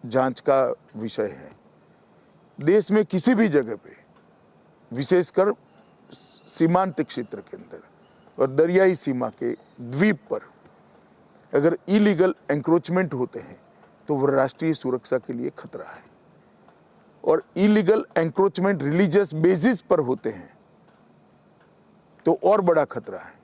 जांच का विषय है। देश में किसी भी जगह पे, विशेषकर सीमांत क्षेत्र के अंदर और दरियाई सीमा के द्वीप पर अगर इलीगल एंक्रोचमेंट होते हैं तो वो राष्ट्रीय सुरक्षा के लिए खतरा है। और इलीगल एंक्रोचमेंट रिलीजियस बेसिस पर होते हैं तो और बड़ा खतरा है।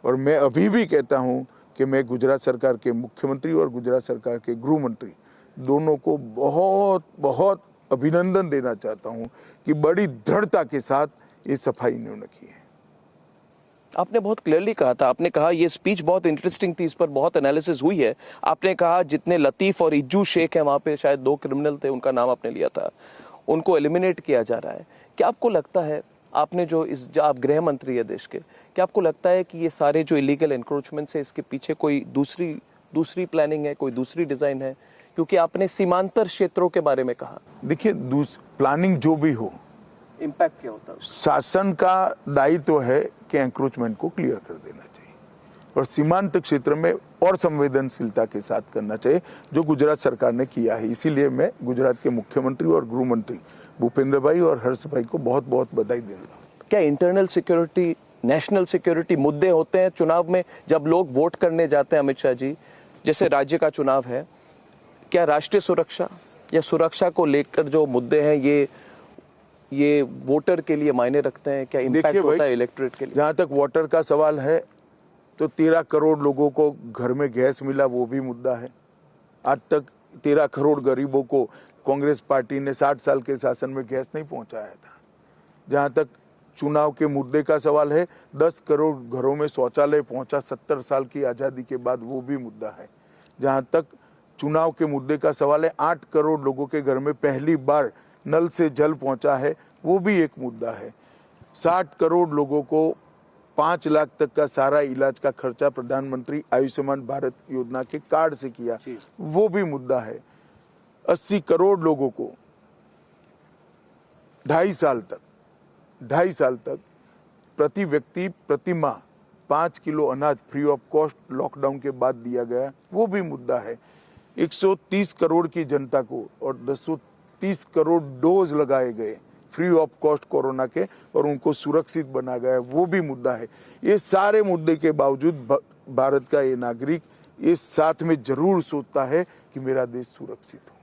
और मैं अभी भी कहता हूं कि मैं गुजरात सरकार के मुख्यमंत्री और गुजरात सरकार के गृह मंत्री दोनों को बहुत बहुत अभिनंदन देना चाहता हूं कि बड़ी दृढ़ता के साथ ये सफाई इन्होंने की है। आपने बहुत क्लियरली कहा था, आपने कहा ये स्पीच बहुत इंटरेस्टिंग थी, इस पर बहुत एनालिसिस हुई है। आपने कहा जितने लतीफ़ और इज्जू शेख हैं वहाँ पे, शायद 2 क्रिमिनल थे, उनका नाम आपने लिया था, उनको एलिमिनेट किया जा रहा है। क्या आपको लगता है, आपने जो आप गृह मंत्री है देश के, क्या आपको लगता है कि ये सारे जो इलीगल एनक्रोचमेंट्स है, इसके पीछे कोई दूसरी प्लानिंग है, कोई दूसरी डिज़ाइन है? क्योंकि आपने सीमांतर क्षेत्रों के बारे में कहा। देखिए, प्लानिंग जो भी हो, इम्पैक्ट क्या होता है? शासन का दायित्व है कि एंक्रोचमेंट को क्लियर कर देना चाहिए और सीमांत क्षेत्र में और संवेदनशीलता के साथ करना चाहिए, जो गुजरात सरकार ने किया है। इसीलिए मैं गुजरात के मुख्यमंत्री और गृह मंत्री भूपेंद्र भाई और हर्ष भाई को बहुत बहुत बधाई दे रहा हूँ। क्या इंटरनल सिक्योरिटी, नेशनल सिक्योरिटी मुद्दे होते हैं चुनाव में जब लोग वोट करने जाते हैं? अमित शाह जी, जैसे राज्य का चुनाव है, क्या राष्ट्रीय सुरक्षा या सुरक्षा को लेकर जो मुद्दे हैं ये वोटर के लिए मायने रखते हैं? क्या इम्पैक्ट होता है इलेक्टोरेट के लिए? जहाँ तक वोटर का सवाल है तो 13 करोड़ लोगों को घर में गैस मिला, वो भी मुद्दा है। आज तक 13 करोड़ गरीबों को कांग्रेस पार्टी ने 60 साल के शासन में गैस नहीं पहुंचाया था। जहाँ तक चुनाव के मुद्दे का सवाल है, 10 करोड़ घरों में शौचालय पहुंचा 70 साल की आज़ादी के बाद, वो भी मुद्दा है। जहाँ तक चुनाव के मुद्दे का सवाल है, 8 करोड़ लोगों के घर में पहली बार नल से जल पहुंचा है, वो भी एक मुद्दा है। 60 करोड़ लोगों को 5 लाख तक का सारा इलाज का खर्चा प्रधानमंत्री आयुष्मान भारत योजना के कार्ड से किया, वो भी मुद्दा है। 80 करोड़ लोगों को 2.5 साल तक प्रति व्यक्ति प्रति माह 5 किलो अनाज फ्री ऑफ कॉस्ट लॉकडाउन के बाद दिया गया, वो भी मुद्दा है। 130 करोड़ की जनता को और 230 करोड़ डोज लगाए गए फ्री ऑफ कॉस्ट कोरोना के और उनको सुरक्षित बना गया, वो भी मुद्दा है। ये सारे मुद्दे के बावजूद भारत का ये नागरिक इस साथ में जरूर सोचता है कि मेरा देश सुरक्षित हो,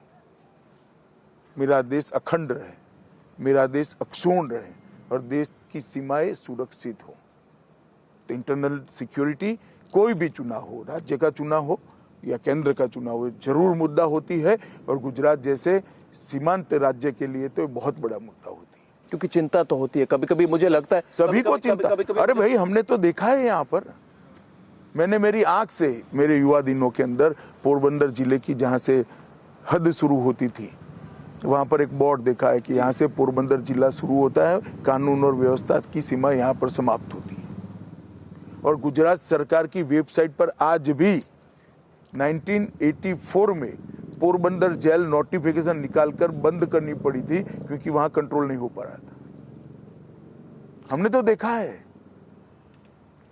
मेरा देश अखंड रहे, मेरा देश अक्षुण्ण रहे और देश की सीमाएं सुरक्षित हो। तो इंटरनल सिक्योरिटी कोई भी चुनाव हो, राज्य का चुनाव हो या केंद्र का चुनाव हो, जरूर मुद्दा होती है। और गुजरात जैसे सीमांत राज्य के लिए तो बहुत बड़ा मुद्दा होती है, क्योंकि चिंता तो होती है। कभी कभी मुझे लगता है सभी को चिंता। अरे भाई, हमने तो देखा है यहाँ पर मैंने मेरी आंख से मेरे युवा दिनों के अंदर पोरबंदर जिले की जहाँ से हद शुरू होती थी वहाँ पर एक बोर्ड देखा है कि यहाँ से पोरबंदर जिला शुरू होता है, कानून और व्यवस्था की सीमा यहाँ पर समाप्त होती है। और गुजरात सरकार की वेबसाइट पर आज भी 1984 में पोरबंदर जेल नोटिफिकेशन निकालकर बंद करनी पड़ी थी क्योंकि वहां कंट्रोल नहीं हो पा रहा था। हमने तो देखा है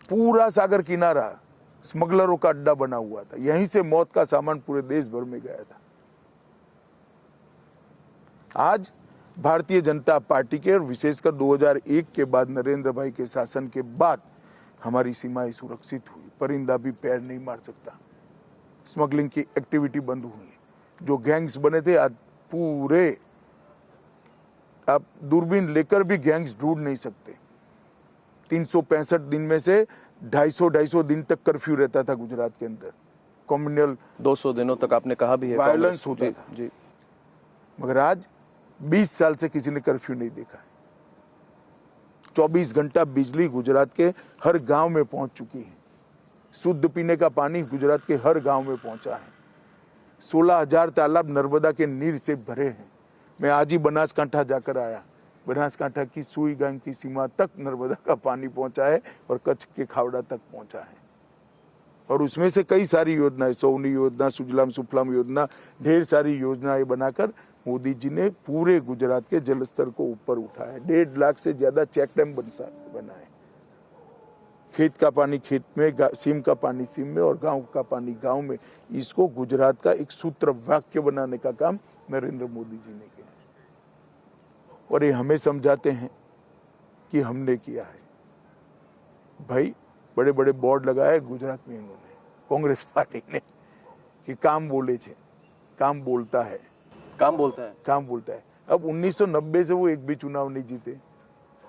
पूरा सागर किनारा स्मगलरों का अड्डा बना हुआ था, यहीं से मौत का सामान पूरे देश भर में गया था। आज भारतीय जनता पार्टी के और विशेषकर 2001 के बाद नरेंद्र भाई के शासन के बाद हमारी सीमाएं सुरक्षित हुई, परिंदा भी पैर नहीं मार सकता, स्मगलिंग की एक्टिविटी बंद हुई, जो गैंग्स बने थे आज पूरे आप दूरबीन लेकर भी गैंग्स ढूंढ नहीं सकते। 365 दिन में से 250 दिन तक कर्फ्यू रहता था गुजरात के अंदर, कम्युनल 200 दिनों तक आपने कहा भी है वायलेंस होता था जी। मगर आज 20 साल से किसी ने कर्फ्यू नहीं देखा है। 24 घंटा बिजली गुजरात के हर गांव में पहुंच चुकी है, शुद्ध पीने का पानी गुजरात के हर गांव में पहुंचा है, 16,000 तालाब नर्मदा के नीर से भरे हैं। मैं आज ही बनासकांठा जाकर आया, बनासकांठा की सुई गांव की सीमा तक नर्मदा का पानी पहुंचा है और कच्छ के खावड़ा तक पहुंचा है। और उसमें से कई सारी योजनाएं, सौनी योजना, सुजलाम सुफलाम योजना, ढेर सारी योजनाएं बनाकर मोदी जी ने पूरे गुजरात के जल स्तर को ऊपर उठाया। 1.5 लाख से ज्यादा चेक डैम बनाए, खेत का पानी खेत में, सीम का पानी सीम में और गांव का पानी गांव में। इसको गुजरात का एक सूत्र वाक्य बनाने का काम नरेंद्र मोदी जी ने किया और ये हमें समझाते हैं कि हमने किया है। भाई बड़े बड़े बोर्ड लगाए गुजरात में इन्होंने, कांग्रेस पार्टी ने, कि काम बोले छे, काम बोलता है, काम बोलता है, काम बोलता है। अब 1990 से वो एक भी चुनाव नहीं जीते,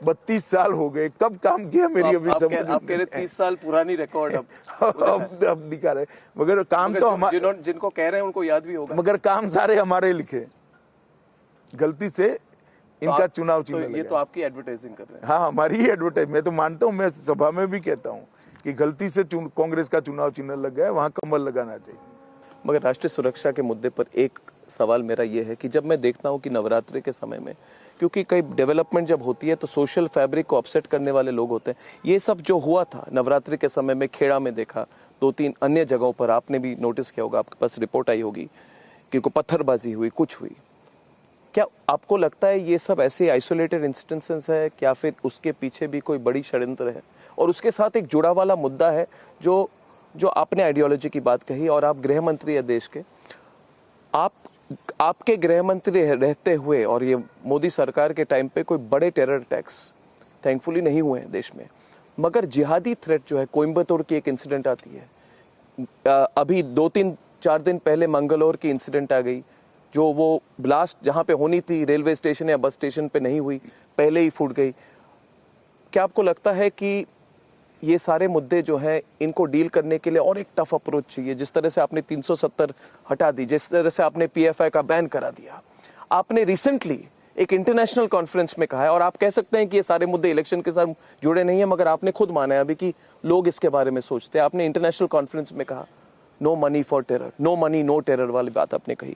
32 साल हो गए, कब काम किया मेरी अभी समझ नहीं। आप कह रहे 30 साल पुरानी रिकॉर्ड अब दिखा रहे, मगर काम तो हमारे, जिनको कह रहे हैं उनको याद भी होगा, मगर काम सारे हमारे लिखे, गलती से इनका चुनाव चिन्ह ये तो आपकी एडवर्टाइजिंग कर रहे हैं। हाँ, हमारी ही एडवर्टाइज। मैं तो मानता हूँ, मैं सभा में भी कहता हूँ कि गलती से कांग्रेस का चुनाव चिन्ह लग गया है, वहां कमल लगाना चाहिए। मगर राष्ट्रीय सुरक्षा के मुद्दे पर एक सवाल मेरा ये है कि जब मैं देखता हूँ कि नवरात्रि के समय में, क्योंकि कई डेवलपमेंट जब होती है तो सोशल फैब्रिक को अपसेट करने वाले लोग होते हैं। ये सब जो हुआ था नवरात्रि के समय में, खेड़ा में देखा, 2-3 अन्य जगहों पर आपने भी नोटिस किया होगा, आपके पास रिपोर्ट आई होगी कि कोई पत्थरबाजी हुई, कुछ हुई। क्या आपको लगता है ये सब ऐसे आइसोलेटेड इंस्टेंसेस है, क्या फिर उसके पीछे भी कोई बड़ी षड्यंत्र है? और उसके साथ एक जुड़ा वाला मुद्दा है जो आपने आइडियोलॉजी की बात कही, और आप गृह मंत्री है देश के, आपके गृह मंत्री रहते हुए और ये मोदी सरकार के टाइम पे कोई बड़े टेरर अटैक्स थैंकफुली नहीं हुए हैं देश में, मगर जिहादी थ्रेट जो है, कोयम्बतूर की एक इंसिडेंट आती है, अभी 2-3-4 दिन पहले मंगलौर की इंसिडेंट आ गई, जो वो ब्लास्ट जहाँ पे होनी थी रेलवे स्टेशन या बस स्टेशन पे नहीं हुई, पहले ही फूट गई। क्या आपको लगता है कि ये सारे मुद्दे जो हैं इनको डील करने के लिए और एक टफ अप्रोच चाहिए? जिस तरह से आपने 370 हटा दी, जिस तरह से आपने PFI का बैन करा दिया, आपने रिसेंटली एक इंटरनेशनल कॉन्फ्रेंस में कहा है, और आप कह सकते हैं कि ये सारे मुद्दे इलेक्शन के साथ जुड़े नहीं है, मगर आपने खुद माना है अभी कि लोग इसके बारे में सोचते हैं। आपने इंटरनेशनल कॉन्फ्रेंस में कहा no money for terror, no money no terror वाली बात आपने कही।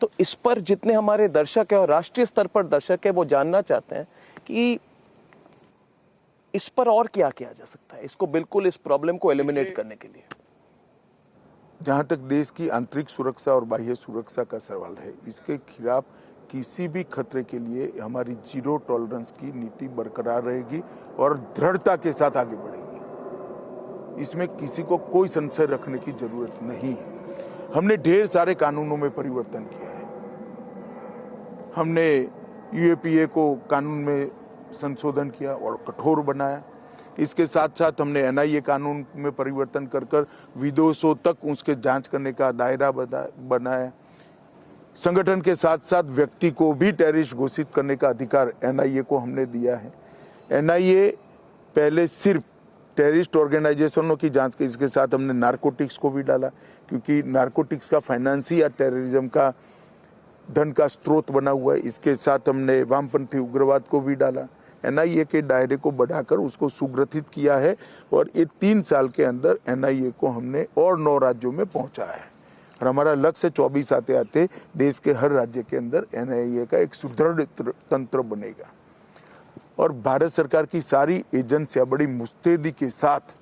तो इस पर जितने हमारे दर्शक है और राष्ट्रीय स्तर पर दर्शक है वो जानना चाहते हैं कि इस पर और क्या किया जा सकता है, इसको बिल्कुल इस प्रॉब्लम को एलिमिनेट करने के लिए। जहां तक देश की आंतरिक सुरक्षा और बाह्य सुरक्षा का सवाल है, इसके खिलाफ किसी भी खतरे के लिए हमारी जीरो टॉलरेंस की नीति बरकरार रहेगी और दृढ़ता के साथ आगे बढ़ेगी। इसमें किसी को कोई संशय रखने की जरूरत नहीं है। हमने ढेर सारे कानूनों में परिवर्तन किया है। हमने UAPA को कानून में संशोधन किया और कठोर बनाया। इसके साथ साथ हमने NIA कानून में परिवर्तन कर विदेशों तक उसके जांच करने का दायरा बनाया। संगठन के साथ साथ व्यक्ति को भी टेररिस्ट घोषित करने का अधिकार NIA को हमने दिया है। NIA पहले सिर्फ टेररिस्ट ऑर्गेनाइजेशनों की जांच की, इसके साथ हमने नारकोटिक्स को भी डाला, क्योंकि नारकोटिक्स का फाइनेंस या टेररिज्म का धन का स्रोत बना हुआ है। इसके साथ हमने वामपंथी उग्रवाद को भी डाला। एनआईए के दायरे को बढ़ाकर उसको सुग्रथित किया है और ये 3 साल के अंदर एनआईए को हमने और 9 राज्यों में पहुंचाया है और हमारा लक्ष्य 24 आते आते देश के हर राज्य के अंदर एनआईए का एक सुदृढ़ तंत्र बनेगा। और भारत सरकार की सारी एजेंसियां बड़ी मुस्तैदी के साथ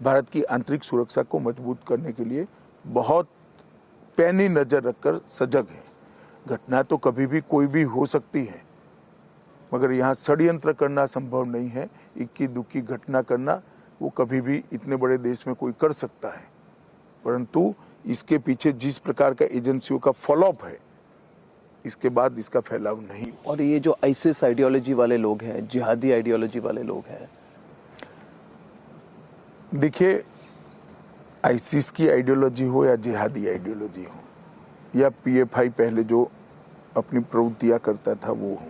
भारत की आंतरिक सुरक्षा को मजबूत करने के लिए बहुत पैनी नजर रखकर सजग है। घटना तो कभी भी कोई भी हो सकती है, मगर यहाँ षड्यंत्र करना संभव नहीं है। इक्की दुक्की घटना करना वो कभी भी इतने बड़े देश में कोई कर सकता है, परंतु इसके पीछे जिस प्रकार का एजेंसियों का फॉलोअप है, इसके बाद इसका फैलाव नहीं। और ये जो आईसिस आइडियोलॉजी वाले लोग हैं, जिहादी आइडियोलॉजी वाले लोग हैं, देखिए आईसिस की आइडियोलॉजी हो या जिहादी आइडियोलॉजी हो या पीएफआई पहले जो अपनी प्रवृत्तियां करता था वो हो,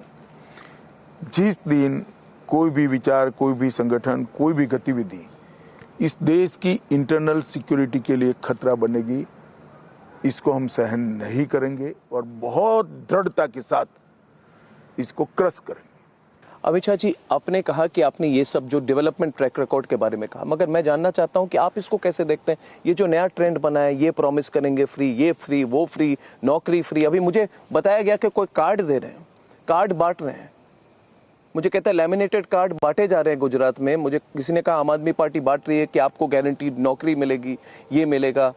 जिस दिन कोई भी विचार, कोई भी संगठन, कोई भी गतिविधि इस देश की इंटरनल सिक्योरिटी के लिए खतरा बनेगी, इसको हम सहन नहीं करेंगे और बहुत दृढ़ता के साथ इसको क्रश करेंगे। अमित शाह जी, आपने कहा कि आपने ये सब जो डेवलपमेंट ट्रैक रिकॉर्ड के बारे में कहा, मगर मैं जानना चाहता हूं कि आप इसको कैसे देखते हैं? ये जो नया ट्रेंड बना है, ये प्रॉमिस करेंगे फ्री, ये फ्री, वो फ्री, नौकरी फ्री। अभी मुझे बताया गया कि कोई कार्ड दे रहे हैं, कार्ड बांट रहे हैं। मुझे कहता है लैमिनेटेड कार्ड बांटे जा रहे हैं गुजरात में। मुझे किसी ने कहा आम आदमी पार्टी बांट रही है कि आपको गारंटीड नौकरी मिलेगी, ये मिलेगा।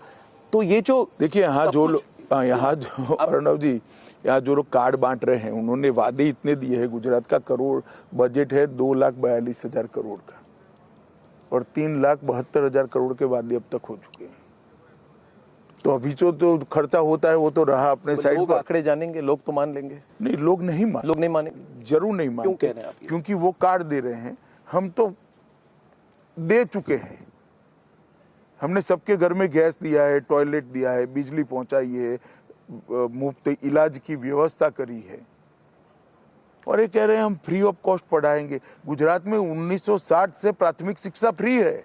तो ये जो देखिए यहाँ जो अर्णव जी, यहाँ जो लोग कार्ड बांट रहे हैं, उन्होंने वादे इतने दिए हैं। गुजरात का करोड़ बजट है 2,42,000 करोड़ का और 3,72,000 करोड़ के वादे अब तक हो चुके हैं। तो अभी जो खर्चा होता है वो तो रहा अपने साइड पर। आंकड़े जानेंगे, लोग तो मान लेंगे। नहीं, लोग नहीं मानेंगे, जरूर नहीं मानते। क्यों कह रहे हैं आप? क्योंकि वो कार्ड दे रहे हैं, हम तो दे चुके हैं। हमने सबके घर में गैस दिया है, टॉयलेट दिया है, बिजली पहुंचाई है, मुफ्त इलाज की व्यवस्था करी है और ये कह रहे हैं हम फ्री ऑफ कॉस्ट पढ़ाएंगे। गुजरात में 1960 से प्राथमिक शिक्षा फ्री है।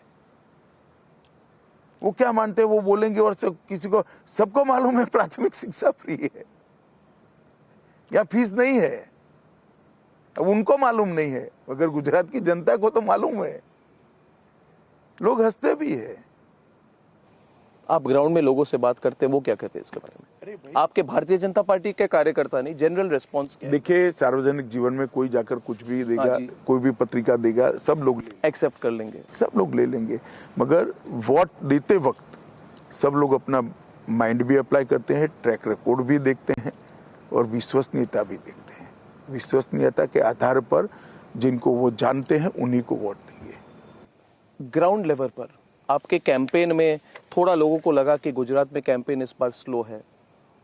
वो क्या मानते हैं वो बोलेंगे और किसी को सबको मालूम है प्राथमिक शिक्षा फ्री है या फीस नहीं है। अब उनको मालूम नहीं है, मगर गुजरात की जनता को तो मालूम है। लोग हंसते भी है। आप ग्राउंड में लोगों से बात करते हैं, वो क्या कहते हैं इसके बारे में? आपके भारतीय जनता पार्टी के कार्यकर्ता नहीं, जनरल रिस्पांस क्या है? देखिए, सार्वजनिक जीवन में कोई जाकर कुछ भी देगा, कोई भी पत्रिका देगा, सब लोग एक्सेप्ट कर लेंगे, सब लोग ले लेंगे। मगर वोट देते वक्त सब लोग अपना माइंड भी अप्लाई करते हैं, ट्रैक रिकॉर्ड भी देखते हैं और विश्वसनीयता भी देखते हैं। विश्वसनीयता के आधार पर जिनको वो जानते हैं उन्हीं को वोट देंगे। ग्राउंड लेवल पर आपके कैंपेन में थोड़ा लोगों को लगा कि गुजरात में कैंपेन इस बार स्लो है,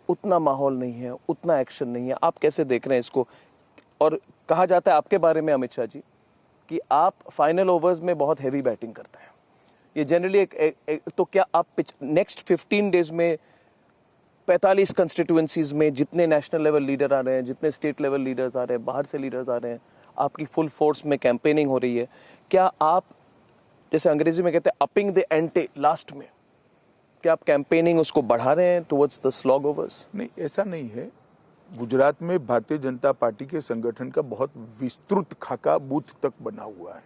उतना माहौल नहीं है, उतना एक्शन नहीं है। आप कैसे देख रहे हैं इसको? और कहा जाता है आपके बारे में अमित शाह जी कि आप फाइनल ओवर्स में बहुत हैवी बैटिंग करते हैं। ये जनरली तो क्या आप नेक्स्ट 15 डेज में 45 कंस्टिट्यूएंसीज में जितने नेशनल लेवल लीडर आ रहे हैं, जितने स्टेट लेवल लीडर्स आ रहे हैं, बाहर से लीडर्स आ रहे हैं, आपकी फुल फोर्स में कैंपेनिंग हो रही है, क्या आप, जैसे अंग्रेजी में कहते हैं अपिंग द एंटे लास्ट में, क्या आप कैंपेनिंग उसको बढ़ा रहे हैं टुवर्ड्स द स्लॉग ओवर्स? नहीं, ऐसा नहीं है। गुजरात में भारतीय जनता पार्टी के संगठन का बहुत विस्तृत खाका बूथ तक बना हुआ है।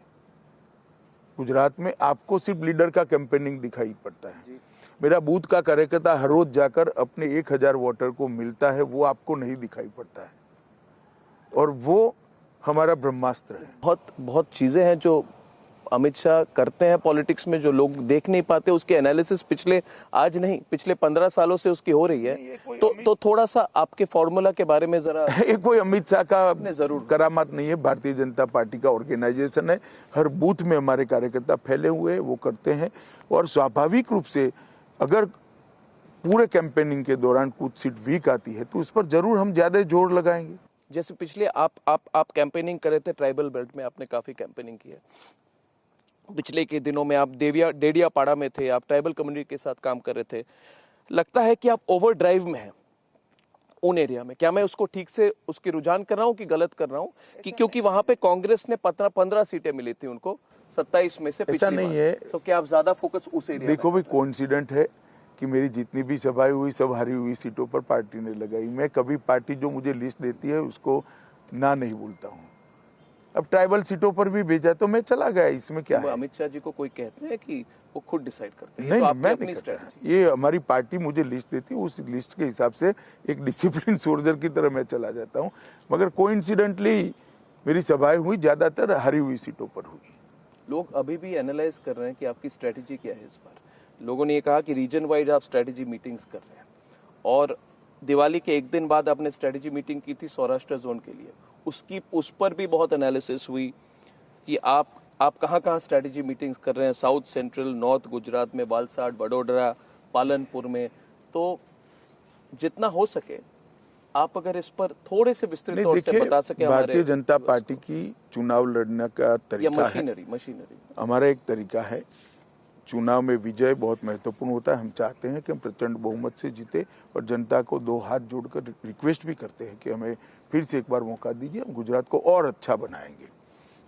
गुजरात में आपको सिर्फ लीडर का कैंपेनिंग दिखाई पड़ता है। मेरा बूथ का कार्यकर्ता हर रोज जाकर अपने 1,000 वोटर को मिलता है, वो आपको नहीं दिखाई पड़ता है और वो हमारा ब्रह्मास्त्र है। बहुत चीजें हैं जो अमित शाह करते हैं पॉलिटिक्स में, जो लोग देख नहीं पाते। उसके एनालिसिस पिछले 15 सालों से उसकी हो रही है। तो थोड़ा सा आपके फॉर्मूला के बारे में जरा। ये कोई अमित शाह का जरूर करामात नहीं है, भारतीय जनता पार्टी का ऑर्गेनाइजेशन है। हर बूथ में हमारे कार्यकर्ता फैले हुए हैं, वो करते हैं और स्वाभाविक रूप से अगर पूरे कैंपेनिंग के दौरान कुछ सीट वीक आती है तो उस पर जरूर हम ज्यादा जोर लगाएंगे। जैसे पिछले आप कैंपेनिंग कर रहे थे, ट्राइबल बेल्ट में आपने काफी कैंपेनिंग की है। पिछले के दिनों में आप डेडियापाड़ा में थे, आप ट्राइबल कम्युनिटी के साथ काम कर रहे थे। लगता है कि आप ओवर ड्राइव में हैं उन एरिया में। क्या मैं उसको ठीक से उसकी रुझान कर रहा हूँ कि गलत कर रहा हूँ? कि क्योंकि वहां पे कांग्रेस ने 15 सीटें मिली थी उनको 27 में से। ऐसा नहीं है। तो क्या आप ज्यादा फोकस उस एरिया? देखो भाई, कोइंसिडेंट है कि मेरी जितनी भी सभाएं हुई सब हारी हुई सीटों पर पार्टी ने लगाई। मैं कभी पार्टी जो मुझे लिस्ट देती है उसको ना नहीं बोलता हूँ। अब ट्राइबल सीटों पर भी भेजा तो मैं चला गया, इसमें क्या है? अमित शाह जी को कोई कहते हैं कि वो खुद डिसाइड करते हैं? नहीं, तो मैं नहीं करता। ये हमारी पार्टी मुझे लिस्ट देती है, उस लिस्ट के हिसाब से एक डिसिप्लिन सोल्जर की तरह मैं चला जाता हूँ। मगर कोइंसिडेंटली मेरी सभाएं हुई ज्यादातर हारी हुई सीटों पर हुई। लोग अभी भी एनालाइज कर रहे हैं कि आपकी स्ट्रेटेजी क्या है इस बार। लोगों ने ये कहा कि रीजन वाइड आप स्ट्रेटेजी मीटिंग्स कर रहे हैं, और दिवाली के एक दिन बाद आपने स्ट्रेटेजी मीटिंग की थी सौराष्ट्र जोन के लिए। उस पर भी बहुत एनालिसिस हुई कि आप कहाँ स्ट्रेटेजी मीटिंग्स कर रहे हैं, साउथ सेंट्रल, नॉर्थ गुजरात में, वालसाड, वडोदरा, पालनपुर में। तो जितना हो सके आप अगर इस पर थोड़े से विस्तृत तौर से बता सके। भारतीय जनता पार्टी की चुनाव लड़ने का तरीका है, मशीनरी हमारा एक तरीका है। चुनाव में विजय बहुत महत्वपूर्ण होता है। हम चाहते हैं कि हम प्रचंड बहुमत से जीते, और जनता को दो हाथ जोड़कर रिक्वेस्ट भी करते हैं कि हमें फिर से एक बार मौका दीजिए, हम गुजरात को और अच्छा बनाएंगे।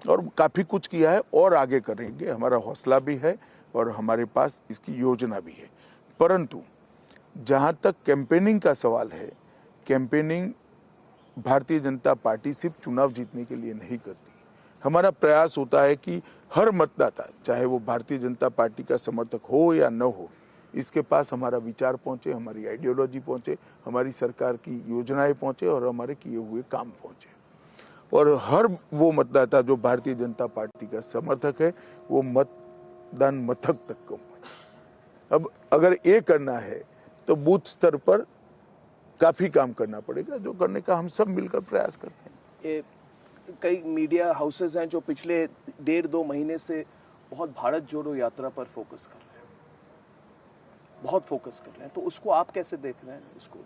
और काफ़ी कुछ किया है और आगे करेंगे, हमारा हौसला भी है और हमारे पास इसकी योजना भी है। परंतु जहाँ तक कैंपेनिंग का सवाल है, कैंपेनिंग भारतीय जनता पार्टी सिर्फ चुनाव जीतने के लिए नहीं करती। हमारा प्रयास होता है कि हर मतदाता, चाहे वो भारतीय जनता पार्टी का समर्थक हो या न हो, इसके पास हमारा विचार पहुंचे, हमारी आइडियोलॉजी पहुंचे, हमारी सरकार की योजनाएं पहुंचे और हमारे किए हुए काम पहुंचे। और हर वो मतदाता जो भारतीय जनता पार्टी का समर्थक है, वो मतदान मथक तक को पहुंचे। अब अगर ये करना है तो बूथ स्तर पर काफी काम करना पड़ेगा, जो करने का हम सब मिलकर प्रयास करते हैं। कई मीडिया हाउसेज हैं जो पिछले 1.5-2 महीने से बहुत भारत जोड़ो यात्रा पर फोकस कर रहे हैं, बहुत फोकस कर रहे हैं। तो उसको आप कैसे देख रहे हैं? इसको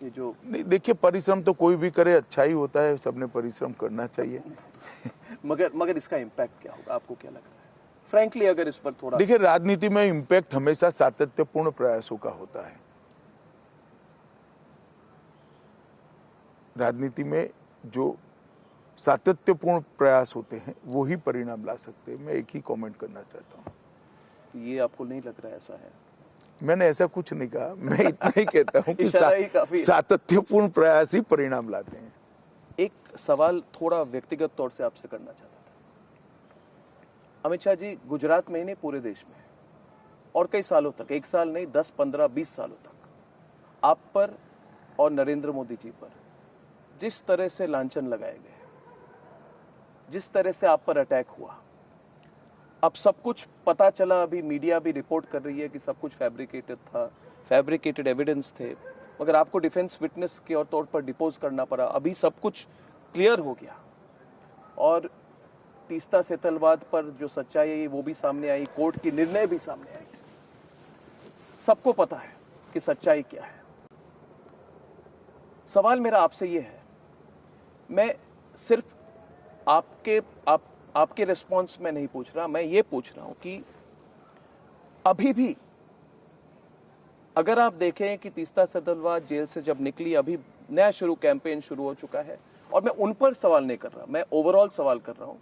ये जो नहीं, देखिए, परिश्रम तो कोई भी करे अच्छा ही होता है, सबने परिश्रम करना चाहिए। मगर इसका इम्पैक्ट क्या होगा, आपको क्या लग रहा है? फ्रैंकली अगर इस पर थोड़ा देखिए, राजनीति में इम्पैक्ट हमेशा सातत्यपूर्ण प्रयासों का होता है। राजनीति में जो सातत्यपूर्ण प्रयास होते हैं वो ही परिणाम ला सकते हैं। मैं एक ही कमेंट करना चाहता हूँ। ये आपको नहीं लग रहा है ऐसा है? मैंने ऐसा कुछ नहीं कहा, मैं इतना ही कहता हूँ कि सातत्यपूर्ण प्रयास ही परिणाम लाते हैं। एक सवाल थोड़ा व्यक्तिगत तौर से आपसे करना चाहता था। अमित शाह जी, गुजरात में ही नहीं पूरे देश में और कई सालों तक, 1 साल नहीं 10, 15, 20 सालों तक आप पर और नरेंद्र मोदी जी पर जिस तरह से लांछन लगाए गए, जिस तरह से आप पर अटैक हुआ, अब सब कुछ पता चला, अभी मीडिया भी रिपोर्ट कर रही है कि सब कुछ फैब्रिकेटेड था, फैब्रिकेटेड एविडेंस थे, मगर आपको डिफेंस विटनेस के तौर पर डिपोज करना पड़ा। अभी सब कुछ क्लियर हो गया और तीस्ता सेतलवाद पर जो सच्चाई है वो भी सामने आई, कोर्ट की निर्णय भी सामने आई, सबको पता है कि सच्चाई क्या है। सवाल मेरा आपसे ये है, मैं सिर्फ आपके रिस्पॉन्स में नहीं पूछ रहा, मैं ये पूछ रहा हूं कि अभी भी अगर आप देखें कि तीस्ता सेतलवाद जेल से जब निकली, अभी नया कैंपेन शुरू हो चुका है, और मैं उन पर सवाल नहीं कर रहा, मैं ओवरऑल सवाल कर रहा हूं।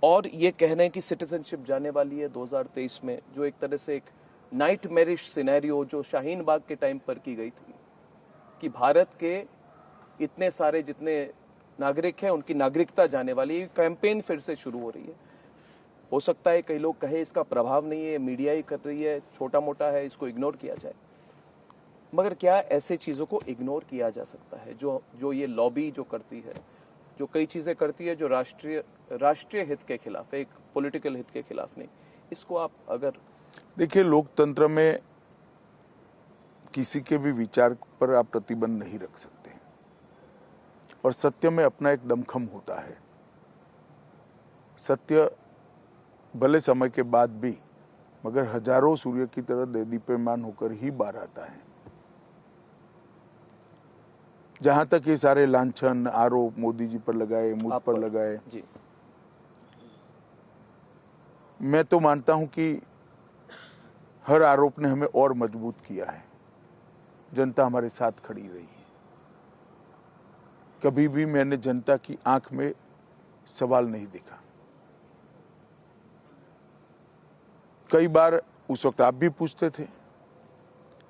और ये कह रहे हैं कि सिटीजनशिप जाने वाली है 2023 में, जो एक तरह से एक नाइटमेरिश सिनेरियो जो शाहीन बाग के टाइम पर की गई थी कि भारत के इतने सारे जितने नागरिक हैं उनकी नागरिकता जाने वाली, कैंपेन फिर से शुरू हो रही है। हो सकता है कई लोग कहे इसका प्रभाव नहीं है, मीडिया ही कर रही है, छोटा मोटा है, इसको इग्नोर किया जाए, मगर क्या ऐसे चीज़ों को इग्नोर किया जा सकता है जो ये लॉबी जो करती है, जो कई चीज़ें करती है जो राष्ट्रीय हित के खिलाफ है, एक पॉलिटिकल हित के खिलाफ नहीं? इसको आप अगर देखिए, लोकतंत्र में किसी के भी विचार पर आप प्रतिबंध नहीं रख सकते, और सत्य में अपना एक दमखम होता है। सत्य भले समय के बाद भी, मगर हजारों सूर्य की तरह देदीप्यमान होकर ही बाहर आता है। जहां तक ये सारे लांछन आरोप मोदी जी पर लगाए, मुझ पर लगाए, मैं तो मानता हूं कि हर आरोप ने हमें और मजबूत किया है। जनता हमारे साथ खड़ी रही है। कभी भी मैंने जनता की आंख में सवाल नहीं देखा। कई बार उस वक्त आप भी पूछते थे,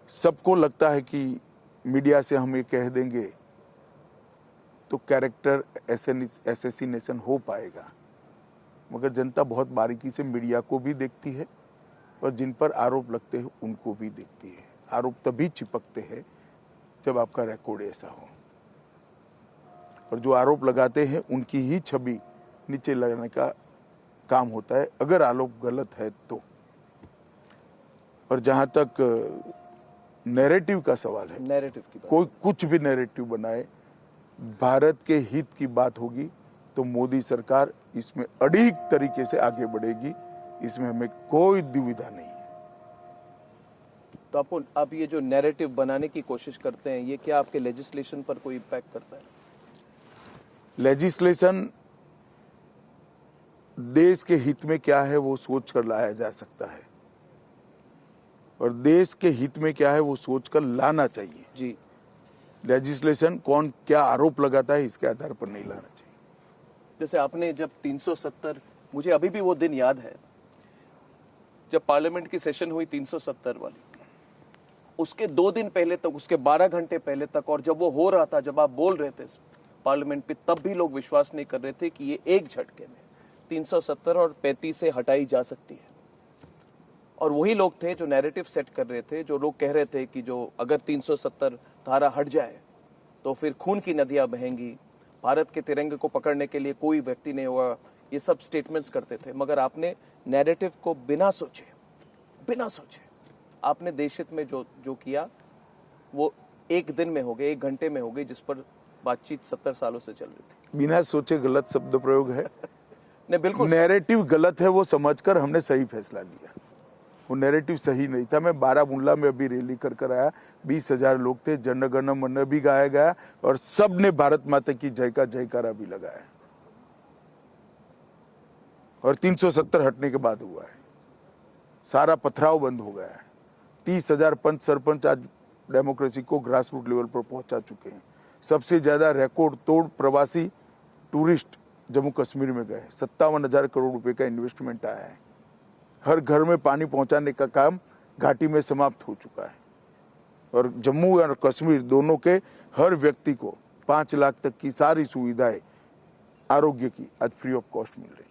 सबको लगता है कि मीडिया से हम ये कह देंगे तो कैरेक्टर एसेसिनेशन हो पाएगा। मगर जनता बहुत बारीकी से मीडिया को भी देखती है और जिन पर आरोप लगते हैं उनको भी देखती है। आरोप तभी चिपकते हैं जब आपका रिकॉर्ड ऐसा हो, और जो आरोप लगाते हैं उनकी ही छवि नीचे लगाने का काम होता है, अगर आरोप गलत है तो। और जहां तक नैरेटिव का सवाल है, नैरेटिव की बात, कोई कुछ भी नैरेटिव बनाए, भारत के हित की बात होगी तो मोदी सरकार इसमें अड़िग तरीके से आगे बढ़ेगी, इसमें हमें कोई दुविधा नहीं है। तो आप ये जो नैरेटिव बनाने की कोशिश करते हैं, ये क्या आपके लेजिस्लेशन पर कोई इम्पैक्ट करता है? लेजिस्लेशन देश के हित में क्या है वो सोच कर लाया जा सकता है, और देश के हित में क्या है वो सोच कर लाना चाहिए जी। लेजिस्लेशन कौन क्या आरोप लगाता है इसके आधार पर नहीं लाना चाहिए। जैसे आपने जब 370, मुझे अभी भी वो दिन याद है जब पार्लियामेंट की सेशन हुई 370 वाली, उसके 2 दिन पहले तक, उसके 12 घंटे पहले तक, और जब वो हो रहा था, जब आप बोल रहे थे पार्लियामेंट पे, तब भी लोग विश्वास नहीं कर रहे थे कि ये एक झटके में 370 और 35 से हटाई जा सकती है। और वही लोग थे जो नैरेटिव सेट कर रहे थे, जो लोग कह रहे थे कि जो अगर 370 धारा हट जाए तो फिर खून की नदियां बहेंगी, भारत के तिरंगे को पकड़ने के लिए कोई व्यक्ति नहीं होगा, ये सब स्टेटमेंट्स करते थे। मगर आपने नैरेटिव को बिना सोचे आपने देश हित में जो किया वो एक दिन में हो गई, 1 घंटे में हो गई, जिस पर बातचीत 70 सालों से चल रही थी। बिना सोचे गलत शब्द प्रयोग है। नहीं, बिल्कुल नैरेटिव गलत है वो समझकर हमने सही फैसला लिया। वो नैरेटिव सही नहीं था। मैं बारामूला में अभी रैली कर आया, 20,000 लोग थे, जन गण मन भी गाया गया और सब ने भारत माता की जय का जयकारा भी लगाया, और 370 हटने के बाद हुआ है। सारा पथराव बंद हो गया है। 30,000 पंच सरपंच आज डेमोक्रेसी को ग्रास रूट लेवल पर पहुंचा चुके हैं। सबसे ज्यादा रिकॉर्ड तोड़ प्रवासी टूरिस्ट जम्मू कश्मीर में गए। 57,000 करोड़ रुपए का इन्वेस्टमेंट आया है। हर घर में पानी पहुंचाने का काम घाटी में समाप्त हो चुका है, और जम्मू और कश्मीर दोनों के हर व्यक्ति को 5 लाख तक की सारी सुविधाएं आरोग्य की आज फ्री ऑफ कॉस्ट मिल रही है।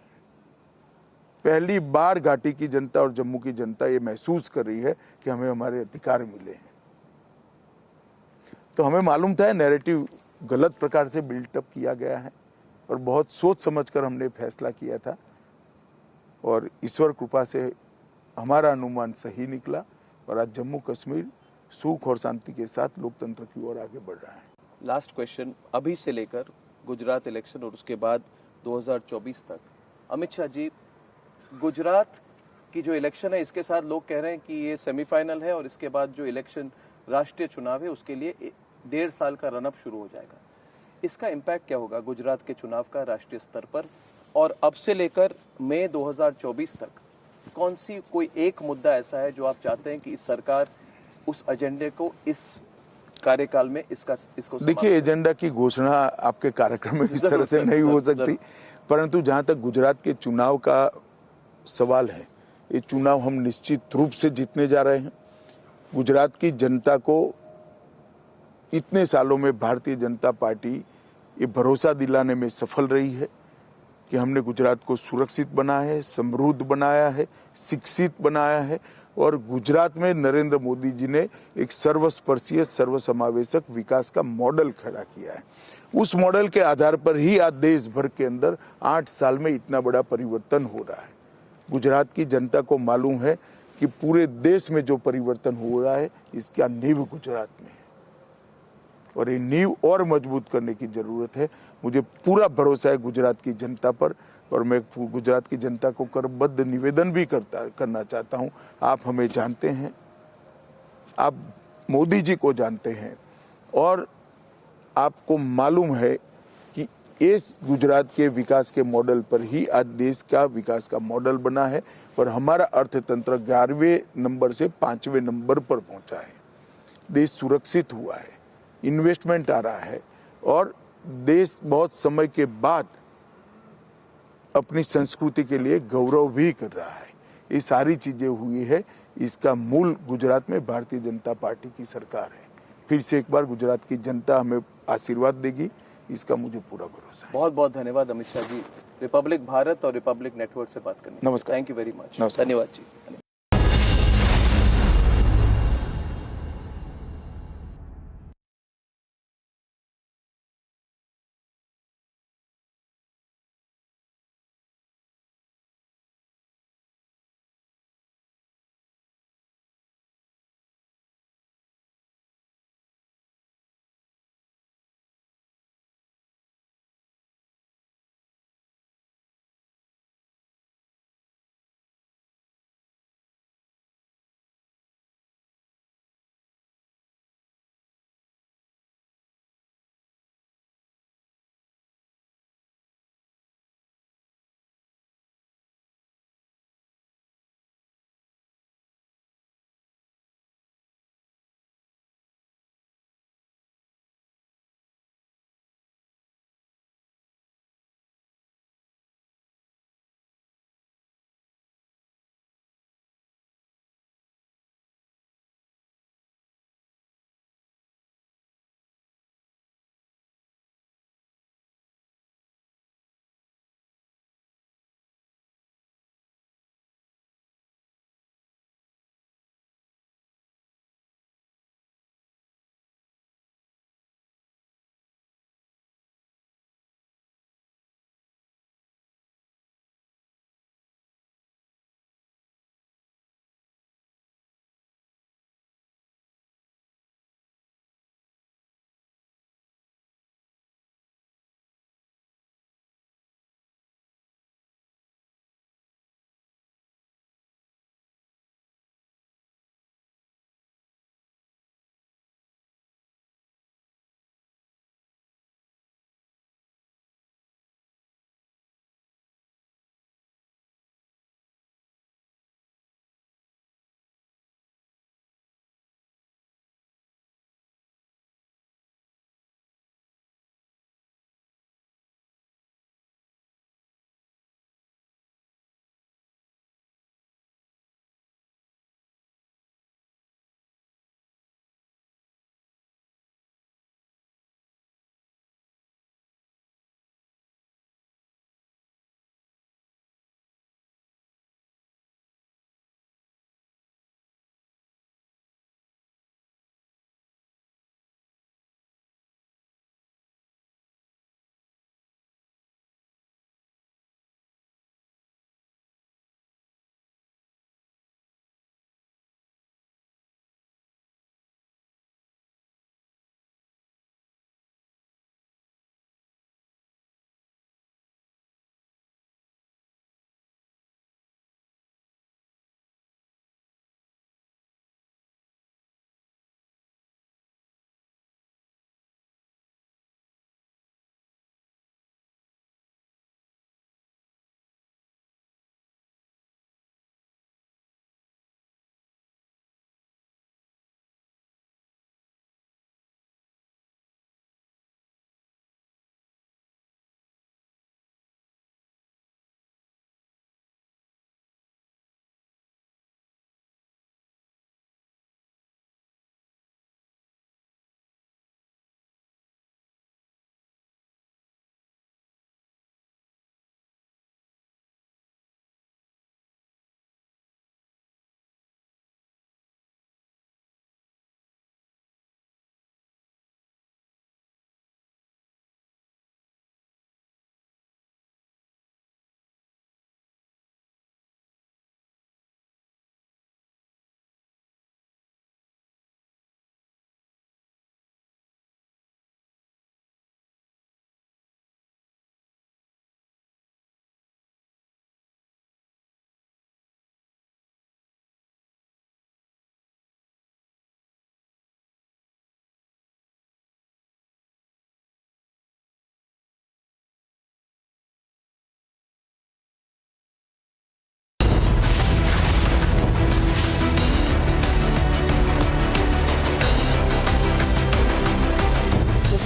पहली बार घाटी की जनता और जम्मू की जनता ये महसूस कर रही है कि हमें हमारे अधिकार मिले हैं। तो हमें मालूम था नैरेटिव गलत प्रकार से बिल्टअप किया गया है, और बहुत सोच समझकर हमने फैसला किया था, और ईश्वर कृपा से हमारा अनुमान सही निकला, और आज जम्मू कश्मीर सुख और शांति के साथ लोकतंत्र की ओर आगे बढ़ रहा है। लास्ट क्वेश्चन, अभी से लेकर गुजरात इलेक्शन और उसके बाद 2024 तक, अमित शाह जी, गुजरात की जो इलेक्शन है इसके साथ लोग कह रहे हैं कि ये सेमीफाइनल है, और इसके बाद जो इलेक्शन राष्ट्रीय चुनाव है उसके लिए 1.5 साल का रनअप शुरू हो जाएगा। इसका इम्पैक्ट क्या होगा गुजरात के चुनाव का राष्ट्रीय स्तर पर, और अब से लेकर मई 2024 तक कौन सी कोई एक मुद्दा ऐसा है जो आप चाहते हैं कि इस सरकार उस एजेंडे को इस कार्यकाल में इसको देखिए, एजेंडा की घोषणा आपके कार्यक्रम में इस तरह से नहीं हो सकती, परंतु जहां तक गुजरात के चुनाव का सवाल है, ये चुनाव हम निश्चित रूप से जीतने जा रहे हैं। गुजरात की जनता को इतने सालों में भारतीय जनता पार्टी ये भरोसा दिलाने में सफल रही है कि हमने गुजरात को सुरक्षित बनाया है, समृद्ध बनाया है, शिक्षित बनाया है, और गुजरात में नरेंद्र मोदी जी ने एक सर्वस्पर्शीय सर्वसमावेशक विकास का मॉडल खड़ा किया है। उस मॉडल के आधार पर ही आज देश भर के अंदर 8 साल में इतना बड़ा परिवर्तन हो रहा है। गुजरात की जनता को मालूम है कि पूरे देश में जो परिवर्तन हो रहा है इसका नींव गुजरात में है, और ये नींव और मजबूत करने की जरूरत है। मुझे पूरा भरोसा है गुजरात की जनता पर, और मैं गुजरात की जनता को करबद्ध निवेदन भी करना चाहता हूं। आप हमें जानते हैं, आप मोदी जी को जानते हैं, और आपको मालूम है कि इस गुजरात के विकास के मॉडल पर ही आज देश का विकास का मॉडल बना है, और हमारा अर्थतंत्र 11वें नंबर से 5वें नंबर पर पहुंचा है। देश सुरक्षित हुआ है, इन्वेस्टमेंट आ रहा है, और देश बहुत समय के बाद अपनी संस्कृति के लिए गौरव भी कर रहा है। ये सारी चीजें हुई है, इसका मूल गुजरात में भारतीय जनता पार्टी की सरकार है। फिर से एक बार गुजरात की जनता हमें आशीर्वाद देगी, इसका मुझे पूरा भरोसा है। बहुत बहुत धन्यवाद अमित शाह जी, रिपब्लिक भारत और रिपब्लिक नेटवर्क से बात करने। नमस्कार। Thank you very much. नमस्कार। धन्यवाद जी।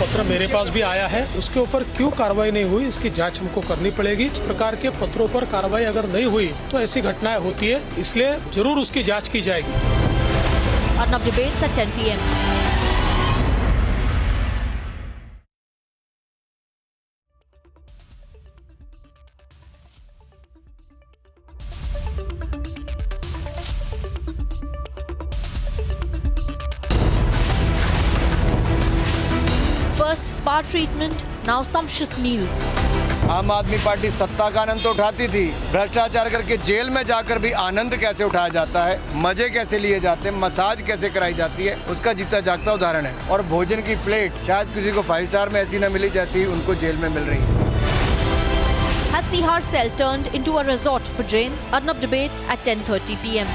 पत्र मेरे पास भी आया है, उसके ऊपर क्यों कार्रवाई नहीं हुई इसकी जांच हमको करनी पड़ेगी। इस प्रकार के पत्रों पर कार्रवाई अगर नहीं हुई तो ऐसी घटनाएं होती है, इसलिए जरूर उसकी जांच की जाएगी। Arnab debates at 10 p.m. spa treatment, now sumptuous meals. आम आदमी पार्टी सत्ता का आनंद तो उठाती थी, भ्रष्टाचार करके जेल में जाकर भी आनंद कैसे उठाया जाता है, मजे कैसे लिए जाते हैं, मसाज कैसे कराई जाती है, उसका जीता जागता उदाहरण है। और भोजन की प्लेट शायद किसी को 5 स्टार में ऐसी न मिली जैसी उनको जेल में मिल रही है। Has Tihar cell turned into a resort for Jain? Arnab debates at 10:30 p.m.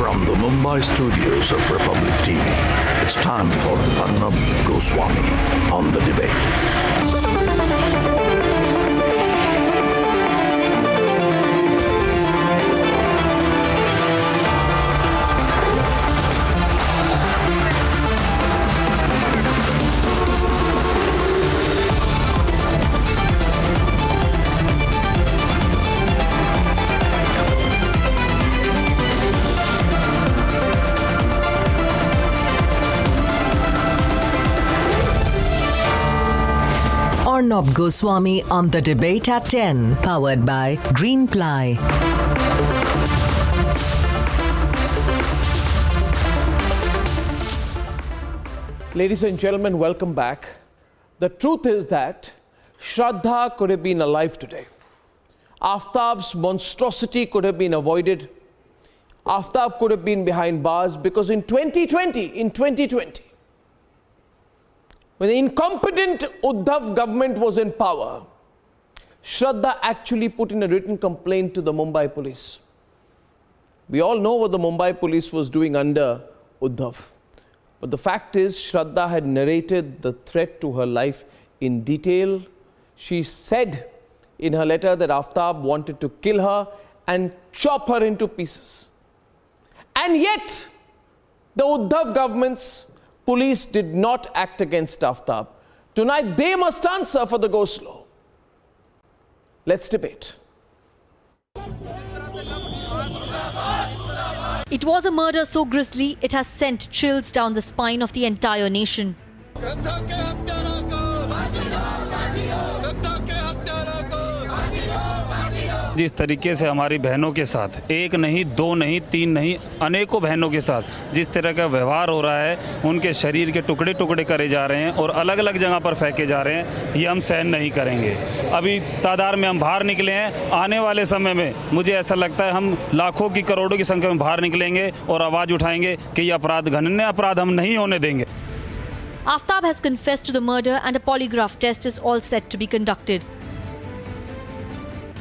From the Mumbai studios of Republic TV, it's time for Arnab Goswami on the debate. Arnab Goswami on the debate at 10, powered by Greenply. Ladies and gentlemen, welcome back. The truth is that Shraddha could have been alive today. Aftab's monstrosity could have been avoided. Aftab could have been behind bars because in 2020, when the incompetent Uddhav government was in power, Shraddha actually put in a written complaint to the Mumbai police. We all know what the Mumbai police was doing under Uddhav. But the fact is, Shraddha had narrated the threat to her life in detail. She said in her letter that Aftab wanted to kill her and chop her into pieces. And yet, the Uddhav government's police did not act against Aftab. Tonight, they must answer for the go-slow. Let's debate. It was a murder so grisly, it has sent chills down the spine of the entire nation. जिस तरीके से हमारी बहनों के साथ, एक नहीं, दो नहीं, तीन नहीं, अनेकों बहनों के साथ जिस तरह का व्यवहार हो रहा है, उनके शरीर के टुकड़े टुकड़े करे जा रहे हैं और अलग अलग जगह पर फेंके जा रहे हैं, ये हम सहन नहीं करेंगे। अभी तादाद में हम बाहर निकले हैं, आने वाले समय में मुझे ऐसा लगता है हम लाखों की करोड़ों की संख्या में बाहर निकलेंगे और आवाज़ उठाएंगे कि ये अपराध घृण्य अपराध हम नहीं होने देंगे। Aftab has confessed to the murder and a polygraph test is all set to be conducted.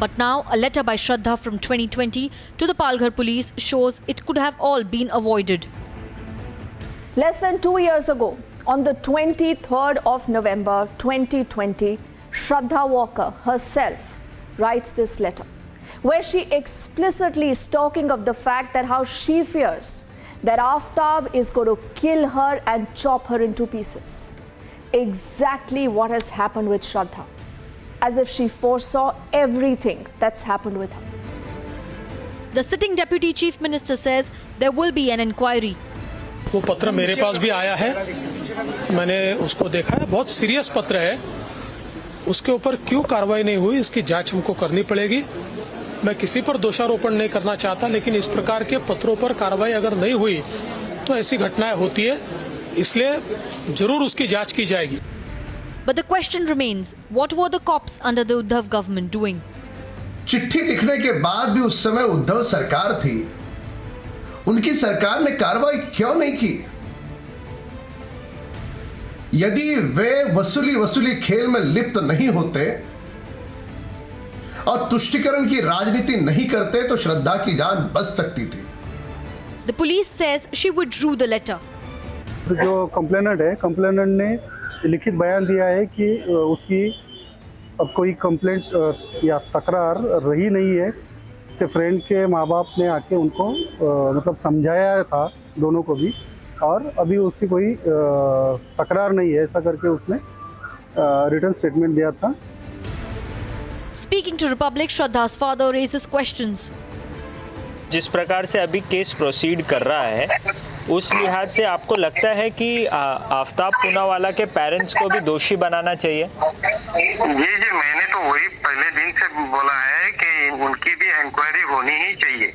But now, a letter by Shraddha from 2020 to the Palghar police shows it could have all been avoided. Less than 2 years ago, on the 23rd of November 2020, Shraddha Walker herself writes this letter, where she explicitly is talking of the fact that how she fears that Aftab is going to kill her and chop her into pieces. Exactly what has happened with Shraddha, as if she foresaw everything that's happened with her. The sitting Deputy Chief Minister says there will be an inquiry. वो पत्र मेरे पास भी आया है, मैंने उसको देखा है, बहुत सीरियस पत्र है। उसके ऊपर क्यों कार्रवाई नहीं हुई, इसकी जांच हमको करनी पड़ेगी। मैं किसी पर दोषारोपण नहीं करना चाहता, लेकिन इस प्रकार के पत्रों पर कार्रवाई अगर नहीं हुई तो ऐसी घटनाएं होती है, इसलिए जरूर उसकी जांच की जाएगी। But the question remains, what were the cops under the Uddhav government doing? चिट्ठी लिखने के बाद भी उस समय उद्धव सरकार थी, उनकी सरकार ने कार्रवाई क्यों नहीं की? यदि वे वसूली खेल में लिप्त नहीं होते और तुष्टीकरण की राजनीति नहीं करते तो श्रद्धा की जान बच सकती थी। The police says she withdrew the letter. जो कंप्लेनेंट है, कंप्लेनेंट ने लिखित बयान दिया है कि उसकी अब कोई कंप्लेंट या तकरार रही नहीं है। उसके फ्रेंड के माँ बाप ने आके उनको मतलब समझाया था दोनों को भी, और अभी उसकी कोई तकरार नहीं है, ऐसा करके उसने रिटन स्टेटमेंट दिया था। Speaking to Republic, Shraddha's father raises questions. जिस प्रकार से अभी केस प्रोसीड कर रहा है, उस लिहाज से आपको लगता है कि आफ्ताब पूनावाला के पेरेंट्स को भी दोषी बनाना चाहिए? जी मैंने तो वही पहले दिन से बोला है कि उनकी भी इंक्वायरी होनी ही चाहिए,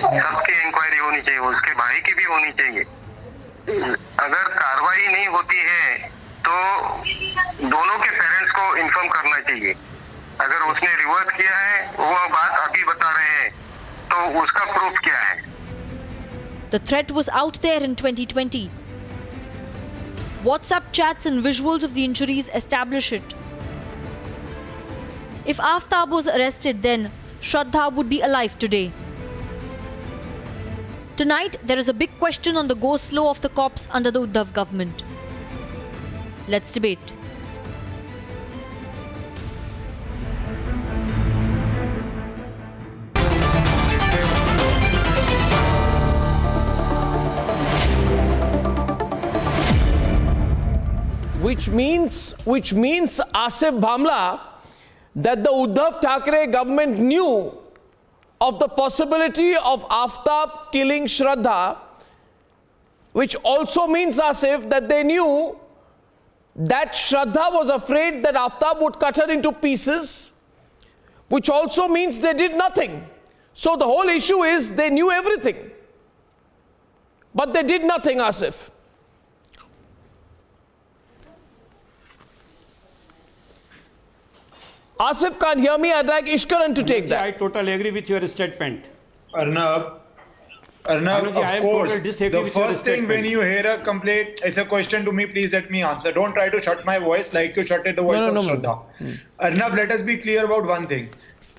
सबकी इंक्वायरी होनी चाहिए, उसके भाई की भी होनी चाहिए। अगर कार्रवाई नहीं होती है तो दोनों के पेरेंट्स को इन्फॉर्म करना चाहिए। अगर उसने रिवर्स किया है, वो बात अभी बता रहे हैं, तो उसका प्रूफ क्या है? The threat was out there in 2020. WhatsApp chats and visuals of the injuries establish it. If Aftab was arrested then, Shraddha would be alive today. Tonight, there is a big question on the go-slow of the cops under the Uddhav government. Let's debate. Which means Asif Bhamla, that the Uddhav Thackeray government knew of the possibility of Aftab killing Shraddha, which also means, Asif, that they knew that Shraddha was afraid that Aftab would cut her into pieces, which also means they did nothing. So the whole issue is they knew everything, but they did nothing, Asif. Asif can't hear me. I'd like Ishkaran to take that. I totally agree with your statement. Arnab, of course, the first thing when you hear a complaint, it's a question to me, please let me answer. Don't try to shut my voice like you shutted the voice of Shraddha. Arnab, let us be clear about one thing.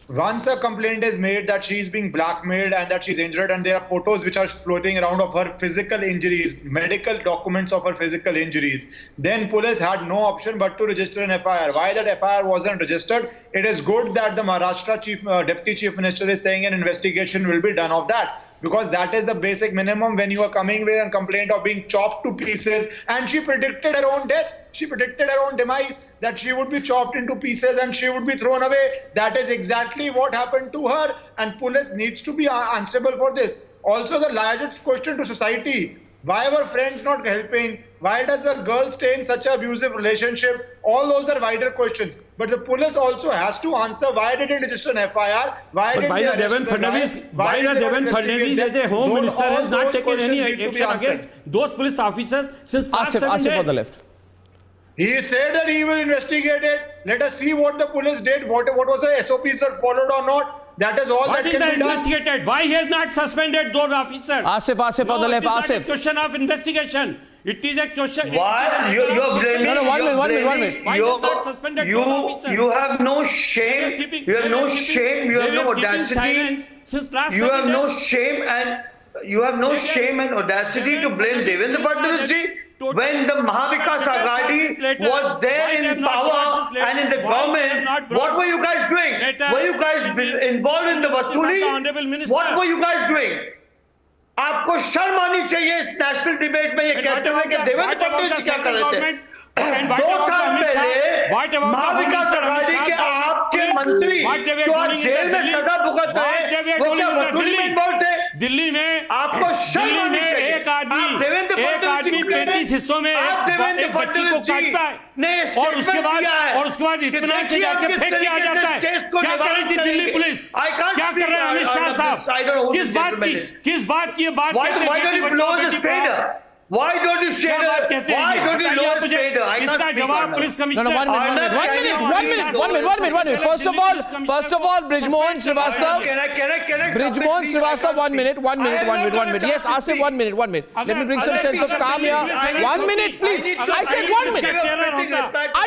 Once a complaint is made that she is being blackmailed and that she's injured, and there are photos which are floating around of her physical injuries, medical documents of her physical injuries, then police had no option but to register an FIR. Why that FIR wasn't registered? It is good that the Maharashtra Deputy Chief Minister is saying an investigation will be done of that, because that is the basic minimum when you are coming with a complaint of being chopped to pieces, and she predicted her own death. She predicted her own demise, that she would be chopped into pieces and she would be thrown away. That is exactly what happened to her, and police needs to be answerable for this. Also, the largest question to society: why were friends not helping? Why does a girl stay in such an abusive relationship? All those are wider questions. But the police also has to answer why did it register an FIR? Why did they arrest the guy? Why the Devendra Fadnavis as a home minister has not taken any action against those police officers since last 7 days? Asif on the left. He said that he will investigate it. Let us see what the police did, what was the SOPs are followed or not. That is all what that is can be done. Investigated? Why he has not suspended those officers? Asif on the left. It is Asif. not a question of investigation. It is a question. Why you are blaming? No, 1 minute. Why you not suspended those officers? You have no shame. You have no shame. You have no audacity. Since last you have no shame and audacity to blame Devendra Fadnavis ji. When the Mahavikas Aghadi was there in power and in the government, what were you guys doing? Were you guys involved in the Vasuli? What were you guys doing? आपको शर्म आनी चाहिए इस national debate में ये कहते हुए कि देवेंद्र फडणवीस क्या कर रहे थे। 2 साल पहले महाविकास अघाड़ी के आपके मंत्री जो आज जेल में सजा भुगत रहे, वो क्या वसूली में इन्वॉल्व थे? दिल्ली में आपको शर्म आनी चाहिए। एक आदमी 35 हिस्सों में एक बच्ची को काटता है और उसके बाद इतना के जाके फेंक के आ जाता है। क्या कर रही थी दिल्ली पुलिस? क्या कर रहे हैं अमित शाह साहब? किस बात की Why don't you blow the fader? Why don't you shade her? Why don't you lower the fader? I can't इसका जवाब police commissioner. No, 1 minute. First of all, Brijmohan Srivastava. Brijmohan Srivastava, 1 minute. Yes, Asif, 1 minute. Let me bring some sense of calm here. 1 minute, please. I said 1 minute. I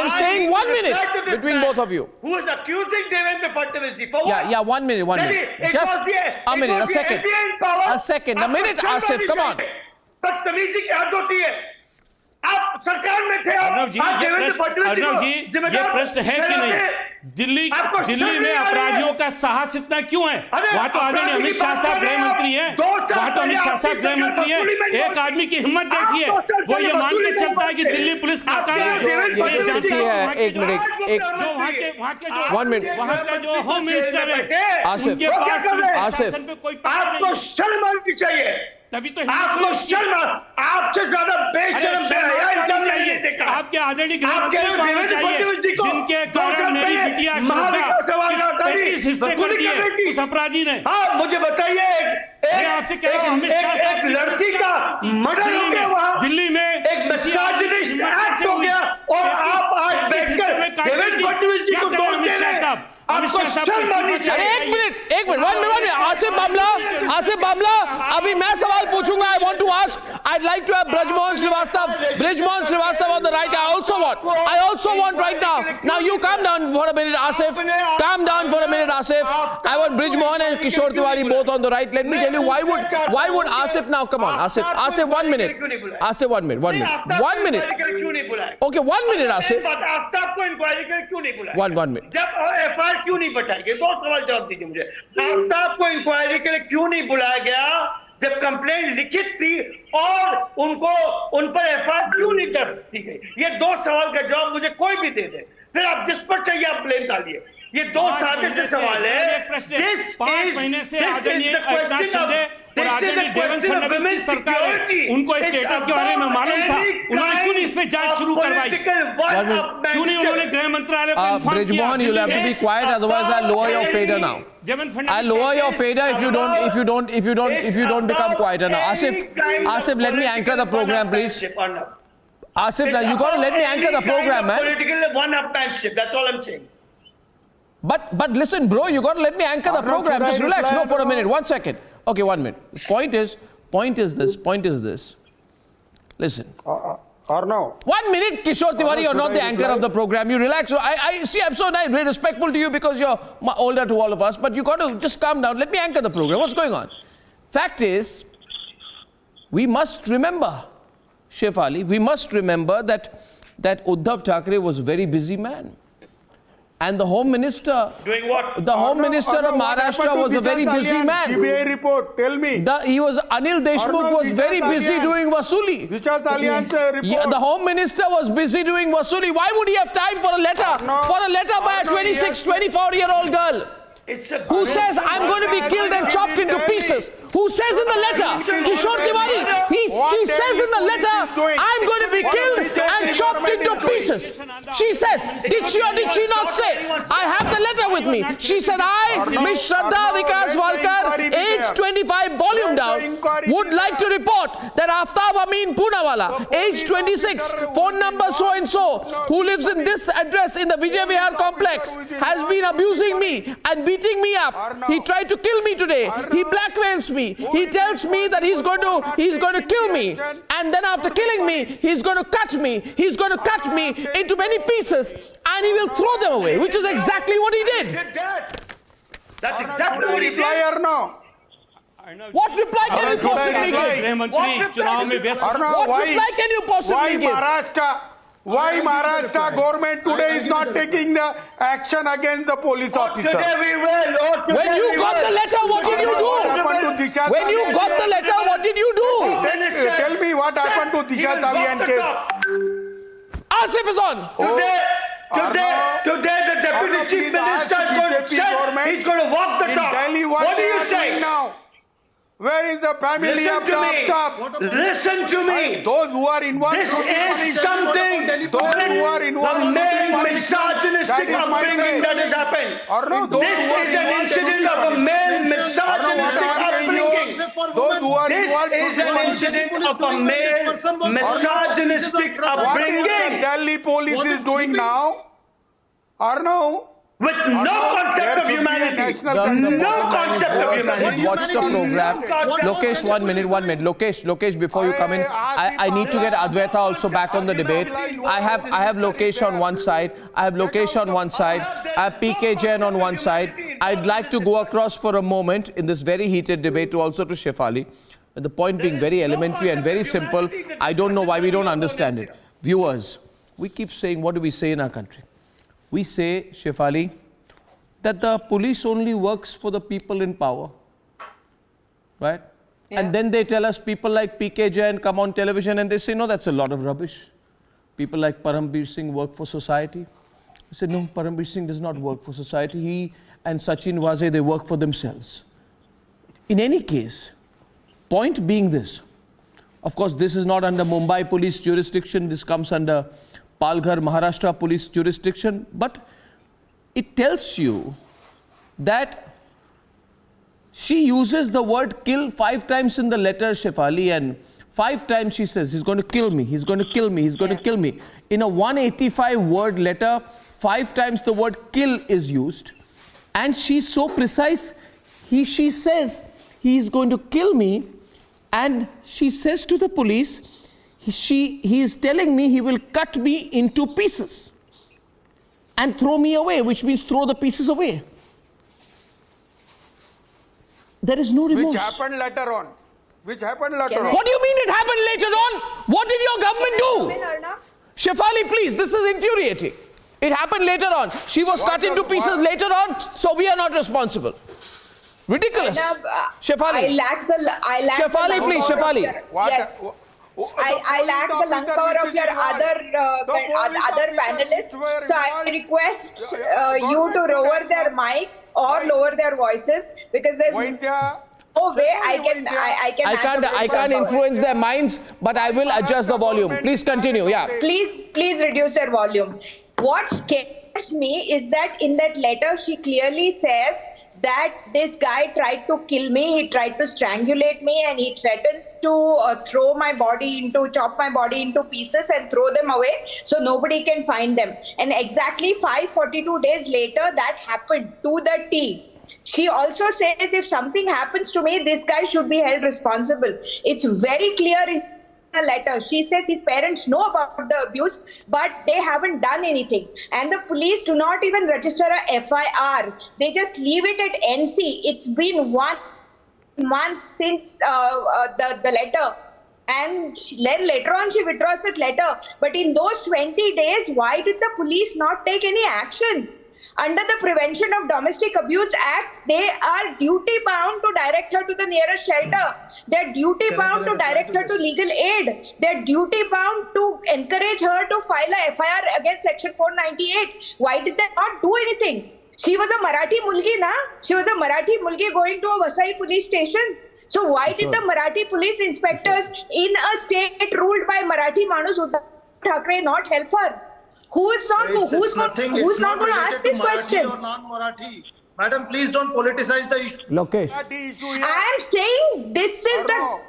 am saying 1 minute between both of you. Who is accusing Devendra Fadnavis ji for what? Yeah, 1 minute. Just a minute, a second. A minute, Asif, come on. बदतमीजी की हद होती है। आप सरकार में थे, अर्नब जी, ये प्रश्न है कि नहीं? दिल्ली में अपराधियों का साहस इतना क्यों है? वहां तो आदरणीय अमित शाह साहब गृह मंत्री हैं, वहां तो अमित शाह साहब गृह मंत्री हैं। एक आदमी की हिम्मत देखिए, वो ये मान के चलता है कि दिल्ली पुलिस नाकाम ये जानती है। एक मिनट, एक जो वहां के जो 1 मिनट, वहां का जो होम मिनिस्टर है, आसिफ, उनके पास आसिफ, शासन पे कोई आपको शर्म आनी चाहिए। तभी तो आपको शर्म, आपसे ज्यादा बेशर्म चाहिए। आपके आदरणीय गृहमंत्री को आना चाहिए, जिनके कारण मेरी बिटिया श्रद्धा 35 हिस्से कर दिए उस अपराधी ने। हाँ, मुझे बताइए, आपसे कह रहा हूं, अमित शाह साहब एक लड़की का मर्डर हो गया वहां दिल्ली में, एक मिसोजिनिस्ट एक्ट हो गया, और आप आज बैठकर देवेंद्र फडणवीस जी को दोष दे रहे हैं। अरे एक मिनट, 1 मिनट, आसिफ बामला, अभी मैं सवाल पूछूंगा। I want to ask, I'd like to have Brijmohan Srivastava on the right. I also want right now. Now you calm down for a minute, Asif. Calm down for a minute, Asif. I want Brijmohan and Kishore Tiwari both on the right. Let me tell you why would Asif now? Come on, Asif, 1 minute. Asif, 1 minute. 1 minute. Okay, 1 minute, Asif. Aftab को inquiry के लिए क्यों नहीं बुलाया? 1 minute. जब FIR क्यों नहीं बताई गई? दो सवाल जवाब दीजिए मुझे। आफ्ताब को इंक्वायरी के लिए क्यों नहीं बुलाया गया जब कंप्लेंट लिखित थी, और उन पर एफआईआर क्यों नहीं दर्ज की गई? ये दो सवाल का जवाब मुझे कोई भी दे दे, फिर आप जिस पर चाहिए आप ब्लेम डालिए। ये दो सादे से सवाल है। 5 महीने से आदरणीय एकनाथ शिंदे और आदरणीय देवेंद्र फडणवीस की सरकार है, उनको इस डेटा के बारे में मालूम था, उन्होंने क्यों नहीं इस पे जांच शुरू करवाई? क्यों नहीं उन्होंने गृह मंत्रालय को इन्फॉर्म किया? Brijmohan, you'll have to be quiet, otherwise I'll lower your fader now. I'll lower your fader if you don't become quieter now. Asif, let me anchor the program, please. Asif, you got to let me anchor the program, man. Politically one-upmanship, that's all I'm saying. But listen, bro, you got to let me anchor the program. Just relax. No, for a minute. 1 second. Okay, 1 minute. Point is this. Listen. Or no. 1 minute, Kishore Tiwari, you're not the anchor of the program. You relax. I see, I'm so nice, very respectful to you because you're older to all of us, but you got to just calm down. Let me anchor the program. What's going on? Fact is, we must remember, Shefali, we must remember that Uddhav Thackeray was a very busy man. And the Home Minister... Doing what? The Home Minister of Maharashtra was a very busy man. CBI report, tell me. Anil Deshmukh was very busy doing Vasuli. The Home Minister was busy doing Vasuli. Why would he have time for a letter by a 26, 24-year-old girl? Who says, I'm going to be killed and chopped into pieces? Who says in the letter? Kishore Tiwari. She says in the letter, I'm going to be killed and chopped into pieces. She says, did she or did she not say? I have the letter with me. She said, I, Miss Shraddha Vikas Walkar, age 25, volume down, would like to report that Aftab Amin Poonawala, age 26, phone number so-and-so, who lives in this address in the Vijay Vihar complex, has been abusing me and beating me up. He tried to kill me today. He blackmails me. He tells me that he's going to kill me, and then after killing me, he's going to cut me. He's going to cut me into many pieces, and he will throw them away, which is exactly what he did. That's exactly what he did. Reply or no? What reply can you possibly give? What reply can you possibly give? Why Maharashtra government today is not taking the action against the police officer? Today we will. When you got the letter, what did you do? When you got the letter, what did you do? Tell me what happened to Disha Salian case. Asif is on. Today the Deputy Chief Minister is going to say he's going to walk the talk. What do you say now? Where is the family of the staff? Listen to me. Those who are involved. This is something. Those who are involved. The male misogynistic upbringing that has happened. This is an incident of a male misogynistic upbringing. Those who are involved. This is an incident of a male misogynistic upbringing. What is the Delhi police is doing now? Or no? With no concept of humanity. No concept of humanity. Watch the program. Lokesh, 1 minute. Lokesh, before you come in, I need to get Advaita also back on the debate. I have Lokesh on one side. I have PK Jain on one side. I'd like to go across for a moment in this very heated debate to Shefali. The point being very elementary and very simple. I don't know why we don't understand it. Viewers, we keep saying, what do we say in our country? We say, Shefali, that the police only works for the people in power, right? Yeah. And then they tell us people like PK Jain come on television and they say, no, that's a lot of rubbish. People like Parambir Singh work for society. I said, no, Parambir Singh does not work for society. He and Sachin Waze, they work for themselves. In any case, point being this, of course, this is not under Mumbai police jurisdiction, this comes under Palghar, Maharashtra police jurisdiction, but it tells you that she uses the word kill 5 times in the letter, Shefali, and 5 times she says, he's going to kill me, he's going to kill me, he's going to kill me. In a 185-word letter, 5 times the word kill is used, and she's so precise, she says, he is going to kill me, and she says to the police, he is telling me he will cut me into pieces and throw me away, which means throw the pieces away. There is no remorse. Which happened later on. What do you mean it happened later on? What did your government do? Shefali, please, this is infuriating. It happened later on. She was cut into pieces later on, so we are not responsible. Ridiculous. Shefali. Shefali, please, Shefali. Yes. I lack the lung power of your other panelists, so I request you to lower their mics or lower their voices, because there's no way I can't influence their minds, but I will adjust the volume. Please continue. Yeah. Please reduce their volume. What scares me is that in that letter she clearly says that this guy tried to kill me, he tried to strangulate me, and he threatens to chop my body into pieces and throw them away so nobody can find them. And exactly 542 days later, that happened to the T. She also says if something happens to me, this guy should be held responsible. It's very clear in a letter. She says his parents know about the abuse, but they haven't done anything. And the police do not even register a FIR. They just leave it at NC. It's been 1 month since the letter. And then later on she withdraws that letter. But in those 20 days, why did the police not take any action? Under the Prevention of Domestic Abuse Act, they are duty bound to direct her to the nearest shelter. They're duty bound to direct her to legal aid. They're duty bound to encourage her to file a FIR against Section 498. Why did they not do anything? She was a Marathi mulgi, na? She was a Marathi mulgi going to a Vasai police station. So why did the Marathi police inspectors in a state ruled by Marathi Manus Uddhav Thackeray not help her? Who's not going to ask these questions? Madam, please don't politicize the issue. Lokesh. I am saying this is the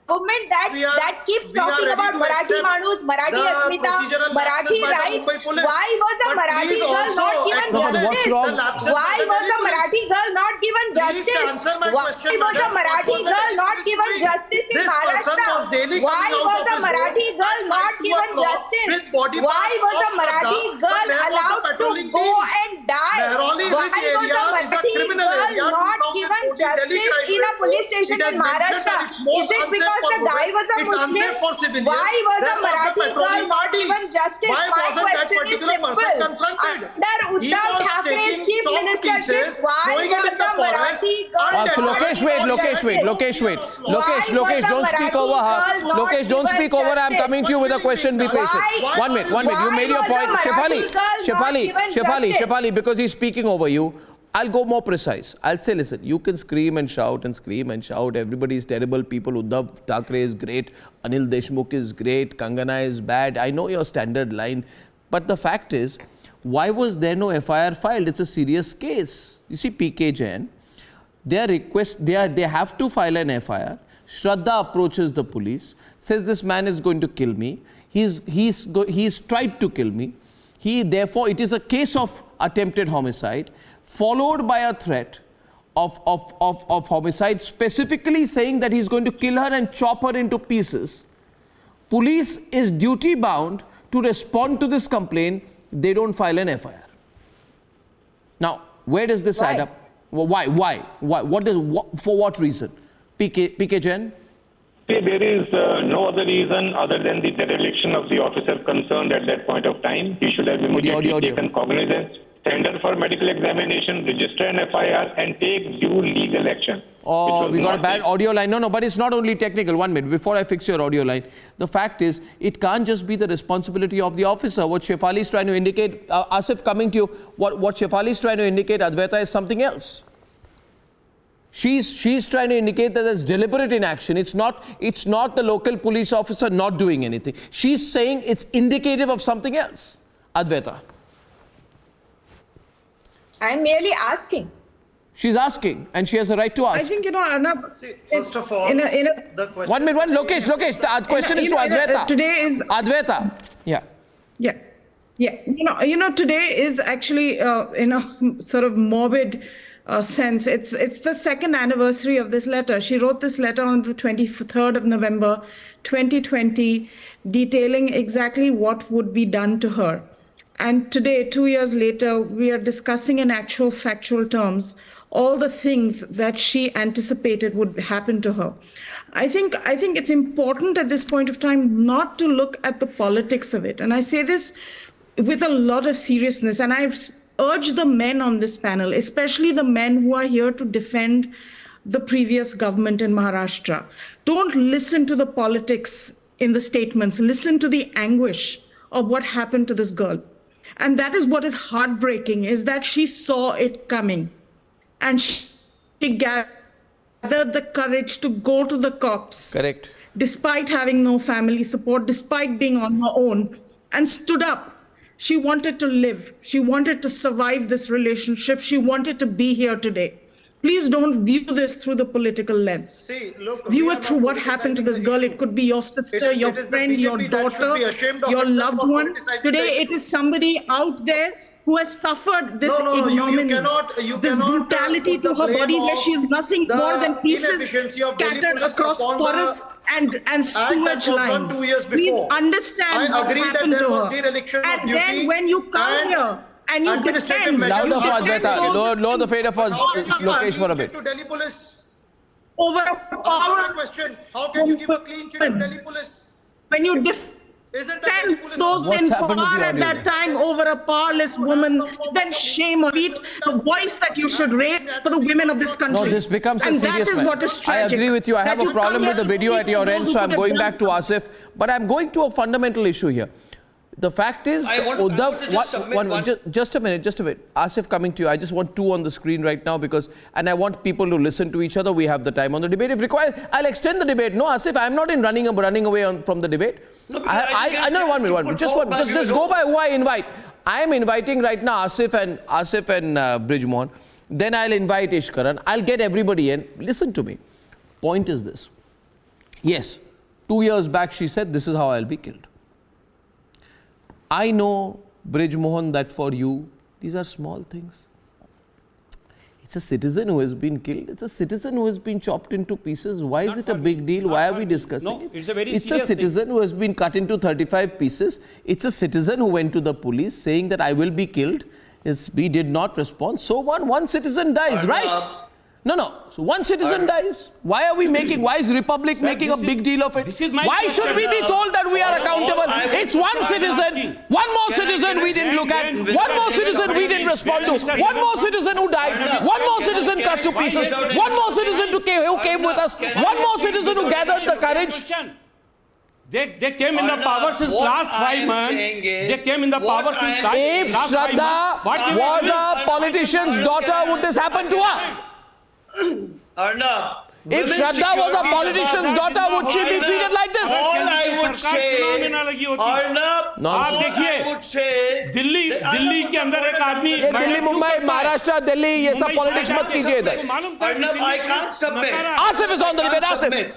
government that keeps talking about Marathi Manus, Marathi Asmita, Marathi rights. Why was a Marathi girl not given justice? Why was a Marathi girl not given justice? Why was a Marathi girl not given justice in Maharashtra? Why was a Marathi girl not given justice? Why was a Marathi girl allowed to go and die? Why was a Marathi girl not given justice in a police station in Maharashtra? Is it because the guy was a Muslim? Why was a Marathi girl not given justice? My question is simple. Under Uddhav Thackeray's chief ministership, why was a Marathi girl Lokesh, wait. Lokesh, don't speak over her. Lokesh, don't speak over her. I'm coming to you with a question. Be patient. 1 minute. You made your point. Shefali, because he's speaking over you, I'll go more precise. I'll say, listen, you can scream and shout. Everybody is terrible. People, Uddhav Thackeray is great. Anil Deshmukh is great. Kangana is bad. I know your standard line. But the fact is, why was there no FIR filed? It's a serious case. You see, PK Jain, they have to file an FIR. Shraddha approaches the police, says this man is going to kill me. He's tried to kill me. Therefore, it is a case of attempted homicide, followed by a threat of homicide, specifically saying that he's going to kill her and chop her into pieces. Police is duty bound to respond to this complaint. They don't file an FIR. Now, where does this add up? Why? For what reason? PK Jain? There is no other reason other than the dereliction of the officer concerned at that point of time. He should have immediately taken cognizance, tender for medical examination, register an FIR, and take due legal action. Oh, we got a bad audio line. No, but it's not only technical. 1 minute, before I fix your audio line. The fact is, it can't just be the responsibility of the officer. What Shefali is trying to indicate, Asif, coming to you, what Shefali is trying to indicate, Advaita, is something else. She's trying to indicate that it's deliberate inaction. It's not the local police officer not doing anything. She's saying it's indicative of something else. Advaita. I'm merely asking. She's asking, and she has a right to ask. I think, Arnab, first of all, the question. 1 minute, Lokesh, the question is to Advaita. Today is Advaita. Yeah. Today is actually, sort of morbid sense. It's the second anniversary of this letter. She wrote this letter on the 23rd of November, 2020, detailing exactly what would be done to her. And today, 2 years later, we are discussing in actual factual terms all the things that she anticipated would happen to her. I think it's important at this point of time not to look at the politics of it. And I say this with a lot of seriousness. And I've urged the men on this panel, especially the men who are here to defend the previous government in Maharashtra. Don't listen to the politics in the statements. Listen to the anguish of what happened to this girl. And that is what is heartbreaking, is that she saw it coming. And she gathered the courage to go to the cops. Correct. Despite having no family support, despite being on her own, and stood up. She wanted to live. She wanted to survive this relationship. She wanted to be here today. Please don't view this through the political lens. View it through what happened to this girl. It could be your sister, your friend, your daughter, your loved one. Today, it is somebody out there who has suffered this ignominy, this brutality to her body, where she is nothing more than pieces scattered across forests and sewage lines. Please understand what happened to her. And then when you come here and you defend... Louder for Advaita. Lower the fader for Lokesh for a bit. Over a power... How can you give a clean sheet to Delhi police? When you defend those in power at that time over a powerless woman, then shame on it, the voice that you should raise for the women of this country. No, this becomes a serious matter. And that is what is tragic. I agree with you. I have a problem with the video at your end, so I'm going back to Asif. But I'm going to a fundamental issue here. The fact is, just a minute. Asif, coming to you. I just want two on the screen right now and I want people to listen to each other. We have the time on the debate. If required, I'll extend the debate. No, Asif, I'm not in running away from the debate. No, 1 minute. Just go by who I invite. I am inviting right now Asif and Brijmohan. Then I'll invite Ishkaran. I'll get everybody in. Listen to me. Point is this. Yes, 2 years back she said, this is how I'll be killed. I know, Brijmohan, that for you, these are small things. It's a citizen who has been killed. It's a citizen who has been chopped into pieces. Why is it a big deal? Why are we discussing it? It's a citizen who has been cut into 35 pieces. It's a citizen who went to the police saying that I will be killed. We did not respond. So one citizen dies, right? No. So one citizen dies. Why is Republic making a big deal of it? Why should we be told that we are accountable? It's one citizen. One more citizen we didn't look at. One more citizen we didn't respond to. One more citizen who died. One more citizen cut to pieces. One more citizen who came with us. One more citizen who gathered the courage. They came in the power since last 5 months. They came in the power since last 5 months. If Shraddha was a politician's daughter, would this happen to her? Arnab, if Shraddha was a politician's daughter, would she be treated like this? All I would say, Arnab, आप देखिए दिल्ली के अंदर एक आदमी दिल्ली मुंबई महाराष्ट्र दिल्ली ये सब politics मत कीजिए इधर Arnab, I can't submit. Asif is on the debate.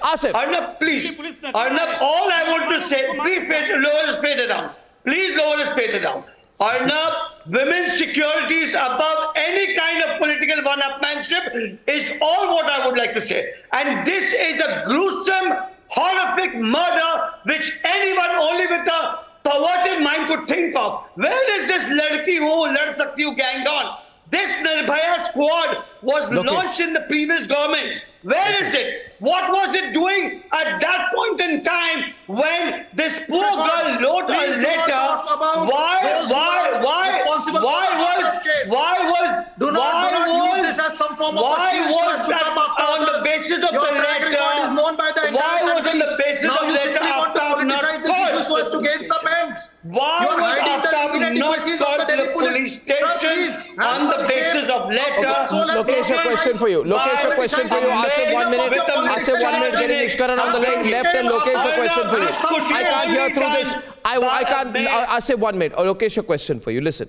Asif. Arnab, please. Arnab, all I want to say, please lower his fader down. Please lower his fader down. Arnab, women's security is above any kind of political one-upmanship is all what I would like to say. And this is a gruesome, horrific murder which anyone only with a perverted mind could think of. Where is this ladki ho lad sakti hu gang on? This Nirbhaya squad was launched in the previous government. Where is it? What was it doing at that point in time when this poor girl wrote a letter? Why was that on the basis of the letter? Why was on the basis of the letter Aftab not called? To gain some ends. Why was Aftab not called to the police station on the basis of letter? Lokesh, a question for you. Lokesh, a question for you. Asif, 1 minute. Asif, 1 minute. Getting Ishkaran on the left and Lokesh, a question for you. I can't hear through this. I can't. Asif, 1 minute. Lokesh, a question for you. Listen.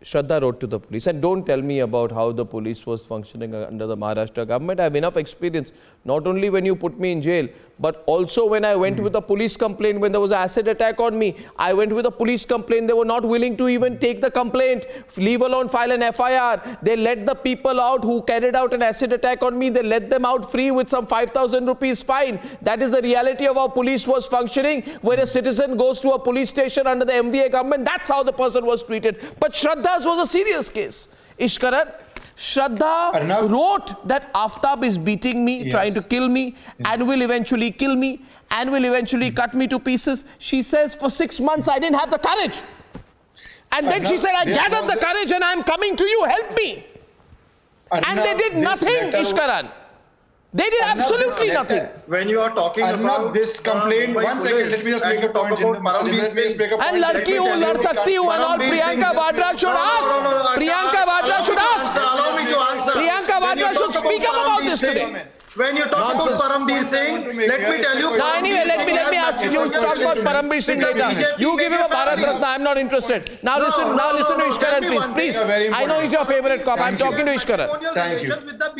Shraddha wrote to the police, and don't tell me about how the police was functioning under the Maharashtra government. I have enough experience, not only when you put me in jail, but also when I went with a police complaint, when there was an acid attack on me. I went with a police complaint. They were not willing to even take the complaint, leave alone file an FIR. They let the people out who carried out an acid attack on me. They let them out free with some 5,000 rupees fine. That is the reality of how police was functioning. When a citizen goes to a police station under the MVA government, that's how the person was treated. But Shraddha's was a serious case. Ishkaran, Shraddha wrote that Aftab is beating me, trying to kill me, and will eventually kill me, and will eventually cut me to pieces. She says for 6 months I didn't have the courage. And then she said, I gathered the courage and I'm coming to you, help me. And they did nothing, Ishkaran. They did absolutely nothing. When you are talking about this complaint, 1 second, let me just make a point. And ladki hu, lad sakti hu, and all Priyanka Vadra should ask. Priyanka Vadra should ask. Allow me to answer. Priyanka Vadra should speak up about this today. When you talk about Paramveer Singh, let me tell you. No, anyway, let me ask you to talk about Paramveer Singh later. You give him a Bharat Ratna. I'm not interested. Now listen to Ishkaran, please. I know he's your favorite cop. I'm talking to Ishkaran.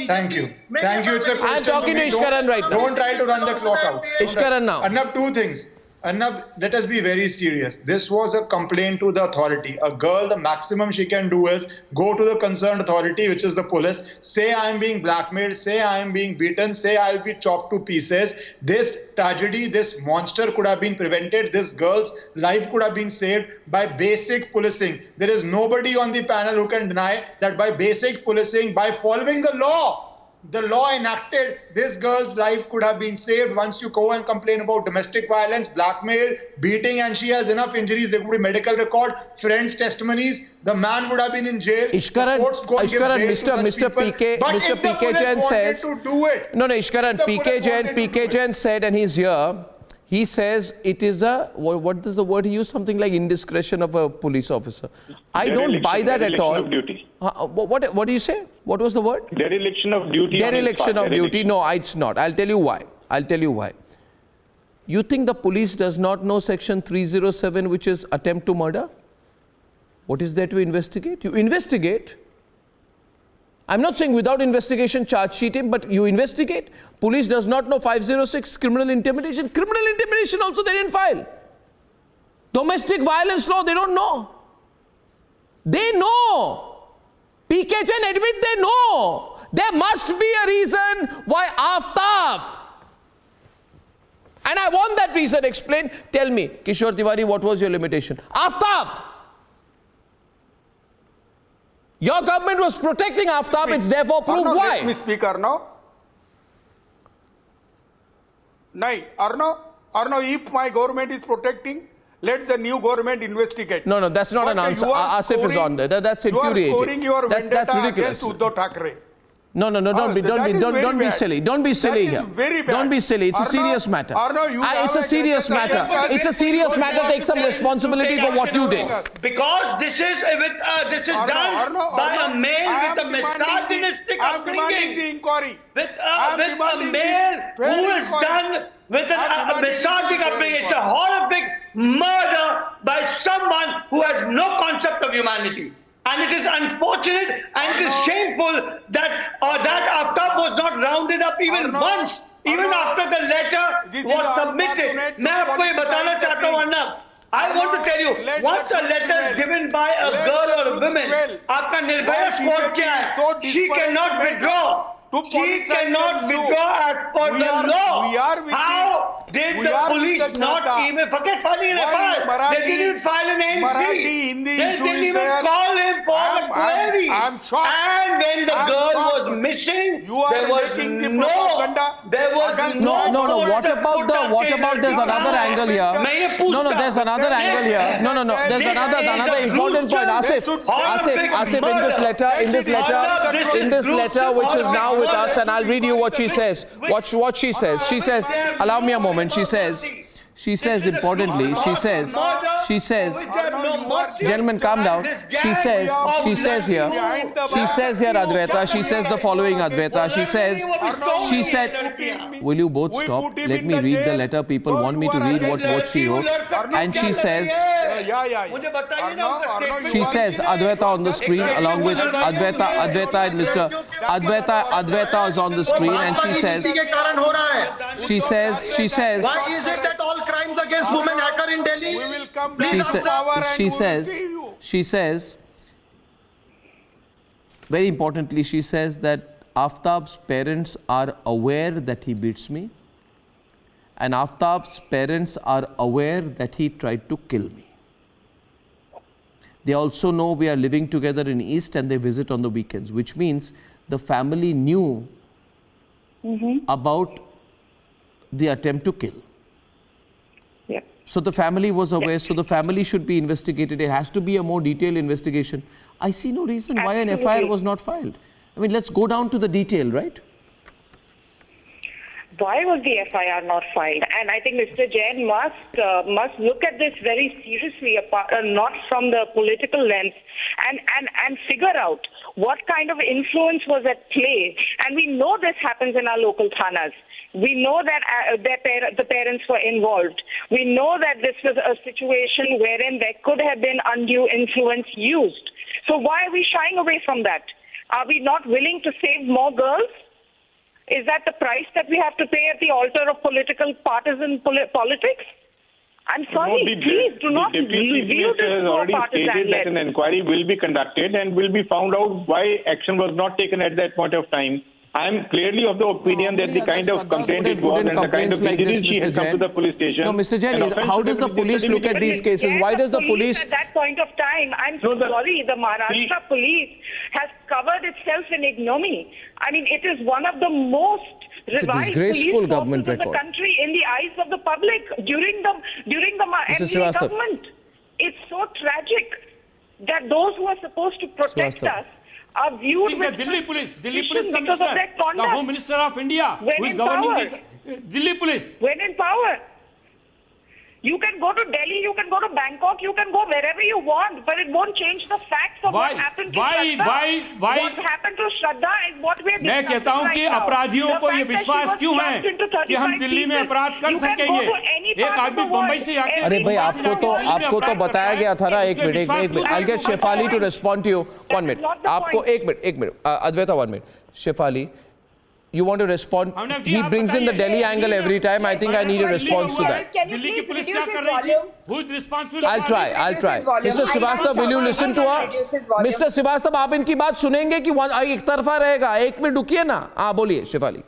Thank you. It's a question. I'm talking to Ishkaran right now. Don't try to run the clock out. Ishkaran now. Arnab, 2 things. Arnab, let us be very serious. This was a complaint to the authority. A girl, the maximum she can do is go to the concerned authority, which is the police, say I am being blackmailed, say I am being beaten, say I will be chopped to pieces. This tragedy, this monster could have been prevented. This girl's life could have been saved by basic policing. There is nobody on the panel who can deny that by basic policing, by following the law enacted, this girl's life could have been saved. Once you go and complain about domestic violence, blackmail, beating, and she has enough injuries, there could be medical record, friends' testimonies, the man would have been in jail. Ishkaran, Mr. PK Jain says, PK Jain said, and he's here, he says it is a, what is the word he used? Something like indiscretion of a police officer. I don't buy that at all. What do you say? What was the word? Dereliction of duty. Dereliction of duty. No, it's not. I'll tell you why. You think the police does not know section 307, which is attempt to murder? What is there to investigate? You investigate. I'm not saying without investigation charge sheet him, but you investigate. Police does not know 506 criminal intimidation. Criminal intimidation also they didn't file. Domestic violence law they don't know. They know. PK Jain admit they know. There must be a reason why Aftab. And I want that reason explained. Tell me, Kishore Tiwari, what was your limitation? Aftab. Your government was protecting Aftab, it's therefore proved why. Let me speak, Arnav. Arnav, if my government is protecting, let the new government investigate. No, that's not an answer. Asif is on there. That's infuriating. You are scoring your vendetta that's ridiculous. against Uddhav Thackeray. No, don't be silly. Don't be silly here. Don't be silly. It's a serious matter. It's a serious matter. It's a serious matter. Take some responsibility for what you did. Because this is done by a man with a misogynistic upbringing. The inquiry. With a man who is done with a misogynistic upbringing. It's a horrific murder by someone who has no concept of humanity. And it is unfortunate and it is shameful that Aftab was not rounded up even once, even after the letter was submitted. I want to tell you, once a letter is given by a girl or a woman, aapka Nirbhaya squad kya hai? She cannot withdraw. She cannot withdraw as per the law. How did the police not even forget filing an FIR? They didn't file an NC. They didn't even call him him for the query. I'm shocked. And when the girl was missing, there was No. What about there's another angle here? No, there's another angle here. No. There's another important point. Asif, in this letter, which is now with us, and I'll read you what she says. What she says. She says, allow me a moment. She says importantly, she says, gentlemen, calm down. She says here, Advaita, she says the following, Advaita. She said, will you both stop? Let me read the letter. People want me to read what she wrote. And she says, Advaita on the screen, along with Advaita and Mr. Advaita is on the screen, and she says, why is it that all crimes against women occur in Delhi? We will come back. She says, very importantly, she says that Aftab's parents are aware that he beats me, and Aftab's parents are aware that he tried to kill me. They also know we are living together in East and they visit on the weekends, which means the family knew about the attempt to kill. So the family was aware, so the family should be investigated. It has to be a more detailed investigation. I see no reason why an FIR was not filed. I mean, let's go down to the detail, right? Why was the FIR not filed? And I think Mr. Jain must look at this very seriously, not from the political lens, and figure out what kind of influence was at play. And we know this happens in our local thanas. We know that the parents were involved. We know that this was a situation wherein there could have been undue influence used. So why are we shying away from that? Are we not willing to save more girls? Is that the price that we have to pay at the altar of partisan politics? I'm sorry, please do not view this has already stated that an inquiry will be conducted and will be found out why action was not taken at that point of time. I am clearly of the opinion that the kind of complaint it was and the kind of vigilance she has come to the police station. No, Mr. Jain, how does the police look at these cases? Why does the police... At that point of time, I'm sorry, the Maharashtra police has covered itself in ignominy. I mean, it is one of the most revised police forces government in the country in the eyes of the public during the NDA government. It's so tragic that those who are supposed to protect us are viewed with Delhi Police because Commissioner, of their conduct. the Home Minister of India, who is governing the Delhi Police. When in power. You can go to Delhi, you can go to Bangkok, you can go wherever you want, but it won't change the facts of what happened to Shraddha. What happened to Shraddha is what we are discussing. मैं कहता हूं कि अपराधियों को ये विश्वास क्यों है कि हम दिल्ली में अपराध कर सकेंगे? एक आदमी बंबई से आके अरे भाई आपको तो बताया गया था ना एक minute I'll get Shefali to respond to you 1 minute आपको एक minute Advaita 1 minute Shefali you want to respond? He brings in the Delhi angle every time. I think I need a response to that. Can you please reduce his volume? Who's responsible? I'll try. Mr. Srivastava, will you listen to her? Mr. Srivastava, आप इनकी बात सुनेंगे कि एक तरफा रहेगा? एक minute रुकिए ना. हाँ बोलिए शेफाली.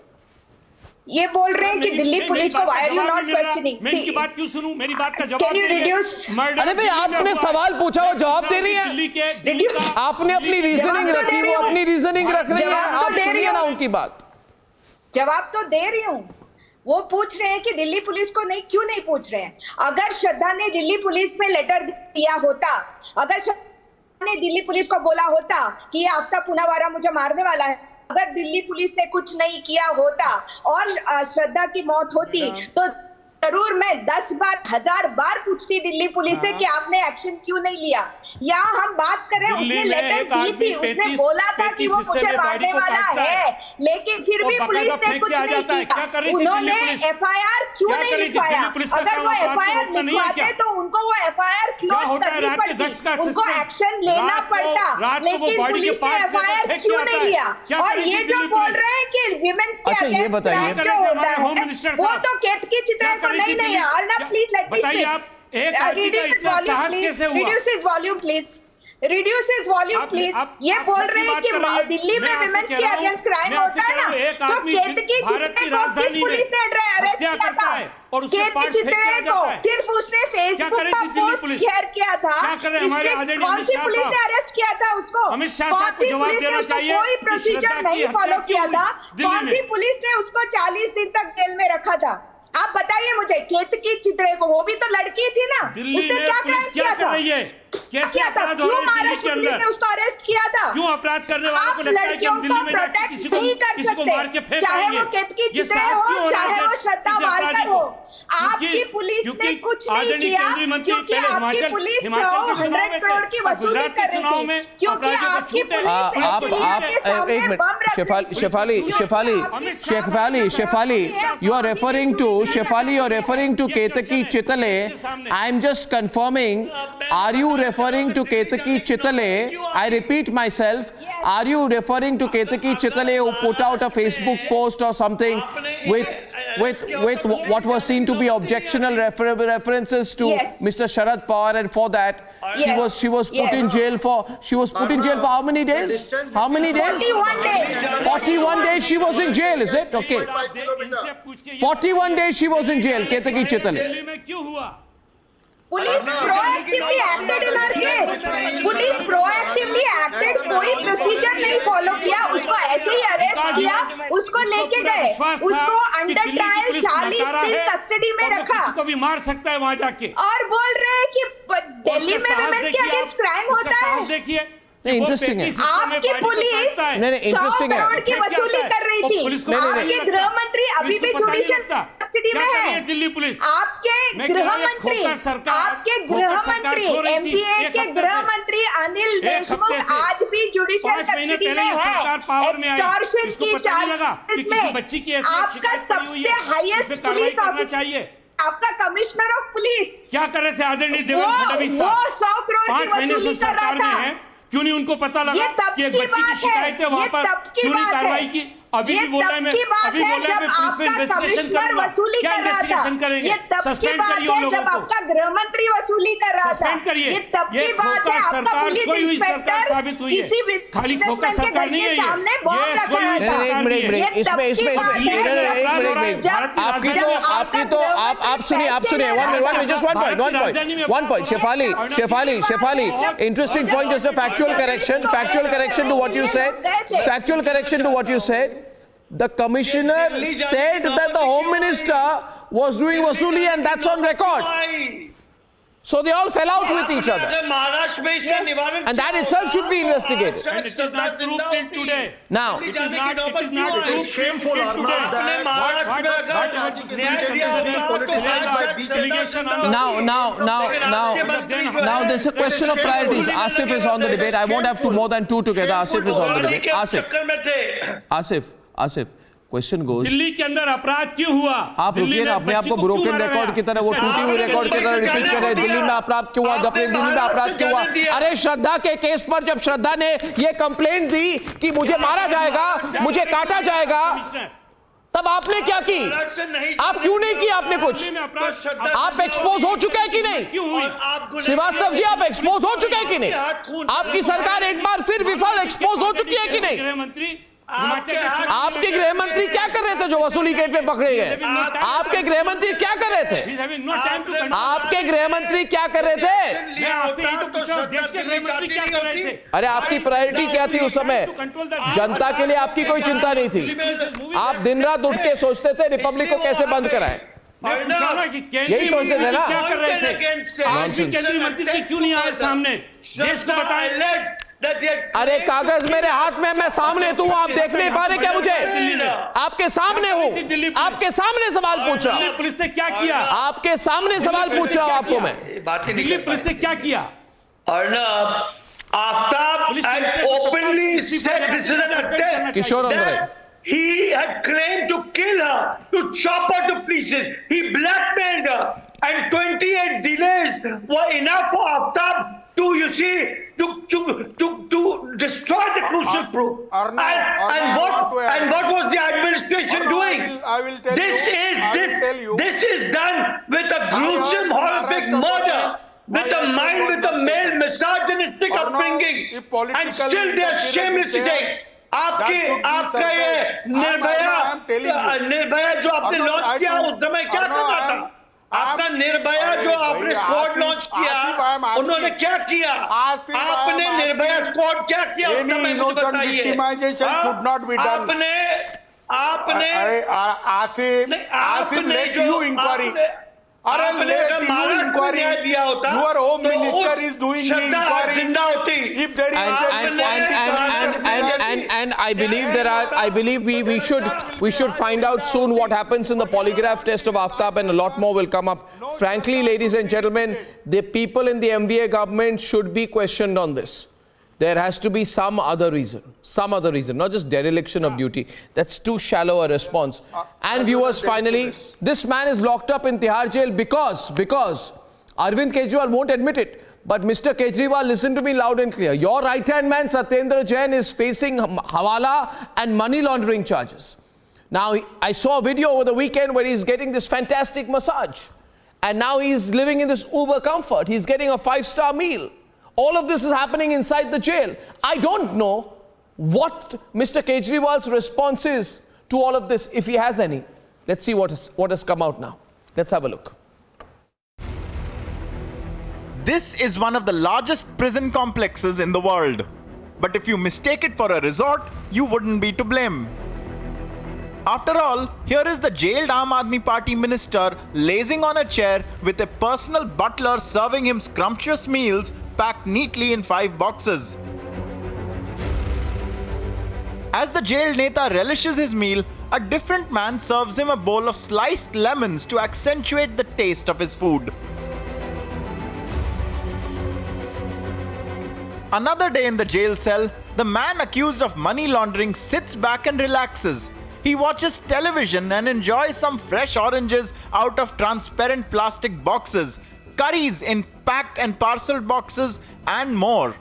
ये बोल रहे हैं कि दिल्ली पुलिस को why are you not questioning? मैं इनकी बात क्यों सुनूं? मेरी बात का जवाब Can you reduce? अरे भाई आपने सवाल पूछा वो जवाब दे रही है. आपने अपनी रीजनिंग रखी वो अपनी रीजनिंग रख रही है. आप सुनिए ना उनकी बात. जवाब तो दे रही हूँ. वो पूछ रहे हैं कि दिल्ली पुलिस को क्यों नहीं पूछ रहे हैं. अगर श्रद्धा ने दिल्ली पुलिस में लेटर दिया होता, अगर श्रद्धा ने दिल्ली पुलिस को बोला होता कि ये आफ्ताब पूनावाला मुझे मारने वाला है, अगर दिल्ली पुलिस ने कुछ नहीं किया होता और श्रद्धा की मौत होती तो जरूर मैं 10 बार 1000 बार पूछती दिल्ली पुलिस से कि आपने एक्शन क्यों नहीं लिया. यहाँ हम बात कर रहे हैं उसने लेटर दी थी, उसने बोला था कि वो मुझे मारने वाला है, लेकिन फिर भी पुलिस ने कुछ नहीं किया. उन्होंने FIR क्यों नहीं लिखवाया? अगर वो FIR लिखवाते तो उनको वो FIR क्लोज करनी पड़ती, उनको एक्शन लेना पड़ता, लेकिन पुलिस ने FIR क्यों नहीं लिया? और ये जो बोल रहे हैं कि विमेंस के अगेंस्ट जो होता है वो तो केतकी चित्रा नहीं Arnab, please let me speak. Reduce his volume, please. Reduce his volume please. ये बोल रहे हैं कि दिल्ली में विमेंस के अगेंस्ट क्राइम होता है ना, तो केतकी चित्रे को किस पुलिस ने अरेस्ट किया था? केतकी चित्रे को सिर्फ उसने फेसबुक का पोस्ट शेयर किया था, इसलिए कौन सी पुलिस ने अरेस्ट किया था उसको? कौन सी पुलिस ने उसको कोई प्रोसीजर नहीं फॉलो किया था? कौन सी पुलिस ने उसको 40 दिन तक जेल में रखा था? आप बताइए मुझे। केतकी चित्रे को, वो भी तो लड़की थी ना, उसने क्या क्राइम किया था? कैसे अपराध हो रहे हैं दिल्ली के अंदर? ने उसको अरेस्ट किया था। क्यों अपराध करने वालों को लगता है कि हम दिल्ली में जाकर किसी को मार के फेंक चाहे देंगे? वो केतकी चित्रे हो, चाहे वो श्रद्धा वालकर हो, आपकी पुलिस ने कुछ नहीं किया, क्योंकि आपकी पुलिस 100 करोड़ की वसूली कर रही थी, क्योंकि आपकी Shefali, you are referring to Ketaki Chitale. I am just confirming. Are you referring to Ketaki Chitale? I repeat myself. Are you referring to Ketaki Chitale who put out a Facebook post or something with what was seen to be objectional references to Mr. Sharad Pawar, and for that she was put in jail for how many days? 41 days. 41 days she was in jail, is it? Okay. 41 days she was in jail, Ketaki Chitale. Police proactively acted in her case. Police proactively acted, कोई procedure नहीं follow किया, उसको ऐसे ही arrest किया, उसको लेके गए, उसको अंडर ट्रायल 40 दिन कस्टडी में रखा। किसी को भी मार सकता है वहां जाके। और बोल रहे हैं कि दिल्ली में विमेन के अगेंस्ट क्राइम होता है। देखिए नहीं, इंटरेस्टिंग है। आपकी पुलिस 100 करोड़ की वसूली कर रही थी। आपके गृह मंत्री अभी भी जुडिशियल कस्टडी में है। दिल्ली पुलिस, आपके गृह मंत्री एमपीए के गृह मंत्री अनिल देशमुख आज भी जुडिशियल कस्टडी में है। एक्सटॉर्शन की चार्जेस में आपका सबसे हाईएस्ट पुलिस ऑफिसर, आपका कमिश्नर ऑफ पुलिस क्या कर रहे थे आदरणीय देवेंद्र फडणवीस साहब? वो 100 करोड़ की वसूली कर रहा था। क्यों नहीं उनको पता लगा कि एक बच्ची की शिकायत है वहां पर, क्यों नहीं कार्रवाई की? अभी भी बोला मैं पुलिस पे इन्वेस्टिगेशन करूंगा। क्या इन्वेस्टिगेशन करेंगे? सस्पेंड करिए उन लोगों को। आपका गृह मंत्री वसूली कर रहा था। सस्पेंड करिए। ये तब की बात है, आपका पुलिस इंस्पेक्टर साबित हुई है। किसी भी खाली खोखा सरकार नहीं है ये। सामने बॉम्ब रखा है। आप सुनिए one point Shefali, interesting point, just a factual correction to what you said. The commissioner said that the home minister was doing wasuli, and that's on record. So they all fell out with each other. And that itself should be investigated. And it is not proved till today. Now, it is not proved shameful till today. Now there's a question of priorities. Asif is on the debate. I won't have more than two together. Asif is on the debate. Asif, question goes. Delhi के अंदर अपराध क्यों हुआ? आप रुकिए ना, अपने आप को ब्रोकन रिकॉर्ड की तरह, वो टूटी हुई रिकॉर्ड की तरह रिपीट कर रहे हैं। दिल्ली में अपराध क्यों हुआ? दिल्ली में अपराध क्यों हुआ? अरे श्रद्धा के केस पर जब श्रद्धा ने ये कंप्लेंट दी कि मुझे मारा जाएगा, मुझे काटा जाएगा, तब आपने क्या की? आप क्यों नहीं किया? आपने कुछ? आप एक्सपोज हो चुके हैं कि नहीं? श्रीवास्तव जी, आप एक्सपोज हो चुके हैं कि नहीं? आपकी सरकार एक बार फिर विफल एक्सपोज हो चुकी है कि नहीं? आपके गृह मंत्री क्या कर रहे थे जो वसूली गेट पे पकड़े गए? आपके गृह मंत्री क्या कर रहे थे? आपके गृह मंत्री क्या कर रहे थे? मैं आपसे ये तो पूछ रहा हूं, देश के गृह मंत्री क्या कर रहे थे? अरे आपकी प्रायोरिटी क्या थी उस समय? जनता के लिए आपकी कोई चिंता नहीं थी। आप दिन रात उठ के सोचते थे रिपब्लिक को कैसे बंद कराएं। यही सोचते थे ना? क्या कर रहे थे? आज भी केंद्रीय मंत्री जी क्यों नहीं आए सामने? देश को बताएं। अरे कागज मेरे हाथ में, मैं सामने तो हूं, आप देख नहीं पा रहे क्या मुझे? आपके सामने हूं, आपके सामने सवाल पूछ रहा हूं। पुलिस ने क्या किया? आपके सामने सवाल पूछ रहा हूं आपको मैं। दिल्ली पुलिस ने क्या किया? Arnab, Aftab had openly said this is an attempt. Kishore that he had claimed to kill her, to chop her to pieces. He blackmailed her, and 28 delays were enough for Aftab to, you see, to destroy the crucial proof. And what was the administration doing? This is done with a gruesome, horrific murder. with a mind with a male misogynistic upbringing, and still they are shamelessly saying, आपका ये निर्भया जो आपने launch किया उस समय क्या कर रहा था? आपका निर्भया जो आपने स्क्वाड लॉन्च किया, उन्होंने क्या किया? आपने निर्भया स्क्वाड क्या किया उस समय मुझे बताइए? आपने जो आपने अगर महाराष्ट्र न्याय दिया होता, your home तो minister is doing the inquiry. जिंदा होती। If there is and I believe we should find out soon what happens in the polygraph test of Aftab, and a lot more will come up. Frankly, ladies and gentlemen, the people in the MVA government should be questioned on this. There has to be some other reason, not just dereliction of duty. That's too shallow a response. And viewers, finally, this man is locked up in Tihar jail because Arvind Kejriwal won't admit it. But Mr. Kejriwal, listen to me loud and clear. Your right-hand man, Satyendra Jain, is facing hawala and money laundering charges. Now, I saw a video over the weekend where he's getting this fantastic massage. And now he's living in this uber comfort. He's getting a 5-star meal. All of this is happening inside the jail. I don't know what Mr. Kejriwal's response is to all of this, if he has any. Let's see what has come out now. Let's have a look. This is one of the largest prison complexes in the world. But if you mistake it for a resort, you wouldn't be to blame. After all, here is the jailed Aam Aadmi Party minister lazing on a chair with a personal butler serving him scrumptious meals packed neatly in 5 boxes. As the jailed Neta relishes his meal, a different man serves him a bowl of sliced lemons to accentuate the taste of his food. Another day in the jail cell, the man accused of money laundering sits back and relaxes. He watches television and enjoys some fresh oranges out of transparent plastic boxes, curries in packed and parceled boxes, and more.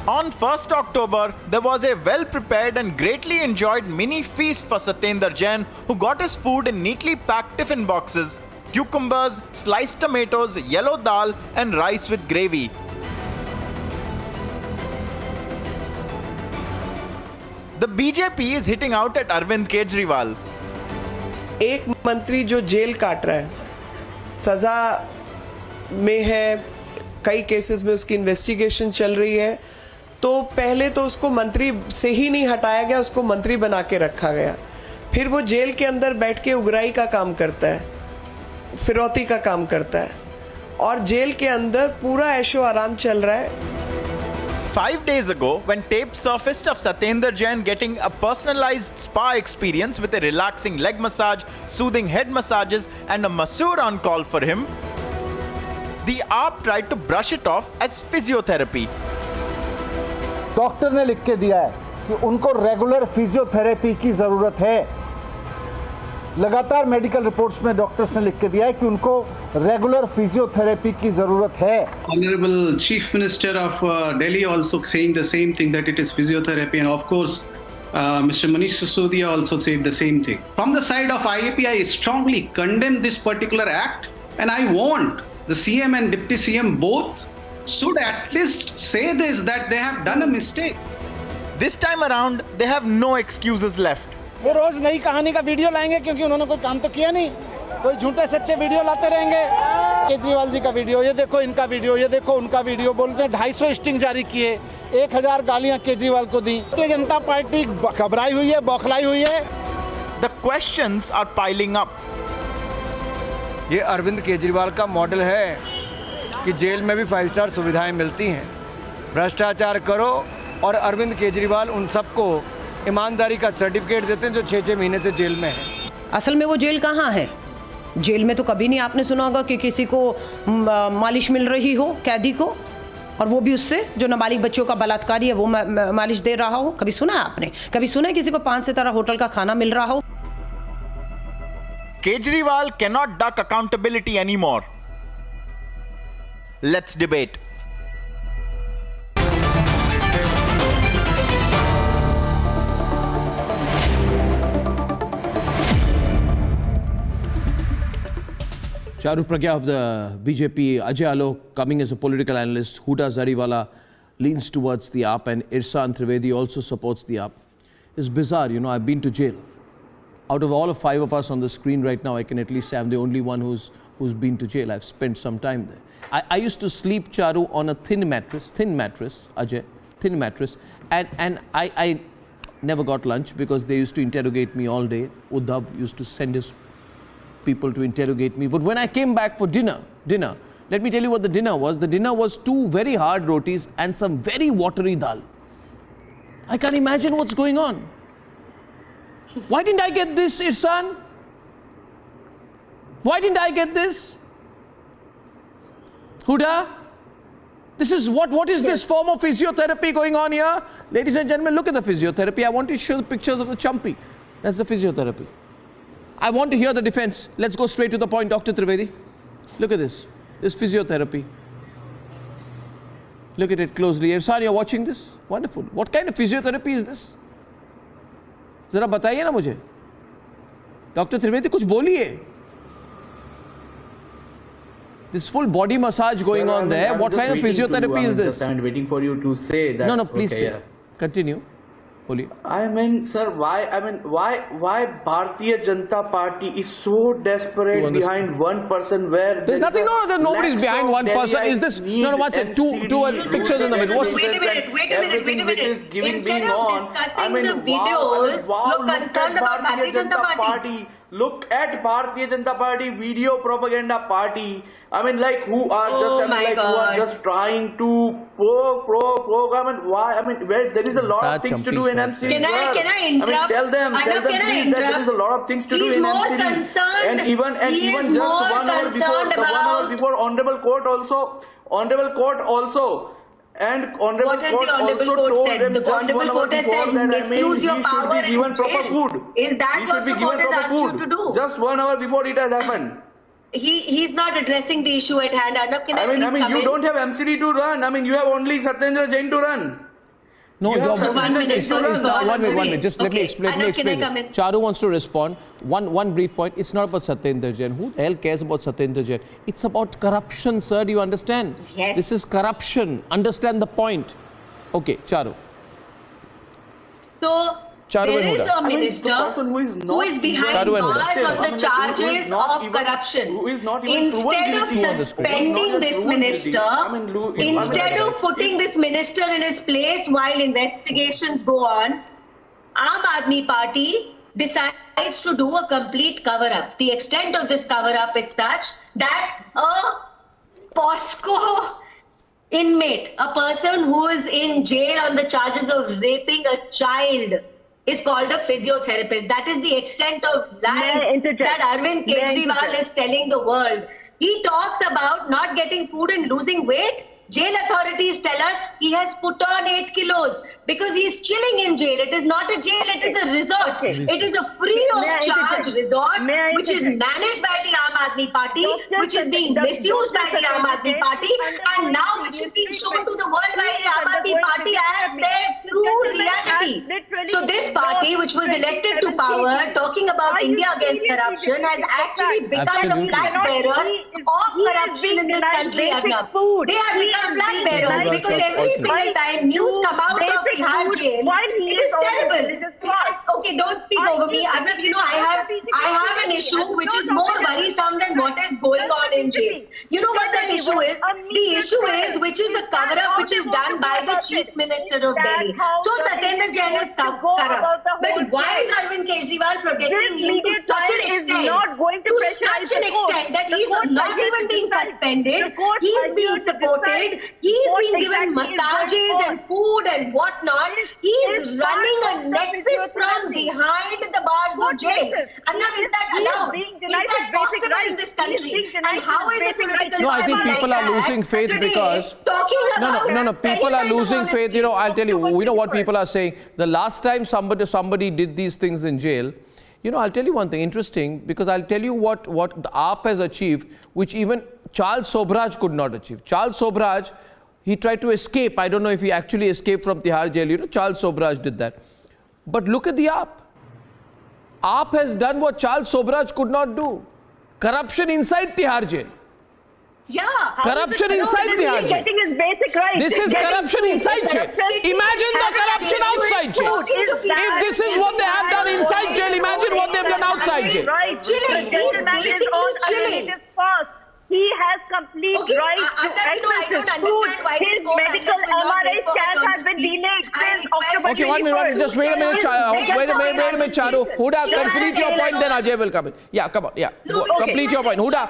On 1st October, there was a well-prepared and greatly enjoyed mini feast for Satyendra Jain, who got his food in neatly packed tiffin boxes, cucumbers, sliced tomatoes, yellow dal, and rice with gravy. The BJP is hitting out at Arvind Kejriwal. एक मंत्री जो jail काट रहा है, सजा में है, कई केसेस में उसकी इन्वेस्टिगेशन चल रही है, तो पहले तो उसको मंत्री से ही नहीं हटाया गया, उसको मंत्री बना के रखा गया. फिर वो जेल के अंदर बैठ के उगराई का काम करता है, फिरौती का काम करता है, और जेल के अंदर पूरा ऐशो आराम चल रहा है. 5 days ago, when tape surfaced of Satyendra Jain getting a personalized spa experience with a relaxing leg massage, soothing head massages, and a masseur on call for him, the AAP tried to brush it off as physiotherapy. Doctor ने लिख के दिया है कि उनको regular physiotherapy की ज़रूरत है. लगातार मेडिकल रिपोर्ट्स में डॉक्टर्स ने लिख के दिया है कि उनको रेगुलर फिजियोथेरेपी की ज़रूरत है. Honorable Chief Minister of Delhi also saying the same thing, that it is physiotherapy, and of course Mr. Manish Sisodia also said the same thing. From the side of IAP, I strongly condemn this particular act, and I want the CM and Deputy CM both should at least say this, that they have done a mistake. This time around, they have no excuses left. वो रोज नई कहानी का video लाएंगे क्योंकि उन्होंने कोई काम तो किया नहीं. कोई झूठे सच्चे वीडियो लाते रहेंगे. केजरीवाल जी का वीडियो, ये देखो इनका वीडियो, ये देखो उनका वीडियो. बोलते हैं 250 स्टिंग जारी किए, 1000 गालियां केजरीवाल को दी. भारतीय जनता पार्टी घबराई हुई है, बौखलाई हुई है. The questions are piling up. ये अरविंद केजरीवाल का मॉडल है कि जेल में भी 5 स्टार सुविधाएं मिलती हैं. भ्रष्टाचार करो और अरविंद केजरीवाल उन सबको ईमानदारी का सर्टिफिकेट देते हैं जो 6-6 महीने से जेल में है. असल में वो जेल कहाँ है? जेल में तो कभी नहीं आपने सुना होगा कि किसी को मालिश मिल रही हो कैदी को, और वो भी उससे जो नाबालिग बच्चों का बलात्कारी है वो मालिश दे रहा हो. कभी सुना है आपने? कभी सुना है किसी को 5 सितारा होटल का खाना मिल रहा हो? Kejriwal cannot duck accountability anymore. Let's debate. Charu Pragya of the BJP, Ajay Alok coming as a political analyst, Huda Zariwala leans towards the AAP, and Irsan Trivedi also supports the AAP. It's bizarre, you know, I've been to jail. Out of all of 5 of us on the screen right now, I can at least say I'm the only one who's been to jail. I've spent some time there. I used to sleep, Charu, on a thin mattress, Ajay, thin mattress, and I never got lunch because they used to interrogate me all day. Uddhav used to send his people to interrogate me. But when I came back for dinner, let me tell you what the dinner was. The dinner was 2 very hard rotis and some very watery dal. I can't imagine what's going on. Why didn't I get this, Irsan? Why didn't I get this? Huda? This is what is this form of physiotherapy going on here? Ladies and gentlemen, look at the physiotherapy. I want to show the pictures of the chumpy. That's the physiotherapy. I want to hear the defense. Let's go straight to the point, Dr. Trivedi. Look at this. This physiotherapy. Look at it closely. Irsan, you're watching this? Wonderful. What kind of physiotherapy is this? Zara bataiye na mujhe. Dr. Trivedi, kuch boliye. This full body massage going on there. What kind of physiotherapy is this? I'm waiting for you to say that. No, please say. Continue. I mean, sir, why Bharatiya Janata Party is so desperate behind one person where there's nothing, nobody's behind one person. Is this, no, what's it? Two pictures in the middle. What's Wait a minute. Is giving Instead being of on. discussing the videos, look concerned about Bharatiya Janata Party. Look at Bharatiya Janata Party video propaganda party. I mean, like who are just trying to program and why? I mean, there is a lot of things to do in MCD. Can I interrupt? I mean, tell them please that there is a lot of things to do in MCD. And even just 1 hour before, the 1 hour before, Honorable Court also. And Honorable Court also told them just 1 hour before that he should be given proper food. Is that what the court has asked you to do? Just 1 hour before it has happened. He's not addressing the issue at hand. Arnab, can I mean, you don't have MCD to run. I mean, you have only Satyendra Jain to run. No, you have 1 minute. One minute. Just let me explain. Charu wants to respond. One brief point. It's not about Satyendra Jain. Who the hell cares about Satyendra Jain? It's about corruption, sir. Do you understand? Yes. This is corruption. Understand the point. Okay, Charu. So, there is a minister who is behind bars on the charges of corruption. Instead of suspending this minister, instead of putting this minister in his place while investigations go on, Aam Aadmi Party decides to do a complete cover-up. The extent of this cover-up is such that a POSCO inmate, a person who is in jail on the charges of raping a child, is called a physiotherapist. That is the extent of lies that Arvind Kejriwal is telling the world. He talks about not getting food and losing weight. Jail authorities tell us he has put on 8 kilos because he's chilling in jail. It is not a jail, it is a resort. It is a free of charge resort which is managed by the Aam Aadmi Party, which is being misused by the Aam Aadmi Party, and now which is being shown to the world by the Aam Aadmi Party as their true reality. So this party, which was elected to power, talking about India against corruption, has actually become the flag bearer of corruption in this country, Arnab. They have become flag bearers because every single time news come out of Bihar jail, it is terrible. Okay, don't speak over me, Arnab. You know, I have an issue which is more worrisome than what is going on in jail. You know what that issue is? The issue is which is a cover-up which is done by the Chief Minister of Delhi. So Satyendra Jain is corrupt. But why is Arvind Kejriwal protecting him to such an extent? That he's not even being suspended, he's being supported. He's being given massages and food and whatnot. He's running a nexus from behind the bars of jail. Arnab, is that allowed? Is that possible in this country? And how is it political? No, I think people are losing faith because... No, people are losing faith. You know, I'll tell you, you know what people are saying? The last time somebody did these things in jail, you know, I'll tell you one thing interesting, because I'll tell you what the AAP has achieved, which even Charles Sobraj could not achieve. Charles Sobraj, he tried to escape. I don't know if he actually escaped from Tihar jail. You know, Charles Sobraj did that. But look at the AAP. AAP has done what Charles Sobraj could not do. Corruption inside Tihar jail. Yeah. Corruption inside Tihar jail. Getting his basic rights. This is corruption inside jail. Imagine the corruption outside jail. If this is what they have done inside jail, imagine what they've done outside jail. Right. The gentleman is on a relative fast. He has complete rights to access his food. His medical MRI scans have been delayed since October 21st. Okay, 1 minute. Just wait a minute. Wait a minute, Charu. Huda, complete your point, then Ajay will come in. Yeah, come on. Yeah, complete your point. Huda,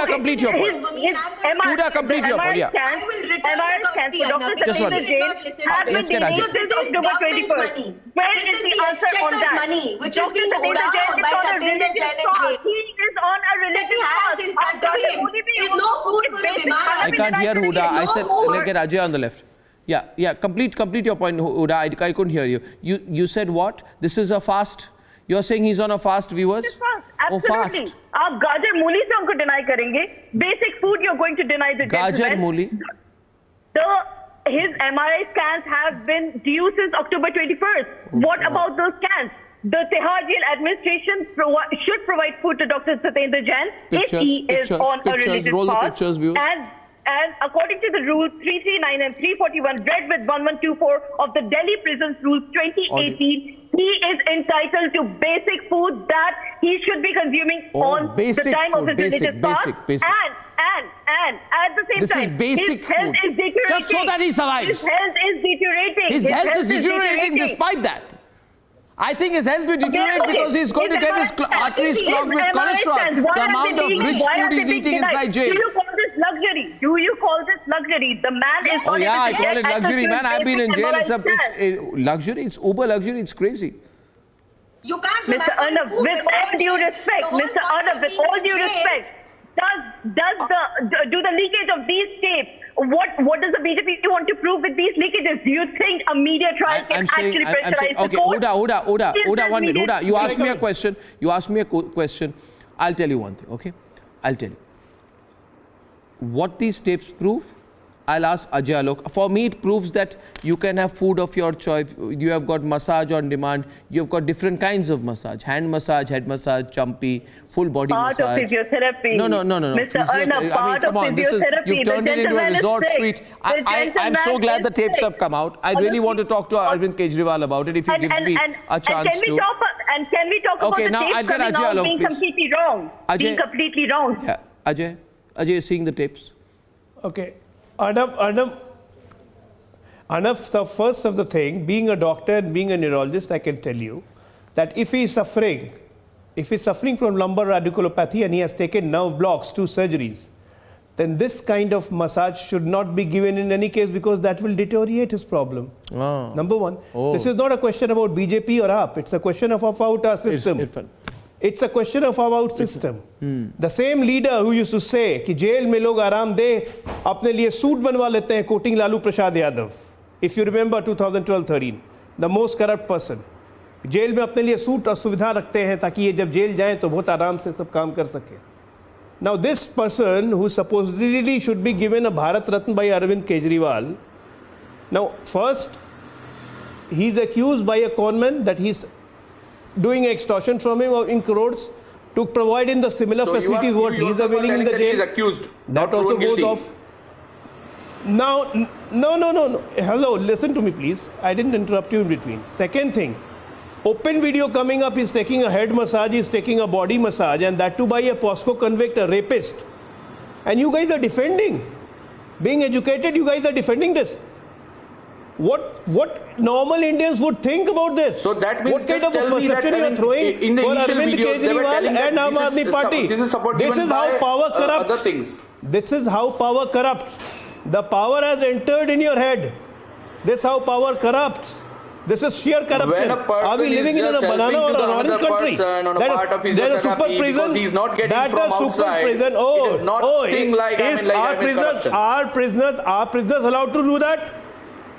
complete your point. Huda, complete your point. Yeah. MRI scans for Dr. Satendra Jain have been delayed since October 21st. Where is the answer on that? Dr. Satendra Jain is on a relative fast. He is on a relative fast. There's no food for a demand. I can't hear Huda. I said, let's get Ajay on the left. Yeah. Complete your point, Huda. I couldn't hear you. You said what? This is a fast. You're saying he's on a fast, viewers? Absolutely. आप गाजर मूली से हमको deny करेंगे. Basic food you're going to deny the gentleman. Gajar मूली. His MRI scans have been due since October 21st. What about those scans? The Tihar Jail administration should provide food to Dr. Satendra Jain if he is on a related fast. And according to the rules 339 and 341 read with 1124 of the Delhi Prisons Rules 2018, he is entitled to basic food that he should be consuming on the time of his religious fast. And at the same time, his health is deteriorating. Just so that he survives. His health is deteriorating. His health is deteriorating despite that. I think his health will deteriorate because he's going to get his arteries clogged with cholesterol. The amount of rich food he's eating inside jail. Do you call this luxury? Do you call this luxury? The man is. Oh yeah, I call it luxury, man. I've been in jail. It's luxury. It's uber luxury. It's crazy. You can't. Mr. Arnab, with all due respect, Mr. Arnab, with all due respect, do the leakage of these tapes? What does the BJP want to prove with these leakages? Do you think a media trial can actually pressurize the court? Huda, 1 minute. Huda, you asked me a question. I'll tell you one thing, okay? I'll tell you. What these tapes prove, I'll ask Ajay Alok. For me, it proves that you can have food of your choice. You have got massage on demand. You have got different kinds of massage. Hand massage, head massage, chumpy, full body massage. Part of physiotherapy. No. Mr. Arnab, part of physiotherapy. You've turned it into a resort suite. I'm so glad the tapes have come out. I really want to talk to Arvind Kejriwal about it if he gives me a chance to. And can we talk about the tapes coming out being completely wrong? Being completely wrong. Yeah. Ajay is seeing the tapes. Okay. Arnab, the first of the thing, being a doctor and being a neurologist, I can tell you that if he is suffering from lumbar radiculopathy and he has taken nerve blocks, 2 surgeries, then this kind of massage should not be given in any case because that will deteriorate his problem. Number one. This is not a question about BJP or AAP. It's a question of our system. It's a question of our system. The same leader who used to say कि jail में लोग आराम दे अपने लिए suit बनवा लेते हैं, quoting Lalu Prasad Yadav. If you remember 2012-13, the most corrupt person. Jail में अपने लिए सूट और सुविधा रखते हैं ताकि ये जब जेल जाएं तो बहुत आराम से सब काम कर सके. Now this person who supposedly should be given a Bharat Ratna by Arvind Kejriwal, now first he's accused by a conman that he's doing extortion from him in crores to provide him the similar facilities what he's availing in the jail. He's accused. That also goes off. Now, no. Hello, listen to me please. I didn't interrupt you in between. Second thing, open video coming up, he's taking a head massage, he's taking a body massage, and that too by a POSCO convict, a rapist. And you guys are defending. Being educated, you guys are defending this. What normal Indians would think about this? So that means what kind of a perception you are throwing in the for initial Arvind videos, Kejriwal and Aam Aadmi Party? This is support This given is how by, power corrupts. other things. This is how power corrupts. The power has entered in your head. This is how power corrupts. This is sheer corruption. When a person are we living in a banana or an orange country? There's a super prison. He's not getting That from is super outside. prison. It is not thing like, Are prisoners allowed to do that?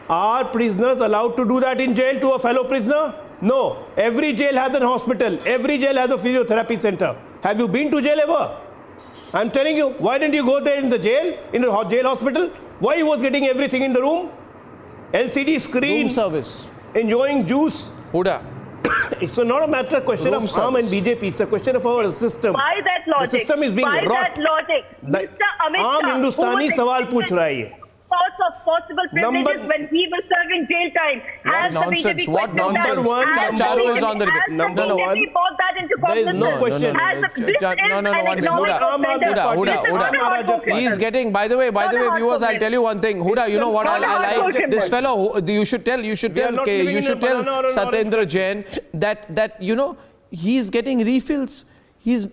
Are prisoners allowed to do that in jail to a fellow prisoner? No. Every jail has a hospital. Every jail has a physiotherapy center. Have you been to jail ever? I'm telling you, why didn't you go there in the jail, in the jail hospital? Why he was getting everything in the room? LCD screen. Room service. Enjoying juice. Huda. It's not a matter of question of Aam and BJP. It's a question of our system. By that logic, the system is being by rot. that logic, Mr. Amit आम Shah, हिंदुस्तानी सवाल पूछ रहा है ये. Source of possible privileges when he was serving jail time. Has the BJP What nonsense? Charu is on the debate. Number one. Brought that into there is no question. Huda. He is getting. By the way, viewers, I'll tell you one thing. Huda, you know what? I this fellow. You should tell Satyendra Jain that you know he's getting refills. He's.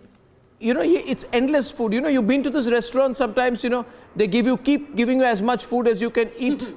You know, it's endless food. You know, you've been to this restaurant sometimes, you know, they keep giving you as much food as you can eat.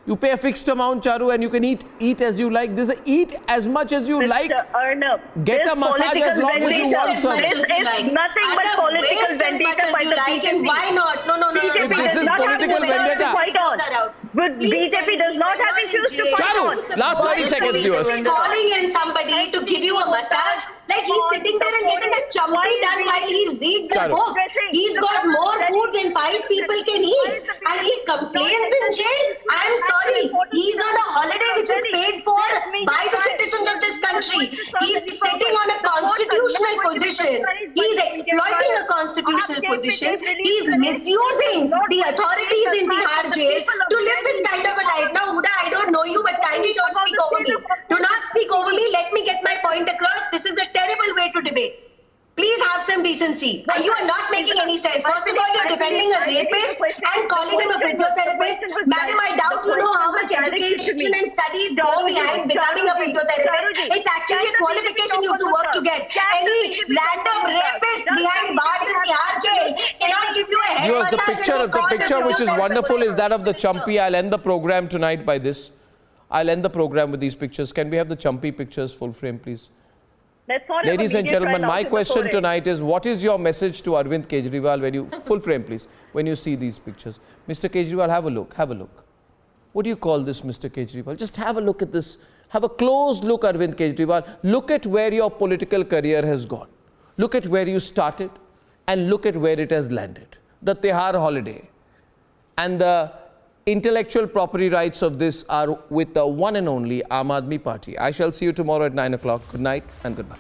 You pay a fixed amount, Charu, and you can eat as you like. This is eat as much as you like. Arnab, get a massage as long as you want, sir. This is nothing but political vendetta by the BJP. Why not? No. This is political vendetta. But BJP does not have issues to fight on. Charu, last 30 seconds, viewers. Calling in somebody to give you a massage, like he's sitting there and getting a chumpy done while he reads a book. He's got more food than 5 people can eat, and he complains in jail. I'm sorry, he's on a holiday which is paid for by the citizens of this country. He's sitting on a constitutional position. He's exploiting a constitutional position. He's misusing the authorities in Bihar jail to live this kind of a life. Now, Huda, I don't know you, but kindly don't speak over me. Do not speak over me. Let me get my point across. This is a terrible way to debate. Please have some decency. You are not making any sense. First of all, you're defending a rapist and calling him a physiotherapist. Madam, I doubt you know how much education and studies go behind becoming a physiotherapist. It's actually a qualification you have to work to get. Any random rapist behind bars in Bihar jail cannot give you a head Viewers, massage. the picture which is wonderful is that of the Chumpy. I'll end the program tonight by this. I'll end the program with these pictures. Can we have the Chumpy pictures full frame, please? Ladies and gentlemen, my question tonight is, what is your message to Arvind Kejriwal when you, full frame please, when you see these pictures? Mr. Kejriwal, have a look. What do you call this, Mr. Kejriwal? Just have a look at this. Have a close look, Arvind Kejriwal. Look at where your political career has gone. Look at where you started and look at where it has landed. The Tihar holiday and the intellectual property rights of this are with the one and only Aam Aadmi Party. I shall see you tomorrow at 9 o'clock. Good night and goodbye.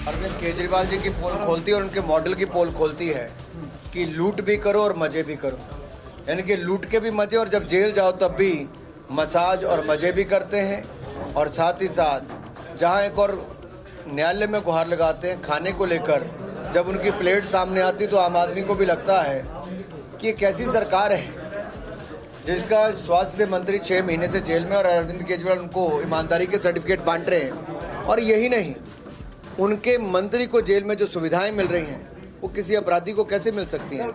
Arvind Kejriwal ji की पोल खोलती है और उनके model की पोल खोलती है कि लूट भी करो और मजे भी करो, यानी कि लूट के भी मजे और जब जेल जाओ तब भी मसाज और मजे भी करते हैं। और साथ ही साथ जहां एक और न्यायालय में गुहार लगाते हैं खाने को लेकर, जब उनकी प्लेट सामने आती तो आम आदमी को भी लगता है कि ये कैसी सरकार है जिसका स्वास्थ्य मंत्री 6 महीने से जेल में और अरविंद केजरीवाल उनको ईमानदारी के सर्टिफिकेट बांट रहे हैं। और यही नहीं, उनके मंत्री को जेल में जो सुविधाएं मिल रही हैं वो किसी अपराधी को कैसे मिल सकती हैं?